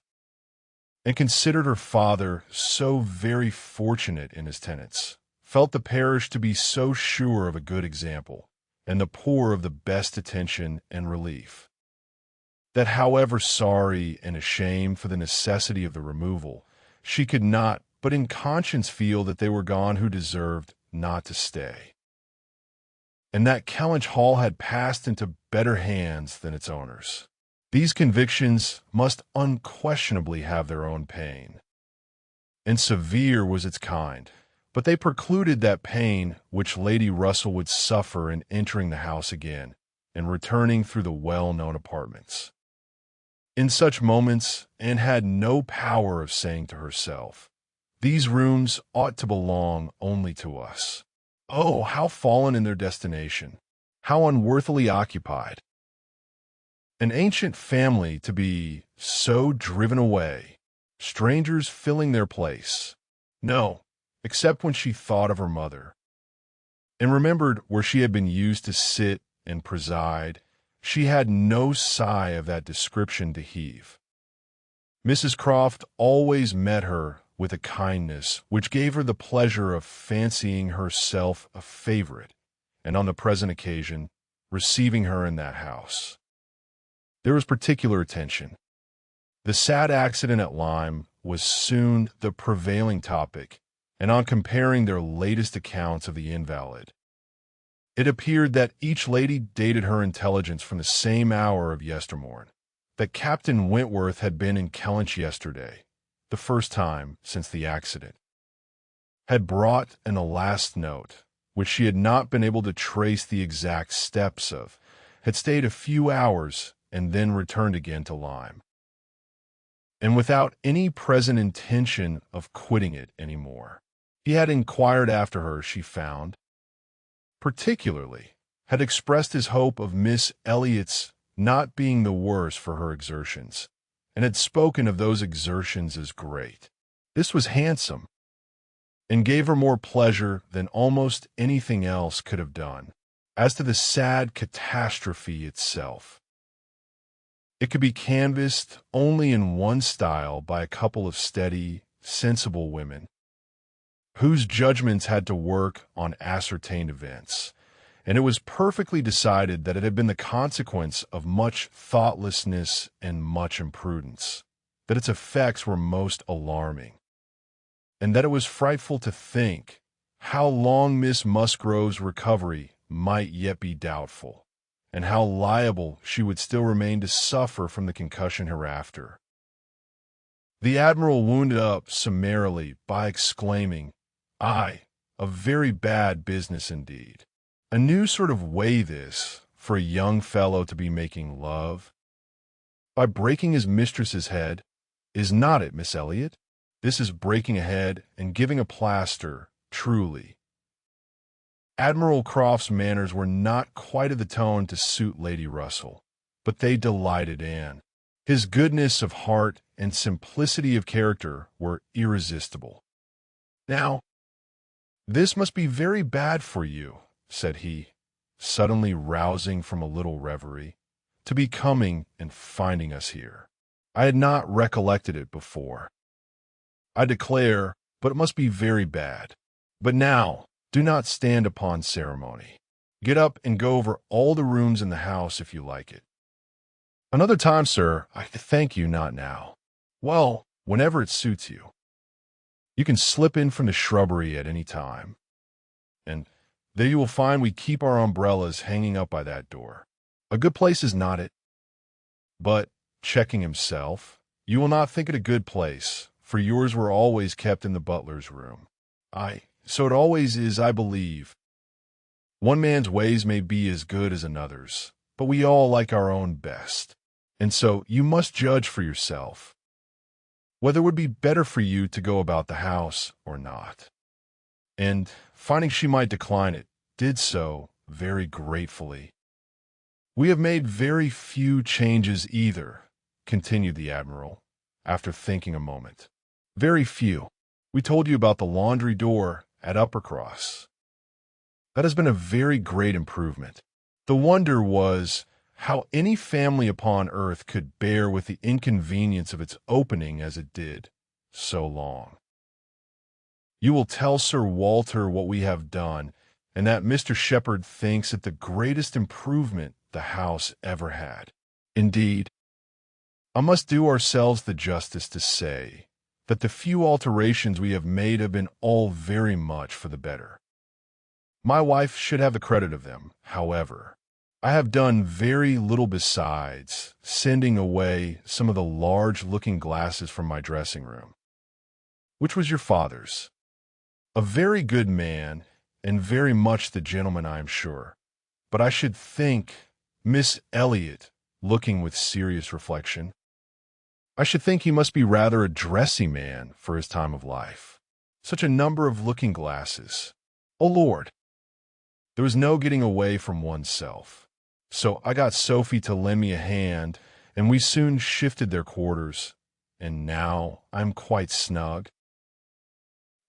and considered her father so very fortunate in his tenants, felt the parish to be so sure of a good example, and the poor of the best attention and relief, that however sorry and ashamed for the necessity of the removal, she could not but in conscience feel that they were gone who deserved not to stay, and that Kellynch Hall had passed into better hands than its owners. These convictions must unquestionably have their own pain, and severe was its kind, but they precluded that pain which Lady Russell would suffer in entering the house again and returning through the well-known apartments. In such moments, Anne had no power of saying to herself, these rooms ought to belong only to us. Oh, how fallen in their destination, how unworthily occupied. An ancient family to be so driven away, strangers filling their place. No, except when she thought of her mother, and remembered where she had been used to sit and preside, she had no sigh of that description to heave. Mrs. Croft always met her with a kindness which gave her the pleasure of fancying herself a favorite, and on the present occasion, receiving her in that house. There was particular attention. The sad accident at Lyme was soon the prevailing topic, and on comparing their latest accounts of the invalid, it appeared that each lady dated her intelligence from the same hour of yestermorn, that Captain Wentworth had been in Kellynch yesterday, the first time since the accident, had brought an last note, which she had not been able to trace the exact steps of, had stayed a few hours, and then returned again to Lyme. and without any present intention of quitting it anymore. He had inquired after her, she found, particularly had expressed his hope of Miss Elliot's not being the worse for her exertions, and had spoken of those exertions as great. This was handsome, and gave her more pleasure than almost anything else could have done. As to the sad catastrophe itself, it could be canvassed only in one style by a couple of steady, sensible women, whose judgments had to work on ascertained events, and it was perfectly decided that it had been the consequence of much thoughtlessness and much imprudence, that its effects were most alarming, and that it was frightful to think how long Miss Musgrove's recovery might yet be doubtful, and how liable she would still remain to suffer from the concussion hereafter. The Admiral wound up summarily by exclaiming, "Aye, a very bad business indeed. A new sort of way this, for a young fellow to be making love by breaking his mistress's head, is not it, Miss Elliot? This is breaking a head and giving a plaster, truly." Admiral Croft's manners were not quite of the tone to suit Lady Russell, but they delighted Anne. His goodness of heart and simplicity of character were irresistible. "Now, this must be very bad for you," said he, suddenly rousing from a little reverie, "to be coming and finding us here. I had not recollected it before, I declare, but it must be very bad. But now, do not stand upon ceremony. Get up and go over all the rooms in the house if you like it." "Another time, sir. I thank you, not now." "Well, whenever it suits you. You can slip in from the shrubbery at any time. And there you will find we keep our umbrellas hanging up by that door. A good place is not it. But," checking himself, "you will not think it a good place, for yours were always kept in the butler's room. Aye, so it always is, I believe. One man's ways may be as good as another's, but we all like our own best. And so you must judge for yourself whether it would be better for you to go about the house or not." And, finding she might decline it, did so very gratefully. "We have made very few changes either," continued the Admiral, after thinking a moment. "Very few. We told you about the laundry door at Uppercross. That has been a very great improvement. The wonder was how any family upon earth could bear with the inconvenience of its opening as it did so long. You will tell Sir Walter what we have done, and that Mr. Shepherd thinks it the greatest improvement the house ever had. Indeed, I must do ourselves the justice to say that the few alterations we have made have been all very much for the better. My wife should have the credit of them, however. I have done very little besides sending away some of the large looking-glasses from my dressing-room, which was your father's. A very good man, and very much the gentleman, I am sure. But I should think, Miss Elliot, looking with serious reflection, I should think he must be rather a dressy man for his time of life. Such a number of looking-glasses. Oh, Lord! There was no getting away from oneself. So I got Sophie to lend me a hand, and we soon shifted their quarters, and now I'm quite snug,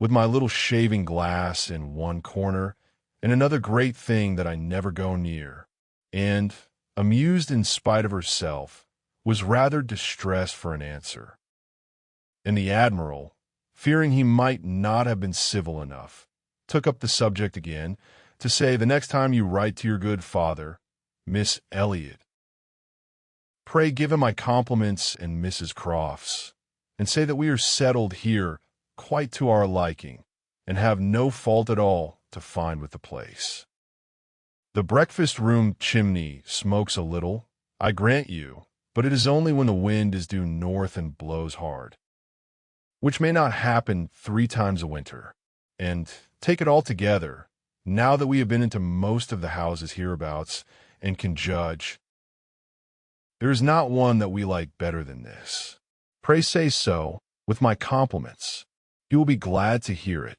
with my little shaving glass in one corner, and another great thing that I never go near, and, amused in spite of herself, was rather distressed for an answer. And the Admiral, fearing he might not have been civil enough, took up the subject again to say, the next time you write to your good father, Miss Elliot, pray give him my compliments and Mrs. Croft's, and say that we are settled here quite to our liking, and have no fault at all to find with the place. The breakfast-room chimney smokes a little, I grant you, but it is only when the wind is due north and blows hard, which may not happen 3 times a winter. And, take it all together, now that we have been into most of the houses hereabouts and can judge, there is not one that we like better than this. Pray say so, with my compliments. You will be glad to hear it.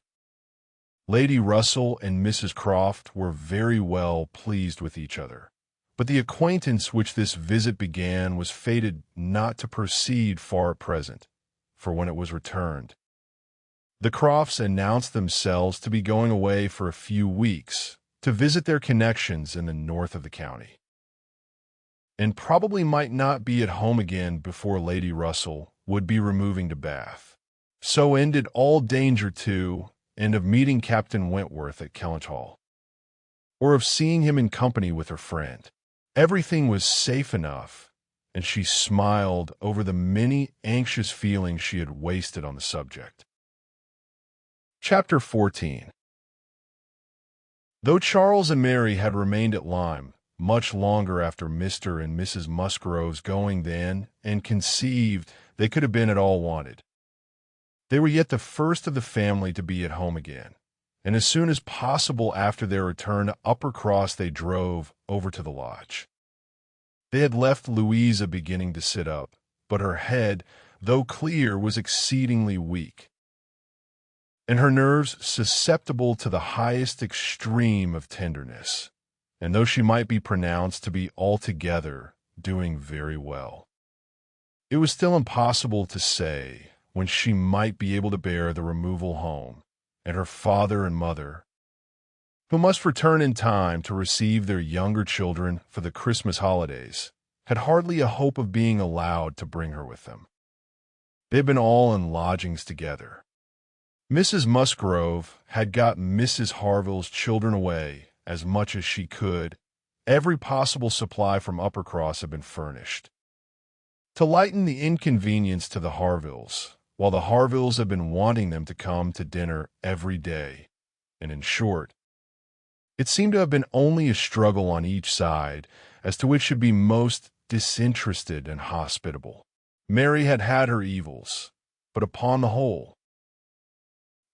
Lady Russell and Mrs. Croft were very well pleased with each other, but the acquaintance which this visit began was fated not to proceed far at present, for when it was returned, the Crofts announced themselves to be going away for a few weeks to visit their connections in the north of the county, and probably might not be at home again before Lady Russell would be removing to Bath. So ended all danger too, and of meeting Captain Wentworth at Kellynch Hall, or of seeing him in company with her friend. Everything was safe enough, and she smiled over the many anxious feelings she had wasted on the subject. Chapter 14. Though Charles and Mary had remained at Lyme much longer after Mr. and Mrs. Musgrove's going than, and conceived, they could have been at all wanted, they were yet the first of the family to be at home again, and as soon as possible after their return to Uppercross they drove over to the lodge. They had left Louisa beginning to sit up, but her head, though clear, was exceedingly weak, and her nerves susceptible to the highest extreme of tenderness, and though she might be pronounced to be altogether doing very well, it was still impossible to say when she might be able to bear the removal home, and her father and mother, who must return in time to receive their younger children for the Christmas holidays, had hardly a hope of being allowed to bring her with them. They had been all in lodgings together. Mrs. Musgrove had got Mrs. Harville's children away as much as she could. Every possible supply from Uppercross had been furnished, to lighten the inconvenience to the Harvilles, while the Harvilles had been wanting them to come to dinner every day, and in short, it seemed to have been only a struggle on each side as to which should be most disinterested and hospitable. Mary had had her evils, but upon the whole,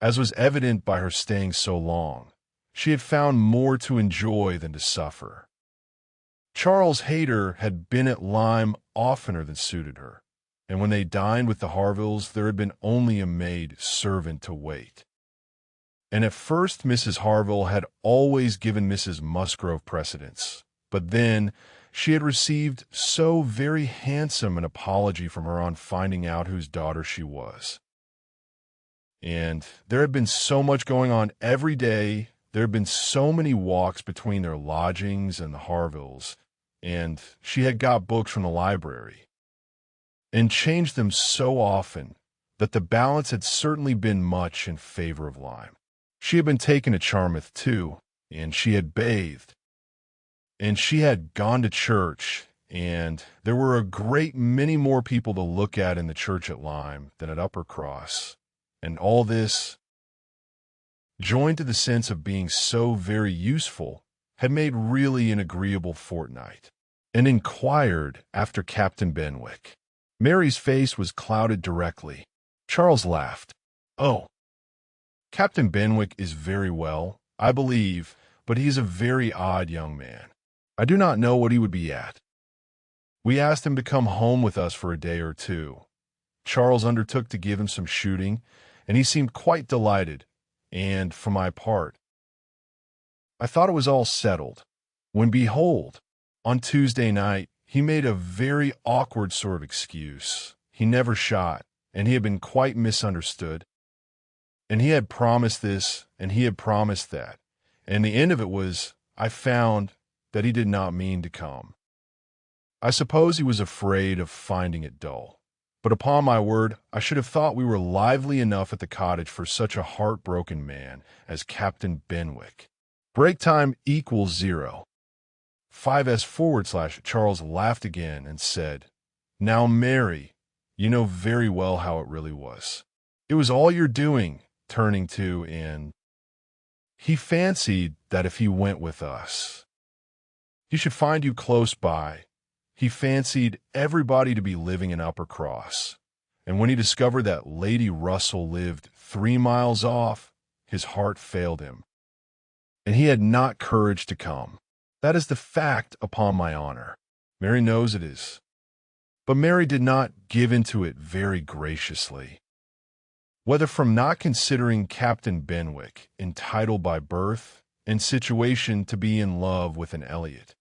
as was evident by her staying so long, she had found more to enjoy than to suffer. Charles Hayter had been at Lyme oftener than suited her, and when they dined with the Harvilles there had been only a maid servant to wait. And at first Mrs. Harville had always given Mrs. Musgrove precedence, but then she had received so very handsome an apology from her on finding out whose daughter she was. And there had been so much going on every day, there had been so many walks between their lodgings and the Harvilles, and she had got books from the library, and changed them so often that the balance had certainly been much in favor of Lyme. She had been taken to Charmouth, too, and she had bathed, and she had gone to church, and there were a great many more people to look at in the church at Lyme than at Uppercross, and all this, joined to the sense of being so very useful, had made really an agreeable fortnight, and inquired after Captain Benwick. Mary's face was clouded directly. Charles laughed. "Oh, Captain Benwick is very well, I believe, but he is a very odd young man. I do not know what he would be at. We asked him to come home with us for a day or two. Charles undertook to give him some shooting, and he seemed quite delighted, and, for my part, I thought it was all settled, when behold, on Tuesday night, he made a very awkward sort of excuse. He never shot, and he had been quite misunderstood. And he had promised this, and he had promised that. And the end of it was, I found that he did not mean to come. I suppose he was afraid of finding it dull. But upon my word, I should have thought we were lively enough at the cottage for such a heartbroken man as Captain Benwick. Break time equals 0. 5s/ Charles laughed again and said, "Now, Mary, you know very well how it really was. It was all your doing," turning to Anne. "He fancied that if he went with us, he should find you close by. He fancied everybody to be living in Uppercross, and when he discovered that Lady Russell lived 3 miles off, his heart failed him, and he had not courage to come. That is the fact, upon my honor. Mary knows it is. But Mary did not give into it very graciously. Whether from not considering Captain Benwick entitled by birth and situation to be in love with an Elliot,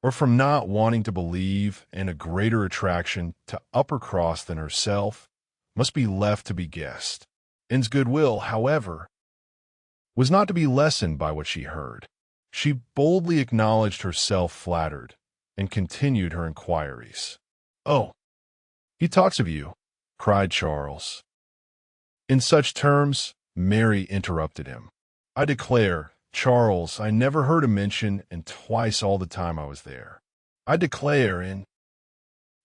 or from not wanting to believe in a greater attraction to Uppercross than herself, must be left to be guessed. Anne's goodwill, however, was not to be lessened by what she heard. She boldly acknowledged herself flattered and continued her inquiries. "Oh, he talks of you," cried Charles. In such terms, Mary interrupted him. "I declare, Charles, I never heard him mention, and twice all the time I was there. I declare, and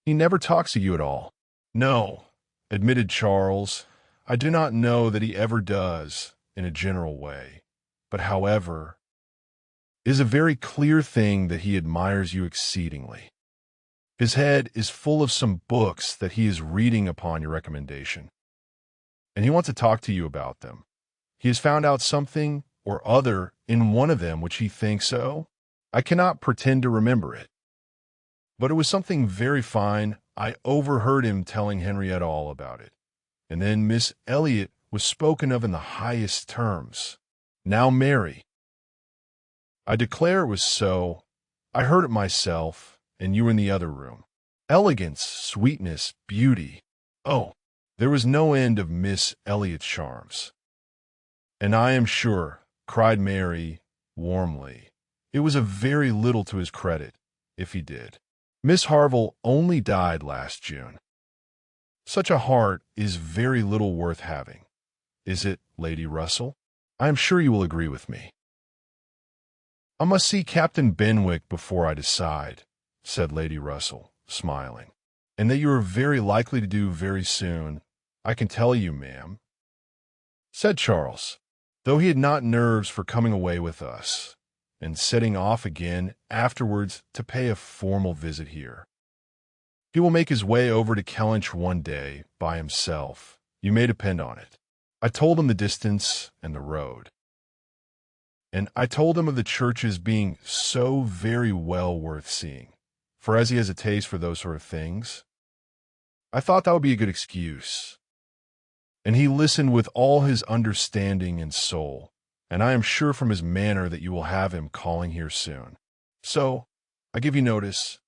he never talks of you at all." "No," admitted Charles, "I do not know that he ever does, in a general way. But, however, it is a very clear thing that he admires you exceedingly. His head is full of some books that he is reading upon your recommendation, and he wants to talk to you about them. He has found out something or other in one of them which he thinks so. I cannot pretend to remember it, but it was something very fine. I overheard him telling Henrietta all about it. And then Miss Elliot was spoken of in the highest terms. Now, Mary, I declare it was so. I heard it myself, and you were in the other room. Elegance, sweetness, beauty. Oh, there was no end of Miss Elliot's charms. And I am sure," cried Mary warmly, "it was a very little to his credit, if he did. Miss Harville only died last June. Such a heart is very little worth having. Is it, Lady Russell? I am sure you will agree with me." "I must see Captain Benwick before I decide," said Lady Russell, smiling. "And that you are very likely to do very soon, I can tell you, ma'am," said Charles, though he had not nerves for coming away with us, and setting off again afterwards to pay a formal visit here. "He will make his way over to Kellynch one day by himself, you may depend on it. I told him the distance and the road. And I told him of the churches being so very well worth seeing, for as he has a taste for those sort of things, I thought that would be a good excuse. And he listened with all his understanding and soul, and I am sure from his manner that you will have him calling here soon. So, I give you notice,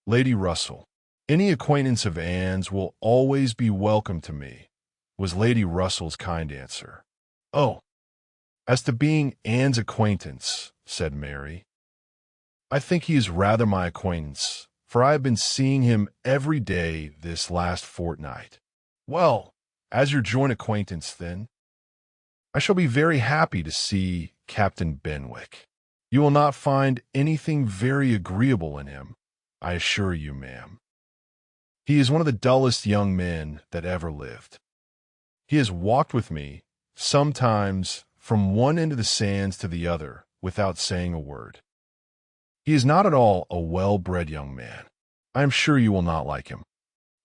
Lady Russell, any acquaintance of Anne's will always be welcome to me," was Lady Russell's kind answer. "Oh, as to being Anne's acquaintance," said Mary, "I think he is rather my acquaintance, for I have been seeing him every day this last fortnight." "Well, as your joint acquaintance, then, I shall be very happy to see Captain Benwick. You will not find anything very agreeable in him, I assure you, ma'am. He is one of the dullest young men that ever lived. He has walked with me, sometimes from one end of the sands to the other, without saying a word. He is not at all a well-bred young man. I am sure you will not like him."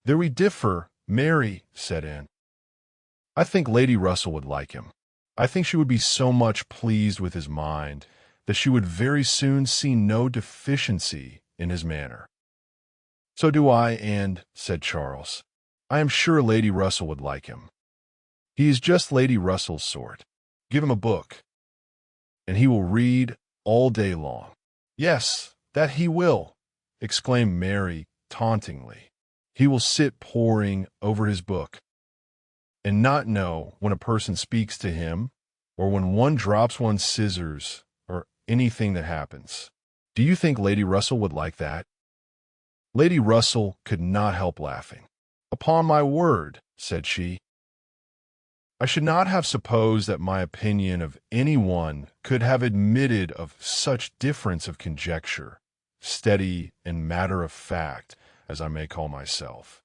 "There we differ, Mary," said Anne. "I think Lady Russell would like him. I think she would be so much pleased with his mind that she would very soon see no deficiency in his manner." "So do I, and," said Charles, "I am sure Lady Russell would like him. He is just Lady Russell's sort. Give him a book, and he will read all day long." "Yes, that he will," exclaimed Mary tauntingly. "He will sit poring over his book, and not know when a person speaks to him, or when one drops one's scissors, or anything that happens. Do you think Lady Russell would like that?" Lady Russell could not help laughing. "Upon my word," said she, "I should not have supposed that my opinion of any one could have admitted of such difference of conjecture, steady and matter of fact, as I may call myself.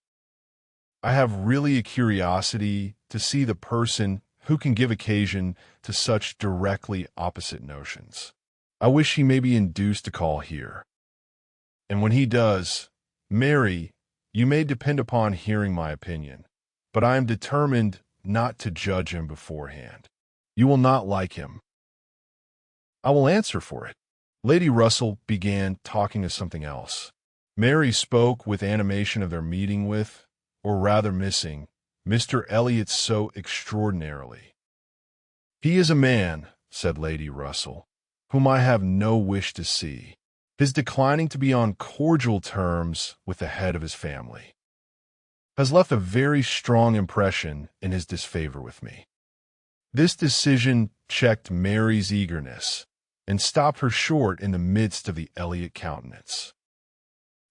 I have really a curiosity to see the person who can give occasion to such directly opposite notions. I wish he may be induced to call here. And when he does, Mary, you may depend upon hearing my opinion, but I am determined not to judge him beforehand. You will not like him. I will answer for it." Lady Russell began talking of something else. Mary spoke with animation of their meeting with, or rather missing, Mr. Elliot so extraordinarily. "He is a man," said Lady Russell, "whom I have no wish to see. His declining to be on cordial terms with the head of his family has left a very strong impression in his disfavor with me." This decision checked Mary's eagerness and stopped her short in the midst of the Elliot countenance.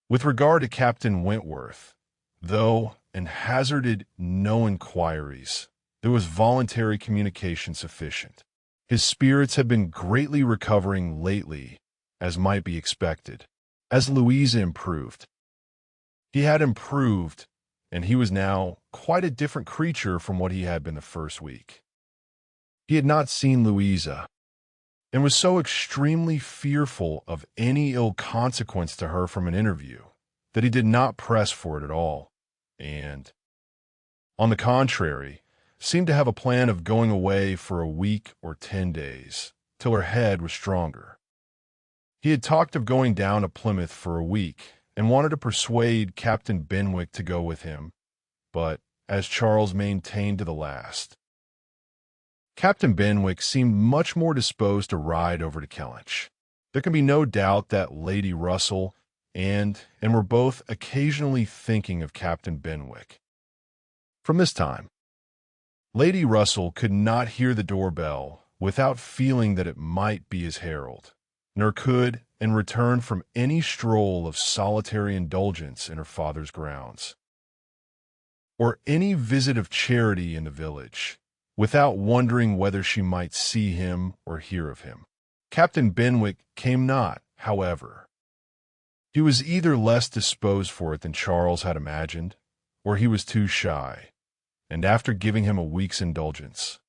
With regard to Captain Wentworth, though, and hazarded no inquiries, there was voluntary communication sufficient. His spirits had been greatly recovering lately, as might be expected, as Louisa improved. He had improved, and he was now quite a different creature from what he had been the first week. He had not seen Louisa, and was so extremely fearful of any ill consequence to her from an interview that he did not press for it at all, and, on the contrary, seemed to have a plan of going away for a week or 10 days, till her head was stronger. He had talked of going down to Plymouth for a week, and wanted to persuade Captain Benwick to go with him, but, as Charles maintained to the last, Captain Benwick seemed much more disposed to ride over to Kellynch. There can be no doubt that Lady Russell and were both occasionally thinking of Captain Benwick. From this time, Lady Russell could not hear the doorbell without feeling that it might be his herald, nor could, and return from any stroll of solitary indulgence in her father's grounds, or any visit of charity in the village, without wondering whether she might see him or hear of him. Captain Benwick came not, however. He was either less disposed for it than Charles had imagined, or he was too shy, and after giving him a week's indulgence,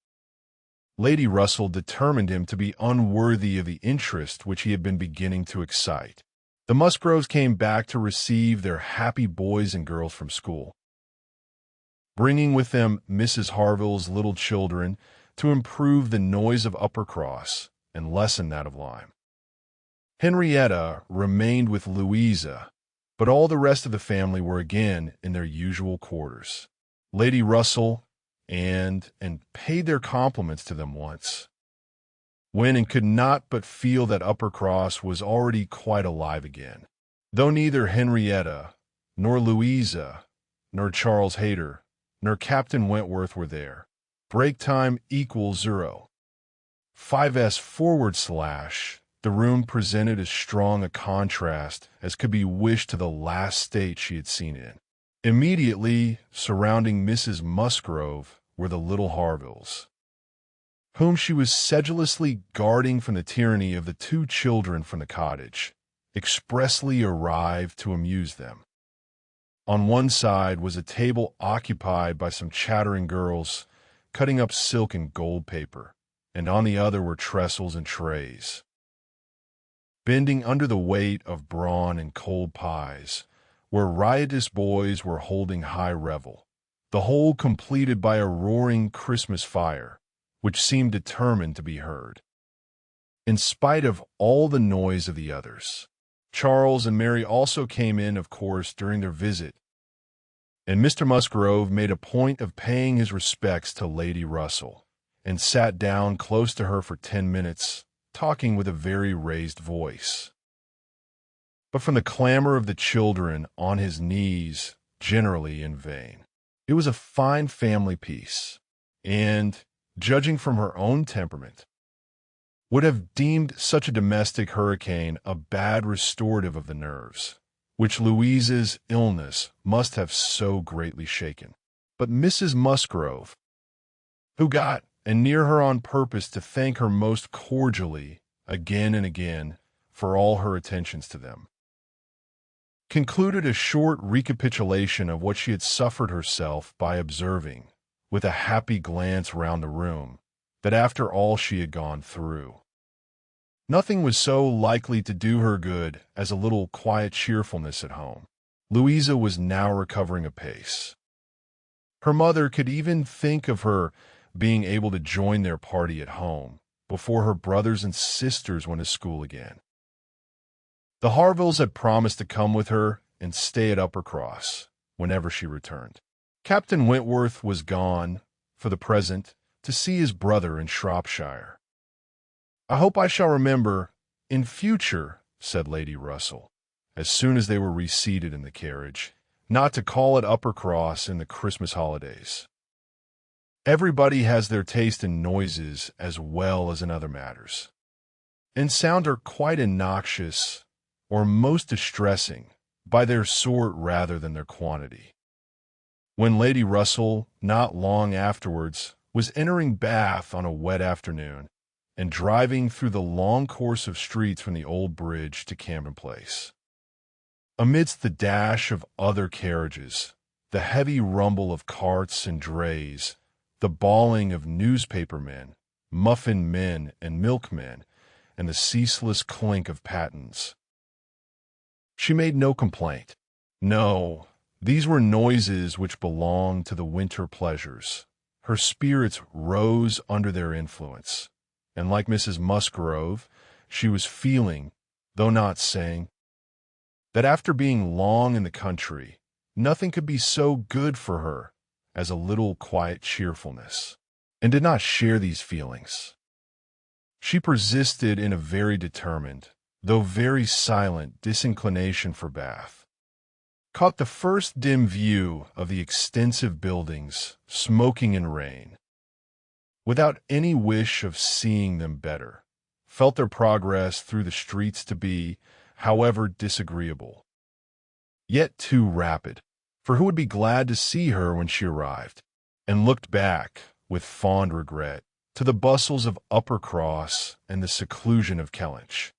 Lady Russell determined him to be unworthy of the interest which he had been beginning to excite. The Musgroves came back to receive their happy boys and girls from school, bringing with them Mrs. Harville's little children to improve the noise of Uppercross and lessen that of Lyme. Henrietta remained with Louisa, but all the rest of the family were again in their usual quarters. Lady Russell and paid their compliments to them once, when and could not but feel that Uppercross was already quite alive again, though neither Henrietta, nor Louisa, nor Charles Hayter, nor Captain Wentworth were there. Break time equals 0. 5s/, the room presented as strong a contrast as could be wished to the last state she had seen in. Immediately surrounding Mrs. Musgrove were the little Harvilles, whom she was sedulously guarding from the tyranny of the 2 children from the cottage, expressly arrived to amuse them. On one side was a table occupied by some chattering girls cutting up silk and gold paper, and on the other were trestles and trays. Bending under the weight of brawn and cold pies, where riotous boys were holding high revel, the whole completed by a roaring Christmas fire, which seemed determined to be heard, in spite of all the noise of the others. Charles and Mary also came in, of course, during their visit, and Mr. Musgrove made a point of paying his respects to Lady Russell, and sat down close to her for 10 minutes, talking with a very raised voice. But from the clamor of the children on his knees, generally in vain. It was a fine family piece, and, judging from her own temperament, would have deemed such a domestic hurricane a bad restorative of the nerves, which Louisa's illness must have so greatly shaken. But Mrs. Musgrove, who got near her on purpose to thank her most cordially again and again for all her attentions to them, concluded a short recapitulation of what she had suffered herself by observing, with a happy glance round the room, that after all she had gone through, nothing was so likely to do her good as a little quiet cheerfulness at home. Louisa was now recovering apace. Her mother could even think of her being able to join their party at home before her brothers and sisters went to school again. The Harvilles had promised to come with her and stay at Uppercross whenever she returned. Captain Wentworth was gone, for the present, to see his brother in Shropshire. "I hope I shall remember, in future," said Lady Russell, as soon as they were reseated in the carriage, "not to call at Uppercross in the Christmas holidays. Everybody has their taste in noises as well as in other matters, and sound are quite innoxious, or most distressing, by their sort rather than their quantity." When Lady Russell, not long afterwards, was entering Bath on a wet afternoon, and driving through the long course of streets from the Old Bridge to Camden Place, amidst the dash of other carriages, the heavy rumble of carts and drays, the bawling of newspaper men, muffin men and milkmen, and the ceaseless clink of pattens, she made no complaint. No, these were noises which belonged to the winter pleasures. Her spirits rose under their influence, and like Mrs. Musgrove, she was feeling, though not saying, that after being long in the country, nothing could be so good for her as a little quiet cheerfulness, and did not share these feelings. She persisted in a very determined, though very silent, disinclination for Bath, caught the first dim view of the extensive buildings smoking in rain, without any wish of seeing them better, felt their progress through the streets to be, however disagreeable, yet too rapid, for who would be glad to see her when she arrived, and looked back, with fond regret, to the bustles of Uppercross and the seclusion of Kellynch.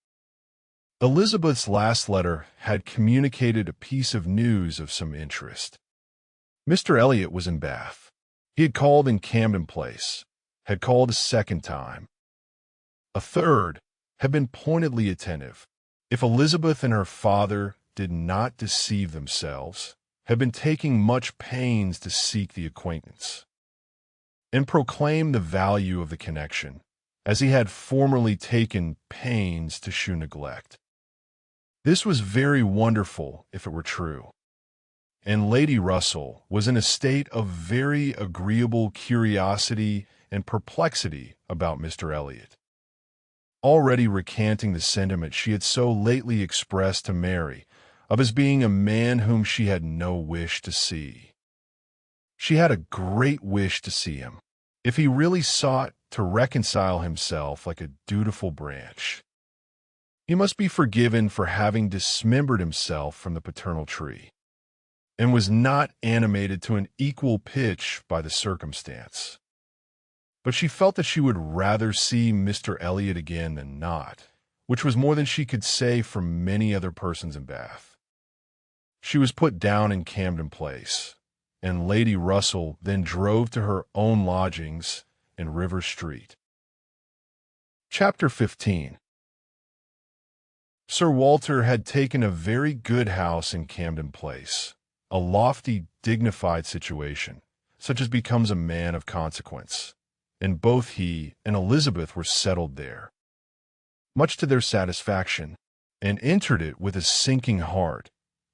Elizabeth's last letter had communicated a piece of news of some interest. Mr. Elliot was in Bath. He had called in Camden Place, had called a second time. A third had been pointedly attentive. If Elizabeth and her father did not deceive themselves, had been taking much pains to seek the acquaintance, and proclaim the value of the connection, as he had formerly taken pains to shew neglect. This was very wonderful if it were true, and Lady Russell was in a state of very agreeable curiosity and perplexity about Mr. Elliot, already recanting the sentiment she had so lately expressed to Mary of his being a man whom she had no wish to see. She had a great wish to see him, if he really sought to reconcile himself like a dutiful branch. He must be forgiven for having dismembered himself from the paternal tree, and was not animated to an equal pitch by the circumstance. But she felt that she would rather see Mr. Elliot again than not, which was more than she could say for many other persons in Bath. She was put down in Camden Place, and Lady Russell then drove to her own lodgings in River Street. Chapter 15. Sir Walter had taken a very good house in Camden Place, a lofty, dignified situation, such as becomes a man of consequence, and both he and Elizabeth were settled there, much to their satisfaction, and entered it with a sinking heart,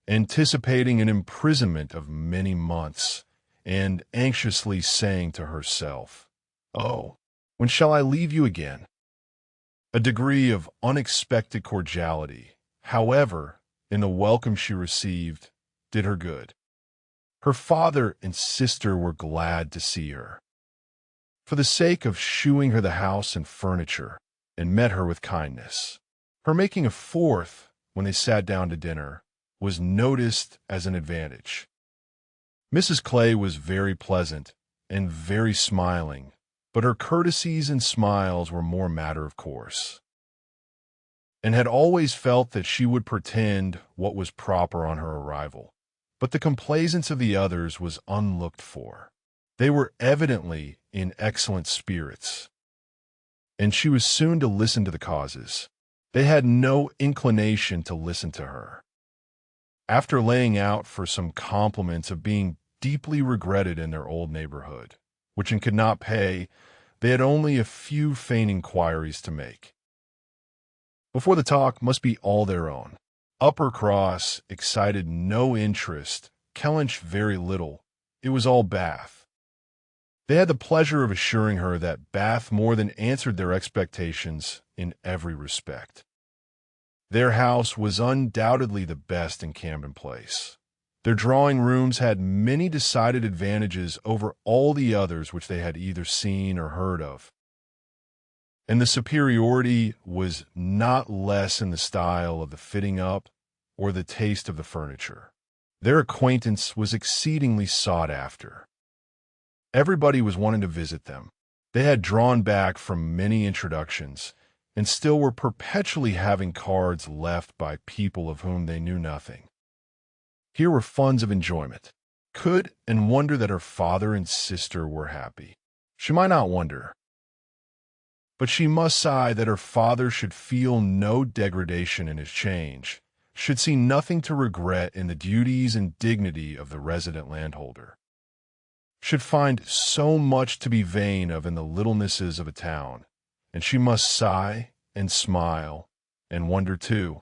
anticipating an imprisonment of many months, and anxiously saying to herself, "Oh, when shall I leave you again?" A degree of unexpected cordiality, however, in the welcome she received, did her good. Her father and sister were glad to see her, for the sake of shewing her the house and furniture, and met her with kindness. Her making a fourth, when they sat down to dinner, was noticed as an advantage. Mrs. Clay was very pleasant and very smiling, but her courtesies and smiles were more matter of course, and had always felt that she would pretend what was proper on her arrival. But the complaisance of the others was unlooked for. They were evidently in excellent spirits, and she was soon to listen to the causes. They had no inclination to listen to her. After laying out for some compliments of being deeply regretted in their old neighborhood, which could not pay, they had only a few faint inquiries to make. Before the talk must be all their own, Uppercross excited no interest, Kellynch very little. It was all Bath. They had the pleasure of assuring her that Bath more than answered their expectations in every respect. Their house was undoubtedly the best in Camden Place. Their drawing rooms had many decided advantages over all the others which they had either seen or heard of. And the superiority was not less in the style of the fitting up or the taste of the furniture. Their acquaintance was exceedingly sought after. Everybody was wanting to visit them. They had drawn back from many introductions, and still were perpetually having cards left by people of whom they knew nothing. Here were funds of enjoyment. Could and wonder that her father and sister were happy. She might not wonder, but she must sigh that her father should feel no degradation in his change, should see nothing to regret in the duties and dignity of the resident landholder, should find so much to be vain of in the littlenesses of a town, and she must sigh and smile and wonder too.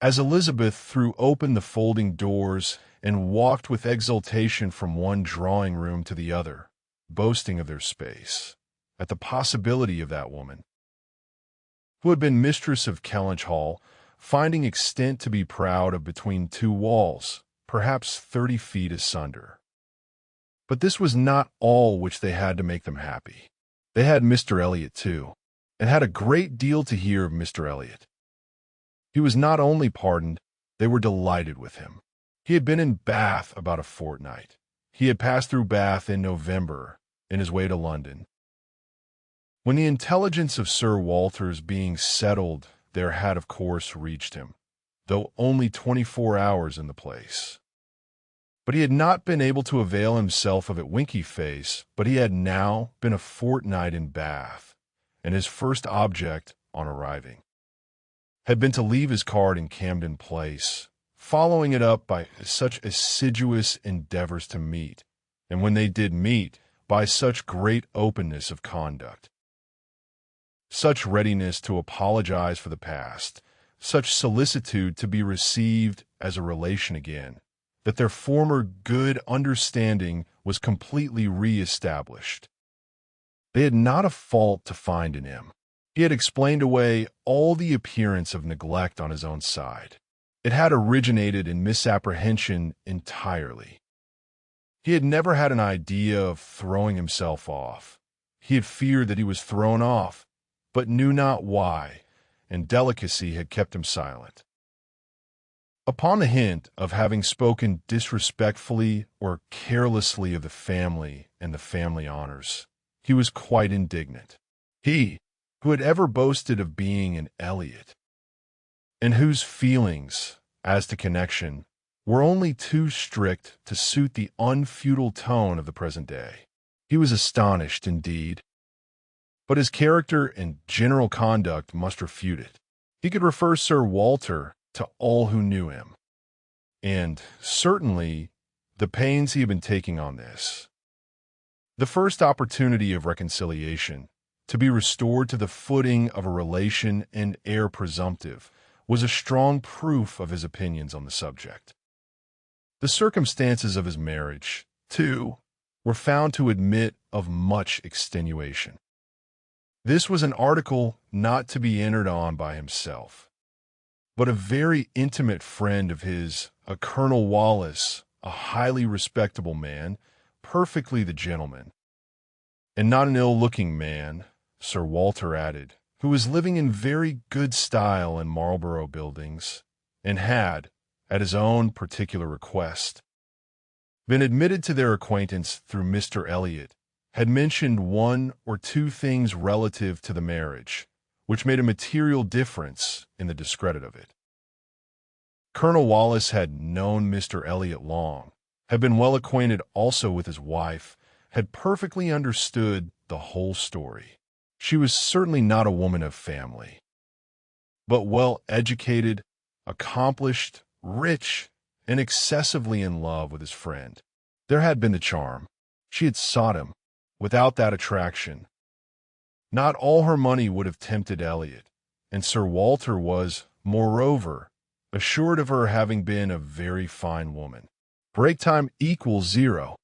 As Elizabeth threw open the folding doors and walked with exultation from one drawing-room to the other, boasting of their space, at the possibility of that woman, who had been mistress of Kellynch Hall, finding extent to be proud of between two walls, perhaps 30 feet asunder. But this was not all which they had to make them happy. They had Mr. Elliot too, and had a great deal to hear of Mr. Elliot. He was not only pardoned, they were delighted with him. He had been in Bath about a fortnight. He had passed through Bath in November, in his way to London. When the intelligence of Sir Walter's being settled there had of course reached him, though only 24 hours in the place. But he had not been able to avail himself of it Winky-Face, but he had now been a fortnight in Bath, and his first object, on arriving, had been to leave his card in Camden Place, following it up by such assiduous endeavors to meet, and when they did meet, by such great openness of conduct, such readiness to apologize for the past, such solicitude to be received as a relation again, that their former good understanding was completely re-established. They had not a fault to find in him. He had explained away all the appearance of neglect on his own side. It had originated in misapprehension entirely. He had never had an idea of throwing himself off. He had feared that he was thrown off, but knew not why, and delicacy had kept him silent. Upon the hint of having spoken disrespectfully or carelessly of the family and the family honors, he was quite indignant. He, who had ever boasted of being an Elliot, and whose feelings, as to connection, were only too strict to suit the unfeudal tone of the present day. He was astonished, indeed, but his character and general conduct must refute it. He could refer Sir Walter to all who knew him, and certainly the pains he had been taking on this. The first opportunity of reconciliation, to be restored to the footing of a relation and heir presumptive, was a strong proof of his opinions on the subject. The circumstances of his marriage, too, were found to admit of much extenuation. This was an article not to be entered on by himself, but a very intimate friend of his, a Colonel Wallace, a highly respectable man, perfectly the gentleman, and not an ill-looking man, Sir Walter added, who was living in very good style in Marlborough Buildings, and had, at his own particular request, been admitted to their acquaintance through Mr. Elliot, had mentioned one or two things relative to the marriage, which made a material difference in the discredit of it. Colonel Wallace had known Mr. Elliot long, had been well acquainted also with his wife, had perfectly understood the whole story. She was certainly not a woman of family, but well educated, accomplished, rich, and excessively in love with his friend. There had been the charm. She had sought him. Without that attraction, not all her money would have tempted Elliot, and Sir Walter was, moreover, assured of her having been a very fine woman. Break time equals 0.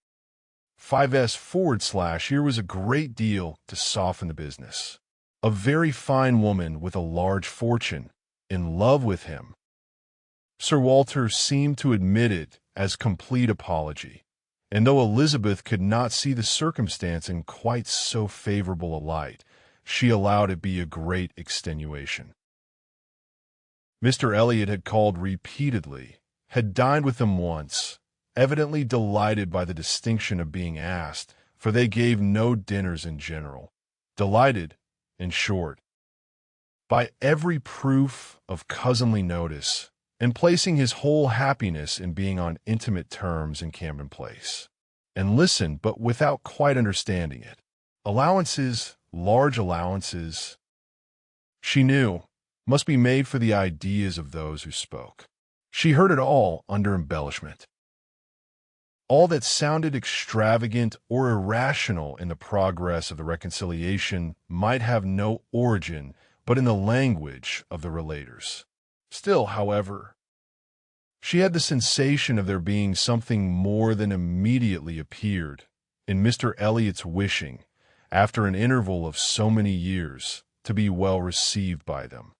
5s// here was a great deal to soften the business. A very fine woman with a large fortune, in love with him. Sir Walter seemed to admit it as complete apology, and though Elizabeth could not see the circumstance in quite so favorable a light, she allowed it be a great extenuation. Mr. Elliot had called repeatedly, had dined with them once, evidently delighted by the distinction of being asked, for they gave no dinners in general. Delighted, in short, by every proof of cousinly notice, and placing his whole happiness in being on intimate terms in Camden Place. And listened, but without quite understanding it. Allowances, large allowances, she knew, must be made for the ideas of those who spoke. She heard it all under embellishment. All that sounded extravagant or irrational in the progress of the reconciliation might have no origin but in the language of the relators. Still, however, she had the sensation of there being something more than immediately appeared in Mr. Elliot's wishing, after an interval of so many years, to be well received by them.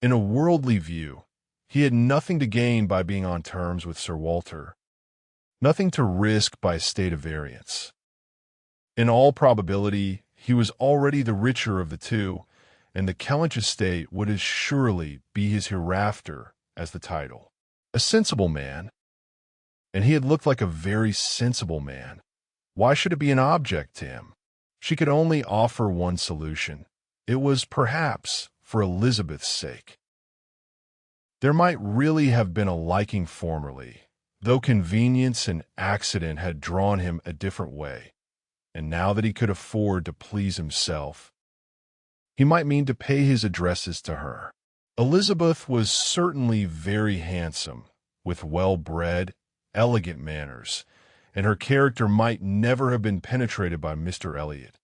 In a worldly view, he had nothing to gain by being on terms with Sir Walter, nothing to risk by a state of variance. In all probability, he was already the richer of the two, and the Kellynch estate would as surely be his hereafter as the title. A sensible man, and he had looked like a very sensible man. Why should it be an object to him? She could only offer one solution. It was, perhaps, for Elizabeth's sake. There might really have been a liking formerly, though convenience and accident had drawn him a different way, and now that he could afford to please himself, he might mean to pay his addresses to her. Elizabeth was certainly very handsome, with well-bred, elegant manners, and her character might never have been penetrated by Mr. Elliot,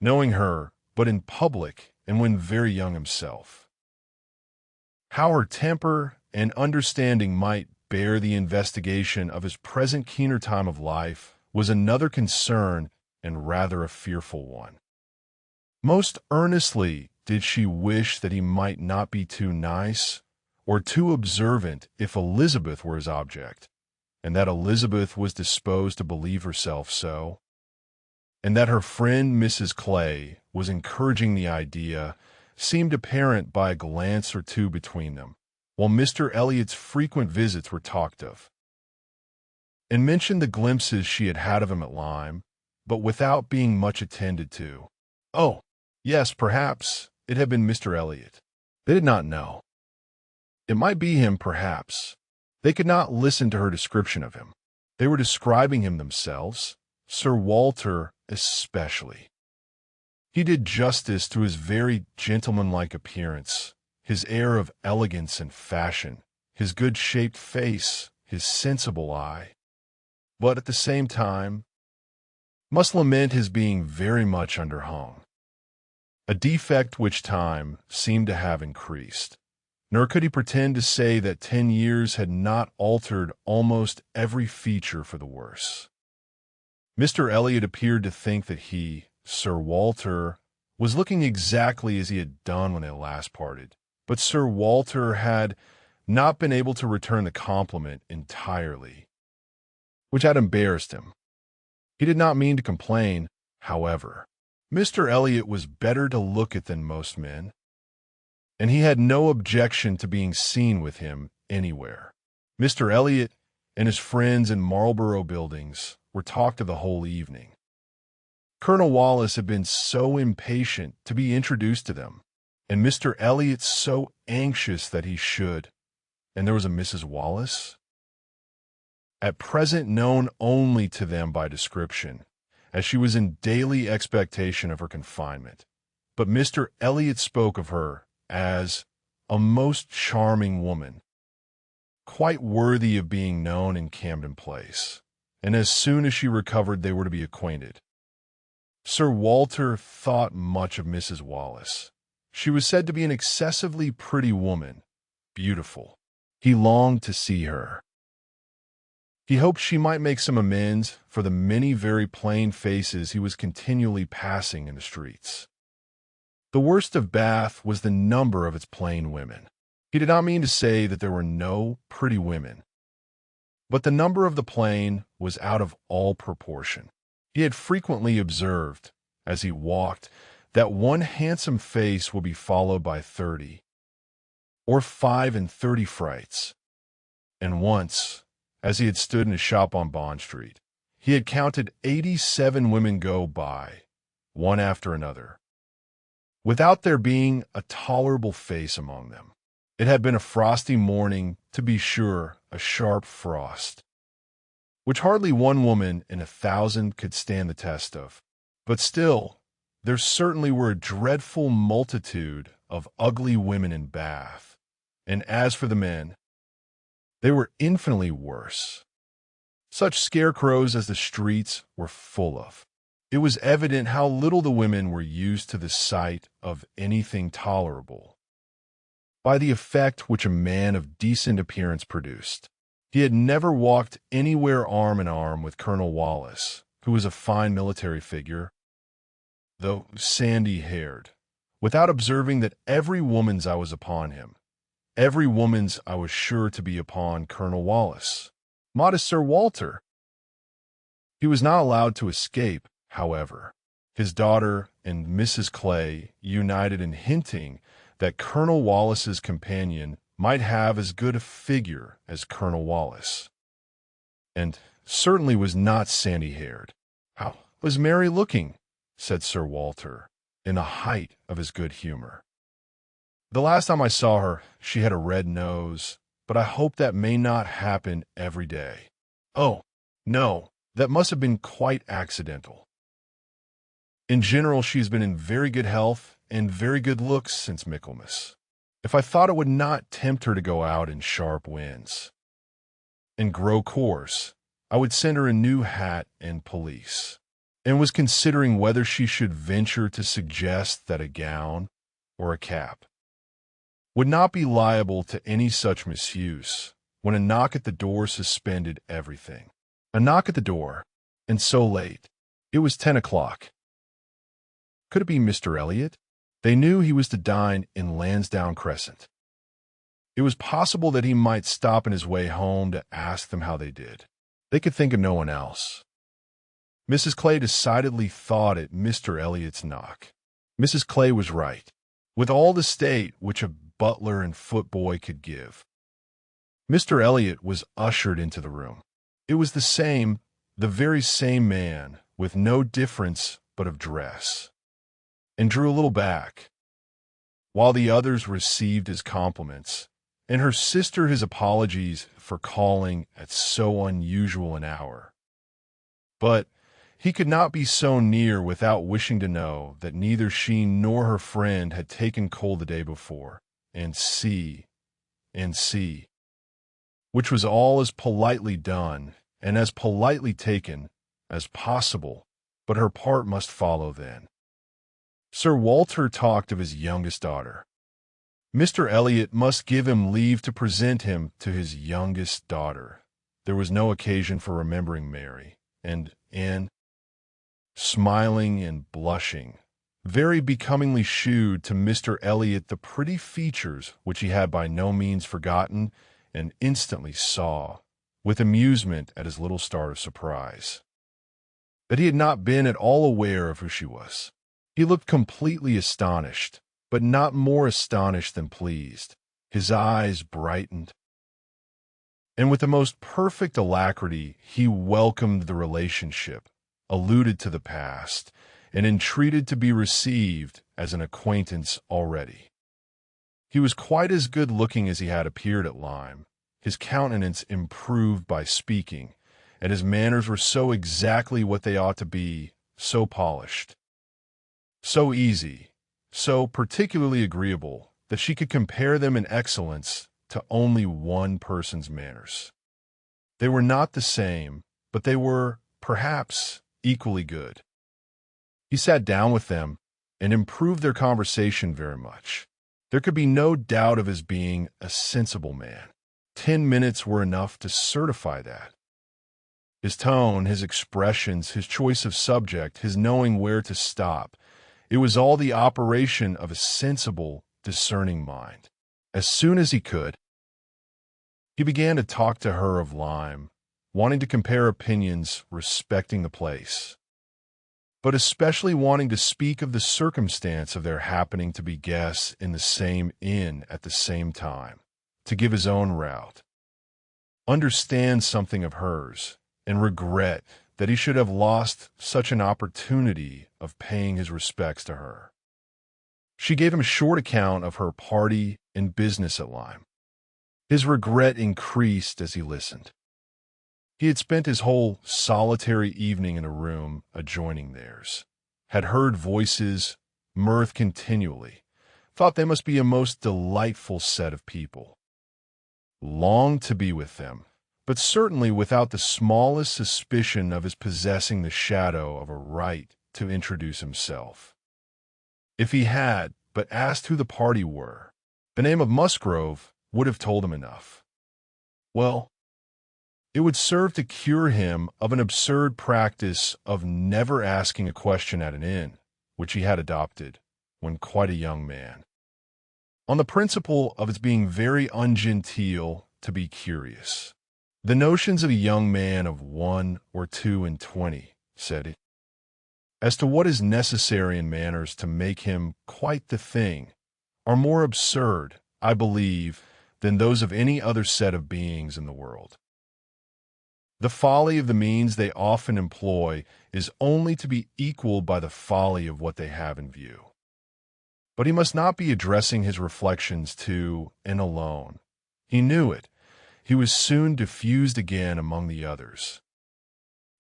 knowing her but in public and when very young himself. How her temper and understanding might bear the investigation of his present keener time of life was another concern and rather a fearful one. Most earnestly did she wish that he might not be too nice or too observant if Elizabeth were his object, and that Elizabeth was disposed to believe herself so, and that her friend Mrs. Clay was encouraging the idea seemed apparent by a glance or two between them, while Mr. Elliot's frequent visits were talked of, and mentioned the glimpses she had had of him at Lyme, but without being much attended to. Oh, yes, perhaps it had been Mr. Elliot. They did not know. It might be him, perhaps. They could not listen to her description of him. They were describing him themselves, Sir Walter especially. He did justice to his very gentlemanlike appearance, his air of elegance and fashion, his good-shaped face, his sensible eye, but at the same time must lament his being very much underhung, a defect which time seemed to have increased. Nor could he pretend to say that 10 years had not altered almost every feature for the worse. Mr. Elliot appeared to think that he, Sir Walter, was looking exactly as he had done when they last parted, but Sir Walter had not been able to return the compliment entirely, which had embarrassed him. He did not mean to complain, however. Mr. Elliot was better to look at than most men, and he had no objection to being seen with him anywhere. Mr. Elliot and his friends in Marlborough Buildings were talked of the whole evening. Colonel Wallace had been so impatient to be introduced to them, and Mr. Elliot so anxious that he should, and there was a Mrs. Wallace, at present known only to them by description, as she was in daily expectation of her confinement. But Mr. Elliot spoke of her as a most charming woman, quite worthy of being known in Camden Place, and as soon as she recovered they were to be acquainted. Sir Walter thought much of Mrs. Wallace. She was said to be an excessively pretty woman, beautiful. He longed to see her. He hoped she might make some amends for the many very plain faces he was continually passing in the streets. The worst of Bath was the number of its plain women. He did not mean to say that there were no pretty women, but the number of the plain was out of all proportion. He had frequently observed, as he walked, that one handsome face would be followed by 30 or 35 frights. And once, as he had stood in a shop on Bond Street, he had counted 87 women go by, one after another, without there being a tolerable face among them. It had been a frosty morning, to be sure, a sharp frost, which hardly one woman in 1,000 could stand the test of. But still, there certainly were a dreadful multitude of ugly women in Bath, and as for the men, they were infinitely worse. Such scarecrows as the streets were full of. It was evident how little the women were used to the sight of anything tolerable, by the effect which a man of decent appearance produced. He had never walked anywhere arm in arm with Colonel Wallace, who was a fine military figure, though sandy-haired, without observing that every woman's eye was upon him. Every woman's eye was sure to be upon Colonel Wallace. Modest Sir Walter! He was not allowed to escape, however. His daughter and Mrs. Clay united in hinting that Colonel Wallace's companion might have as good a figure as Colonel Wallace, and certainly was not sandy-haired. "How was Mary looking?" said Sir Walter, in the height of his good humor. "The last time I saw her, she had a red nose, but I hope that may not happen every day." "Oh, no, that must have been quite accidental. In general, she's been in very good health and very good looks since Michaelmas. If I thought it would not tempt her to go out in sharp winds and grow coarse, I would send her a new hat and pelisse, and was considering whether she should venture to suggest that a gown or a cap would not be liable to any such misuse, when a knock at the door suspended everything. A knock at the door, and so late. It was 10 o'clock. Could it be Mr. Elliot? They knew he was to dine in Lansdowne Crescent. It was possible that he might stop in his way home to ask them how they did. They could think of no one else. Mrs. Clay decidedly thought it Mr. Elliot's knock. Mrs. Clay was right, with all the state which a butler and footboy could give. Mr. Elliot was ushered into the room. It was the very same man, with no difference but of dress, and drew a little back, while the others received his compliments, and her sister his apologies for calling at so unusual an hour. But he could not be so near without wishing to know that neither she nor her friend had taken cold the day before, and see, which was all as politely done and as politely taken as possible, but her part must follow then. Sir Walter talked of his youngest daughter. Mr. Elliot must give him leave to present him to his youngest daughter. There was no occasion for remembering Mary, and Anne, smiling and blushing, very becomingly shewed to Mr. Elliot the pretty features which he had by no means forgotten, and instantly saw, with amusement at his little start of surprise, that he had not been at all aware of who she was. He looked completely astonished, but not more astonished than pleased. His eyes brightened, and with the most perfect alacrity he welcomed the relationship, alluded to the past, and entreated to be received as an acquaintance already. He was quite as good-looking as he had appeared at Lyme, his countenance improved by speaking, and his manners were so exactly what they ought to be, so polished, so easy, so particularly agreeable, that she could compare them in excellence to only one person's manners. They were not the same, but they were, perhaps, equally good. He sat down with them and improved their conversation very much. There could be no doubt of his being a sensible man. 10 minutes were enough to certify that. His tone, his expressions, his choice of subject, his knowing where to stop, it was all the operation of a sensible, discerning mind. As soon as he could, he began to talk to her of Lyme, wanting to compare opinions respecting the place, but especially wanting to speak of the circumstance of their happening to be guests in the same inn at the same time, to give his own route, understand something of hers, and regret that he should have lost such an opportunity of paying his respects to her. She gave him a short account of her party and business at Lyme. His regret increased as he listened. He had spent his whole solitary evening in a room adjoining theirs, had heard voices, mirth continually, thought they must be a most delightful set of people, longed to be with them, but certainly without the smallest suspicion of his possessing the shadow of a right to introduce himself. If he had but asked who the party were, the name of Musgrove would have told him enough. Well, it would serve to cure him of an absurd practice of never asking a question at an inn, which he had adopted when quite a young man, on the principle of its being very ungenteel to be curious. The notions of a young man of 1 or 2 and 20, said it, as to what is necessary in manners to make him quite the thing, are more absurd, I believe, than those of any other set of beings in the world. The folly of the means they often employ is only to be equaled by the folly of what they have in view. But he must not be addressing his reflections to and alone. He knew it. He was soon diffused again among the others,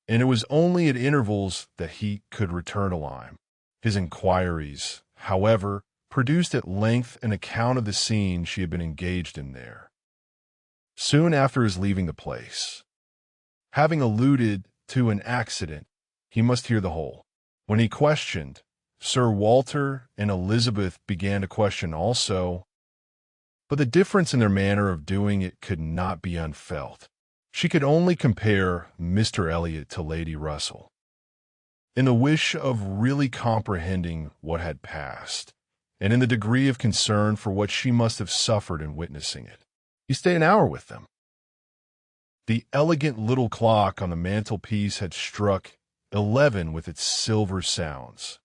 and it was only at intervals that he could return to Lyme. His inquiries, however, produced at length an account of the scene she had been engaged in there, soon after his leaving the place. Having alluded to an accident, he must hear the whole. When he questioned, Sir Walter and Elizabeth began to question also, but the difference in their manner of doing it could not be unfelt. She could only compare Mr. Elliot to Lady Russell, in the wish of really comprehending what had passed, and in the degree of concern for what she must have suffered in witnessing it. He stayed an hour with them. The elegant little clock on the mantelpiece had struck 11 with its silver sounds,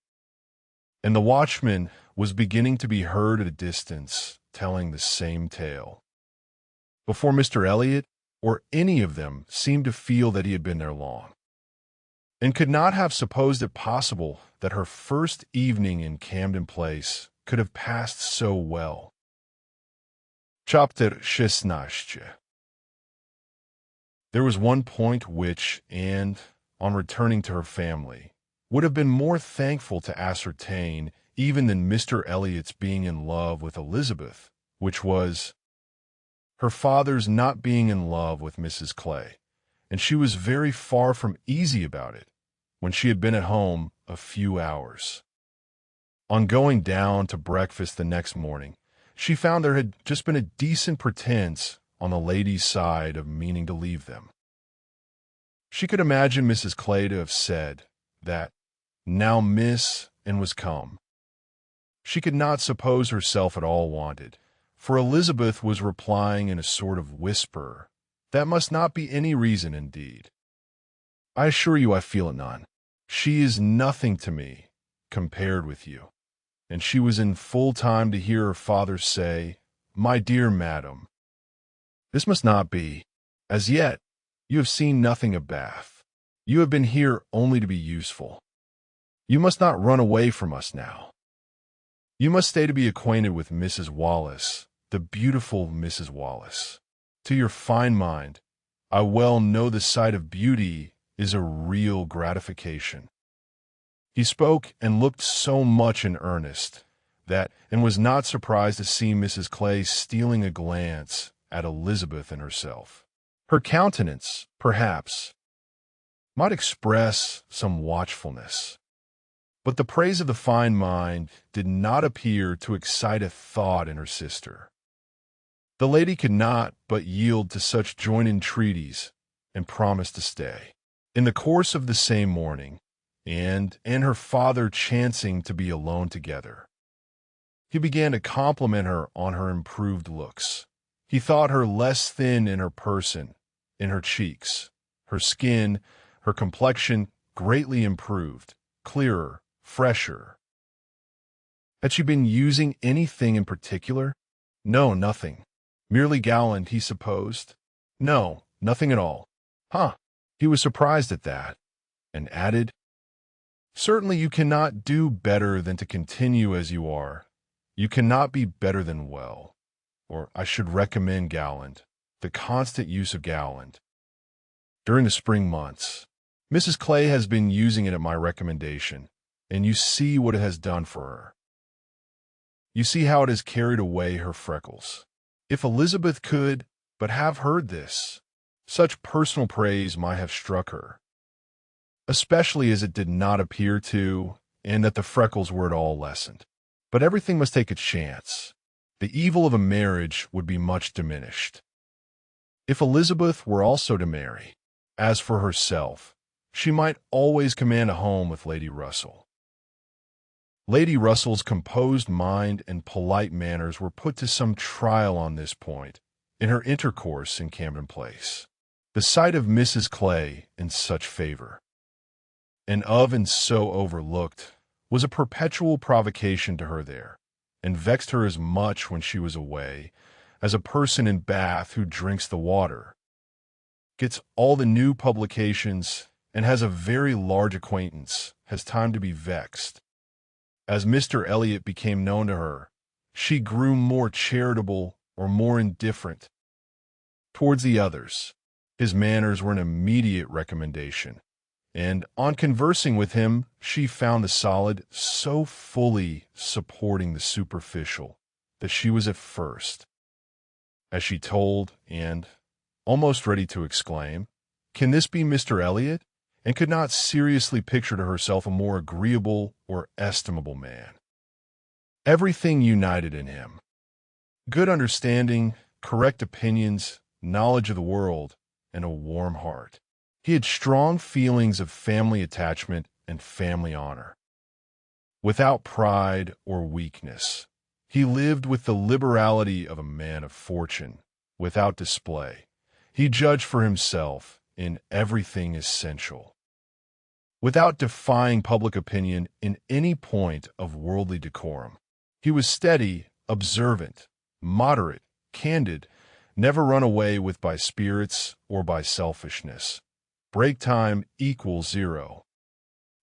and the watchman was beginning to be heard at a distance, telling the same tale, before Mr. Elliot or any of them seemed to feel that he had been there long, and could not have supposed it possible that her first evening in Camden Place could have passed so well. Chapter 16. There was one point which Anne, on returning to her family, would have been more thankful to ascertain even than Mr. Elliot's being in love with Elizabeth, which was her father's not being in love with Mrs. Clay, and she was very far from easy about it when she had been at home a few hours. On going down to breakfast the next morning, she found there had just been a decent pretense on the lady's side of meaning to leave them. She could imagine Mrs. Clay to have said that, now miss, and was come. She could not suppose herself at all wanted, for Elizabeth was replying in a sort of whisper, that must not be any reason indeed. I assure you I feel it none. She is nothing to me, compared with you. And she was in full time to hear her father say, My dear madam, this must not be. As yet, you have seen nothing of Bath. You have been here only to be useful. You must not run away from us now. You must stay to be acquainted with Mrs. Wallace, the beautiful Mrs. Wallace. To your fine mind, I well know the sight of beauty is a real gratification. He spoke and looked so much in earnest that, and was not surprised to see Mrs. Clay stealing a glance at Elizabeth and herself. Her countenance, perhaps, might express some watchfulness, But the praise of the fine mind did not appear to excite a thought in her sister. The lady could not but yield to such joint entreaties and promised to stay. In the course of the same morning, and her father chancing to be alone together, he began to compliment her on her improved looks. He thought her less thin in her person, in her cheeks, her skin, her complexion greatly improved, clearer, fresher. Had she been using anything in particular? No, nothing. Merely gallant, he supposed. No, nothing at all. Huh. He was surprised at that, and added, "Certainly you cannot do better than to continue as you are. You cannot be better than well. Or I should recommend gallant, the constant use of gallant. During the spring months, Mrs. Clay has been using it at my recommendation, and you see what it has done for her. You see how it has carried away her freckles. If Elizabeth could but have heard this, such personal praise might have struck her, especially as it did not appear to, and that the freckles were at all lessened. But everything must take its chance. The evil of a marriage would be much diminished. If Elizabeth were also to marry, as for herself, she might always command a home with Lady Russell." Lady Russell's composed mind and polite manners were put to some trial on this point in her intercourse in Camden Place. The sight of Mrs. Clay in such favor, and so overlooked, was a perpetual provocation to her there, and vexed her as much when she was away, as a person in Bath who drinks the water, gets all the new publications, and has a very large acquaintance, has time to be vexed. As Mr. Elliot became known to her, she grew more charitable or more indifferent towards the others. His manners were an immediate recommendation, and on conversing with him, she found the solid so fully supporting the superficial that she was at first, as she told, and almost ready to exclaim, "Can this be Mr. Elliot?" and could not seriously picture to herself a more agreeable or estimable man. Everything united in him: good understanding, correct opinions, knowledge of the world, and a warm heart. He had strong feelings of family attachment and family honor. Without pride or weakness, he lived with the liberality of a man of fortune, without display. He judged for himself in everything essential, without defying public opinion in any point of worldly decorum. He was steady, observant, moderate, candid, never run away with by spirits or by selfishness. Break time equals 0.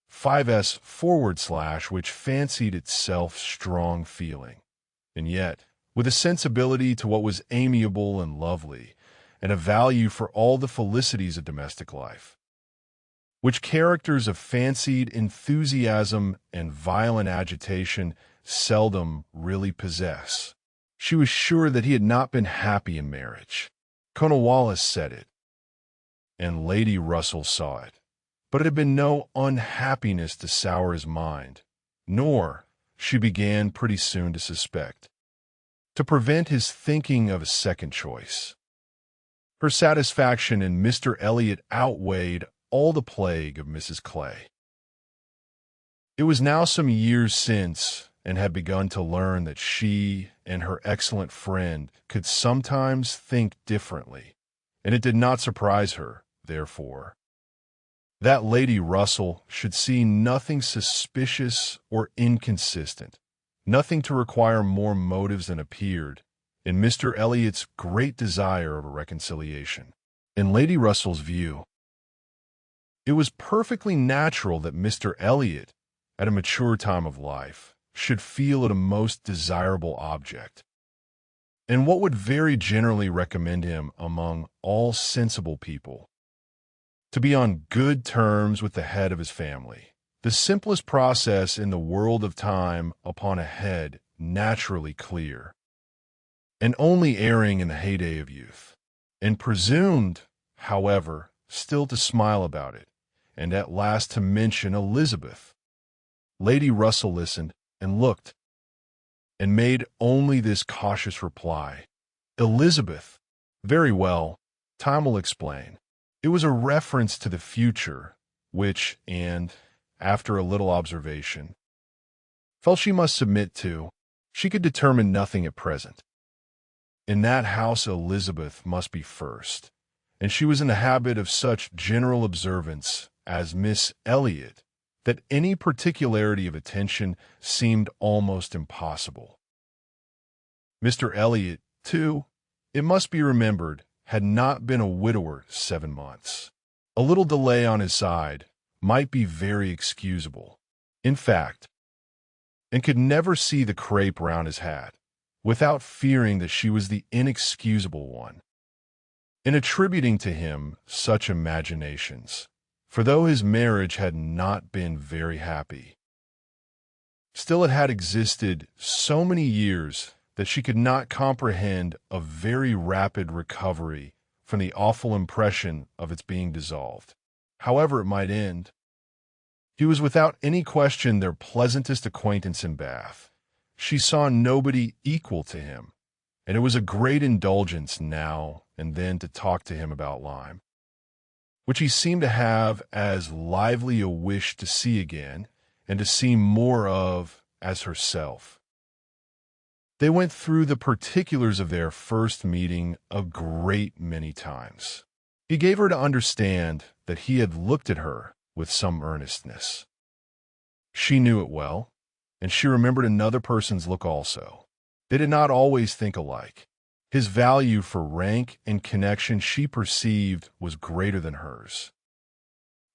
5s/ which fancied itself strong feeling, and yet, with a sensibility to what was amiable and lovely, and a value for all the felicities of domestic life, which characters of fancied enthusiasm and violent agitation seldom really possess. She was sure that he had not been happy in marriage. Colonel Wallace said it, and Lady Russell saw it. But it had been no unhappiness to sour his mind, nor, she began pretty soon to suspect, to prevent his thinking of a second choice. Her satisfaction in Mr. Elliot outweighed all the plague of Mrs. Clay. It was now some years since, and had begun to learn that she and her excellent friend could sometimes think differently, and it did not surprise her, therefore, that Lady Russell should see nothing suspicious or inconsistent, nothing to require more motives than appeared, in Mr. Elliot's great desire of a reconciliation. In Lady Russell's view, it was perfectly natural that Mr. Elliot, at a mature time of life, should feel it a most desirable object, and what would very generally recommend him among all sensible people, to be on good terms with the head of his family, the simplest process in the world of time upon a head naturally clear, and only erring in the heyday of youth, and presumed, however, still to smile about it, and at last to mention Elizabeth. Lady Russell listened and looked, and made only this cautious reply. Elizabeth. Very well, time will explain. It was a reference to the future, which, and, after a little observation, felt she must submit to. She could determine nothing at present. In that house Elizabeth must be first, and she was in the habit of such general observance as Miss Elliot that any particularity of attention seemed almost impossible. Mr. Elliot, too, it must be remembered, had not been a widower 7 months. A little delay on his side might be very excusable, in fact, and could never see the crape round his hat without fearing that she was the inexcusable one. In attributing to him such imaginations, for though his marriage had not been very happy, still it had existed so many years that she could not comprehend a very rapid recovery from the awful impression of its being dissolved, however it might end. He was without any question their pleasantest acquaintance in Bath. She saw nobody equal to him, and it was a great indulgence now and then to talk to him about Lyme, which he seemed to have as lively a wish to see again and to see more of as herself. They went through the particulars of their first meeting a great many times. He gave her to understand that he had looked at her with some earnestness. She knew it well, and she remembered another person's look also. They did not always think alike. His value for rank and connection she perceived was greater than hers.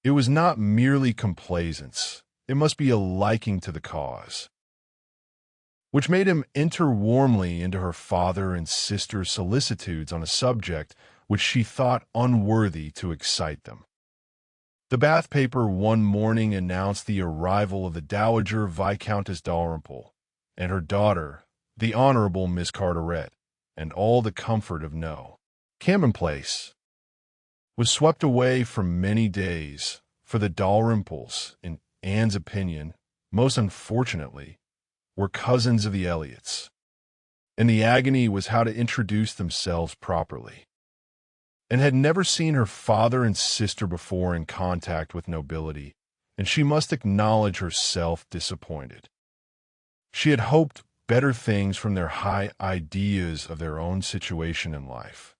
It was not merely complaisance, it must be a liking to the cause, which made him enter warmly into her father and sister's solicitudes on a subject which she thought unworthy to excite them. The Bath paper one morning announced the arrival of the Dowager Viscountess Dalrymple and her daughter, the Honorable Miss Carteret, and all the comfort of Camden Place was swept away for many days, for the Dalrymples, in Anne's opinion, most unfortunately, were cousins of the Elliots, and the agony was how to introduce themselves properly, and had never seen her father and sister before in contact with nobility, and she must acknowledge herself disappointed. She had hoped better things from their high ideas of their own situation in life,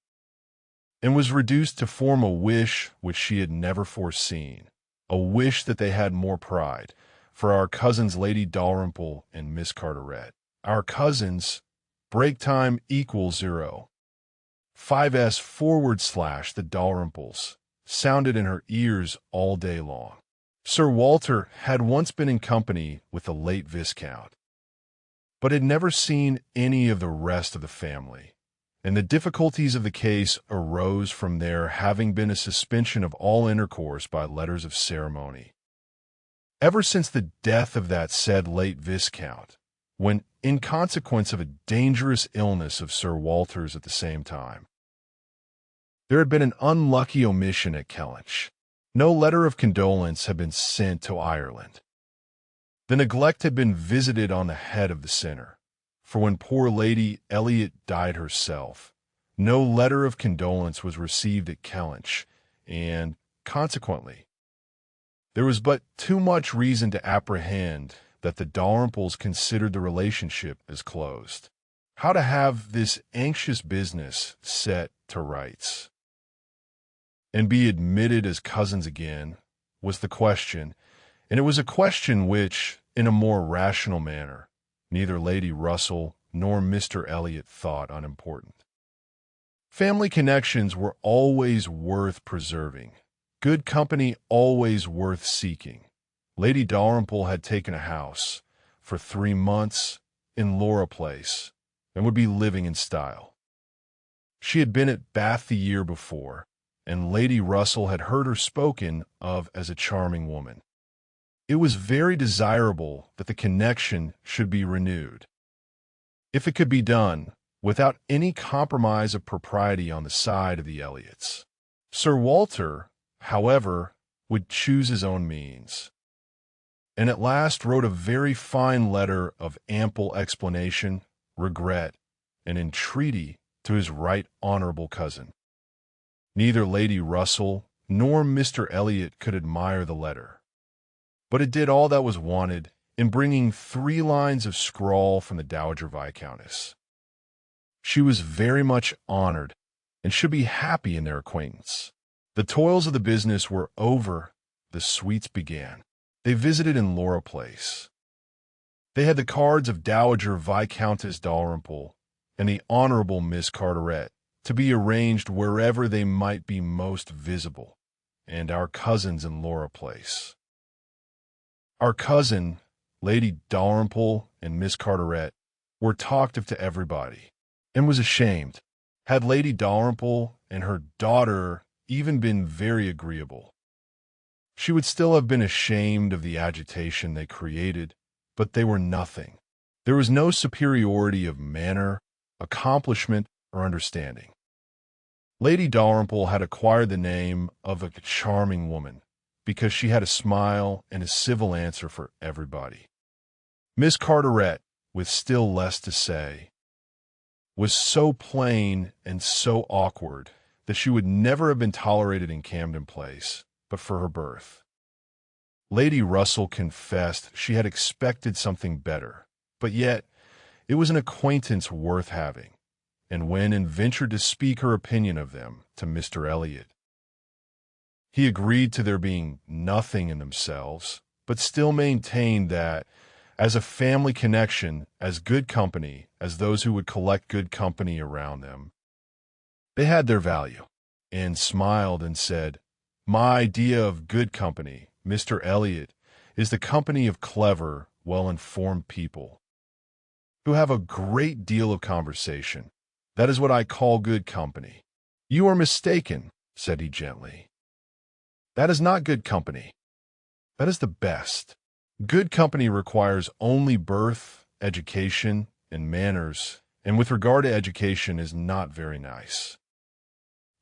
and was reduced to form a wish which she had never foreseen, a wish that they had more pride, for our cousins Lady Dalrymple and Miss Carteret. Our cousins, break time equals 0. 5s / the Dalrymples sounded in her ears all day long. Sir Walter had once been in company with the late Viscount, but had never seen any of the rest of the family, and the difficulties of the case arose from there having been a suspension of all intercourse by letters of ceremony, ever since the death of that said late Viscount, when, in consequence of a dangerous illness of Sir Walter's at the same time, there had been an unlucky omission at Kellynch. No letter of condolence had been sent to Ireland. The neglect had been visited on the head of the sinner, for when poor Lady Elliot died herself, no letter of condolence was received at Kellynch, and, consequently, there was but too much reason to apprehend that the Dalrymples considered the relationship as closed. How to have this anxious business set to rights and be admitted as cousins again was the question, and it was a question which, in a more rational manner, neither Lady Russell nor Mr. Elliot thought unimportant. Family connections were always worth preserving, good company always worth seeking. Lady Dalrymple had taken a house for 3 months in Laura Place and would be living in style. She had been at Bath the year before, and Lady Russell had heard her spoken of as a charming woman. It was very desirable that the connection should be renewed, if it could be done, without any compromise of propriety on the side of the Elliots. Sir Walter, however, would choose his own means. and at last wrote a very fine letter of ample explanation, regret, and entreaty to his right honorable cousin. Neither Lady Russell nor Mr. Elliot could admire the letter, but it did all that was wanted in bringing 3 lines of scrawl from the Dowager Viscountess. She was very much honored and should be happy in their acquaintance. The toils of the business were over. The sweets began. They visited in Laura Place. They had the cards of Dowager Viscountess Dalrymple and the Honorable Miss Carteret to be arranged wherever they might be most visible, and our cousins in Laura Place. Our cousin, Lady Dalrymple and Miss Carteret, were talked of to everybody, and was ashamed. Had Lady Dalrymple and her daughter even been very agreeable, she would still have been ashamed of the agitation they created, but they were nothing. There was no superiority of manner, accomplishment, or understanding. Lady Dalrymple had acquired the name of a charming woman because she had a smile and a civil answer for everybody. Miss Carteret, with still less to say, was so plain and so awkward that she would never have been tolerated in Camden Place but for her birth. Lady Russell confessed she had expected something better, but yet it was an acquaintance worth having, and went and ventured to speak her opinion of them to Mr. Elliot. He agreed to their being nothing in themselves, but still maintained that, as a family connection, as good company, as those who would collect good company around them, they had their value, and smiled and said, "My idea of good company, Mr. Elliot, is the company of clever, well-informed people, who have a great deal of conversation. That is what I call good company." "You are mistaken," said he gently. "That is not good company. That is the best. Good company requires only birth, education, and manners, and with regard to education is not very nice.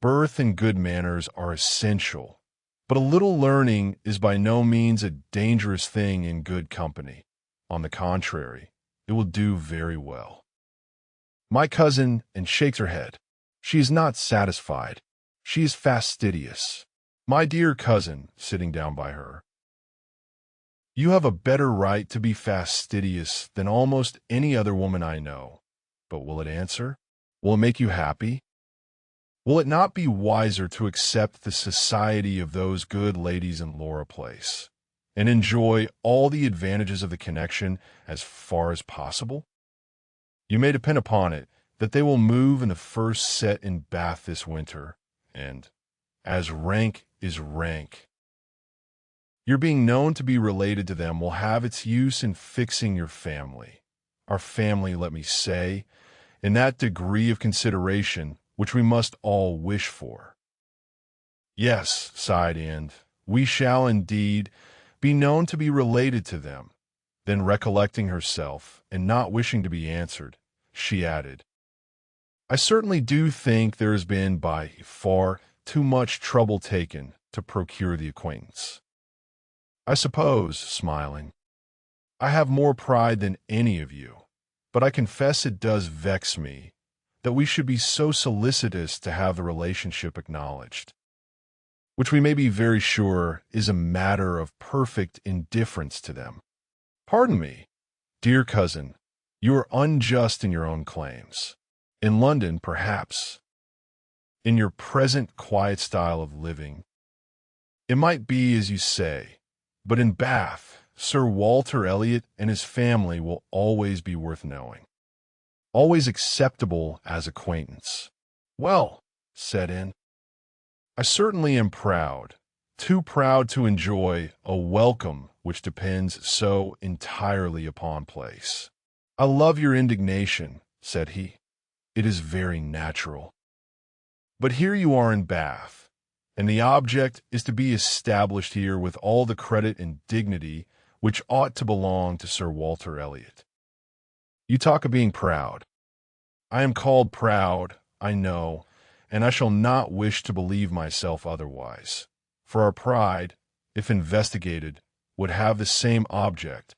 Birth and good manners are essential, but a little learning is by no means a dangerous thing in good company. On the contrary, it will do very well." My cousin, and shakes her head. She is not satisfied. She is fastidious. My dear cousin, sitting down by her, you have a better right to be fastidious than almost any other woman I know. But will it answer? Will it make you happy? Will it not be wiser to accept the society of those good ladies in Laura Place, and enjoy all the advantages of the connection as far as possible? You may depend upon it that they will move in the first set in Bath this winter, and, as rank is rank, your being known to be related to them will have its use in fixing your family, our family, let me say, in that degree of consideration which we must all wish for. Yes, sighed Anne, we shall indeed be known to be related to them. Then recollecting herself, and not wishing to be answered, she added, I certainly do think there has been by far too much trouble taken to procure the acquaintance. I suppose, smiling, I have more pride than any of you, but I confess it does vex me that we should be so solicitous to have the relationship acknowledged, which we may be very sure is a matter of perfect indifference to them. Pardon me, dear cousin, you are unjust in your own claims. In London, perhaps, in your present quiet style of living, it might be as you say, but in Bath, Sir Walter Elliot and his family will always be worth knowing, always acceptable as acquaintance. Well, said Anne, I certainly am proud, too proud to enjoy a welcome which depends so entirely upon place. I love your indignation, said he. It is very natural. But here you are in Bath, and the object is to be established here with all the credit and dignity which ought to belong to Sir Walter Elliot. You talk of being proud. I am called proud, I know, and I shall not wish to believe myself otherwise, for our pride, if investigated, would have the same object.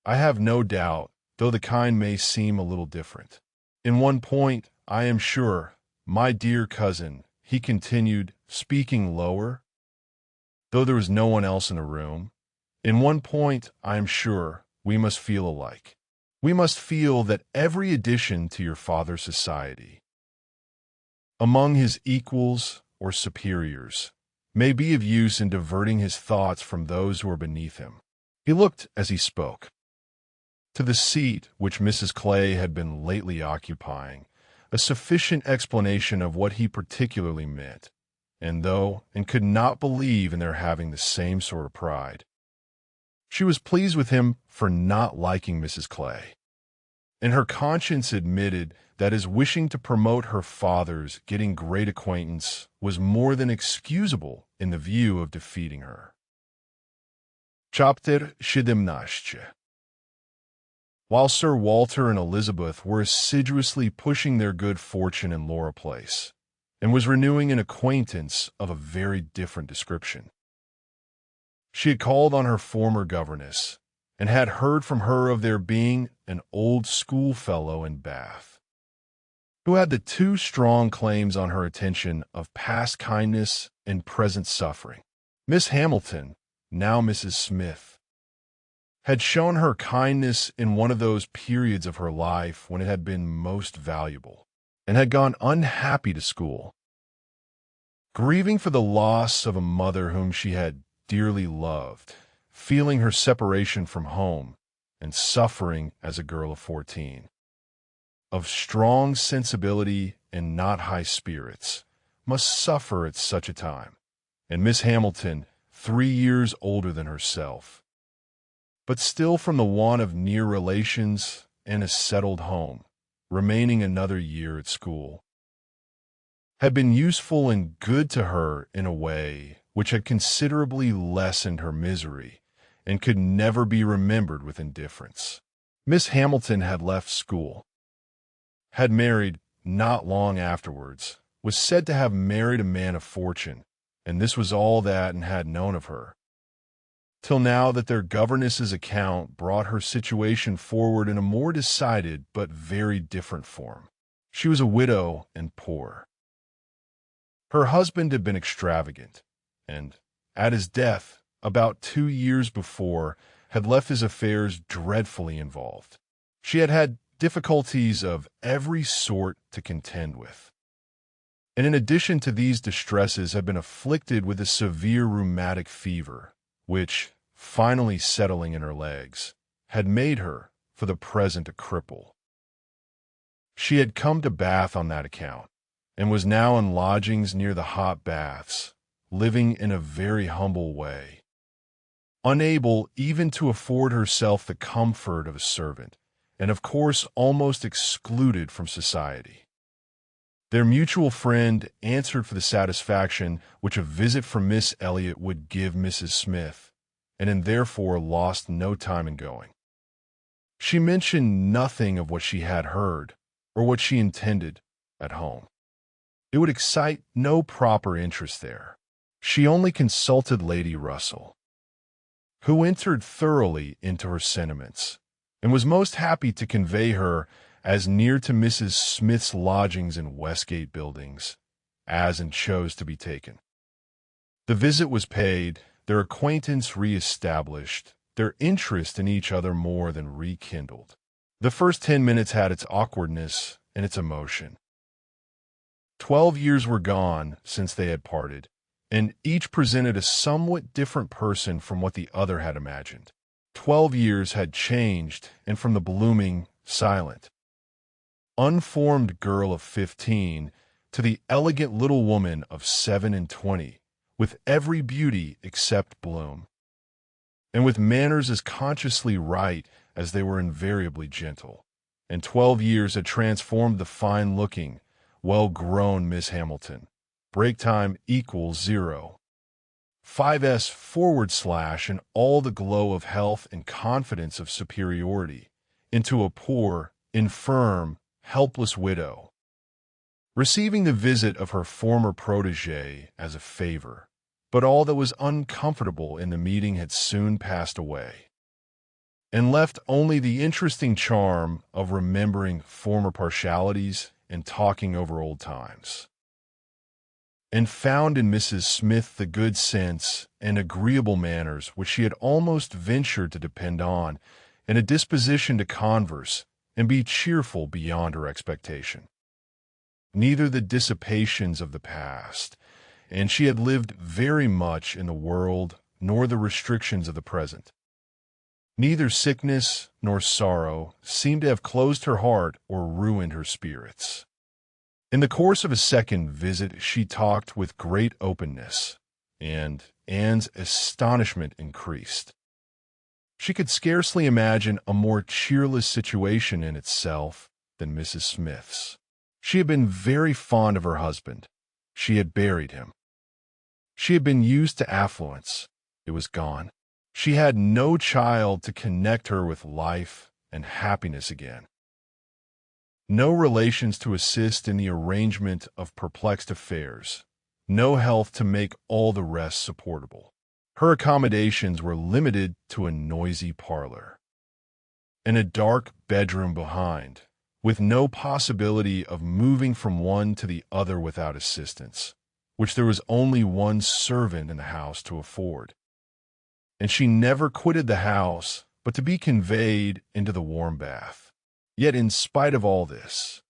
I have no doubt, though the kind may seem a little different. In one point, I am sure, my dear cousin, he continued, speaking lower, though there was no one else in the room, in one point, I am sure, we must feel alike. We must feel that every addition to your father's society, among his equals or superiors, may be of use in diverting his thoughts from those who are beneath him. He looked, as he spoke, to the seat which Mrs. Clay had been lately occupying, a sufficient explanation of what he particularly meant, and could not believe in their having the same sort of pride. She was pleased with him for not liking Mrs. Clay, and her conscience admitted that his wishing to promote her father's getting great acquaintance was more than excusable in the view of defeating her. Chapter 17. While Sir Walter and Elizabeth were assiduously pushing their good fortune in Laura Place, and was renewing an acquaintance of a very different description, she had called on her former governess, and had heard from her of there being an old schoolfellow in Bath, who had the two strong claims on her attention of past kindness and present suffering. Miss Hamilton, now Mrs. Smith, had shown her kindness in one of those periods of her life when it had been most valuable, and had gone unhappy to school, grieving for the loss of a mother whom she had dearly loved, feeling her separation from home, and suffering as a girl of 14. Of strong sensibility and not high spirits, must suffer at such a time, and Miss Hamilton, 3 years older than herself, but still from the want of near relations and a settled home, remaining another year at school, had been useful and good to her in a way which had considerably lessened her misery and could never be remembered with indifference. Miss Hamilton had left school, had married not long afterwards, was said to have married a man of fortune, and this was all that Anne had known of her, till now that their governess's account brought her situation forward in a more decided but very different form. She was a widow and poor. Her husband had been extravagant, and, at his death, about 2 years before, had left his affairs dreadfully involved. She had had difficulties of every sort to contend with, and in addition to these distresses had been afflicted with a severe rheumatic fever, which, finally settling in her legs, had made her, for the present, a cripple. She had come to Bath on that account, and was now in lodgings near the hot baths, living in a very humble way, unable even to afford herself the comfort of a servant, and of course almost excluded from society. Their mutual friend answered for the satisfaction which a visit from Miss Elliot would give Mrs. Smith, and therefore lost no time in going. She mentioned nothing of what she had heard, or what she intended, at home. It would excite no proper interest there. She only consulted Lady Russell, who entered thoroughly into her sentiments, and was most happy to convey her as near to Mrs. Smith's lodgings in Westgate Buildings as and chose to be taken. The visit was paid, their acquaintance re-established, their interest in each other more than rekindled. The first 10 minutes had its awkwardness and its emotion. 12 years were gone since they had parted, and each presented a somewhat different person from what the other had imagined. 12 years had changed, and from the blooming, silent, unformed girl of 15 to the elegant little woman of 27, with every beauty except bloom, and with manners as consciously right as they were invariably gentle. And 12 years had transformed the fine-looking, well-grown Miss Hamilton, break time equals 0, 5s/, and all the glow of health and confidence of superiority, into a poor, infirm, helpless widow, receiving the visit of her former protégé as a favor, But all that was uncomfortable in the meeting had soon passed away, and left only the interesting charm of remembering former partialities and talking over old times, and found in Mrs. Smith the good sense and agreeable manners which she had almost ventured to depend on, and a disposition to converse and be cheerful beyond her expectation. Neither the dissipations of the past, and she had lived very much in the world, nor the restrictions of the present. Neither sickness nor sorrow seemed to have closed her heart or ruined her spirits. In the course of a second visit, she talked with great openness, and Anne's astonishment increased. She could scarcely imagine a more cheerless situation in itself than Mrs. Smith's. She had been very fond of her husband. She had buried him. She had been used to affluence. It was gone. She had no child to connect her with life and happiness again. No relations to assist in the arrangement of perplexed affairs. No health to make all the rest supportable. Her accommodations were limited to a noisy parlor and a dark bedroom behind, with no possibility of moving from one to the other without assistance, which there was only one servant in the house to afford. And she never quitted the house but to be conveyed into the warm bath. Yet in spite of all this,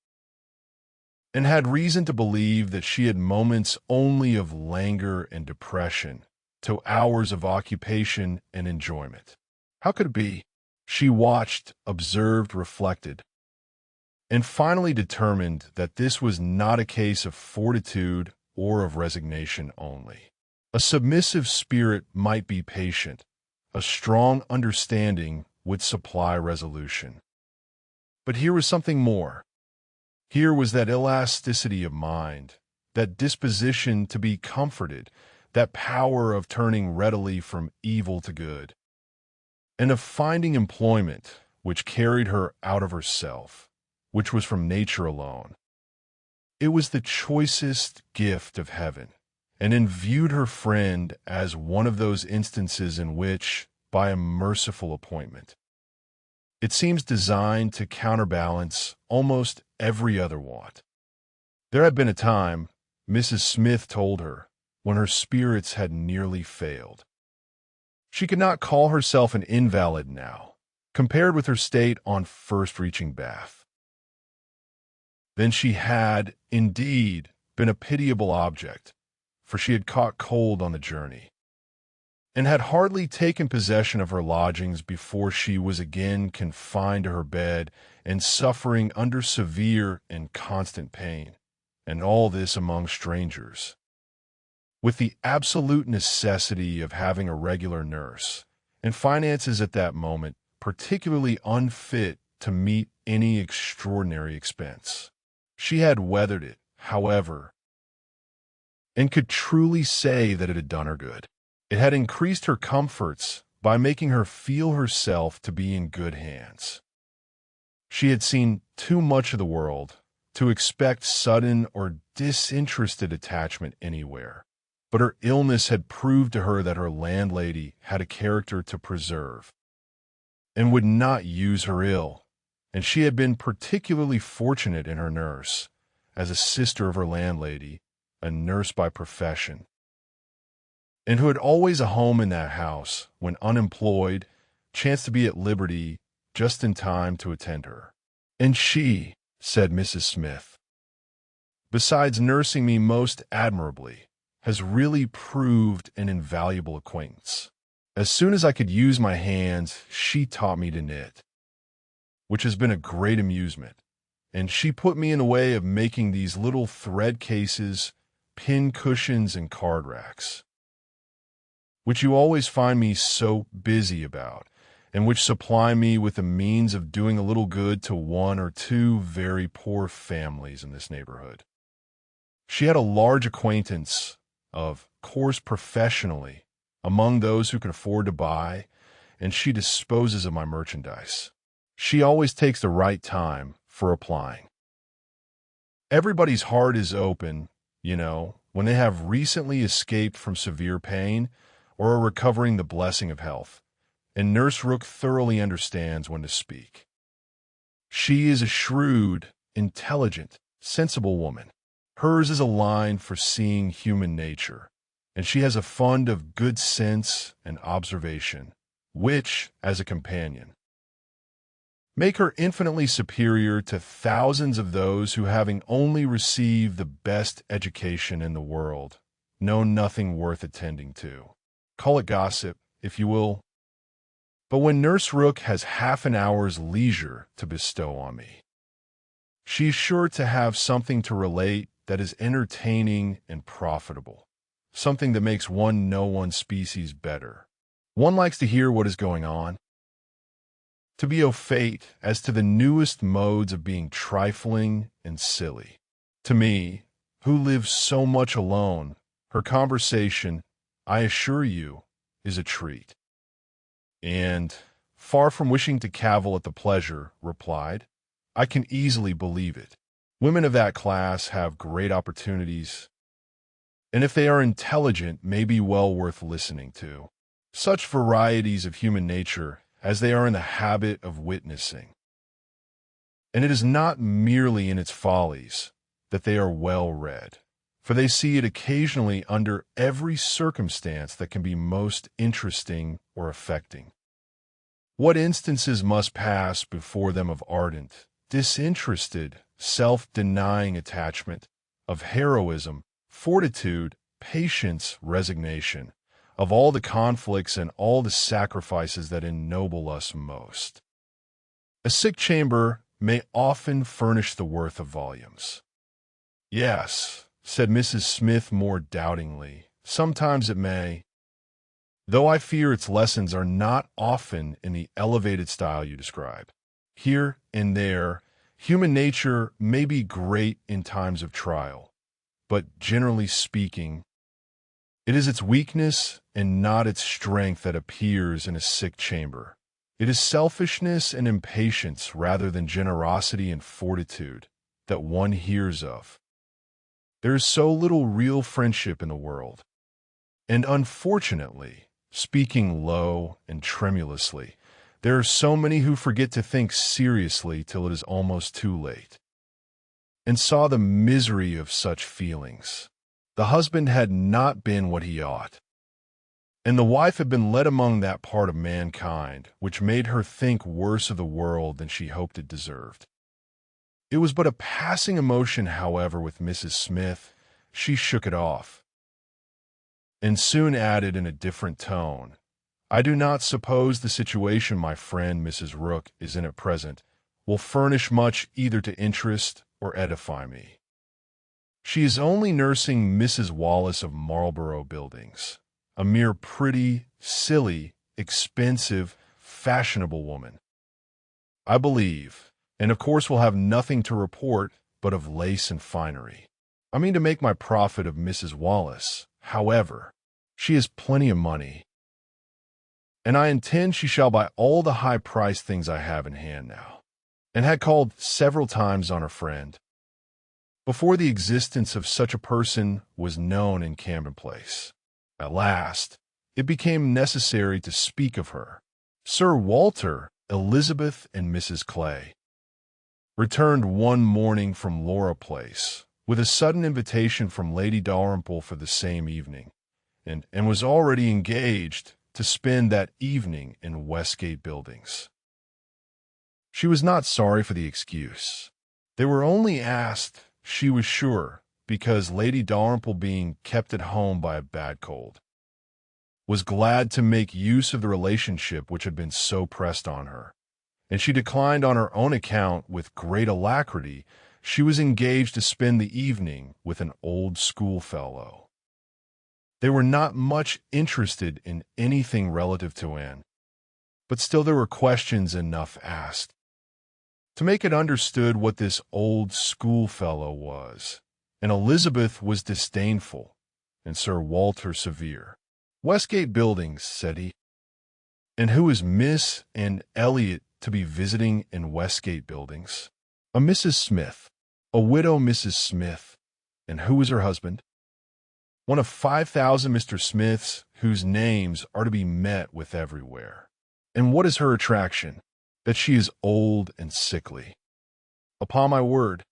and had reason to believe that she had moments only of languor and depression, to hours of occupation and enjoyment. How could it be? She watched, observed, reflected, and finally determined that this was not a case of fortitude or of resignation only. A submissive spirit might be patient. A strong understanding would supply resolution. But here was something more. Here was that elasticity of mind, that disposition to be comforted, that power of turning readily from evil to good, and of finding employment which carried her out of herself, which was from nature alone. It was the choicest gift of heaven, and imbued her friend as one of those instances in which, by a merciful appointment, it seems designed to counterbalance almost every other want. There had been a time, Mrs. Smith told her, when her spirits had nearly failed. She could not call herself an invalid now, compared with her state on first reaching Bath. Then she had, indeed, been a pitiable object, for she had caught cold on the journey, and had hardly taken possession of her lodgings before she was again confined to her bed and suffering under severe and constant pain, and all this among strangers, with the absolute necessity of having a regular nurse, and finances at that moment particularly unfit to meet any extraordinary expense. She had weathered it, however, and could truly say that it had done her good. It had increased her comforts by making her feel herself to be in good hands. She had seen too much of the world to expect sudden or disinterested attachment anywhere, but her illness had proved to her that her landlady had a character to preserve, and would not use her ill, and she had been particularly fortunate in her nurse, as a sister of her landlady, a nurse by profession, and who had always a home in that house, when unemployed, chanced to be at liberty just in time to attend her. And she, said Mrs. Smith, besides nursing me most admirably, has really proved an invaluable acquaintance. As soon as I could use my hands, she taught me to knit, which has been a great amusement, and she put me in the way of making these little thread cases, pin cushions, and card racks, which you always find me so busy about, and which supply me with the means of doing a little good to one or two very poor families in this neighborhood. She had a large acquaintance, of course professionally, among those who can afford to buy, and she disposes of my merchandise. She always takes the right time for applying. Everybody's heart is open, when they have recently escaped from severe pain or are recovering the blessing of health, and Nurse Rook thoroughly understands when to speak. She is a shrewd, intelligent, sensible woman. Hers is a line for seeing human nature, and she has a fund of good sense and observation, which, as a companion, make her infinitely superior to thousands of those who, having only received the best education in the world, know nothing worth attending to. Call it gossip, if you will. But when Nurse Rook has half an hour's leisure to bestow on me, she's sure to have something to relate that is entertaining and profitable, something that makes one know one's species better. One likes to hear what is going on, to be au fait as to the newest modes of being trifling and silly. To me, who live so much alone, her conversation, I assure you, is a treat. And, far from wishing to cavil at the pleasure, replied, I can easily believe it. Women of that class have great opportunities, and if they are intelligent, may be well worth listening to. Such varieties of human nature as they are in the habit of witnessing. And it is not merely in its follies that they are well read, for they see it occasionally under every circumstance that can be most interesting or affecting. What instances must pass before them of ardent, disinterested, self-denying attachment, of heroism, fortitude, patience, resignation, of all the conflicts and all the sacrifices that ennoble us most. A sick chamber may often furnish the worth of volumes. Yes, said Mrs. Smith more doubtingly, sometimes it may, though I fear its lessons are not often in the elevated style you describe. Here and there, human nature may be great in times of trial, but generally speaking, it is its weakness and not its strength that appears in a sick chamber. It is selfishness and impatience rather than generosity and fortitude that one hears of. There is so little real friendship in the world, and unfortunately, speaking low and tremulously, there are so many who forget to think seriously till it is almost too late, and saw the misery of such feelings. The husband had not been what he ought, and the wife had been led among that part of mankind which made her think worse of the world than she hoped it deserved. It was but a passing emotion, however, with Mrs. Smith. She shook it off, and soon added in a different tone, I do not suppose the situation my friend Mrs. Rook is in at present will furnish much either to interest or edify me. She is only nursing Mrs. Wallace of Marlborough Buildings, a mere pretty, silly, expensive, fashionable woman, I believe, and of course will have nothing to report but of lace and finery. I mean to make my profit of Mrs. Wallace, however. She has plenty of money, and I intend she shall buy all the high-priced things I have in hand now, and had called several times on her friend, before the existence of such a person was known in Camden Place. At last, it became necessary to speak of her. Sir Walter, Elizabeth, and Mrs. Clay returned one morning from Laura Place with a sudden invitation from Lady Dalrymple for the same evening, and was already engaged to spend that evening in Westgate Buildings. She was not sorry for the excuse. They were only asked, she was sure, because Lady Dalrymple, being kept at home by a bad cold, was glad to make use of the relationship which had been so pressed on her, and she declined on her own account with great alacrity. She was engaged to spend the evening with an old schoolfellow. They were not much interested in anything relative to Anne, but still there were questions enough asked to make it understood what this old schoolfellow was, and Elizabeth was disdainful, and Sir Walter severe. Westgate Buildings, said he. And who is Miss Anne Elliot to be visiting in Westgate Buildings? A Mrs. Smith, a widow Mrs. Smith. And who is her husband? one of 5,000 Mr. Smiths whose names are to be met with everywhere. And what is her attraction? That she is old and sickly. Upon my word,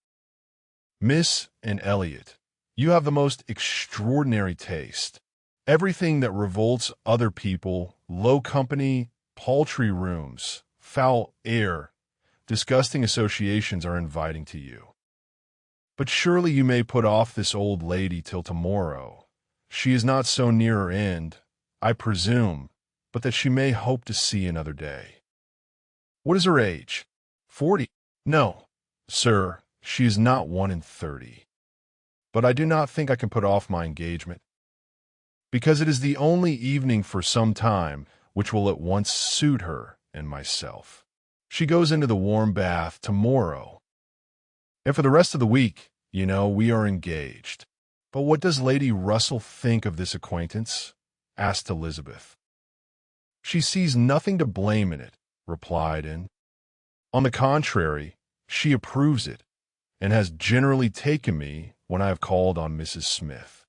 Miss Anne Elliot, you have the most extraordinary taste. Everything that revolts other people, low company, paltry rooms, foul air, disgusting associations are inviting to you. But surely you may put off this old lady till tomorrow. She is not so near her end, I presume, but that she may hope to see another day. What is her age? 40? No, sir, she is not 1 in 30. But I do not think I can put off my engagement, because it is the only evening for some time which will at once suit her and myself. She goes into the warm bath tomorrow, and for the rest of the week, you know, we are engaged. But what does Lady Russell think of this acquaintance? Asked Elizabeth. She sees nothing to blame in it, replied Anne. On the contrary, she approves it, and has generally taken me when I have called on Mrs. Smith.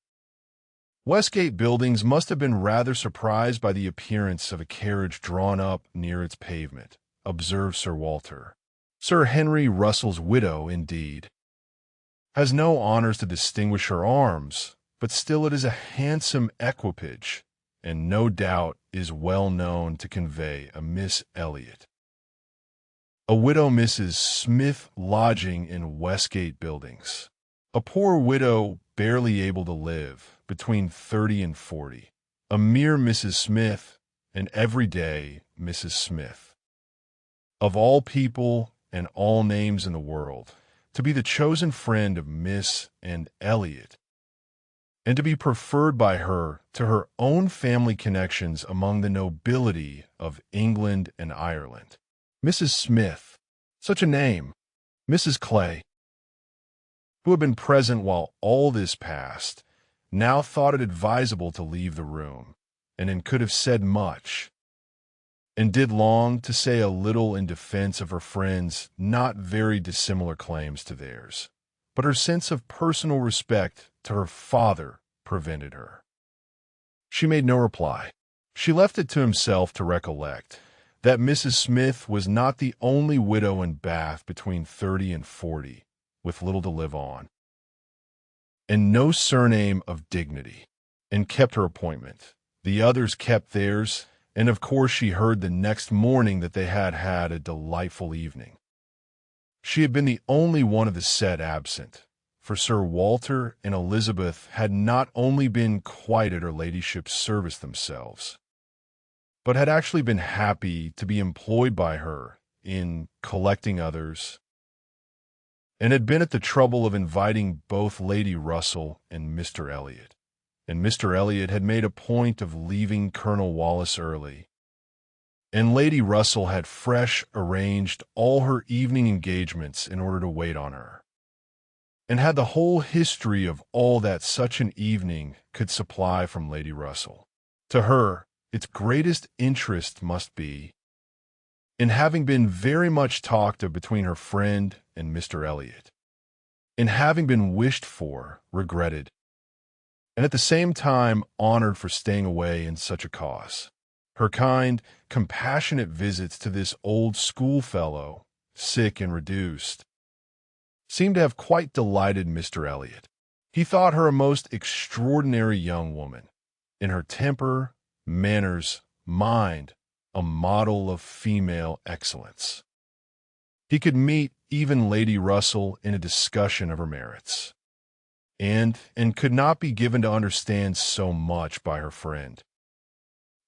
Westgate Buildings must have been rather surprised by the appearance of a carriage drawn up near its pavement, observed Sir Walter. Sir Henry Russell's widow, indeed, has no honors to distinguish her arms, but still it is a handsome equipage, and no doubt is well known to convey a Miss Elliot. A widow Mrs. Smith lodging in Westgate Buildings. A poor widow barely able to live, between 30 and 40. A mere Mrs. Smith, an everyday Mrs. Smith. Of all people and all names in the world, to be the chosen friend of Miss Anne Elliot, and to be preferred by her to her own family connections among the nobility of England and Ireland. Mrs. Smith, such a name. Mrs. Clay, who had been present while all this passed, now thought it advisable to leave the room, and could have said much, and did long to say a little in defense of her friends' not very dissimilar claims to theirs. But her sense of personal respect to her father prevented her. She made no reply. She left it to himself to recollect that Mrs. Smith was not the only widow in Bath between 30 and 40, with little to live on, and no surname of dignity, and kept her appointment. The others kept theirs, and of course she heard the next morning that they had had a delightful evening. She had been the only one of the set absent, for Sir Walter and Elizabeth had not only been quite at her ladyship's service themselves, but had actually been happy to be employed by her in collecting others, and had been at the trouble of inviting both Lady Russell and Mr. Elliot. And Mr. Elliot had made a point of leaving Colonel Wallis early, and Lady Russell had fresh arranged all her evening engagements in order to wait on her, and had the whole history of all that such an evening could supply from Lady Russell. To her, its greatest interest must be in having been very much talked of between her friend and Mr. Elliot, in having been wished for, regretted, and at the same time honored for staying away in such a cause. Her kind, compassionate visits to this old schoolfellow, sick and reduced, seemed to have quite delighted Mr. Elliot. He thought her a most extraordinary young woman, in her temper, manners, mind, a model of female excellence. He could meet even Lady Russell in a discussion of her merits, and could not be given to understand so much by her friend,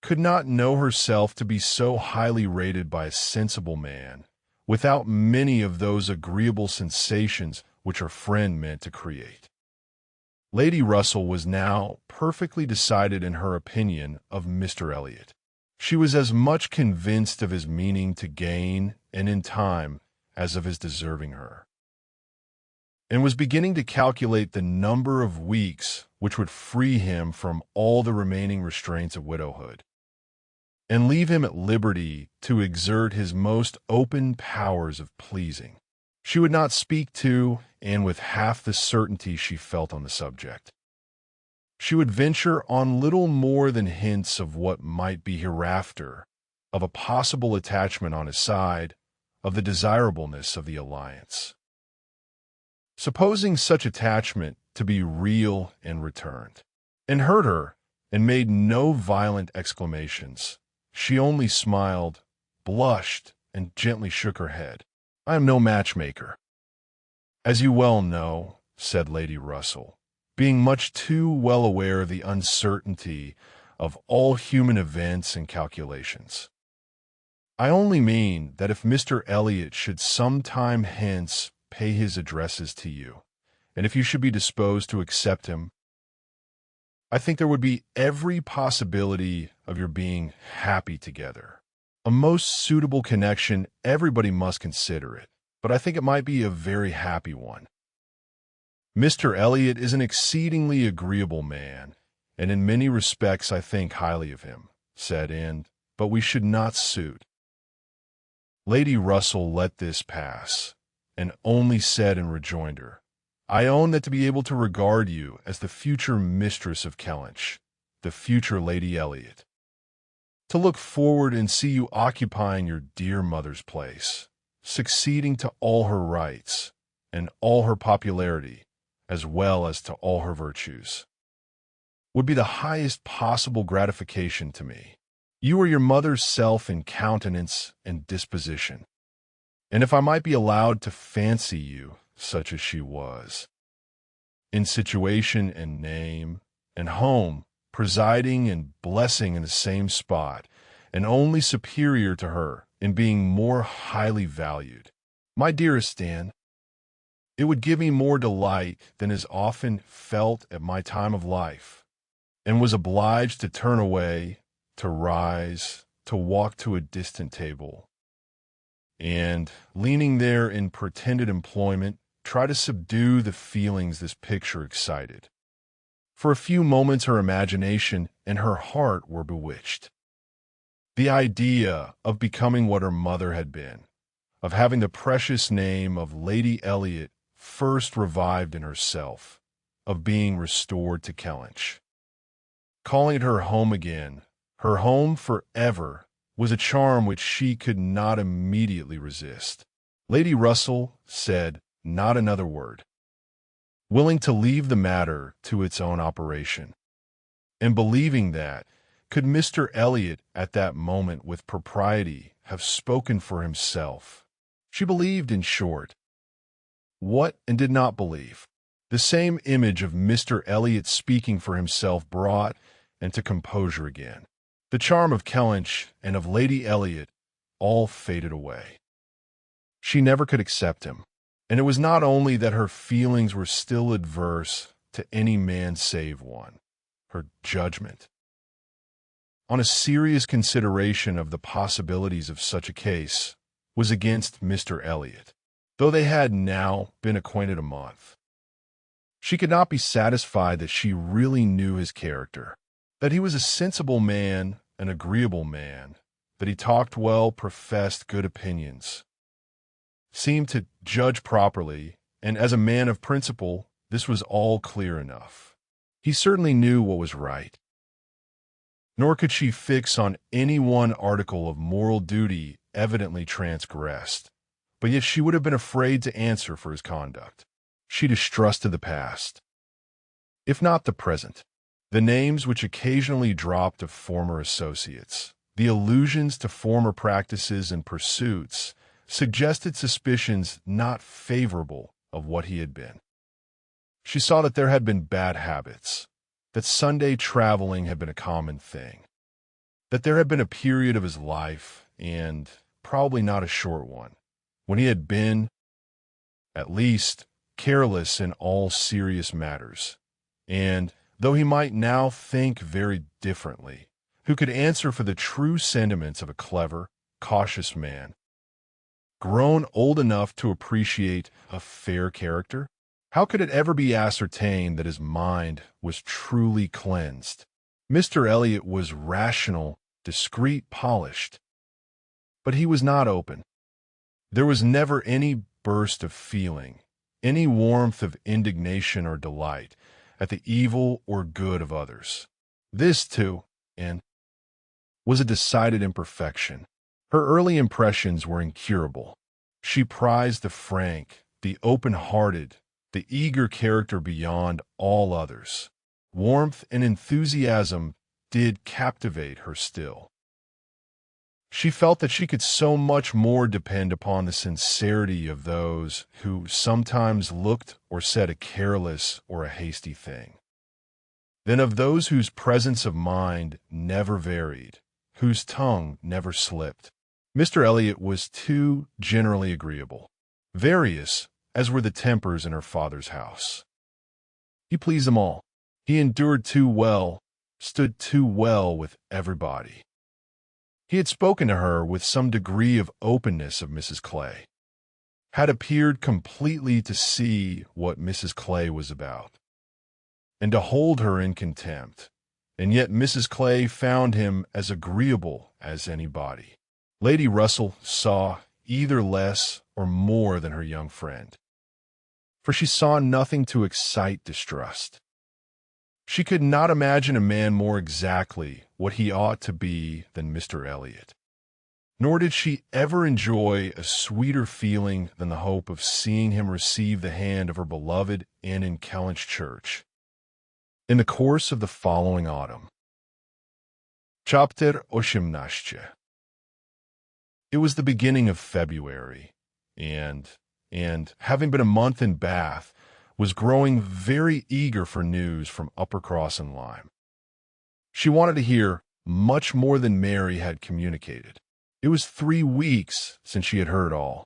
could not know herself to be so highly rated by a sensible man, without many of those agreeable sensations which her friend meant to create. Lady Russell was now perfectly decided in her opinion of Mr. Elliot. She was as much convinced of his meaning to gain, and in time, as of his deserving her, and was beginning to calculate the number of weeks which would free him from all the remaining restraints of widowhood, and leave him at liberty to exert his most open powers of pleasing. She would not speak to, and with half the certainty she felt on the subject. She would venture on little more than hints of what might be hereafter, of a possible attachment on his side, of the desirableness of the alliance. Supposing such attachment to be real and returned, and heard her, and made no violent exclamations. She only smiled, blushed, and gently shook her head. "I am no matchmaker." "As you well know," said Lady Russell, being much too well aware of the uncertainty of all human events and calculations. "I only mean that if Mr. Elliot should some time hence pay his addresses to you, and if you should be disposed to accept him, I think there would be every possibility of your being happy together. A most suitable connection, everybody must consider it, but I think it might be a very happy one. Mr. Elliot is an exceedingly agreeable man, and in many respects I think highly of him," said Anne, "but we should not suit." Lady Russell let this pass, and only said in rejoinder, "I own that to be able to regard you as the future mistress of Kellynch, the future Lady Elliot, to look forward and see you occupying your dear mother's place, succeeding to all her rights and all her popularity, as well as to all her virtues, would be the highest possible gratification to me. You are your mother's self in countenance and disposition, and if I might be allowed to fancy you such as she was, in situation and name and home, presiding and blessing in the same spot, and only superior to her in being more highly valued. My dearest Anne, it would give me more delight than is often felt at my time of life, and was obliged to turn away, to rise, to walk to a distant table, and, leaning there in pretended employment, try to subdue the feelings this picture excited. For a few moments her imagination and her heart were bewitched. The idea of becoming what her mother had been, of having the precious name of Lady Elliot first revived in herself, of being restored to Kellynch, calling it her home again, her home forever, was a charm which she could not immediately resist. Lady Russell said not another word, willing to leave the matter to its own operation, and believing that, could Mr. Elliot at that moment with propriety have spoken for himself, she believed, in short, what and did not believe. The same image of Mr. Elliot speaking for himself brought into composure again. The charm of Kellynch and of Lady Elliot all faded away. She never could accept him, and it was not only that her feelings were still adverse to any man save one, her judgment. On a serious consideration of the possibilities of such a case, was against Mr. Elliot, though they had now been acquainted a month. She could not be satisfied that she really knew his character, that he was a sensible man, an agreeable man, that he talked well, professed good opinions, seemed to judge properly, and as a man of principle, this was all clear enough. He certainly knew what was right. Nor could she fix on any one article of moral duty evidently transgressed, but yet she would have been afraid to answer for his conduct. She distrusted the past, if not the present. The names which occasionally dropped of former associates, the allusions to former practices and pursuits, suggested suspicions not favorable of what he had been. She saw that there had been bad habits, that Sunday traveling had been a common thing, that there had been a period of his life, and probably not a short one, when he had been, at least, careless in all serious matters, and, though he might now think very differently, who could answer for the true sentiments of a clever, cautious man, grown old enough to appreciate a fair character? How could it ever be ascertained that his mind was truly cleansed? Mr. Elliot was rational, discreet, polished, but he was not open. There was never any burst of feeling, any warmth of indignation or delight, at the evil or good of others. This, too, and was a decided imperfection. Her early impressions were incurable. She prized the frank, the open-hearted, the eager character beyond all others. Warmth and enthusiasm did captivate her still. She felt that she could so much more depend upon the sincerity of those who sometimes looked or said a careless or a hasty thing, than of those whose presence of mind never varied, whose tongue never slipped. Mr. Elliot was too generally agreeable, various as were the tempers in her father's house. He pleased them all. He endured too well, stood too well with everybody. He had spoken to her with some degree of openness of Mrs. Clay, had appeared completely to see what Mrs. Clay was about, and to hold her in contempt, and yet Mrs. Clay found him as agreeable as anybody. Lady Russell saw either less or more than her young friend, for she saw nothing to excite distrust. She could not imagine a man more exactly what he ought to be than Mr. Elliot, nor did she ever enjoy a sweeter feeling than the hope of seeing him receive the hand of her beloved Anne in Kellynch Church in the course of the following autumn. Chapter 18. It was the beginning of February, and having been a month in Bath, was growing very eager for news from Uppercross and Lyme. She wanted to hear much more than Mary had communicated. It was 3 weeks since she had heard all.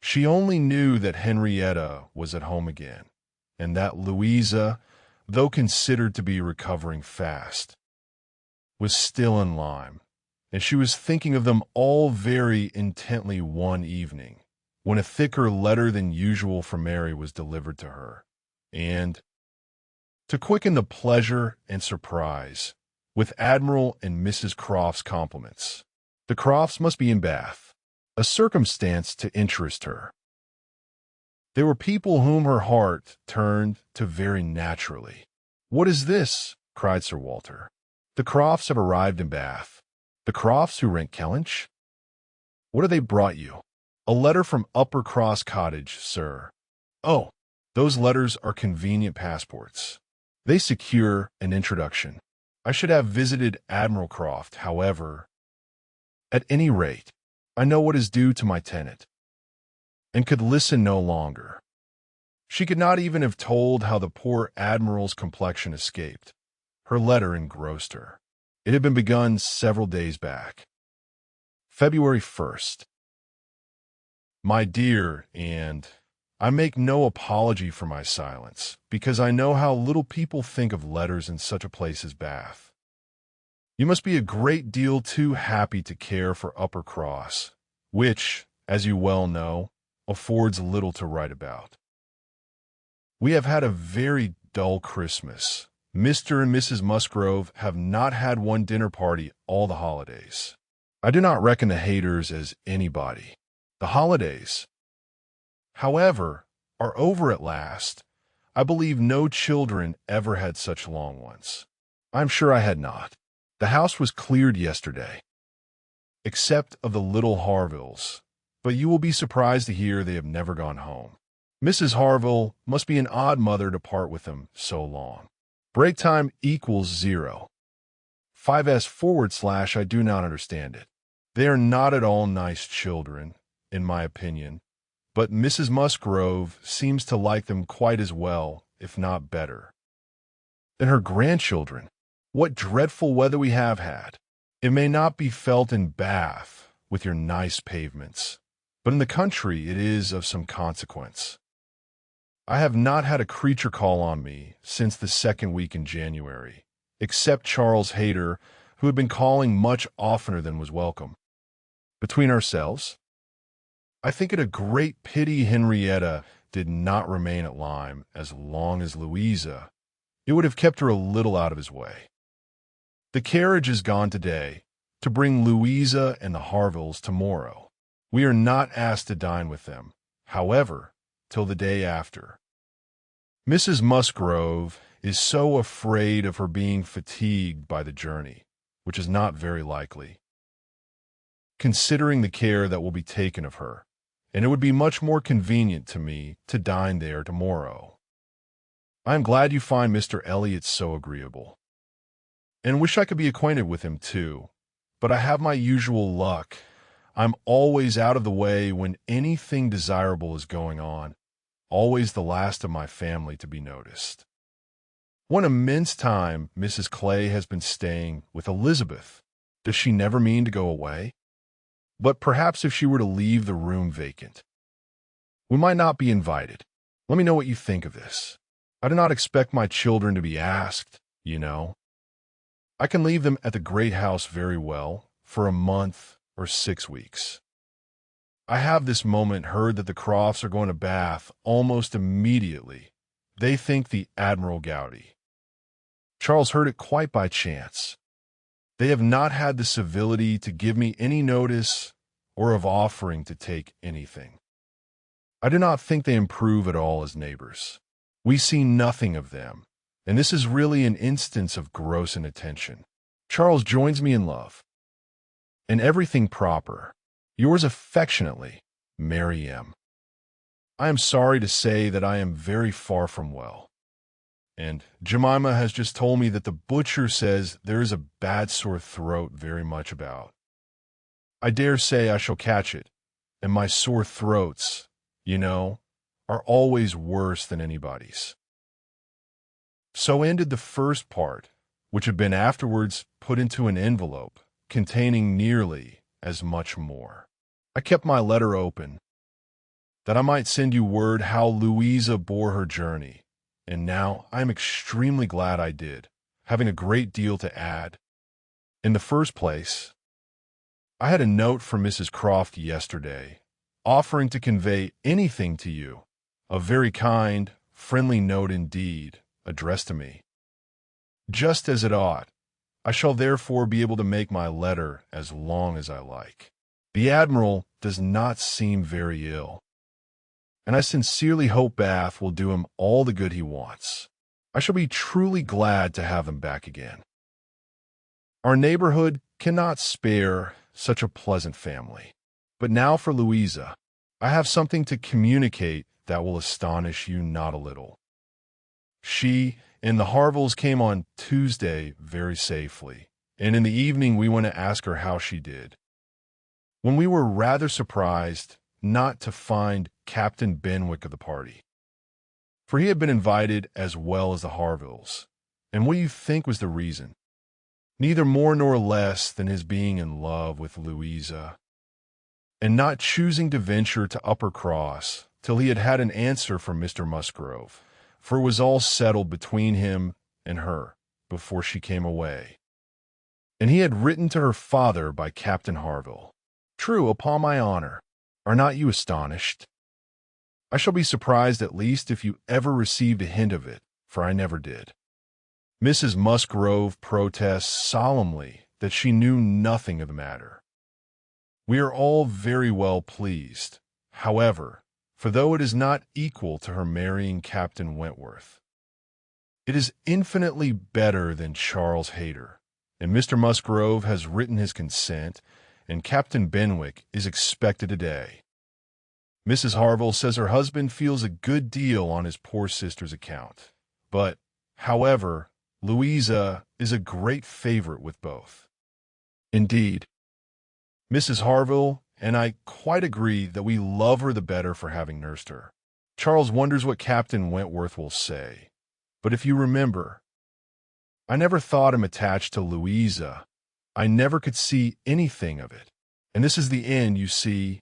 She only knew that Henrietta was at home again, and that Louisa, though considered to be recovering fast, was still in Lyme, and she was thinking of them all very intently one evening, when a thicker letter than usual from Mary was delivered to her, and, to quicken the pleasure and surprise, with Admiral and Mrs. Croft's compliments. The Crofts must be in Bath, a circumstance to interest her. They were people whom her heart turned to very naturally. "What is this?" cried Sir Walter. "The Crofts have arrived in Bath. The Crofts who rent Kellynch? What have they brought you?" "A letter from Uppercross Cottage, sir." "Oh, those letters are convenient passports. They secure an introduction. I should have visited Admiral Croft, however. At any rate, I know what is due to my tenant, and could listen no longer." She could not even have told how the poor Admiral's complexion escaped. Her letter engrossed her. It had been begun several days back. February 1st. My dear, and I make no apology for my silence, because I know how little people think of letters in such a place as Bath. You must be a great deal too happy to care for Uppercross, which, as you well know, affords little to write about. We have had a very dull Christmas. Mr. and Mrs. Musgrove have not had one dinner party all the holidays. I do not reckon the haters as anybody. The holidays, however, are over at last. I believe no children ever had such long ones. I am sure I had not. The house was cleared yesterday, except of the little Harvilles, but you will be surprised to hear they have never gone home. Mrs. Harville must be an odd mother to part with them so long. Break time equals 0. 5s// I do not understand it. They are not at all nice children, in my opinion, but Mrs. Musgrove seems to like them quite as well, if not better, than her grandchildren. What dreadful weather we have had! It may not be felt in Bath, with your nice pavements, but in the country it is of some consequence. I have not had a creature call on me since the 2nd week in January, except Charles Hayter, who had been calling much oftener than was welcome. Between ourselves, I think it a great pity Henrietta did not remain at Lyme as long as Louisa. It would have kept her a little out of his way. The carriage is gone today to bring Louisa and the Harvilles tomorrow. We are not asked to dine with them, however, till the day after. Mrs. Musgrove is so afraid of her being fatigued by the journey, which is not very likely, considering the care that will be taken of her, and it would be much more convenient to me to dine there tomorrow. I am glad you find Mr. Elliot so agreeable, and wish I could be acquainted with him too, but I have my usual luck. I'm always out of the way when anything desirable is going on, always the last of my family to be noticed. One immense time Mrs. Clay has been staying with Elizabeth. Does she never mean to go away? But perhaps if she were to leave the room vacant, we might not be invited. Let me know what you think of this. I do not expect my children to be asked, you know. I can leave them at the great house very well for a month or 6 weeks. I have this moment heard that the Crofts are going to Bath almost immediately. They think the Admiral gouty. Charles heard it quite by chance. They have not had the civility to give me any notice or of offering to take anything. I do not think they improve at all as neighbors. We see nothing of them, and this is really an instance of gross inattention. Charles joins me in love, and everything proper. Yours affectionately, Mary M. I am sorry to say that I am very far from well, and Jemima has just told me that the butcher says there is a bad sore throat very much about. I dare say I shall catch it, and my sore throats, you know, are always worse than anybody's. So ended the first part, which had been afterwards put into an envelope containing nearly as much more. I kept my letter open, that I might send you word how Louisa bore her journey, and now I am extremely glad I did, having a great deal to add. In the first place, I had a note from Mrs. Croft yesterday, offering to convey anything to you, a very kind, friendly note indeed, addressed to me. Just as it ought, I shall therefore be able to make my letter as long as I like. The Admiral does not seem very ill, and I sincerely hope Bath will do him all the good he wants. I shall be truly glad to have them back again. Our neighborhood cannot spare such a pleasant family. But now for Louisa. I have something to communicate that will astonish you not a little. She and the Harvilles came on Tuesday very safely, and in the evening we went to ask her how she did, when we were rather surprised not to find Captain Benwick of the party, for he had been invited as well as the Harvilles. And what do you think was the reason? Neither more nor less than his being in love with Louisa, and not choosing to venture to Uppercross till he had had an answer from Mr. Musgrove, for it was all settled between him and her before she came away. And he had written to her father by Captain Harville. True, upon my honor. Are not you astonished? I shall be surprised at least if you ever received a hint of it, for I never did. Mrs. Musgrove protests solemnly that she knew nothing of the matter. We are all very well pleased, however, for though it is not equal to her marrying Captain Wentworth, it is infinitely better than Charles Hayter, and Mr. Musgrove has written his consent, and Captain Benwick is expected today. Mrs. Harville says her husband feels a good deal on his poor sister's account, but, however, Louisa is a great favorite with both. Indeed, Mrs. Harville and I quite agree that we love her the better for having nursed her. Charles wonders what Captain Wentworth will say, but if you remember, I never thought him attached to Louisa. I never could see anything of it, and this is the end, you see,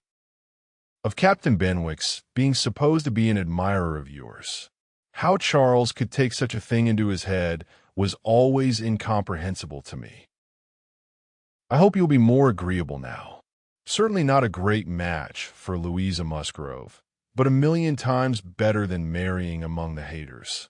of Captain Benwick's being supposed to be an admirer of yours. How Charles could take such a thing into his head was always incomprehensible to me. I hope you'll be more agreeable now. Certainly not a great match for Louisa Musgrove, but a million times better than marrying among the Hayters.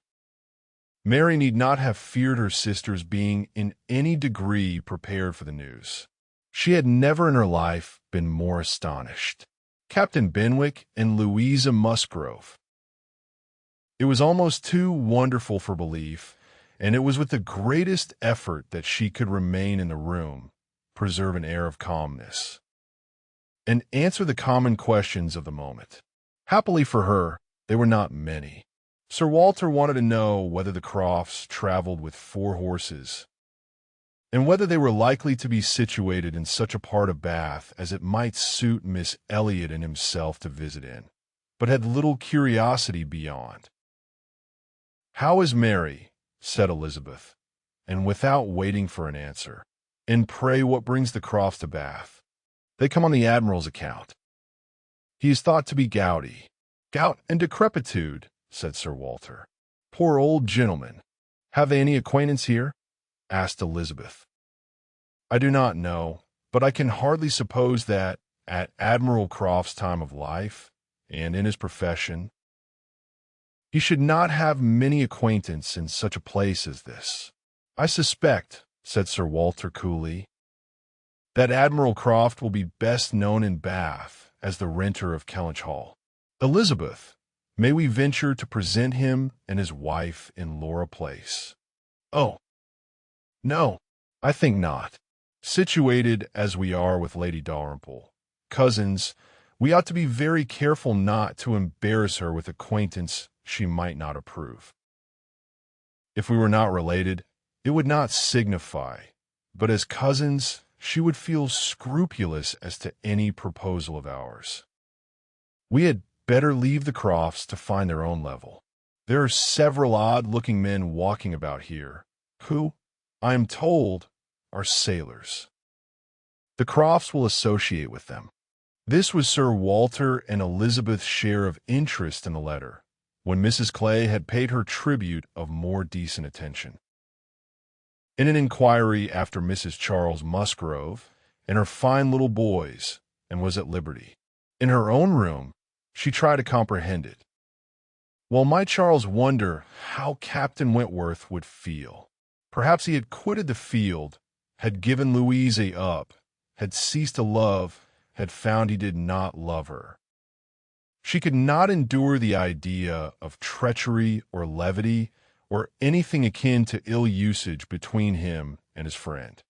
Mary need not have feared her sister's being in any degree prepared for the news. She had never in her life been more astonished. Captain Benwick and Louisa Musgrove. It was almost too wonderful for belief, and it was with the greatest effort that she could remain in the room, preserve an air of calmness, and answer the common questions of the moment. Happily for her, they were not many. Sir Walter wanted to know whether the Crofts traveled with 4 horses, and whether they were likely to be situated in such a part of Bath as it might suit Miss Elliot and himself to visit in, but had little curiosity beyond. "How is Mary?" said Elizabeth, and without waiting for an answer. "And pray what brings the Crofts to Bath?" "They come on the Admiral's account. He is thought to be gouty." "Gout and decrepitude," said Sir Walter. "Poor old gentleman. Have they any acquaintance here?" asked Elizabeth. "I do not know, but I can hardly suppose that, at Admiral Croft's time of life, and in his profession, he should not have many acquaintance in such a place as this." "I suspect," said Sir Walter coolly, "that Admiral Croft will be best known in Bath as the renter of Kellynch Hall. Elizabeth, may we venture to present him and his wife in Laura Place?" "Oh, no, I think not. Situated as we are with Lady Dalrymple, cousins, we ought to be very careful not to embarrass her with acquaintance she might not approve. If we were not related, it would not signify, but as cousins, she would feel scrupulous as to any proposal of ours. We had better leave the Crofts to find their own level. There are several odd-looking men walking about here, who, I am told, are sailors. The Crofts will associate with them." This was Sir Walter and Elizabeth's share of interest in the letter, when Mrs. Clay had paid her tribute of more decent attention. In an inquiry after Mrs. Charles Musgrove and her fine little boys, and was at liberty. In her own room, she tried to comprehend it. Well might Charles wonder how Captain Wentworth would feel. Perhaps he had quitted the field, had given Louisa up, had ceased to love, had found he did not love her. She could not endure the idea of treachery or levity or anything akin to ill usage between him and his friend.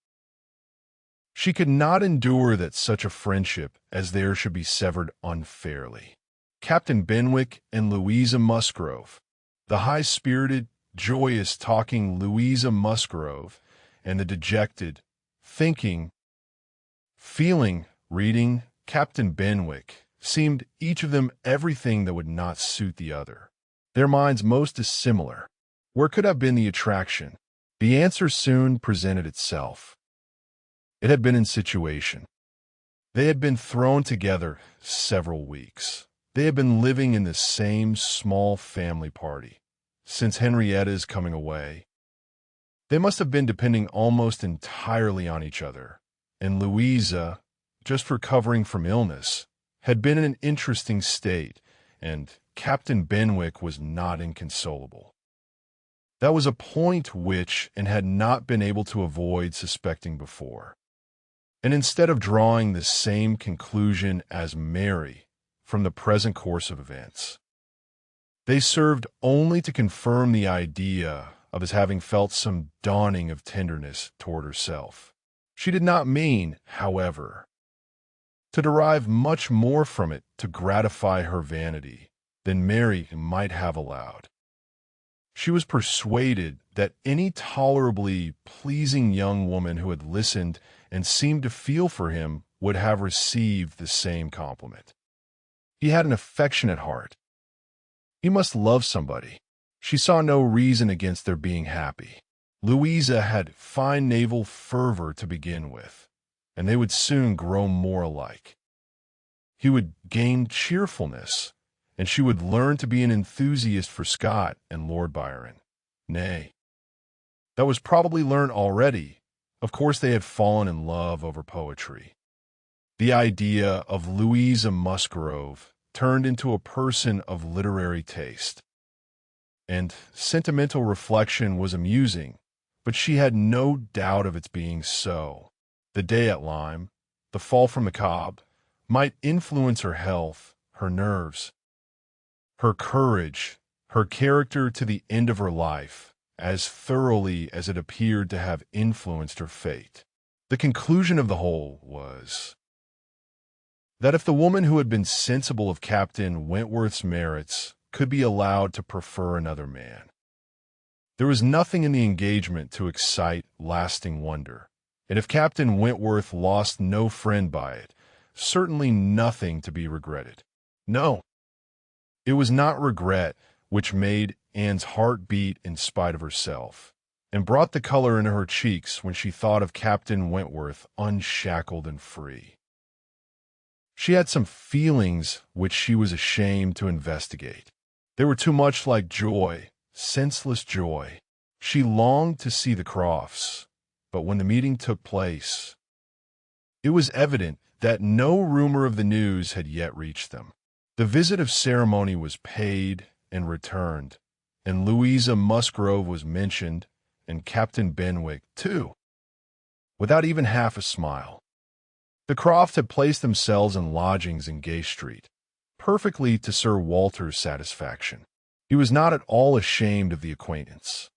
She could not endure that such a friendship as theirs should be severed unfairly. Captain Benwick and Louisa Musgrove, the high-spirited, joyous, talking Louisa Musgrove, and the dejected, thinking, feeling, reading Captain Benwick, seemed each of them everything that would not suit the other. Their minds most dissimilar. Where could have been the attraction? The answer soon presented itself. It had been in situation. They had been thrown together several weeks. They had been living in the same small family party since Henrietta's coming away. They must have been depending almost entirely on each other, and Louisa, just recovering from illness, had been in an interesting state, and Captain Benwick was not inconsolable. That was a point which Anne had not been able to avoid suspecting before. And instead of drawing the same conclusion as Mary from the present course of events, they served only to confirm the idea of his having felt some dawning of tenderness toward herself. She did not mean, however, to derive much more from it to gratify her vanity than Mary might have allowed. She was persuaded that any tolerably pleasing young woman who had listened and seemed to feel for him would have received the same compliment. He had an affectionate heart. He must love somebody. She saw no reason against their being happy. Louisa had fine naval fervor to begin with, and they would soon grow more alike. He would gain cheerfulness, and she would learn to be an enthusiast for Scott and Lord Byron. Nay, that was probably learned already. Of course they had fallen in love over poetry. The idea of Louisa Musgrove turned into a person of literary taste. And sentimental reflection was amusing, but she had no doubt of its being so. The day at Lyme, the fall from the Cobb, might influence her health, her nerves, her courage, her character to the end of her life, as thoroughly as it appeared to have influenced her fate. The conclusion of the whole was that if the woman who had been sensible of Captain Wentworth's merits could be allowed to prefer another man, there was nothing in the engagement to excite lasting wonder, and if Captain Wentworth lost no friend by it, certainly nothing to be regretted. No, it was not regret which made Anne's heart beat in spite of herself, and brought the color into her cheeks when she thought of Captain Wentworth unshackled and free. She had some feelings which she was ashamed to investigate. They were too much like joy, senseless joy. She longed to see the Crofts, but when the meeting took place, it was evident that no rumor of the news had yet reached them. The visit of ceremony was paid and returned, and Louisa Musgrove was mentioned, and Captain Benwick, too, without even half a smile. The Crofts had placed themselves in lodgings in Gay Street, perfectly to Sir Walter's satisfaction. He was not at all ashamed of the acquaintance,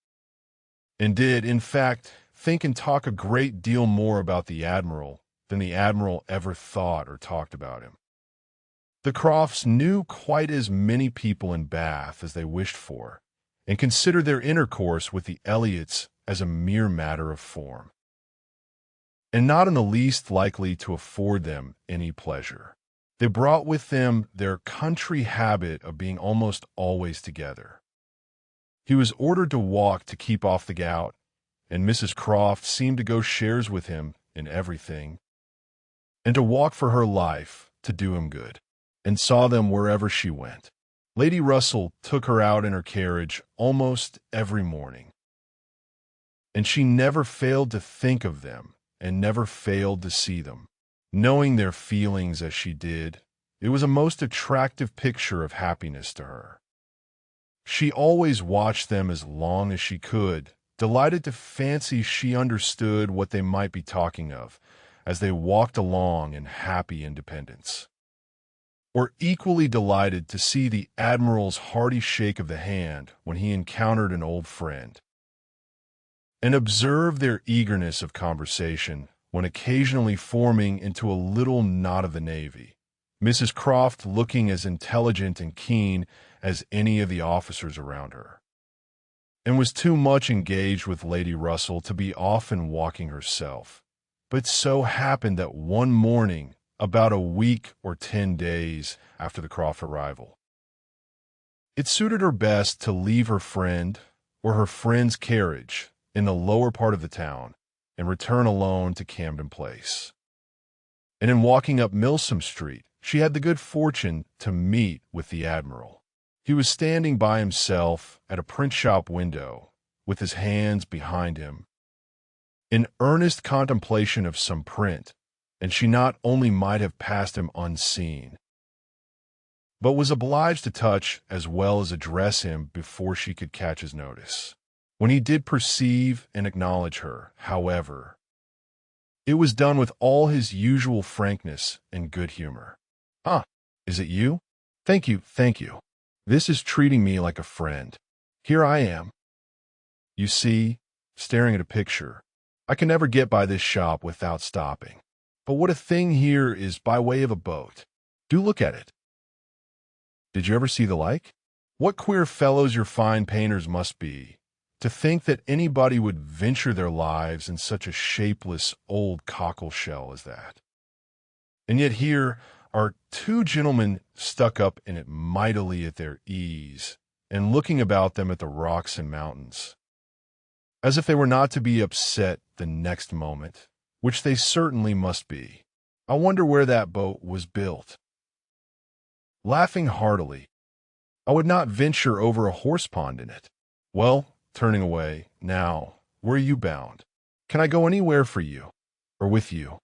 and did, in fact, think and talk a great deal more about the Admiral than the Admiral ever thought or talked about him. The Crofts knew quite as many people in Bath as they wished for, and considered their intercourse with the Elliots as a mere matter of form, and not in the least likely to afford them any pleasure. They brought with them their country habit of being almost always together. He was ordered to walk to keep off the gout, and Mrs. Croft seemed to go shares with him in everything, and to walk for her life to do him good, and saw them wherever she went. Lady Russell took her out in her carriage almost every morning, and she never failed to think of them and never failed to see them. Knowing their feelings as she did, it was a most attractive picture of happiness to her. She always watched them as long as she could, delighted to fancy she understood what they might be talking of as they walked along in happy independence, or equally delighted to see the Admiral's hearty shake of the hand when he encountered an old friend, and observe their eagerness of conversation when occasionally forming into a little knot of the Navy, Mrs. Croft looking as intelligent and keen as any of the officers around her, and was too much engaged with Lady Russell to be often walking herself. But so happened that one morning, about a week or 10 days after the Croft arrival, it suited her best to leave her friend or her friend's carriage in the lower part of the town and return alone to Camden Place. And in walking up Milsom Street, she had the good fortune to meet with the Admiral. He was standing by himself at a print shop window, with his hands behind him, in earnest contemplation of some print, and she not only might have passed him unseen, but was obliged to touch as well as address him before she could catch his notice. When he did perceive and acknowledge her, however, it was done with all his usual frankness and good humor. "Ah, is it you? Thank you, thank you. This is treating me like a friend. Here I am. You see, staring at a picture. I can never get by this shop without stopping. But what a thing here is by way of a boat. Do look at it. Did you ever see the like? What queer fellows your fine painters must be, to think that anybody would venture their lives in such a shapeless old cockle-shell as that. And yet here are two gentlemen stuck up in it mightily at their ease, and looking about them at the rocks and mountains, as if they were not to be upset the next moment, which they certainly must be. I wonder where that boat was built." Laughing heartily, "I would not venture over a horse pond in it." "Well," turning away, "now, where are you bound? Can I go anywhere for you, or with you?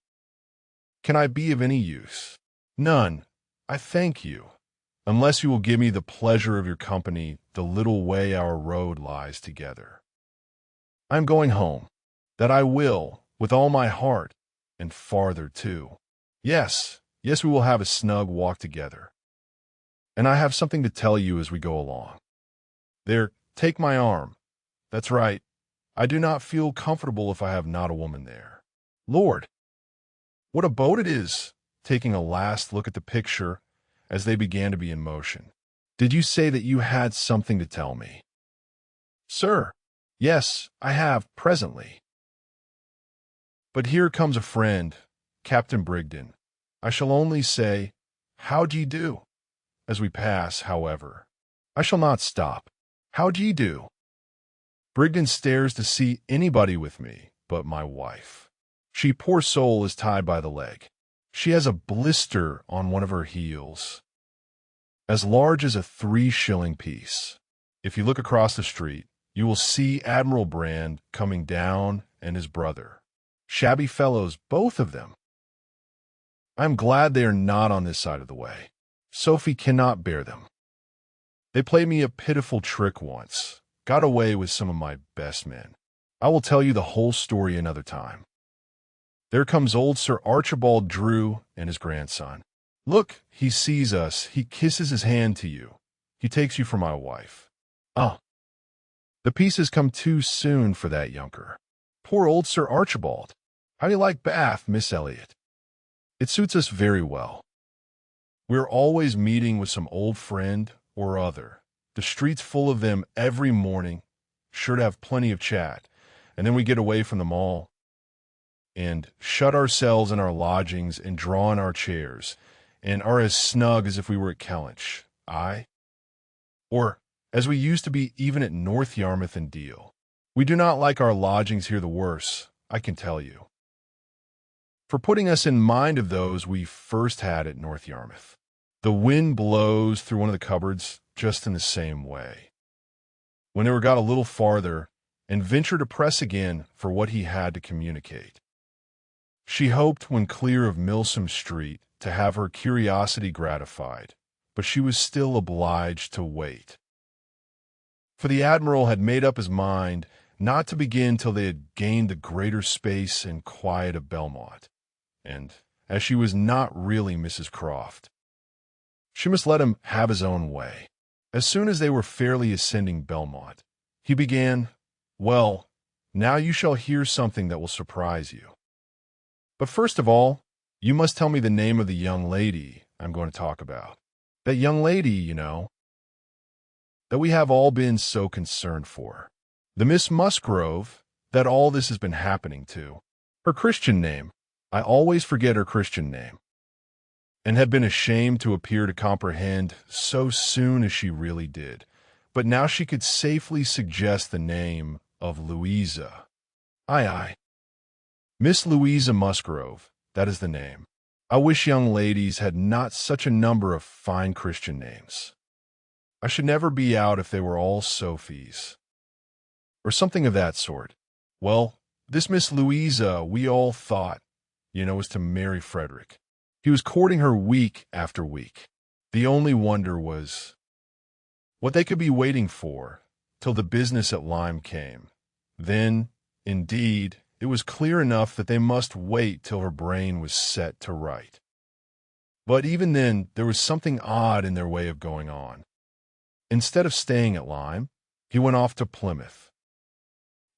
Can I be of any use?" "None, I thank you, unless you will give me the pleasure of your company the little way our road lies together. I am going home. That I will, with all my heart, and farther too. Yes, yes, we will have a snug walk together. And I have something to tell you as we go along." There, take my arm. That's right. I do not feel comfortable if I have not a woman there. Lord, what a boat it is, taking a last look at the picture as they began to be in motion. Did you say that you had something to tell me? Sir, yes, I have, presently. But here comes a friend, Captain Brigden. I shall only say, how d'ye do? As we pass, however, I shall not stop. How d'ye do? Brigden stares to see anybody with me but my wife. She, poor soul, is tied by the leg. She has a blister on one of her heels, as large as a 3-shilling piece. If you look across the street, you will see Admiral Brand coming down and his brother. Shabby fellows, both of them. I am glad they are not on this side of the way. Sophie cannot bear them. They played me a pitiful trick once, got away with some of my best men. I will tell you the whole story another time. There comes old Sir Archibald Drew and his grandson. Look, he sees us. He kisses his hand to you. He takes you for my wife. Ah, the pieces come too soon for that younker. Poor old Sir Archibald. How do you like Bath, Miss Elliot? It suits us very well. We're always meeting with some old friend or other. The street's full of them every morning, sure to have plenty of chat, and then we get away from them all and shut ourselves in our lodgings and draw in our chairs, and are as snug as if we were at Kellynch, or as we used to be even at North Yarmouth and Deal. We do not like our lodgings here the worse, I can tell you, for putting us in mind of those we first had at North Yarmouth. The wind blows through one of the cupboards just in the same way. When they were got a little farther, and ventured to press again for what he had to communicate. She hoped, when clear of Milsom Street, to have her curiosity gratified, but she was still obliged to wait. For the Admiral had made up his mind not to begin till they had gained the greater space and quiet of Belmont, and, as she was not really Mrs. Croft, she must let him have his own way. As soon as they were fairly ascending Belmont, he began, "Well, now you shall hear something that will surprise you. But first of all, you must tell me the name of the young lady I'm going to talk about. That young lady, you know, that we have all been so concerned for. The Miss Musgrove that all this has been happening to. Her Christian name. I always forget her Christian name, and have been ashamed to appear to comprehend so soon as she really did. But now she could safely suggest the name of Louisa. Aye. Miss Louisa Musgrove, that is the name. I wish young ladies had not such a number of fine Christian names. I should never be out if they were all Sophies, or something of that sort. Well, this Miss Louisa, we all thought, was to marry Frederick. He was courting her week after week. The only wonder was what they could be waiting for till the business at Lyme came. Then, indeed, it was clear enough that they must wait till her brain was set to right. But even then, there was something odd in their way of going on. Instead of staying at Lyme, he went off to Plymouth.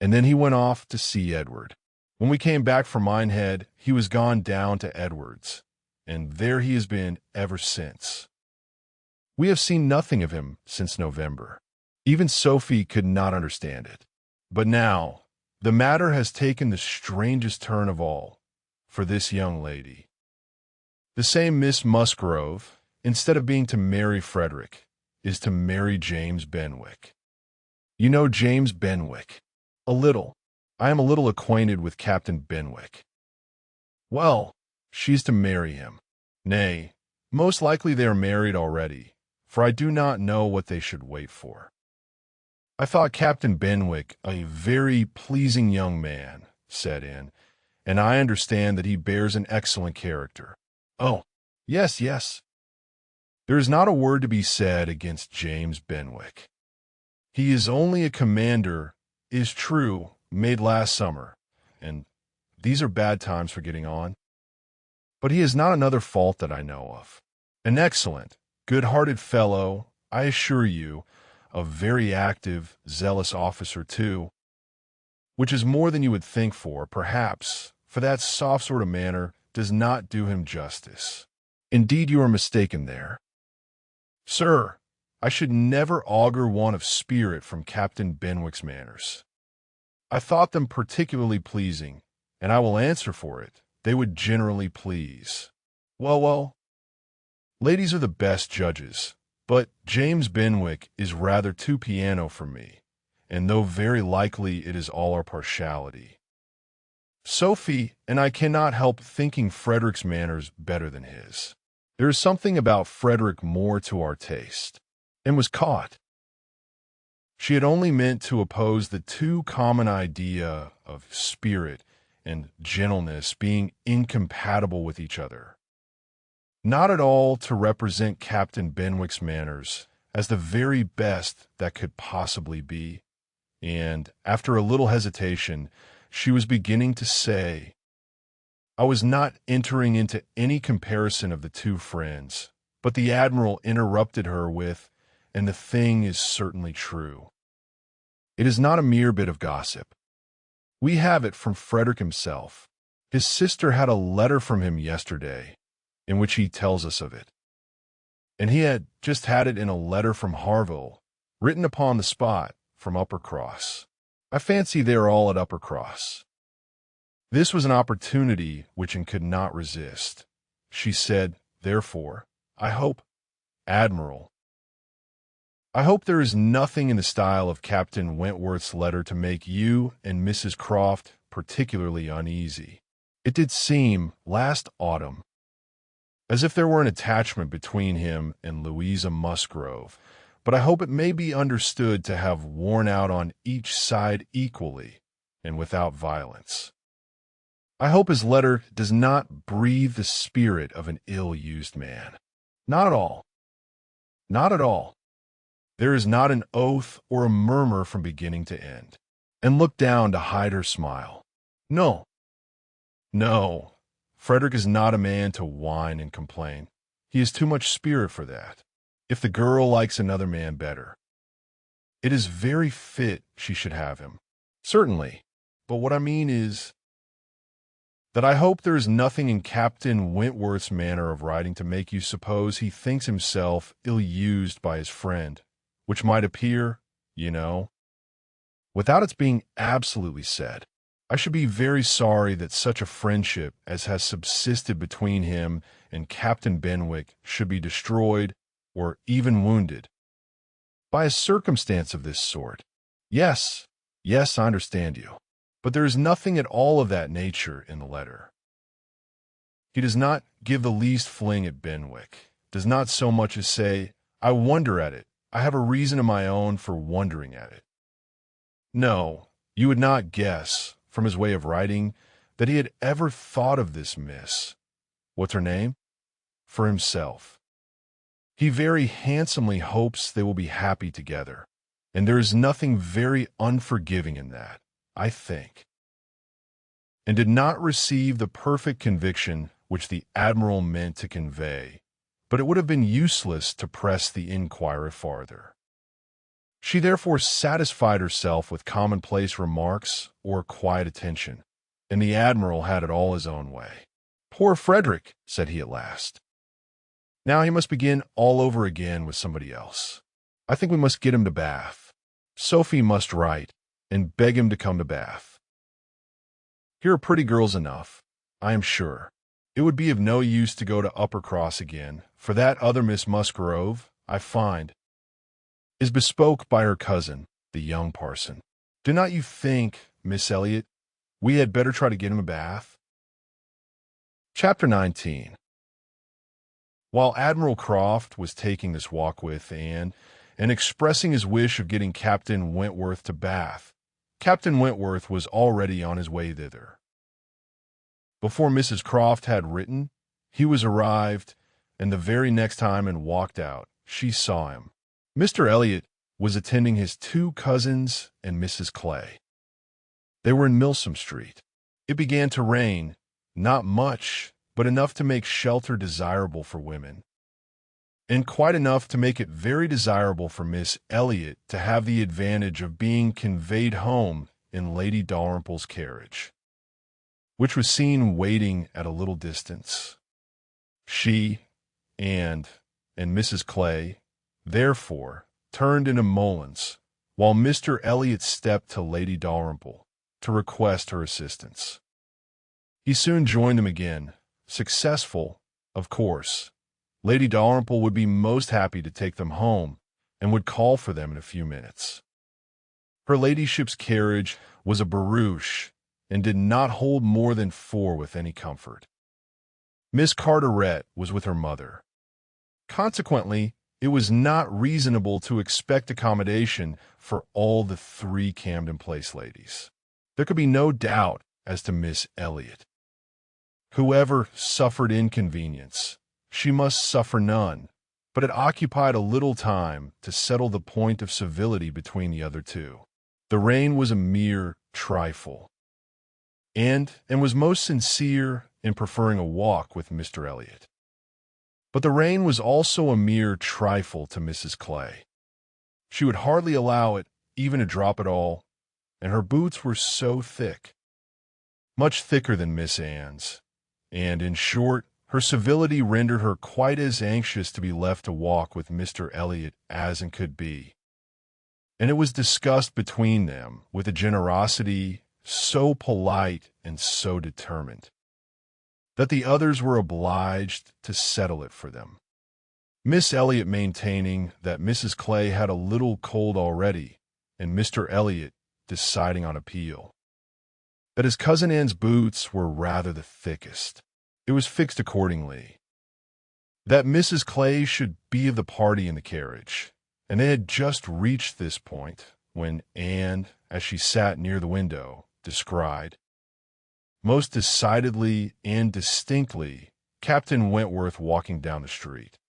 And then he went off to see Edward. When we came back from Minehead, he was gone down to Edward's, and there he has been ever since. We have seen nothing of him since November. Even Sophie could not understand it. But now, the matter has taken the strangest turn of all for this young lady. The same Miss Musgrove, instead of being to marry Frederick, is to marry James Benwick. You know James Benwick? A little. I am a little acquainted with Captain Benwick. Well, she's to marry him. Nay, most likely they are married already, for I do not know what they should wait for. I thought Captain Benwick a very pleasing young man, said Anne, and I understand that he bears an excellent character. Oh, yes. There is not a word to be said against James Benwick. He is only a commander, is true, made last summer, and these are bad times for getting on. But he has not another fault that I know of. An excellent, good-hearted fellow, I assure you, a very active, zealous officer too, which is more than you would think for, perhaps, for that soft sort of manner does not do him justice. Indeed, you are mistaken there. Sir, I should never augur want of spirit from Captain Benwick's manners. I thought them particularly pleasing, and I will answer for it, they would generally please. Well, ladies are the best judges, but James Benwick is rather too piano for me, and though very likely it is all our partiality. Sophie and I cannot help thinking Frederick's manners better than his. There is something about Frederick more to our taste, and was caught. She had only meant to oppose the too common idea of spirit and gentleness being incompatible with each other. Not at all to represent Captain Benwick's manners as the very best that could possibly be, and, after a little hesitation, she was beginning to say, I was not entering into any comparison of the two friends, but the Admiral interrupted her with, and the thing is certainly true. It is not a mere bit of gossip. We have it from Frederick himself. His sister had a letter from him yesterday, in which he tells us of it. And he had just had it in a letter from Harville, written upon the spot from Uppercross. I fancy they are all at Uppercross. This was an opportunity which Anne could not resist. She said, therefore, I hope, Admiral, I hope there is nothing in the style of Captain Wentworth's letter to make you and Mrs. Croft particularly uneasy. It did seem, last autumn, as if there were an attachment between him and Louisa Musgrove, but I hope it may be understood to have worn out on each side equally and without violence. I hope his letter does not breathe the spirit of an ill-used man. Not at all. Not at all. There is not an oath or a murmur from beginning to end. And looked down to hide her smile. No. No. Frederick is not a man to whine and complain. He has too much spirit for that. If the girl likes another man better, it is very fit she should have him. Certainly. But what I mean is that I hope there is nothing in Captain Wentworth's manner of writing to make you suppose he thinks himself ill-used by his friend, which might appear, you know, without its being absolutely said. I should be very sorry that such a friendship as has subsisted between him and Captain Benwick should be destroyed or even wounded by a circumstance of this sort. Yes, I understand you. But there is nothing at all of that nature in the letter. He does not give the least fling at Benwick, does not so much as say, I wonder at it, I have a reason of my own for wondering at it. No, you would not guess, from his way of writing, that he had ever thought of this miss. What's her name? For himself. He very handsomely hopes they will be happy together, and there is nothing very unforgiving in that, I think, and did not receive the perfect conviction which the Admiral meant to convey, but it would have been useless to press the inquiry farther. She therefore satisfied herself with commonplace remarks or quiet attention, and the Admiral had it all his own way. Poor Frederick, said he at last. Now he must begin all over again with somebody else. I think we must get him to Bath. Sophie must write and beg him to come to Bath. Here are pretty girls enough, I am sure. It would be of no use to go to Uppercross again, for that other Miss Musgrove, I find, is bespoke by her cousin, the young parson. Do not you think, Miss Elliot, we had better try to get him a bath? Chapter 19. While Admiral Croft was taking this walk with Anne and expressing his wish of getting Captain Wentworth to Bath, Captain Wentworth was already on his way thither. Before Mrs. Croft had written, he was arrived, and the very next time Anne walked out, she saw him. Mr. Elliot was attending his two cousins and Mrs. Clay. They were in Milsom Street. It began to rain, not much, but enough to make shelter desirable for women. and quite enough to make it very desirable for Miss Elliot to have the advantage of being conveyed home in Lady Dalrymple's carriage, which was seen waiting at a little distance. She, Anne, and Mrs. Clay, therefore, turned into Mullins, while Mr. Elliot stepped to Lady Dalrymple to request her assistance. He soon joined them again, successful, of course. Lady Dalrymple would be most happy to take them home and would call for them in a few minutes. Her ladyship's carriage was a barouche and did not hold more than 4 with any comfort. Miss Carteret was with her mother. Consequently, it was not reasonable to expect accommodation for all the 3 Camden Place ladies. There could be no doubt as to Miss Elliot. Whoever suffered inconvenience, she must suffer none, but it occupied a little time to settle the point of civility between the other 2. The rain was a mere trifle, and was most sincere in preferring a walk with Mr. Elliot. But the rain was also a mere trifle to Mrs. Clay. She would hardly allow it even to drop at all, and her boots were so thick, much thicker than Miss Anne's, and, in short, her civility rendered her quite as anxious to be left to walk with Mr. Elliot as it could be. And it was discussed between them with a generosity so polite and so determined that the others were obliged to settle it for them. Miss Elliot maintaining that Mrs. Clay had a little cold already, and Mr. Elliot deciding on appeal that his cousin Anne's boots were rather the thickest. It was fixed accordingly that Mrs. Clay should be of the party in the carriage, and they had just reached this point when Anne, as she sat near the window, descried, most decidedly and distinctly, Captain Wentworth walking down the street.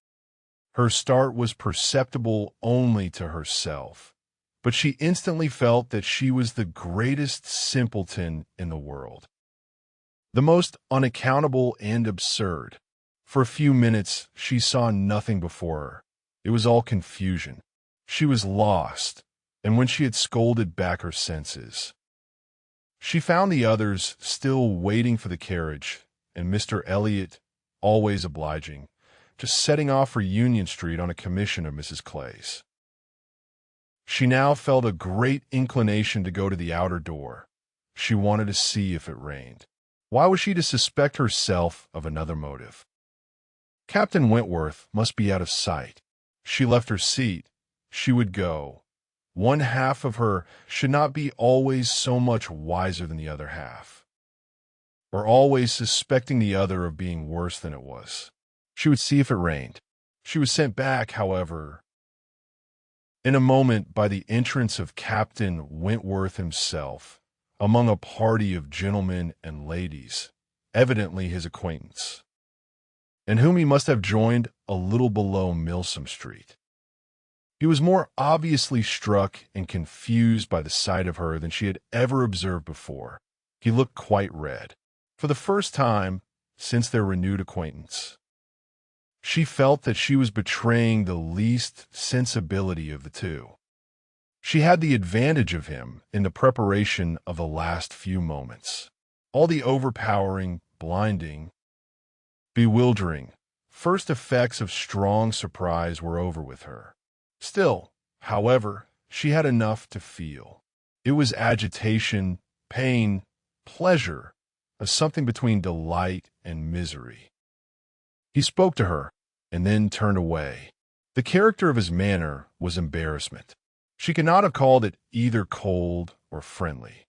Her start was perceptible only to herself, but she instantly felt that she was the greatest simpleton in the world, the most unaccountable and absurd. For a few minutes she saw nothing before her. It was all confusion. She was lost, and when she had scolded back her senses, she found the others still waiting for the carriage, and Mr. Elliot, always obliging, just setting off for Union Street on a commission of Mrs. Clay's. She now felt a great inclination to go to the outer door. She wanted to see if it rained. Why was she to suspect herself of another motive? Captain Wentworth must be out of sight. She left her seat. She would go. One half of her should not be always so much wiser than the other half, or always suspecting the other of being worse than it was. She would see if it rained. She was sent back, however, in a moment by the entrance of Captain Wentworth himself, among a party of gentlemen and ladies, evidently his acquaintance, and whom he must have joined a little below Milsom Street. He was more obviously struck and confused by the sight of her than she had ever observed before. He looked quite red. For the first time since their renewed acquaintance, she felt that she was betraying the least sensibility of the 2. She had the advantage of him in the preparation of the last few moments. All the overpowering, blinding, bewildering first effects of strong surprise were over with her. Still, however, she had enough to feel. It was agitation, pain, pleasure, a something between delight and misery. He spoke to her, and then turned away. The character of his manner was embarrassment. She could not have called it either cold or friendly,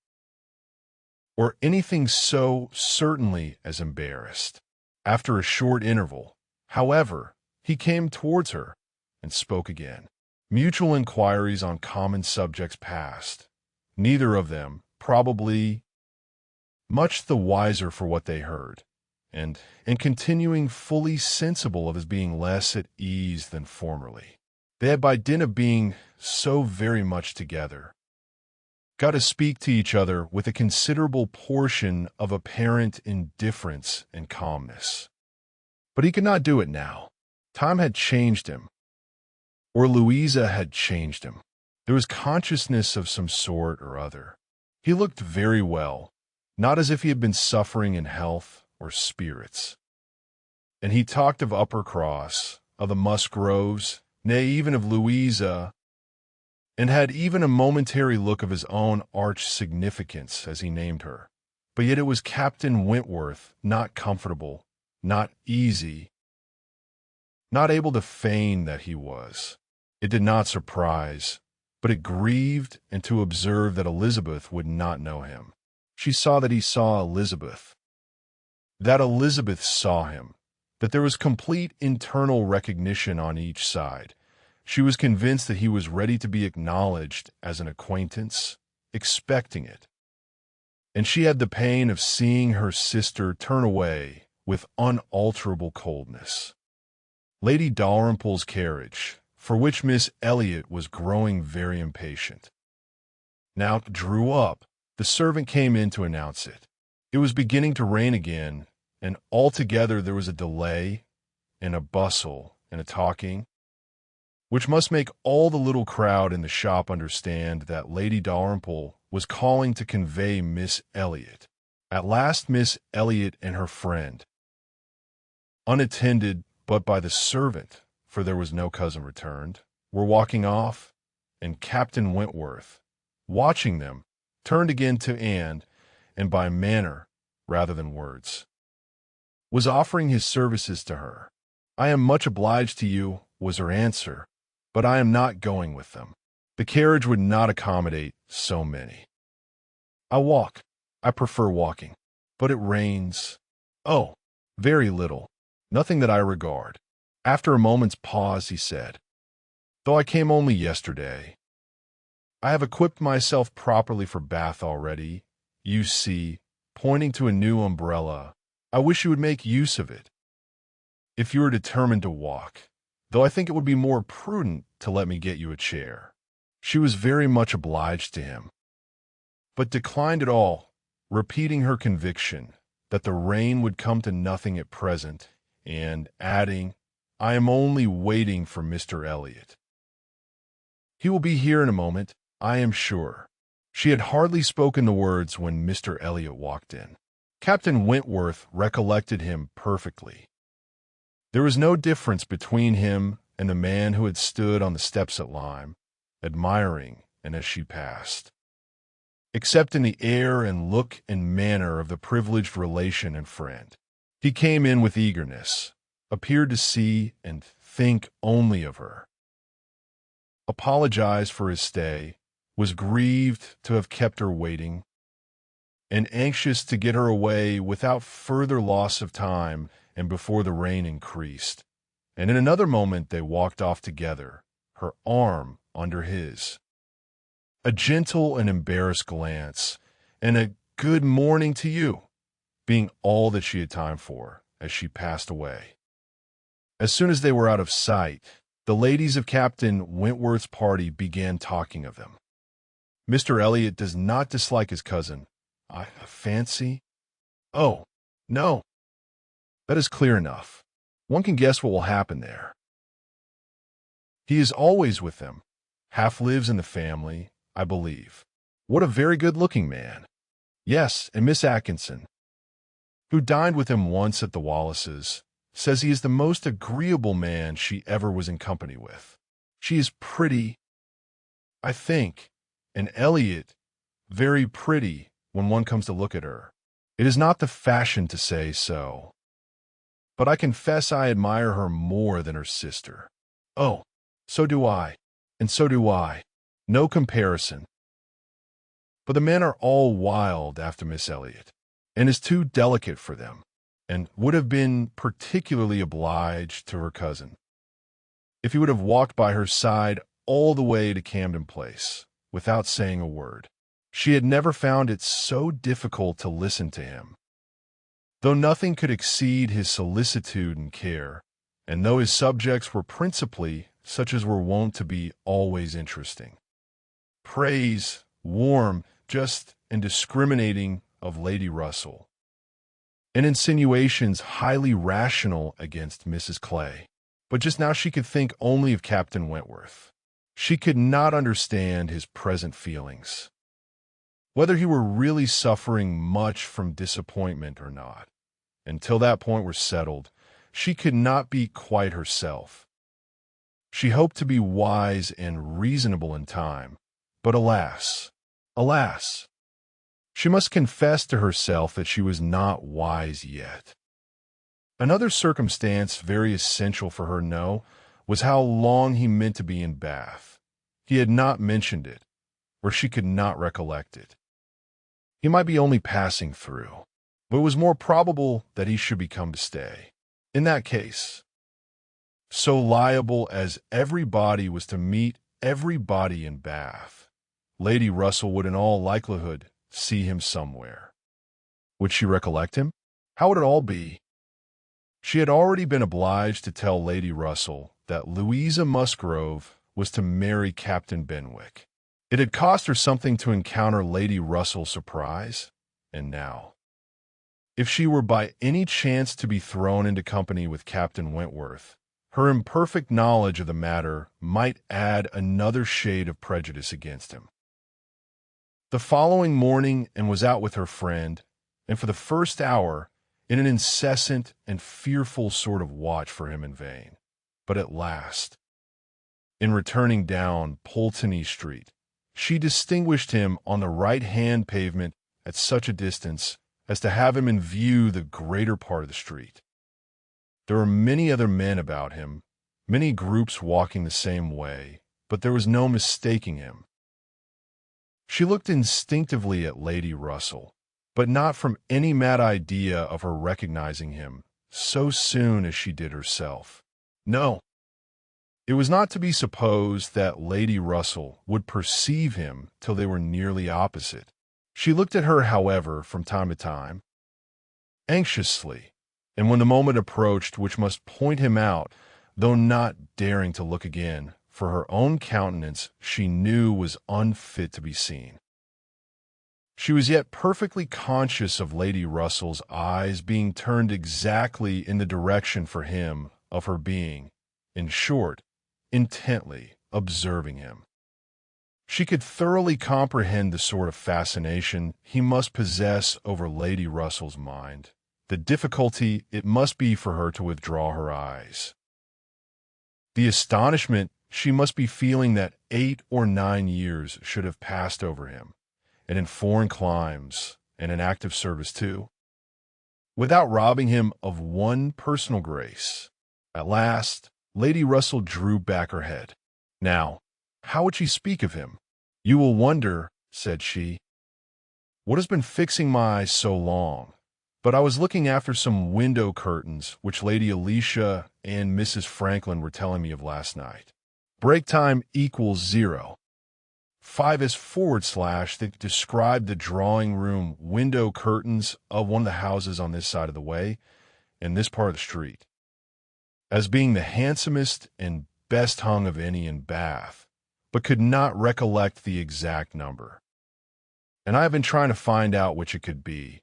or anything so certainly as embarrassed. After a short interval, however, he came towards her and spoke again. Mutual inquiries on common subjects passed, neither of them, probably, much the wiser for what they heard, and continuing fully sensible of his being less at ease than formerly. They had, by dint of being so very much together, got to speak to each other with a considerable portion of apparent indifference and calmness. But he could not do it now. Time had changed him, or Louisa had changed him. There was consciousness of some sort or other. He looked very well, not as if he had been suffering in health or spirits. And he talked of Uppercross, of the Musgroves, nay, even of Louisa, and had even a momentary look of his own arch significance as he named her. But yet it was Captain Wentworth, not comfortable, not easy, not able to feign that he was. It did not surprise, but it grieved and to observe that Elizabeth would not know him. She saw that he saw Elizabeth, that Elizabeth saw him, that there was complete internal recognition on each side. She was convinced that he was ready to be acknowledged as an acquaintance, expecting it. And she had the pain of seeing her sister turn away with unalterable coldness. Lady Dalrymple's carriage, for which Miss Elliot was growing very impatient, now drew up. The servant came in to announce it. It was beginning to rain again, and altogether there was a delay and a bustle and a talking, which must make all the little crowd in the shop understand that Lady Dalrymple was calling to convey Miss Elliot. At last Miss Elliot and her friend, unattended but by the servant, for there was no cousin returned, were walking off, and Captain Wentworth, watching them, turned again to Anne, and by manner, rather than words, was offering his services to her. "I am much obliged to you," was her answer, "but I am not going with them. The carriage would not accommodate so many. I walk. I prefer walking. But it rains. Oh, very little. Nothing that I regard." After a moment's pause, he said, "Though I came only yesterday, I have equipped myself properly for Bath already. You see," pointing to a new umbrella, "I wish you would make use of it, if you are determined to walk, though I think it would be more prudent to let me get you a chair." She was very much obliged to him, but declined it all, repeating her conviction that the rain would come to nothing at present, and adding, "I am only waiting for Mr. Elliot. He will be here in a moment, I am sure." She had hardly spoken the words when Mr. Elliot walked in. Captain Wentworth recollected him perfectly. There was no difference between him and the man who had stood on the steps at Lyme, admiring, and as she passed, except in the air and look and manner of the privileged relation and friend. He came in with eagerness, appeared to see and think only of her, apologized for his stay, was grieved to have kept her waiting, and anxious to get her away without further loss of time and before the rain increased. And in another moment they walked off together, her arm under his. A gentle and embarrassed glance, and a "good morning to you," being all that she had time for as she passed away. As soon as they were out of sight, the ladies of Captain Wentworth's party began talking of them. "Mr. Elliot does not dislike his cousin, I fancy." "Oh, no. That is clear enough. One can guess what will happen there. He is always with them, half lives in the family, I believe. What a very good-looking man. Yes, and Miss Atkinson, who dined with him once at the Wallaces, says he is the most agreeable man she ever was in company with. She is pretty, I think, and Elliot very pretty when one comes to look at her. It is not the fashion to say so, but I confess I admire her more than her sister." "Oh, so do I, and so do I. No comparison. But the men are all wild after Miss Elliot, and is too delicate for them, and would have been particularly obliged to her cousin, if he would have walked by her side all the way to Camden Place, without saying a word. She had never found it so difficult to listen to him, though nothing could exceed his solicitude and care, and though his subjects were principally such as were wont to be always interesting. Praise, warm, just, and discriminating of Lady Russell, and insinuations highly rational against Mrs. Clay. but just now she could think only of Captain Wentworth. She could not understand his present feelings, whether he were really suffering much from disappointment or not. Until that point were settled, she could not be quite herself. She hoped to be wise and reasonable in time, but alas, alas, she must confess to herself that she was not wise yet. Another circumstance very essential for her know was how long he meant to be in Bath. He had not mentioned it, or she could not recollect it. He might be only passing through, but it was more probable that he should come to stay. In that case, so liable as everybody was to meet everybody in Bath, Lady Russell would in all likelihood see him somewhere. Would she recollect him? How would it all be? She had already been obliged to tell Lady Russell that Louisa Musgrove was to marry Captain Benwick. It had cost her something to encounter Lady Russell's surprise, and now, if she were by any chance to be thrown into company with Captain Wentworth, her imperfect knowledge of the matter might add another shade of prejudice against him. The following morning Anne was out with her friend, and for the first hour, in an incessant and fearful sort of watch for him in vain. But at last, in returning down Pulteney Street, she distinguished him on the right-hand pavement at such a distance as to have him in view the greater part of the street. There were many other men about him, many groups walking the same way, but there was no mistaking him. She looked instinctively at Lady Russell, but not from any mad idea of her recognizing him so soon as she did herself. No, it was not to be supposed that Lady Russell would perceive him till they were nearly opposite. She looked at her, however, from time to time, anxiously, and when the moment approached which must point him out, though not daring to look again, for her own countenance she knew was unfit to be seen. She was yet perfectly conscious of Lady Russell's eyes being turned exactly in the direction for him of her being, in short, intently observing him. She could thoroughly comprehend the sort of fascination he must possess over Lady Russell's mind, the difficulty it must be for her to withdraw her eyes, the astonishment she must be feeling that 8 or 9 years should have passed over him, and in foreign climes, and in active service too, without robbing him of one personal grace. At last, Lady Russell drew back her head. Now, how would she speak of him? "You will wonder," said she, "what has been fixing my eyes so long, but I was looking after some window curtains which Lady Alicia and Mrs. Franklin were telling me of last night. Break time equals 0. 5 is / that described the drawing-room window curtains of one of the houses on this side of the way, in this part of the street, as being the handsomest and best hung of any in Bath, but could not recollect the exact number. And I have been trying to find out which it could be,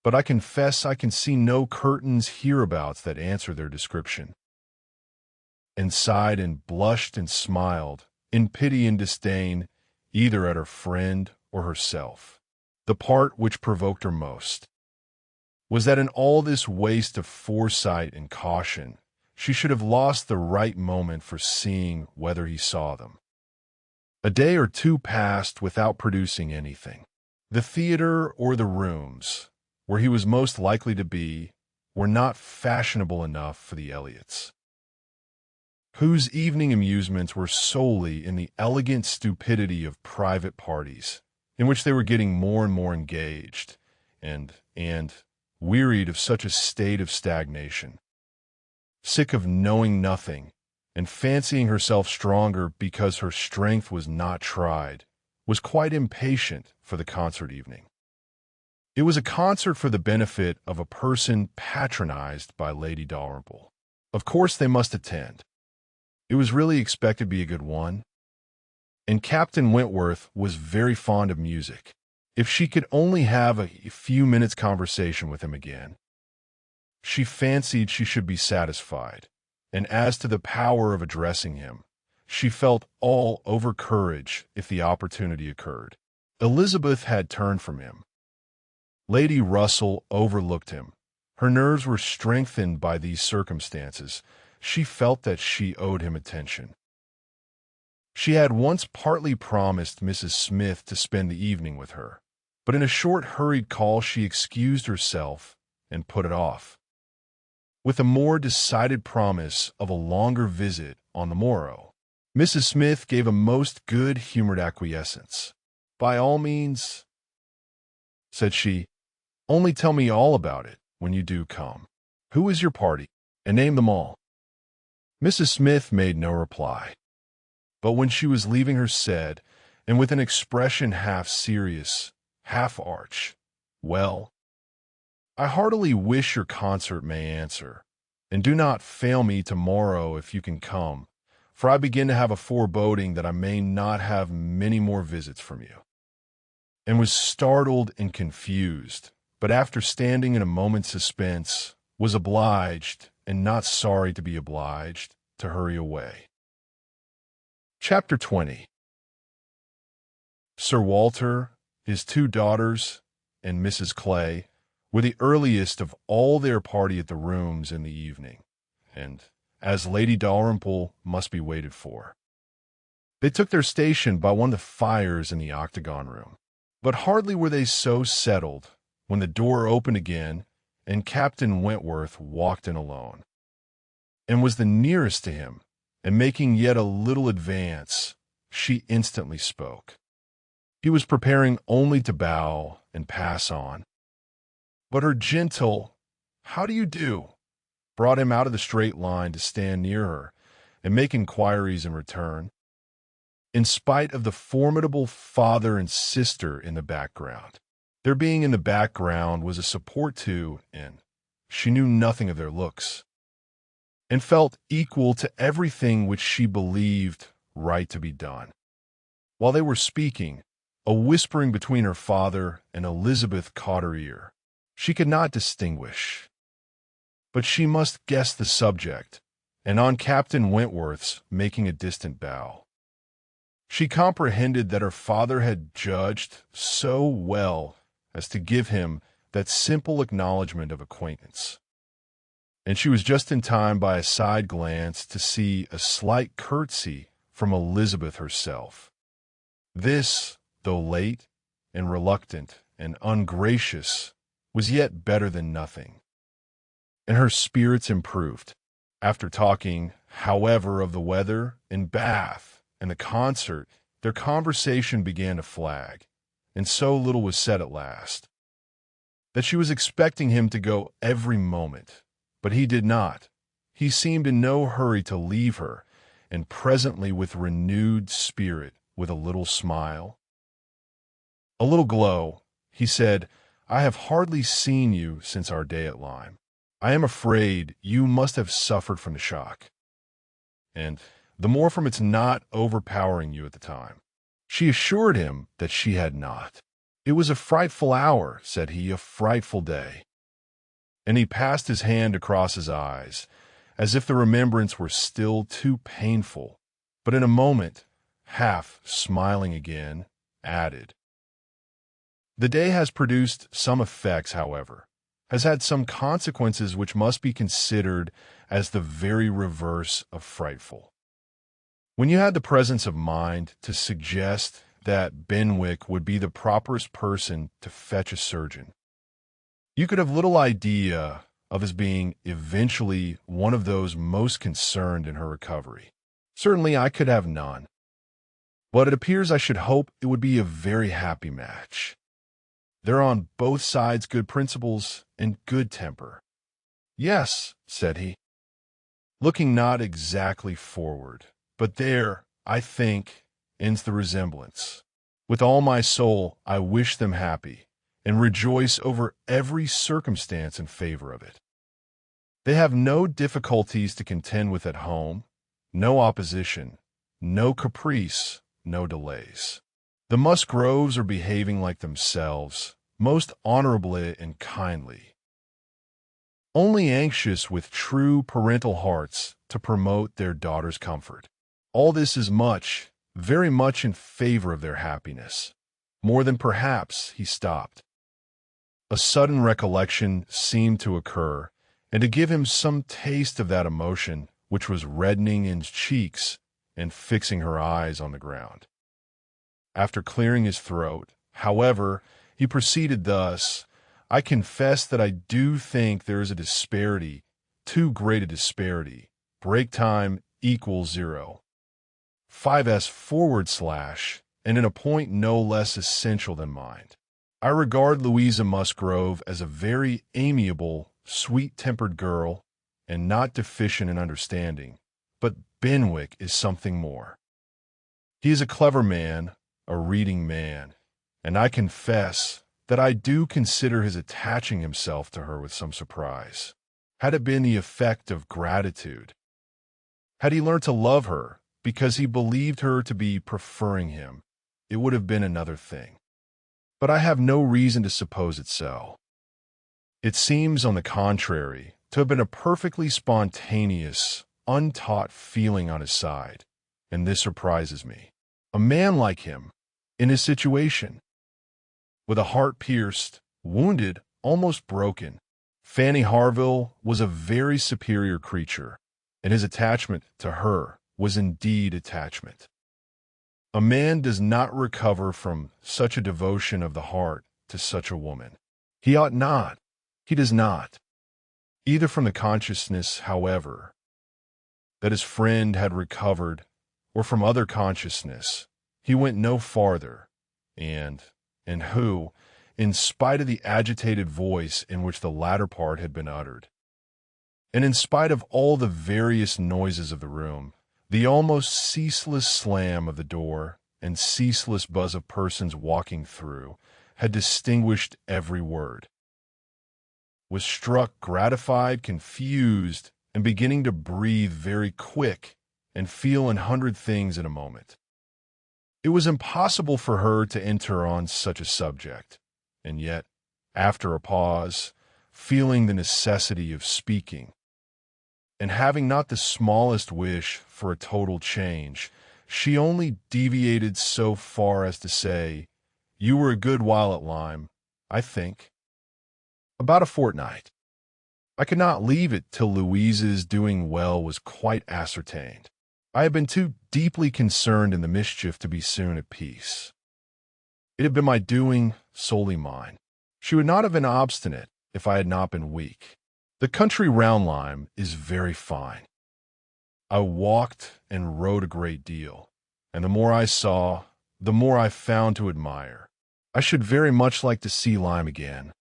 but I confess I can see no curtains hereabouts that answer their description." And sighed and blushed and smiled, in pity and disdain, either at her friend or herself. The part which provoked her most was that in all this waste of foresight and caution, she should have lost the right moment for seeing whether he saw them. A day or two passed without producing anything. The theater or the rooms, where he was most likely to be, were not fashionable enough for the Elliots, whose evening amusements were solely in the elegant stupidity of private parties, in which they were getting more and more engaged, and wearied of such a state of stagnation, sick of knowing nothing, and fancying herself stronger because her strength was not tried, was quite impatient for the concert evening. It was a concert for the benefit of a person patronized by Lady Dalrymple. Of course they must attend. It was really expected to be a good one, and Captain Wentworth was very fond of music. If she could only have a few minutes' conversation with him again, she fancied she should be satisfied, and as to the power of addressing him, she felt all over courage if the opportunity occurred. Elizabeth had turned from him. Lady Russell overlooked him. Her nerves were strengthened by these circumstances. She felt that she owed him attention. She had once partly promised Mrs. Smith to spend the evening with her, but in a short hurried call she excused herself and put it off, with a more decided promise of a longer visit on the morrow. Mrs. Smith gave a most good-humored acquiescence. "By all means," said she, "only tell me all about it when you do come. Who is your party? And name them all." Mrs. Smith made no reply, but when she was leaving her said, and with an expression half serious, half arch, "Well, I heartily wish your concert may answer, and do not fail me tomorrow if you can come, for I begin to have a foreboding that I may not have many more visits from you," and was startled and confused, but after standing in a moment's suspense, was obliged, and not sorry to be obliged, to hurry away. Chapter 20. Sir Walter, his two daughters, and Mrs. Clay were the earliest of all their party at the rooms in the evening, and, as Lady Dalrymple must be waited for, they took their station by one of the fires in the octagon room. But hardly were they so settled when the door opened again and Captain Wentworth walked in alone, and was the nearest to him, and making yet a little advance, she instantly spoke. He was preparing only to bow and pass on, but her gentle "How do you do?" brought him out of the straight line to stand near her and make inquiries in return, in spite of the formidable father and sister in the background. Their being in the background was a support to, and she knew nothing of their looks, and felt equal to everything which she believed right to be done. While they were speaking, a whispering between her father and Elizabeth caught her ear. She could not distinguish, but she must guess the subject, and on Captain Wentworth's making a distant bow, she comprehended that her father had judged so well as to give him that simple acknowledgment of acquaintance, and she was just in time by a side glance to see a slight curtsy from Elizabeth herself. This, though late and reluctant and ungracious, was yet better than nothing, and her spirits improved. After talking, however, of the weather and Bath and the concert, their conversation began to flag, and so little was said at last, that she was expecting him to go every moment, but he did not. He seemed in no hurry to leave her, and presently with renewed spirit, with a little smile, a little glow, he said, "I have hardly seen you since our day at Lyme. I am afraid you must have suffered from the shock, and the more from its not overpowering you at the time." She assured him that she had not. "It was a frightful hour," said he, "a frightful day." And he passed his hand across his eyes, as if the remembrance were still too painful, but in a moment, half smiling again, added, "The day has produced some effects, however, has had some consequences which must be considered as the very reverse of frightful. When you had the presence of mind to suggest that Benwick would be the properest person to fetch a surgeon, you could have little idea of his being eventually one of those most concerned in her recovery. Certainly I could have none, but it appears I should hope it would be a very happy match. There are on both sides good principles and good temper." "Yes," said he, looking not exactly forward, "but there, I think, ends the resemblance. With all my soul I wish them happy, and rejoice over every circumstance in favor of it. They have no difficulties to contend with at home, no opposition, no caprice, no delays. The Musgroves are behaving like themselves, most honorably and kindly, only anxious with true parental hearts to promote their daughter's comfort. All this is much, very much in favor of their happiness. More than perhaps, he stopped. A sudden recollection seemed to occur, and to give him some taste of that emotion which was reddening his cheeks and fixing her eyes on the ground. After clearing his throat, however, he proceeded thus, "I confess that I do think there is a disparity, too great a disparity. Break time equals 0. 5s/, and in a point no less essential than mind. I regard Louisa Musgrove as a very amiable, sweet-tempered girl, and not deficient in understanding, but Benwick is something more. He is a clever man, a reading man, and I confess that I do consider his attaching himself to her with some surprise. Had it been the effect of gratitude? Had he learned to love her because he believed her to be preferring him, it would have been another thing. But I have no reason to suppose it so. It seems, on the contrary, to have been a perfectly spontaneous, untaught feeling on his side, and this surprises me. A man like him, in his situation, with a heart pierced, wounded, almost broken. Fanny Harville was a very superior creature, and his attachment to her was indeed attachment. A man does not recover from such a devotion of the heart to such a woman. He ought not. He does not. Either from the consciousness, however, that his friend had recovered, or from other consciousness, he went no farther, and who, in spite of the agitated voice in which the latter part had been uttered, and in spite of all the various noises of the room, the almost ceaseless slam of the door and ceaseless buzz of persons walking through, had distinguished every word, was struck, gratified, confused, and beginning to breathe very quick and feel 100 things in a moment. It was impossible for her to enter on such a subject, and yet, after a pause, feeling the necessity of speaking, and having not the smallest wish for a total change, she only deviated so far as to say, "You were a good while at Lyme, I think." "About a fortnight. I could not leave it till Louisa's doing well was quite ascertained. I had been too deeply concerned in the mischief to be soon at peace. It had been my doing, solely mine. She would not have been obstinate if I had not been weak. The country round Lyme is very fine. I walked and rode a great deal, and the more I saw, the more I found to admire. I should very much like to see Lyme again,"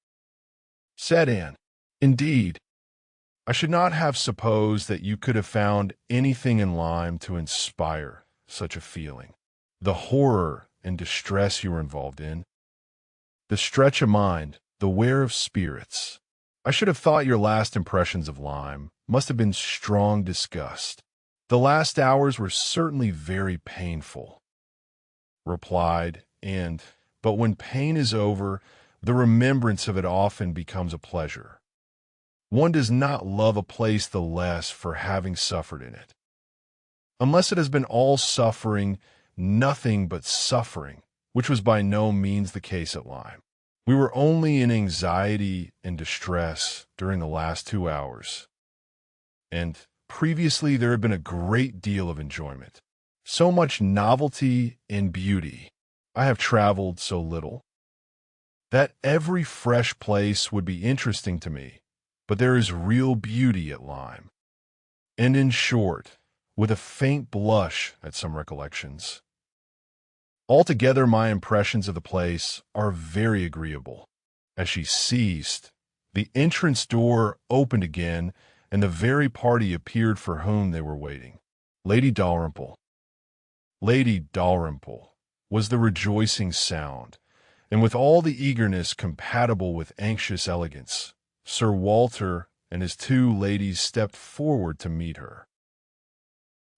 said Anne. "Indeed, I should not have supposed that you could have found anything in Lyme to inspire such a feeling. The horror and distress you were involved in, the stretch of mind, the wear of spirits. I should have thought your last impressions of Lyme must have been strong disgust. The last hours were certainly very painful," replied, but when pain is over, the remembrance of it often becomes a pleasure. One does not love a place the less for having suffered in it. Unless it has been all suffering, nothing but suffering, which was by no means the case at Lyme. We were only in anxiety and distress during the last 2 hours, and previously there had been a great deal of enjoyment. So much novelty and beauty. I have traveled so little that every fresh place would be interesting to me, but there is real beauty at Lyme. And in short, with a faint blush at some recollections, altogether my impressions of the place are very agreeable." As she ceased, the entrance door opened again, and the very party appeared for whom they were waiting. Lady Dalrymple. Lady Dalrymple was the rejoicing sound, and with all the eagerness compatible with anxious elegance, Sir Walter and his 2 ladies stepped forward to meet her.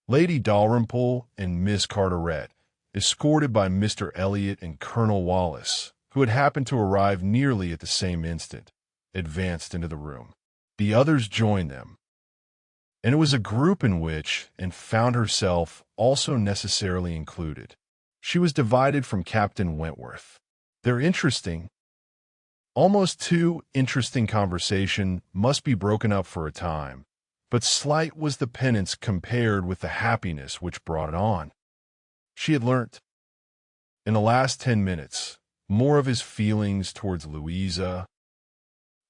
Lady Dalrymple and Miss Carteret, escorted by Mr. Elliot and Colonel Wallace, who had happened to arrive nearly at the same instant, advanced into the room. The others joined them. and it was a group in which Anne found herself also necessarily included. She was divided from Captain Wentworth. Their interesting, almost too interesting conversation must be broken up for a time, but slight was the penance compared with the happiness which brought it on. She had learnt, in the last 10 minutes, more of his feelings towards Louisa,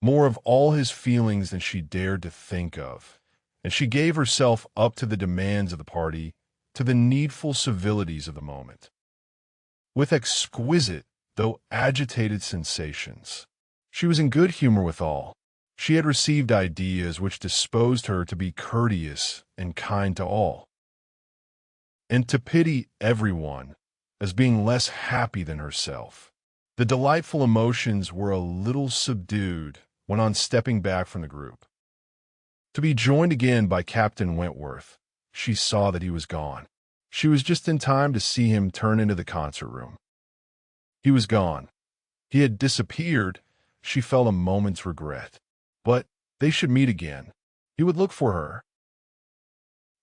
more of all his feelings than she dared to think of, and she gave herself up to the demands of the party, to the needful civilities of the moment. With exquisite, though agitated sensations, she was in good humor with all. She had received ideas which disposed her to be courteous and kind to all, and to pity everyone as being less happy than herself. The delightful emotions were a little subdued when, on stepping back from the group, to be joined again by Captain Wentworth, she saw that he was gone. She was just in time to see him turn into the concert room. He was gone. He had disappeared. She felt a moment's regret. But they should meet again. He would look for her.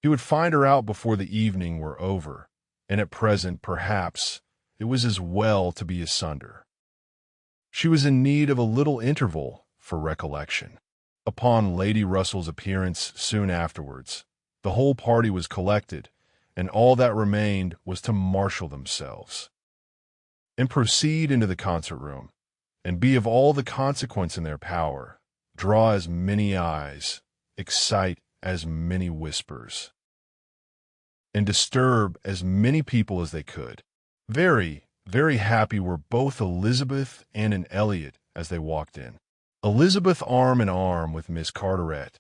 He would find her out before the evening were over, and at present, perhaps, it was as well to be asunder. She was in need of a little interval for recollection. Upon Lady Russell's appearance soon afterwards, the whole party was collected, and all that remained was to marshal themselves, and proceed into the concert room, and be of all the consequence in their power, draw as many eyes, excite as many whispers, and disturb as many people as they could. Very, very happy were both Elizabeth and Anne Elliot as they walked in. Elizabeth arm in arm with Miss Carteret,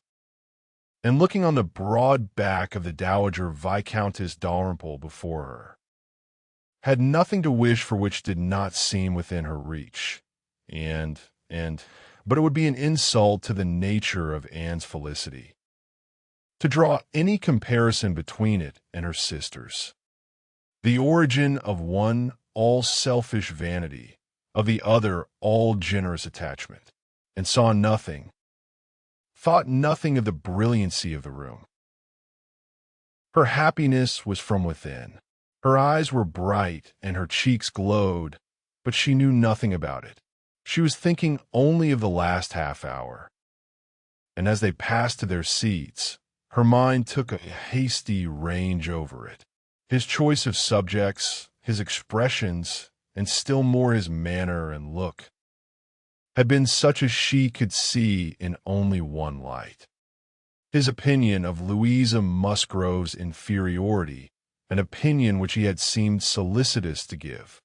and looking on the broad back of the Dowager Viscountess Dalrymple before her, had nothing to wish for which did not seem within her reach, but it would be an insult to the nature of Anne's felicity to draw any comparison between it and her sister's. The origin of one all selfish vanity, of the other all generous attachment, and saw nothing, thought nothing of the brilliancy of the room. Her happiness was from within. Her eyes were bright and her cheeks glowed, but she knew nothing about it. She was thinking only of the last half hour. And as they passed to their seats, her mind took a hasty range over it. His choice of subjects, his expressions, and still more his manner and look, had been such as she could see in only one light. His opinion of Louisa Musgrove's inferiority, an opinion which he had seemed solicitous to give.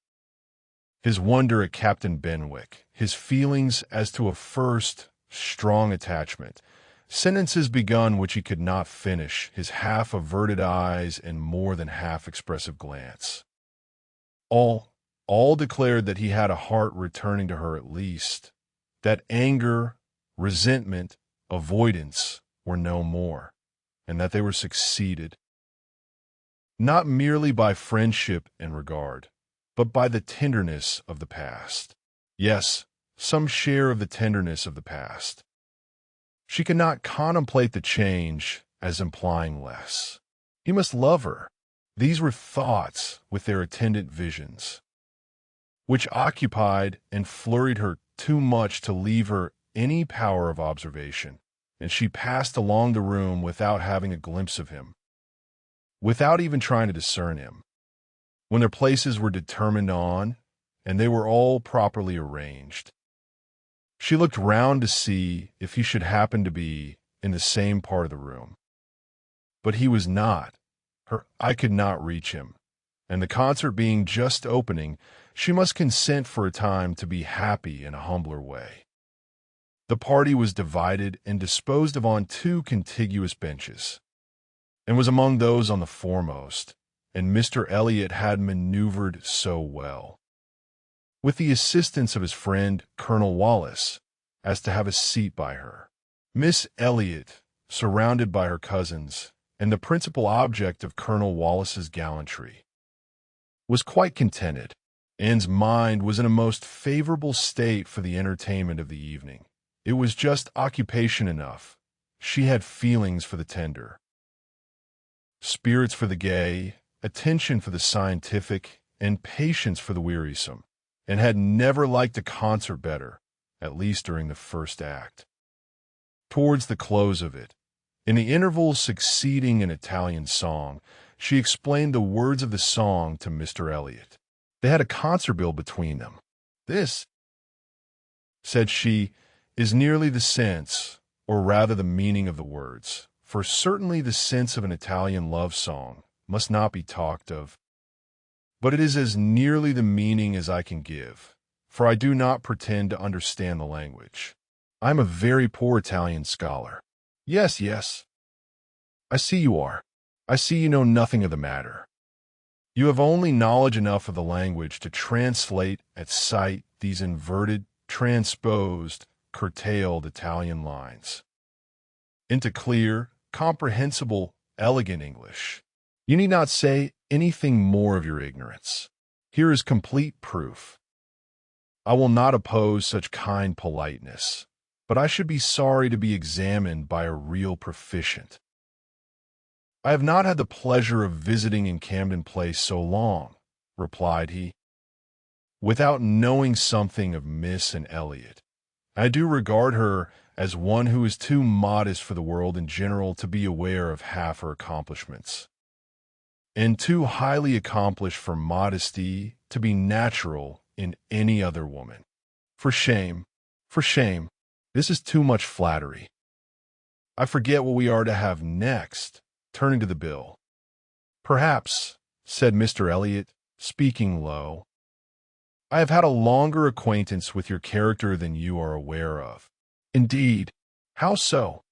His wonder at Captain Benwick, his feelings as to a first, strong attachment, sentences begun which he could not finish, his half-averted eyes and more than half-expressive glance. All declared that he had a heart returning to her at least, that anger, resentment, avoidance were no more, and that they were succeeded, not merely by friendship and regard, but by the tenderness of the past. Yes, some share of the tenderness of the past. She could not contemplate the change as implying less. He must love her. These were thoughts with their attendant visions, which occupied and flurried her too much to leave her any power of observation, and she passed along the room without having a glimpse of him, without even trying to discern him. When their places were determined on, and they were all properly arranged, she looked round to see if he should happen to be in the same part of the room. But he was not. Her eye could not reach him, and the concert being just opening, she must consent for a time to be happy in a humbler way. The party was divided and disposed of on two contiguous benches, and was among those on the foremost, and Mr. Elliot had maneuvered so well, with the assistance of his friend Colonel Wallace, as to have a seat by her. Miss Elliot, surrounded by her cousins, and the principal object of Colonel Wallace's gallantry, was quite contented. Anne's mind was in a most favorable state for the entertainment of the evening. It was just occupation enough, she had feelings for the tender, spirits for the gay, attention for the scientific, and patience for the wearisome, and had never liked a concert better, at least during the first act. Towards the close of it, in the intervals succeeding an Italian song, she explained the words of the song to Mr. Elliot. They had a concert bill between them. "This," said she, "is nearly the sense, or rather the meaning of the words, for certainly the sense of an Italian love song must not be talked of. But it is as nearly the meaning as I can give, for I do not pretend to understand the language. I am a very poor Italian scholar." "Yes, yes. I see you are. I see you know nothing of the matter. You have only knowledge enough of the language to translate at sight these inverted, transposed, curtailed Italian lines into clear, comprehensible, elegant English. You need not say anything more of your ignorance. Here is complete proof. I will not oppose such kind politeness, but I should be sorry to be examined by a real proficient. I have not had the pleasure of visiting in Camden Place so long," replied he, "without knowing something of Miss Anne Elliot. I do regard her as one who is too modest for the world in general to be aware of half her accomplishments, and too highly accomplished for modesty to be natural in any other woman. For shame, for shame, this is too much flattery. I forget what we are to have next," turning to the bill. "Perhaps," said Mr. Elliot, speaking low, "I have had a longer acquaintance with your character than you are aware of." "Indeed? How so?"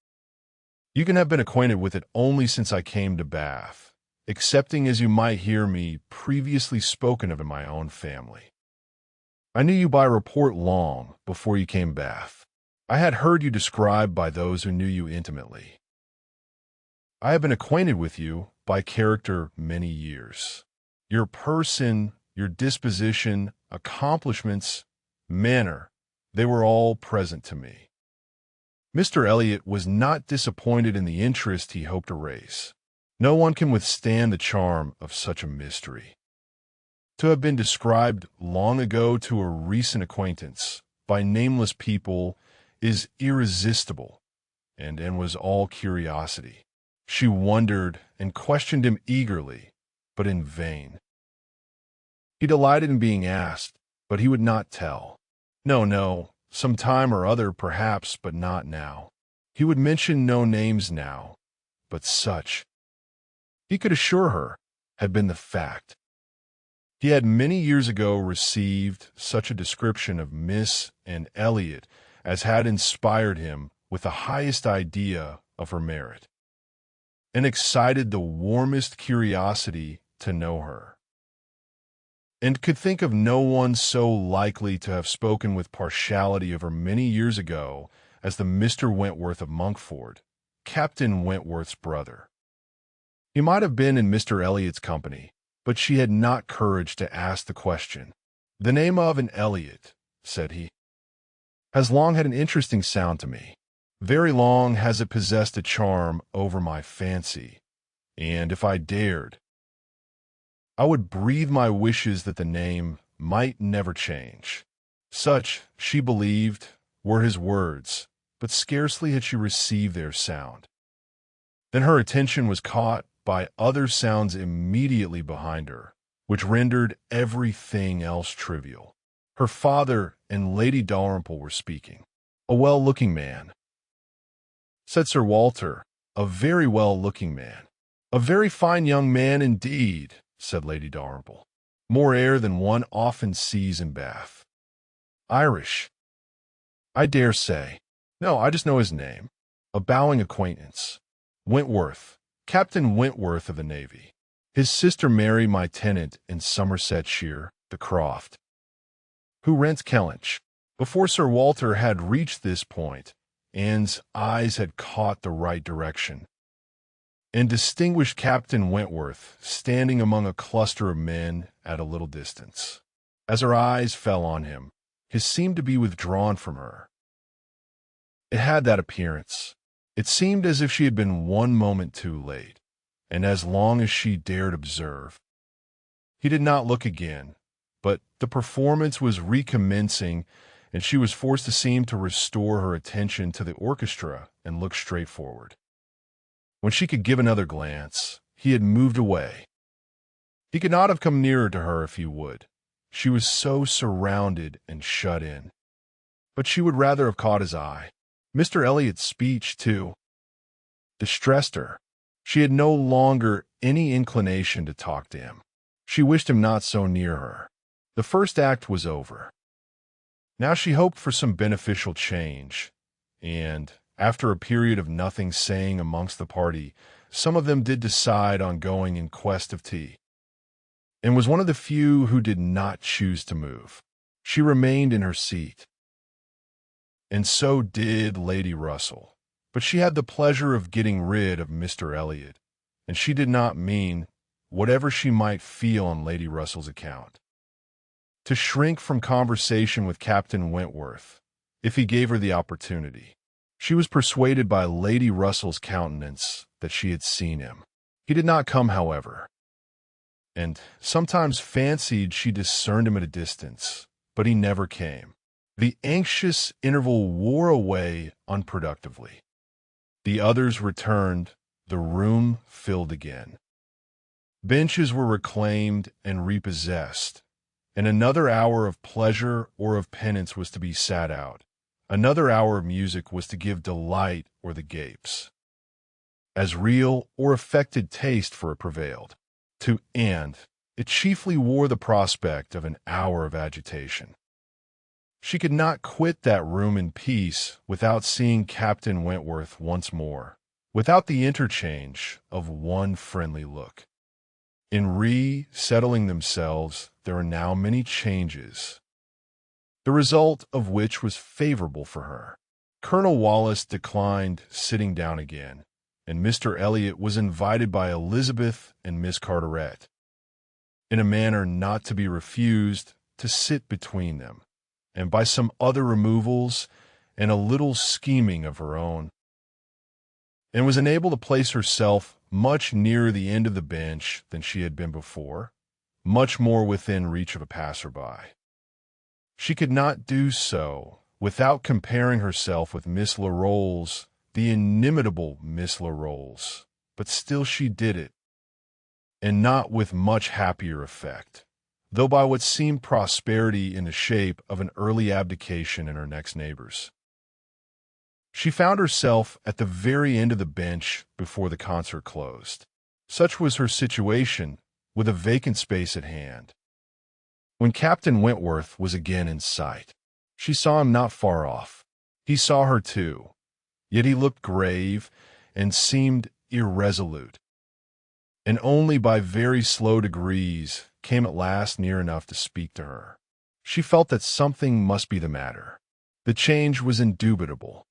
"You can have been acquainted with it only since I came to Bath, excepting as you might hear me previously spoken of in my own family. I knew you by report long before you came Bath. I had heard you described by those who knew you intimately. I have been acquainted with you by character many years. Your person, your disposition, accomplishments, manner, they were all present to me." Mr. Elliot was not disappointed in the interest he hoped to raise. No one can withstand the charm of such a mystery. To have been described long ago to a recent acquaintance by nameless people is irresistible, and Anne was all curiosity. She wondered and questioned him eagerly, but in vain. He delighted in being asked, but he would not tell. No, no, some time or other perhaps, but not now. He would mention no names now, but such, he could assure her, had been the fact. He had many years ago received such a description of Miss Anne Elliot as had inspired him with the highest idea of her merit, and excited the warmest curiosity to know her, and could think of no one so likely to have spoken with partiality of her many years ago as the Mr. Wentworth of Monkford, Captain Wentworth's brother. He might have been in Mr. Elliot's company, but she had not courage to ask the question. "The name of an Elliot," said he, "has long had an interesting sound to me. Very long has it possessed a charm over my fancy, and if I dared, I would breathe my wishes that the name might never change." Such, she believed, were his words, but scarcely had she received their sound. Then her attention was caught by other sounds immediately behind her, which rendered everything else trivial. Her father and Lady Dalrymple were speaking. "A well-looking man," said Sir Walter, "a very well-looking man." "A very fine young man indeed," said Lady Dalrymple. "More air than one often sees in Bath." "Irish?" "I dare say. No, I just know his name. A bowing acquaintance. Wentworth, Captain Wentworth of the Navy. His sister Mary, my tenant in Somersetshire, the Croft, who rents Kellynch." Before Sir Walter had reached this point, Anne's eyes had caught the right direction, and distinguished Captain Wentworth standing among a cluster of men at a little distance. As her eyes fell on him, his seemed to be withdrawn from her. It had that appearance. It seemed as if she had been one moment too late, and as long as she dared observe. He did not look again, but the performance was recommencing, and she was forced to seem to restore her attention to the orchestra and look straight forward. When she could give another glance, he had moved away. He could not have come nearer to her if he would. She was so surrounded and shut in. But she would rather have caught his eye. Mr. Elliot's speech, too, distressed her. She had no longer any inclination to talk to him. She wished him not so near her. The first act was over. Now she hoped for some beneficial change, and, after a period of nothing saying amongst the party, some of them did decide on going in quest of tea, and was one of the few who did not choose to move. She remained in her seat, and so did Lady Russell. But she had the pleasure of getting rid of Mr. Elliot, and she did not mean, whatever she might feel on Lady Russell's account, to shrink from conversation with Captain Wentworth, if he gave her the opportunity. She was persuaded by Lady Russell's countenance that she had seen him. He did not come, however, and sometimes fancied she discerned him at a distance, but he never came. The anxious interval wore away unproductively. The others returned, the room filled again. Benches were reclaimed and repossessed, and another hour of pleasure or of penance was to be sat out. Another hour of music was to give delight or the gapes. As real or affected taste for it prevailed. To Anne, it chiefly wore the prospect of an hour of agitation. She could not quit that room in peace without seeing Captain Wentworth once more, without the interchange of one friendly look. In re-settling themselves, there were now many changes, the result of which was favorable for her. Colonel Wallace declined sitting down again, and Mr. Elliot was invited by Elizabeth and Miss Carteret, in a manner not to be refused, to sit between them, and by some other removals and a little scheming of her own, and was enabled to place herself much nearer the end of the bench than she had been before, much more within reach of a passer-by. She could not do so without comparing herself with Miss Larolles, the inimitable Miss Larolles, but still she did it, and not with much happier effect, though by what seemed prosperity in the shape of an early abdication in her next neighbors. She found herself at the very end of the bench before the concert closed. Such was her situation, with a vacant space at hand. When Captain Wentworth was again in sight, she saw him not far off. He saw her too, yet he looked grave and seemed irresolute, and only by very slow degrees came at last near enough to speak to her. She felt that something must be the matter. The change was indubitable.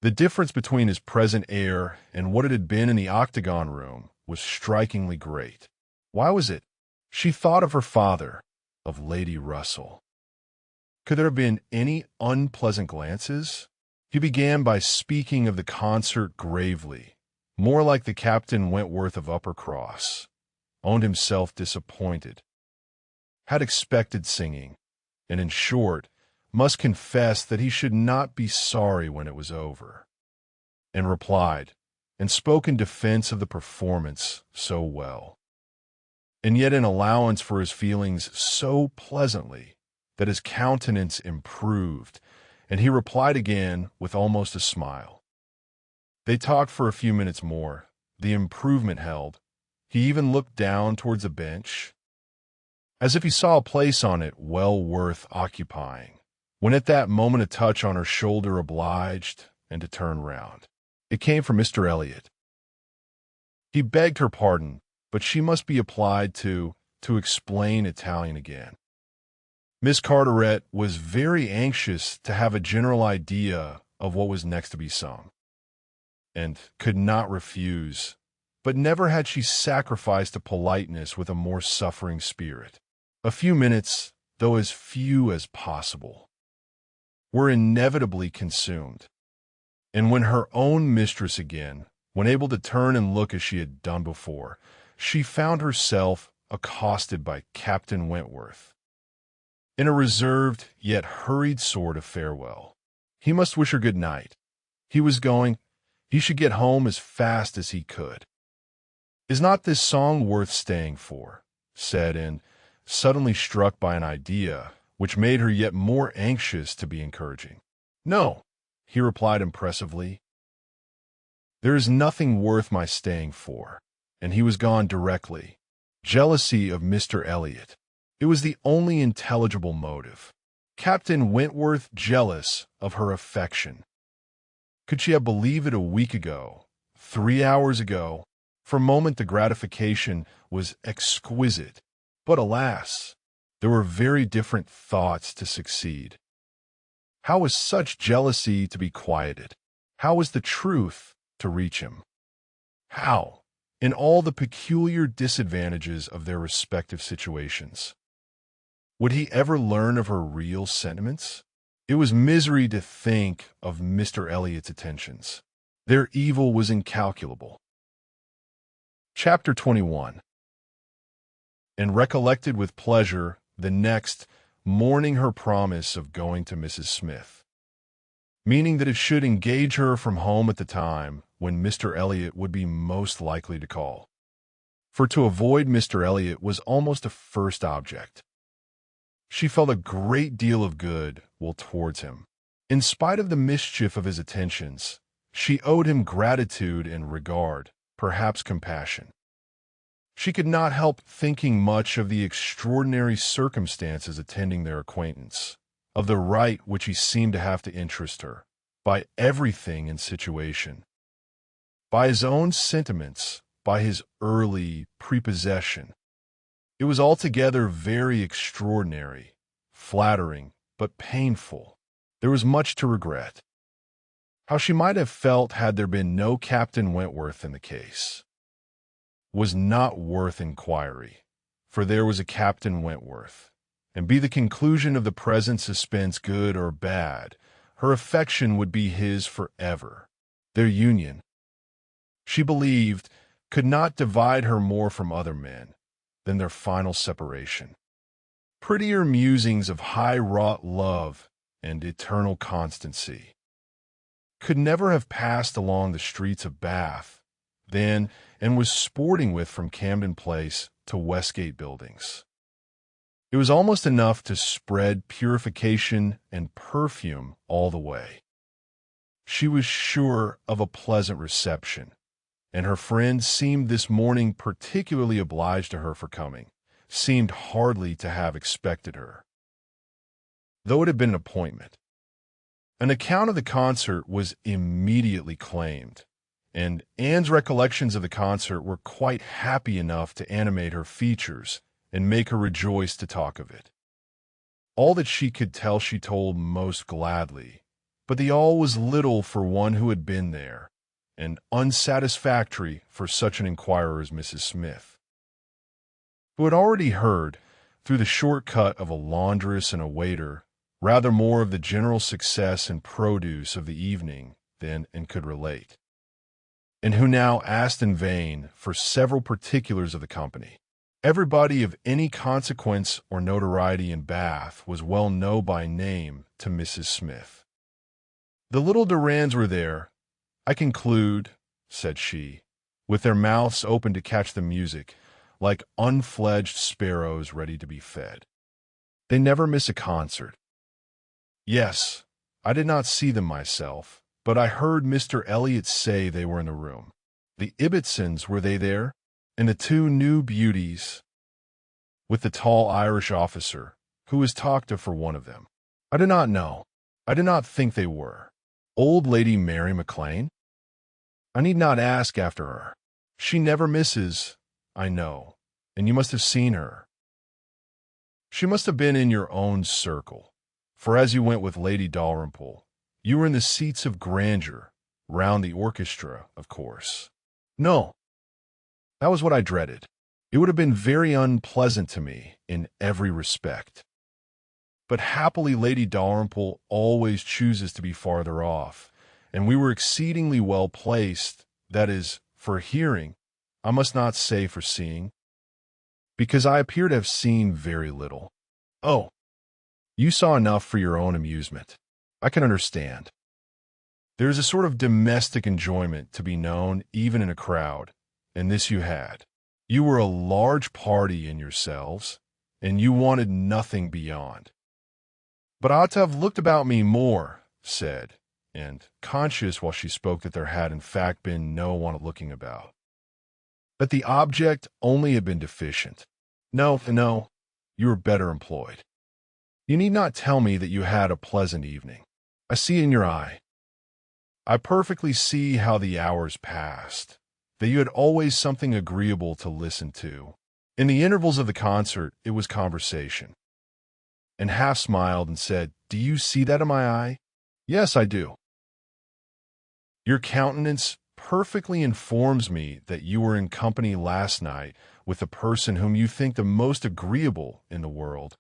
The difference between his present air and what it had been in the octagon room was strikingly great. Why was it? She thought of her father, of Lady Russell. Could there have been any unpleasant glances? He began by speaking of the concert gravely, more like the Captain Wentworth of Uppercross, owned himself disappointed, had expected singing, and in short, must confess that he should not be sorry when it was over, and replied, and spoke in defense of the performance so well, and yet in allowance for his feelings so pleasantly, that his countenance improved, and he replied again with almost a smile. They talked for a few minutes more. The improvement held. He even looked down towards a bench, as if he saw a place on it well worth occupying, when at that moment a touch on her shoulder obliged and to turn round. It came from Mr. Elliot. He begged her pardon, but she must be applied to explain Italian again. Miss Carteret was very anxious to have a general idea of what was next to be sung, and could not refuse, but never had she sacrificed to politeness with a more suffering spirit. A few minutes, though as few as possible, were inevitably consumed. And when her own mistress again, when able to turn and look as she had done before, she found herself accosted by Captain Wentworth in a reserved yet hurried sort of farewell. He must wish her good night. He was going. He should get home as fast as he could. "Is not this song worth staying for?" said Anne, suddenly struck by an idea which made her yet more anxious to be encouraging. "No," he replied impressively. "There is nothing worth my staying for." And he was gone directly. Jealousy of Mr. Elliot. It was the only intelligible motive. Captain Wentworth jealous of her affection. Could she have believed it a week ago, 3 hours ago? For a moment the gratification was exquisite. But alas, there were very different thoughts to succeed. How was such jealousy to be quieted? How was the truth to reach him? How, in all the peculiar disadvantages of their respective situations? Would he ever learn of her real sentiments? It was misery to think of Mr. Elliot's attentions. Their evil was incalculable. Chapter 21. And recollected with pleasure the next morning her promise of going to Mrs. Smith, meaning that it should engage her from home at the time when Mr. Elliot would be most likely to call. For to avoid Mr. Elliot was almost a first object. She felt a great deal of good will towards him. In spite of the mischief of his attentions, she owed him gratitude and regard, perhaps compassion. She could not help thinking much of the extraordinary circumstances attending their acquaintance, of the right which he seemed to have to interest her, by everything in situation, by his own sentiments, by his early prepossession. It was altogether very extraordinary, flattering, but painful. There was much to regret. How she might have felt had there been no Captain Wentworth in the case was not worth inquiry, for there was a Captain Wentworth, and be the conclusion of the present suspense good or bad, her affection would be his forever. Their union, she believed, could not divide her more from other men than their final separation. Prettier musings of high-wrought love and eternal constancy could never have passed along the streets of Bath then and was sporting with from Camden Place to Westgate Buildings. It was almost enough to spread purification and perfume all the way. She was sure of a pleasant reception, and her friends seemed this morning particularly obliged to her for coming, seemed hardly to have expected her, though it had been an appointment. An account of the concert was immediately claimed, and Anne's recollections of the concert were quite happy enough to animate her features and make her rejoice to talk of it. All that she could tell she told most gladly, but the all was little for one who had been there, and unsatisfactory for such an inquirer as Mrs. Smith, who had already heard, through the short cut of a laundress and a waiter, rather more of the general success and produce of the evening than and could relate, and who now asked in vain for several particulars of the company. Everybody of any consequence or notoriety in Bath was well known by name to Mrs. Smith. The little Durands were there, I conclude, said she, with their mouths open to catch the music, like unfledged sparrows ready to be fed. They never miss a concert. Yes, I did not see them myself, but I heard Mr. Elliot say they were in the room. The Ibbotsons, were they there? And the two new beauties, with the tall Irish officer, who was talked of for one of them. I do not know. I do not think they were. Old Lady Mary MacLane? I need not ask after her. She never misses, I know, and you must have seen her. She must have been in your own circle, for as you went with Lady Dalrymple, you were in the seats of grandeur, round the orchestra, of course. No, that was what I dreaded. It would have been very unpleasant to me in every respect. But happily Lady Dalrymple always chooses to be farther off, and we were exceedingly well placed, that is, for hearing, I must not say for seeing, because I appear to have seen very little. Oh, you saw enough for your own amusement. I can understand. There is a sort of domestic enjoyment to be known even in a crowd, and this you had. You were a large party in yourselves, and you wanted nothing beyond. But I ought to have looked about me more, said, and conscious while she spoke that there had in fact been no one looking about. That the object only had been deficient. No, you were better employed. You need not tell me that you had a pleasant evening. I see in your eye. I perfectly see how the hours passed, that you had always something agreeable to listen to. In the intervals of the concert, it was conversation. And half smiled and said, "Do you see that in my eye?" "Yes, I do." Your countenance perfectly informs me that you were in company last night with the person whom you think the most agreeable in the world.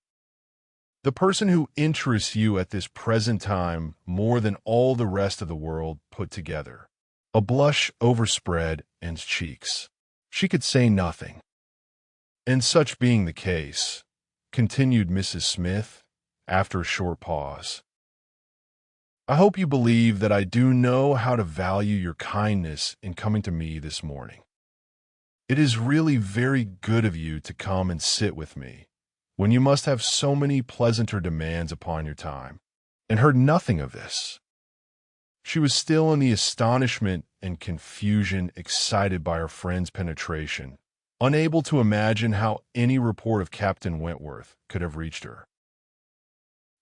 The person who interests you at this present time more than all the rest of the world put together. A blush overspread Anne's cheeks. She could say nothing. And such being the case, continued Mrs. Smith, after a short pause, I hope you believe that I do know how to value your kindness in coming to me this morning. It is really very good of you to come and sit with me, when you must have so many pleasanter demands upon your time, and heard nothing of this. She was still in the astonishment and confusion excited by her friend's penetration, unable to imagine how any report of Captain Wentworth could have reached her.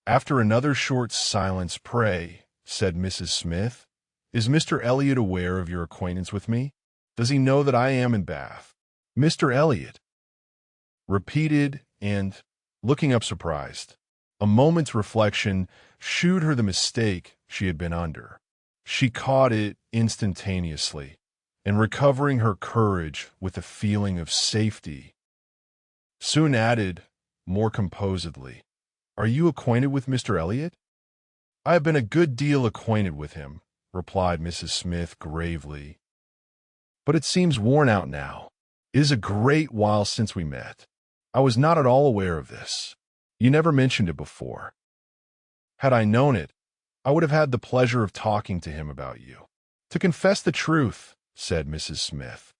After another short silence, "Pray," said Mrs. Smith, "is Mr. Elliot aware of your acquaintance with me? Does he know that I am in Bath?" "Mr. Elliot," repeated and, looking up surprised. A moment's reflection shewed her the mistake she had been under. She caught it instantaneously, and recovering her courage with a feeling of safety, soon added, more composedly, "Are you acquainted with Mr. Elliot?" "I have been a good deal acquainted with him," replied Mrs. Smith gravely. "But it seems worn out now. It is a great while since we met. I was not at all aware of this. You never mentioned it before. Had I known it, I would have had the pleasure of talking to him about you." "To confess the truth," said Mrs. Smith,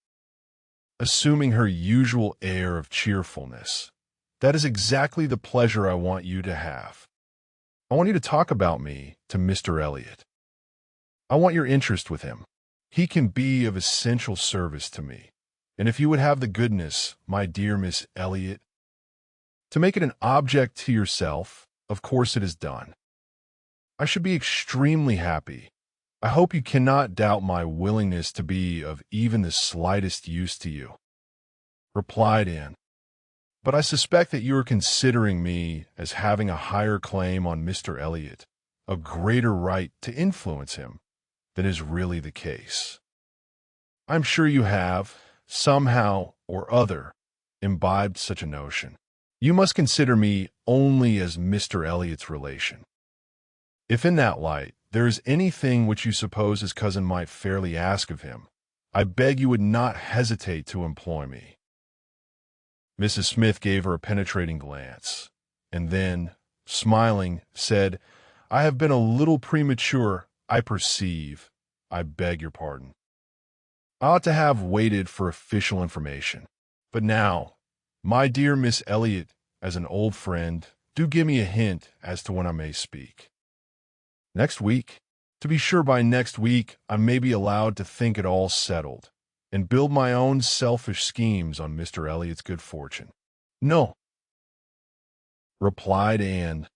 assuming her usual air of cheerfulness, "that is exactly the pleasure I want you to have. I want you to talk about me to Mr. Elliot. I want your interest with him. He can be of essential service to me. And if you would have the goodness, my dear Miss Elliot, to make it an object to yourself, of course it is done. I should be extremely happy. I hope you cannot doubt my willingness to be of even the slightest use to you," replied Anne. "But I suspect that you are considering me as having a higher claim on Mr. Elliot, a greater right to influence him, than is really the case. I am sure you have, somehow or other, imbibed such a notion. You must consider me only as Mr. Elliot's relation. If in that light there is anything which you suppose his cousin might fairly ask of him, I beg you would not hesitate to employ me." Mrs. Smith gave her a penetrating glance, and then, smiling, said, "I have been a little premature, I perceive. I beg your pardon. I ought to have waited for official information. But now, my dear Miss Elliot, as an old friend, do give me a hint as to when I may speak." "Next week. To be sure, by next week I may be allowed to think it all settled, and build my own selfish schemes on Mr. Elliot's good fortune." "No," replied Anne,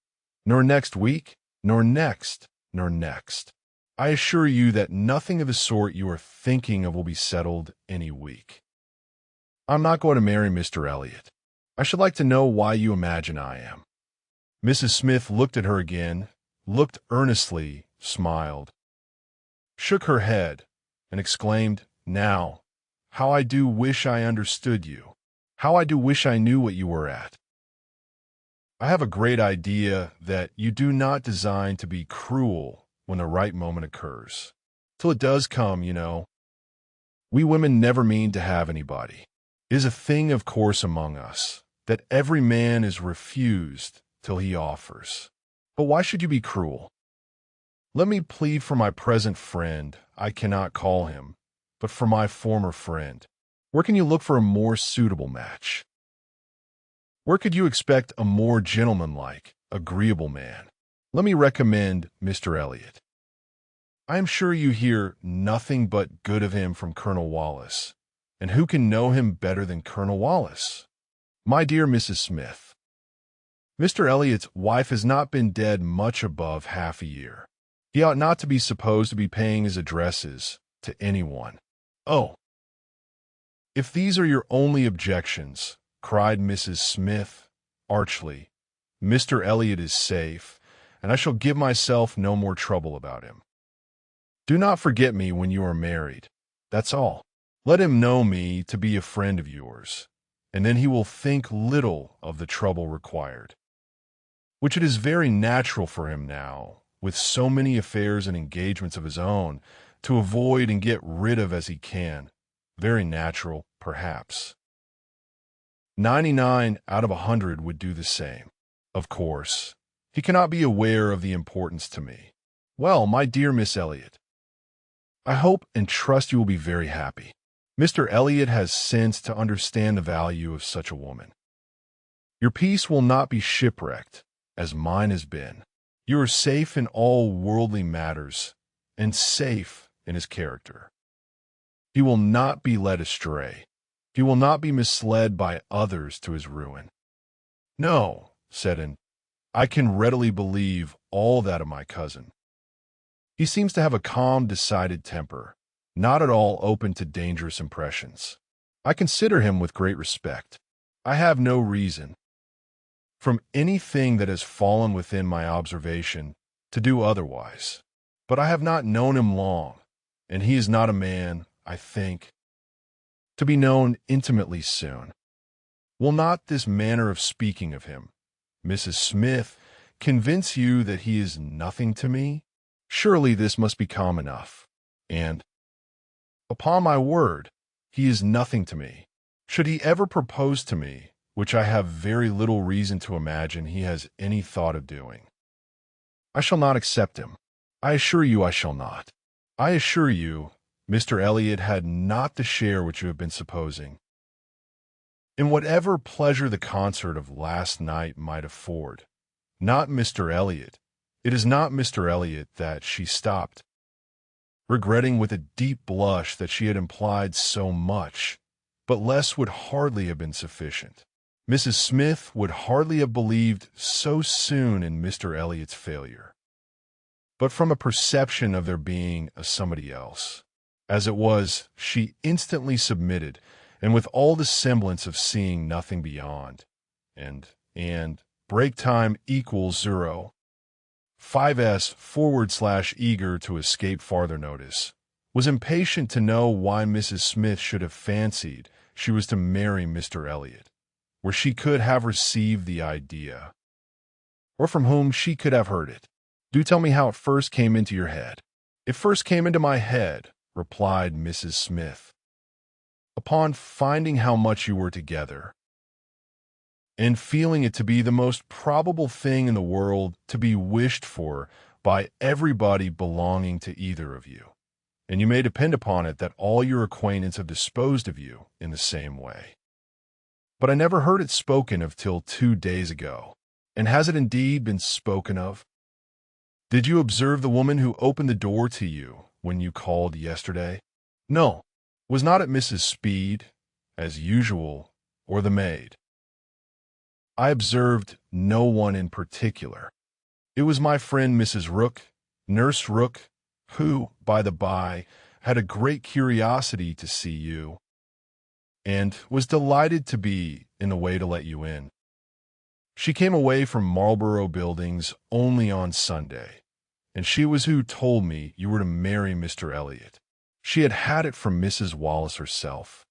"nor next week, nor next, nor next. I assure you that nothing of the sort you are thinking of will be settled any week. I'm not going to marry Mr. Elliot. I should like to know why you imagine I am." Mrs. Smith looked at her again, looked earnestly, smiled, shook her head, and exclaimed, "Now, how I do wish I understood you. How I do wish I knew what you were at. I have a great idea that you do not design to be cruel when the right moment occurs. Till it does come, you know. We women never mean to have anybody. It is a thing of course among us, that every man is refused till he offers. But why should you be cruel? Let me plead for my present friend, I cannot call him, but for my former friend. Where can you look for a more suitable match? Where could you expect a more gentlemanlike, agreeable man? Let me recommend Mr. Elliot. I am sure you hear nothing but good of him from Colonel Wallace. And who can know him better than Colonel Wallace? My dear Mrs. Smith, Mr. Elliot's wife has not been dead much above half a year. He ought not to be supposed to be paying his addresses to anyone. Oh, if these are your only objections, cried Mrs. Smith archly, Mr. Elliot is safe, and I shall give myself no more trouble about him. Do not forget me when you are married. That's all. Let him know me to be a friend of yours, and then he will think little of the trouble required, which it is very natural for him now, with so many affairs and engagements of his own, to avoid and get rid of as he can. Very natural, perhaps. 99 out of 100 would do the same. Of course, he cannot be aware of the importance to me. Well, my dear Miss Elliot, I hope and trust you will be very happy. Mr. Elliot has sense to understand the value of such a woman. Your peace will not be shipwrecked, as mine has been. You are safe in all worldly matters, and safe in his character. He will not be led astray. He will not be misled by others to his ruin. No, said Anne, I can readily believe all that of my cousin. He seems to have a calm, decided temper, not at all open to dangerous impressions. I consider him with great respect. I have no reason, from anything that has fallen within my observation, to do otherwise. But I have not known him long, and he is not a man, I think, to be known intimately soon. Will not this manner of speaking of him, Mrs. Smith, convince you that he is nothing to me? Surely this must be calm enough. And, upon my word, he is nothing to me. Should he ever propose to me, which I have very little reason to imagine he has any thought of doing, I shall not accept him. I assure you I shall not. I assure you, Mr. Elliot had not the share which you have been supposing. In whatever pleasure the concert of last night might afford, not Mr. Elliot. It is not Mr. Elliot that she stopped, regretting with a deep blush that she had implied so much, but less would hardly have been sufficient. Mrs. Smith would hardly have believed so soon in Mr. Elliot's failure, but from a perception of there being a somebody else. As it was, she instantly submitted, and with all the semblance of seeing nothing beyond, and break time equals 0. 5s / eager to escape farther notice, was impatient to know why Mrs. Smith should have fancied she was to marry Mr. Elliot, where she could have received the idea, or from whom she could have heard it. Do tell me how it first came into your head. It first came into my head, replied Mrs. Smith, upon finding how much you were together, and feeling it to be the most probable thing in the world to be wished for by everybody belonging to either of you. And you may depend upon it that all your acquaintance have disposed of you in the same way. But I never heard it spoken of till 2 days ago. And has it indeed been spoken of? Did you observe the woman who opened the door to you when you called yesterday? No. Was not it Mrs. Speed, as usual, or the maid? I observed no one in particular. It was my friend Mrs. Rook, Nurse Rook, who, by the by, had a great curiosity to see you, and was delighted to be in the way to let you in. She came away from Marlborough Buildings only on Sunday, and she was who told me you were to marry Mr. Elliot. She had had it from Mrs. Wallace herself,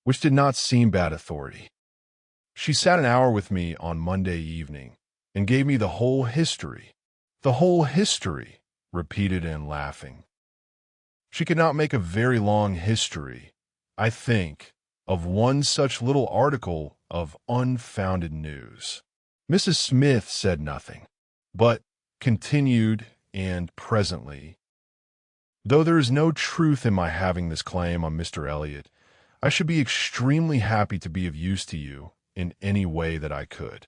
which did not seem bad authority. She sat an hour with me on Monday evening, and gave me the whole history. The whole history, repeated Anne, laughing. She could not make a very long history, I think, of one such little article of unfounded news. Mrs. Smith said nothing, but continued, and presently, though there is no truth in my having this claim on Mr. Elliot, I should be extremely happy to be of use to you in any way that I could.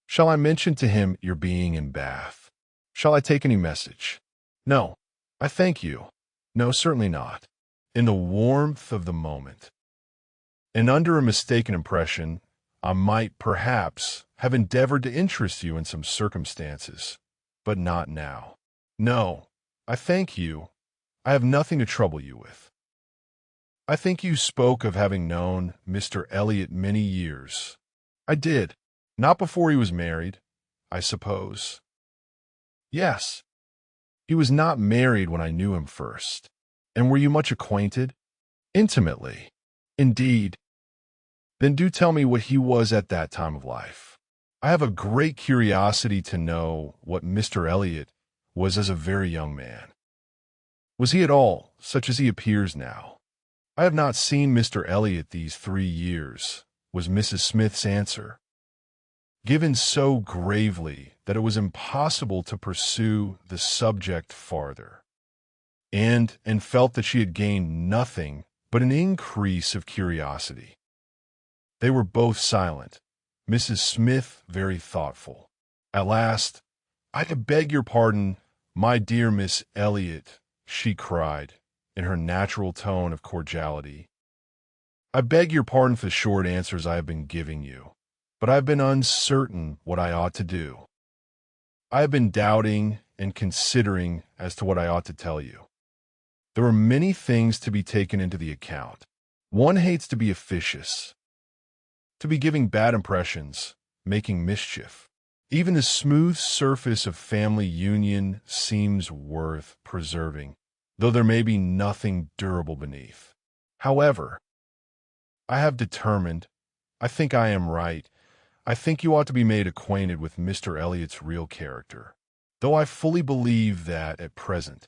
Shall I mention to him your being in Bath? Shall I take any message? No, I thank you. No, certainly not. In the warmth of the moment, and under a mistaken impression, I might, perhaps, have endeavored to interest you in some circumstances, but not now. No, I thank you. I have nothing to trouble you with. I think you spoke of having known Mr. Elliot many years. I did. Not before he was married, I suppose. Yes. He was not married when I knew him first. And were you much acquainted? Intimately. Indeed. Then do tell me what he was at that time of life. I have a great curiosity to know what Mr. Elliot was as a very young man. Was he at all such as he appears now? I have not seen Mr. Elliot these 3 years, was Mrs. Smith's answer, given so gravely that it was impossible to pursue the subject farther, and felt that she had gained nothing but an increase of curiosity. They were both silent, Mrs. Smith very thoughtful. At last, "I beg your pardon, my dear Miss Elliot," she cried, in her natural tone of cordiality. "I beg your pardon for the short answers I have been giving you, but I have been uncertain what I ought to do. I have been doubting and considering as to what I ought to tell you. There are many things to be taken into the account. One hates to be officious, to be giving bad impressions, making mischief. Even the smooth surface of family union seems worth preserving, though there may be nothing durable beneath. However, I have determined, I think I am right, I think you ought to be made acquainted with Mr. Elliot's real character, though I fully believe that, at present,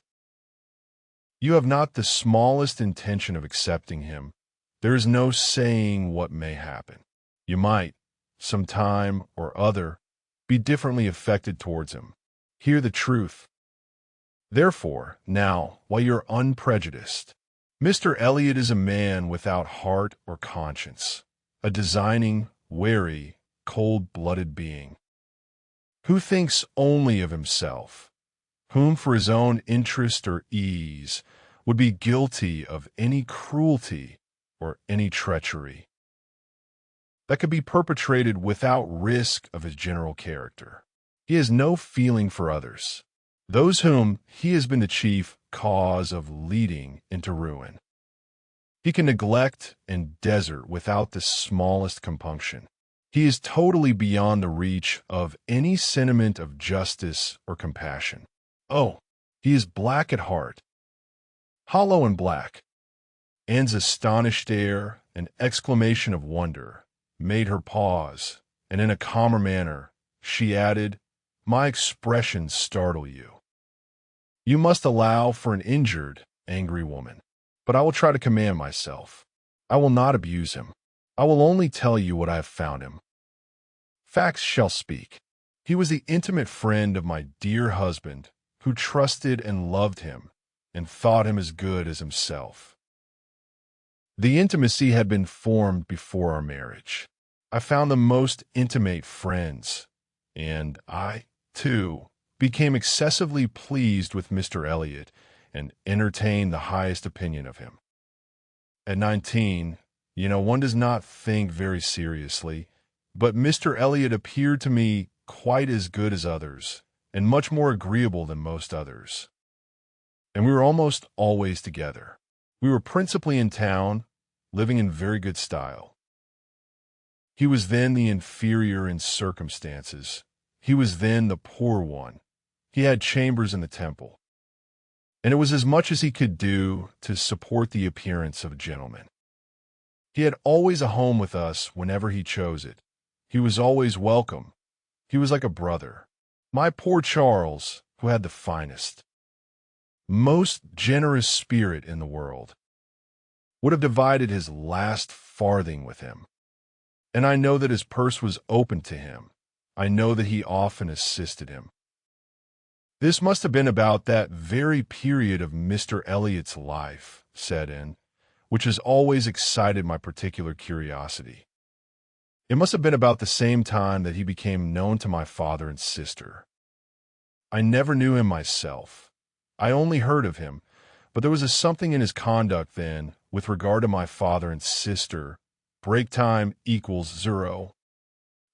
you have not the smallest intention of accepting him. There is no saying what may happen. You might, some time or other, be differently affected towards him. Hear the truth. Therefore, now, while you're unprejudiced, Mr. Elliot is a man without heart or conscience, a designing, wary, cold-blooded being, who thinks only of himself, whom for his own interest or ease would be guilty of any cruelty or any treachery that could be perpetrated without risk of his general character. He has no feeling for others, those whom he has been the chief cause of leading into ruin. He can neglect and desert without the smallest compunction. He is totally beyond the reach of any sentiment of justice or compassion. Oh, he is black at heart, hollow and black. Anne's astonished air and exclamation of wonder made her pause, and in a calmer manner, she added, "My expressions startle you. You must allow for an injured, angry woman. But I will try to command myself. I will not abuse him. I will only tell you what I have found him. Facts shall speak. He was the intimate friend of my dear husband, who trusted and loved him, and thought him as good as himself. The intimacy had been formed before our marriage. I found them most intimate friends, and I, too, became excessively pleased with Mr. Elliot and entertained the highest opinion of him. At 19, one does not think very seriously, but Mr. Elliot appeared to me quite as good as others, and much more agreeable than most others. And we were almost always together. We were principally in town, living in very good style. He was then the inferior in circumstances. He was then the poor one. He had chambers in the Temple, and it was as much as he could do to support the appearance of a gentleman. He had always a home with us whenever he chose it. He was always welcome. He was like a brother. My poor Charles, who had the finest, most generous spirit in the world, would have divided his last farthing with him. And I know that his purse was open to him. I know that he often assisted him. This must have been about that very period of Mr. Elliot's life, set in, which has always excited my particular curiosity. It must have been about the same time that he became known to my father and sister. I never knew him myself. I only heard of him, but there was something in his conduct then, with regard to my father and sister. Break time equals 0.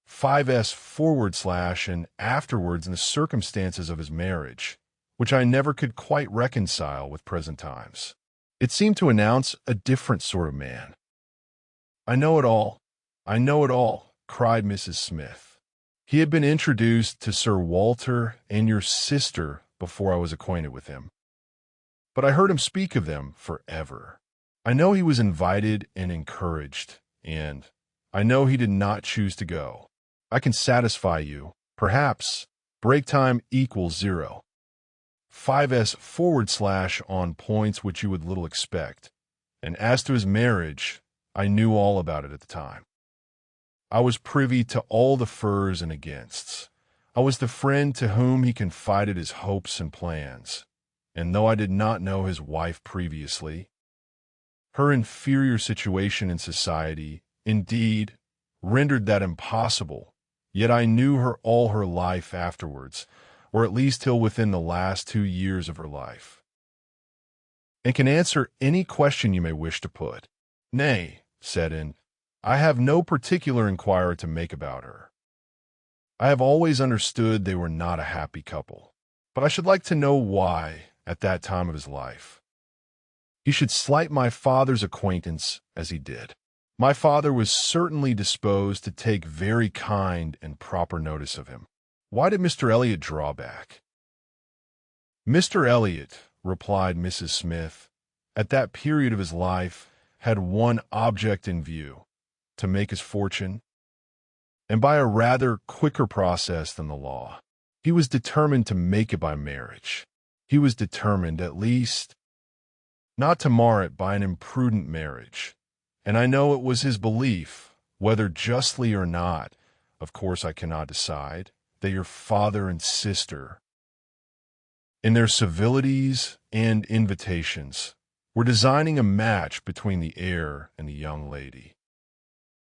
5s/ and afterwards in the circumstances of his marriage, which I never could quite reconcile with present times. It seemed to announce a different sort of man. "I know it all. I know it all," cried Mrs. Smith. "He had been introduced to Sir Walter and your sister before I was acquainted with him. But I heard him speak of them forever. I know he was invited and encouraged, and I know he did not choose to go. I can satisfy you. Perhaps break time equals 0. 5s/ on points which you would little expect. And as to his marriage, I knew all about it at the time. I was privy to all the fors and againsts. I was the friend to whom he confided his hopes and plans. And though I did not know his wife previously, her inferior situation in society, indeed, rendered that impossible, yet I knew her all her life afterwards, or at least till within the last 2 years of her life, and can answer any question you may wish to put. Nay, said in, I have no particular inquiry to make about her. I have always understood they were not a happy couple, but I should like to know why, at that time of his life, he should slight my father's acquaintance as he did. My father was certainly disposed to take very kind and proper notice of him. Why did Mr. Elliot draw back? Mr. Elliot, replied Mrs. Smith, at that period of his life had one object in view, to make his fortune, and by a rather quicker process than the law. He was determined to make it by marriage. He was determined, at least, not to mar it by an imprudent marriage. And I know it was his belief, whether justly or not, of course I cannot decide, that your father and sister, in their civilities and invitations, were designing a match between the heir and the young lady.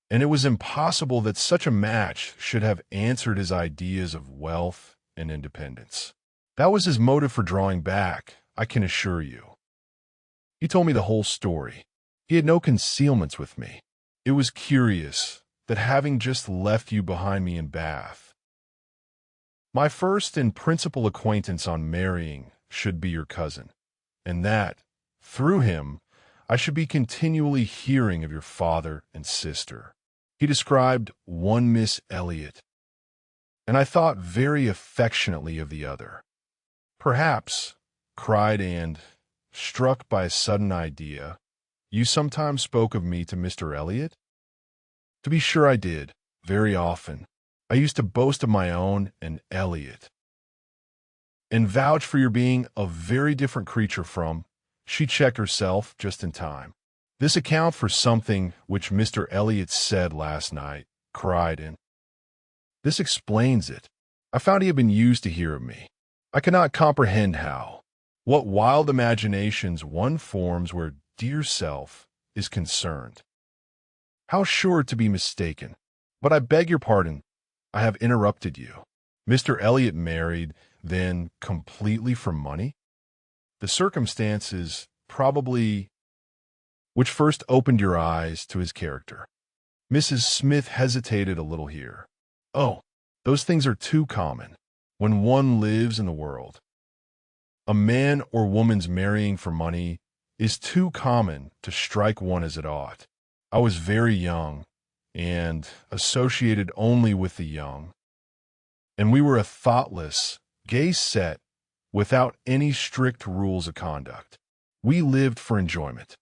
And it was impossible that such a match should have answered his ideas of wealth and independence. That was his motive for drawing back, I can assure you. He told me the whole story. He had no concealments with me. It was curious that having just left you behind me in Bath, my first and principal acquaintance on marrying should be your cousin, and that, through him, I should be continually hearing of your father and sister. He described one Miss Elliot, and I thought very affectionately of the other. Perhaps, cried Anne, struck by a sudden idea, you sometimes spoke of me to Mr. Elliot? To be sure I did, very often. I used to boast of my own and Elliot, and vouch for your being a very different creature from. She checked herself just in time. This account for something which Mr. Elliot said last night, cried in. This explains it. I found he had been used to hear of me. I cannot comprehend how. What wild imaginations one forms where dear self is concerned. How sure to be mistaken. But I beg your pardon, I have interrupted you. Mr. Elliot married, then, completely for money? The circumstances, probably, which first opened your eyes to his character. Mrs. Smith hesitated a little here. Oh, those things are too common when one lives in the world. A man or woman's marrying for money is too common to strike one as it ought. I was very young and associated only with the young, and we were a thoughtless, gay set without any strict rules of conduct. We lived for enjoyment.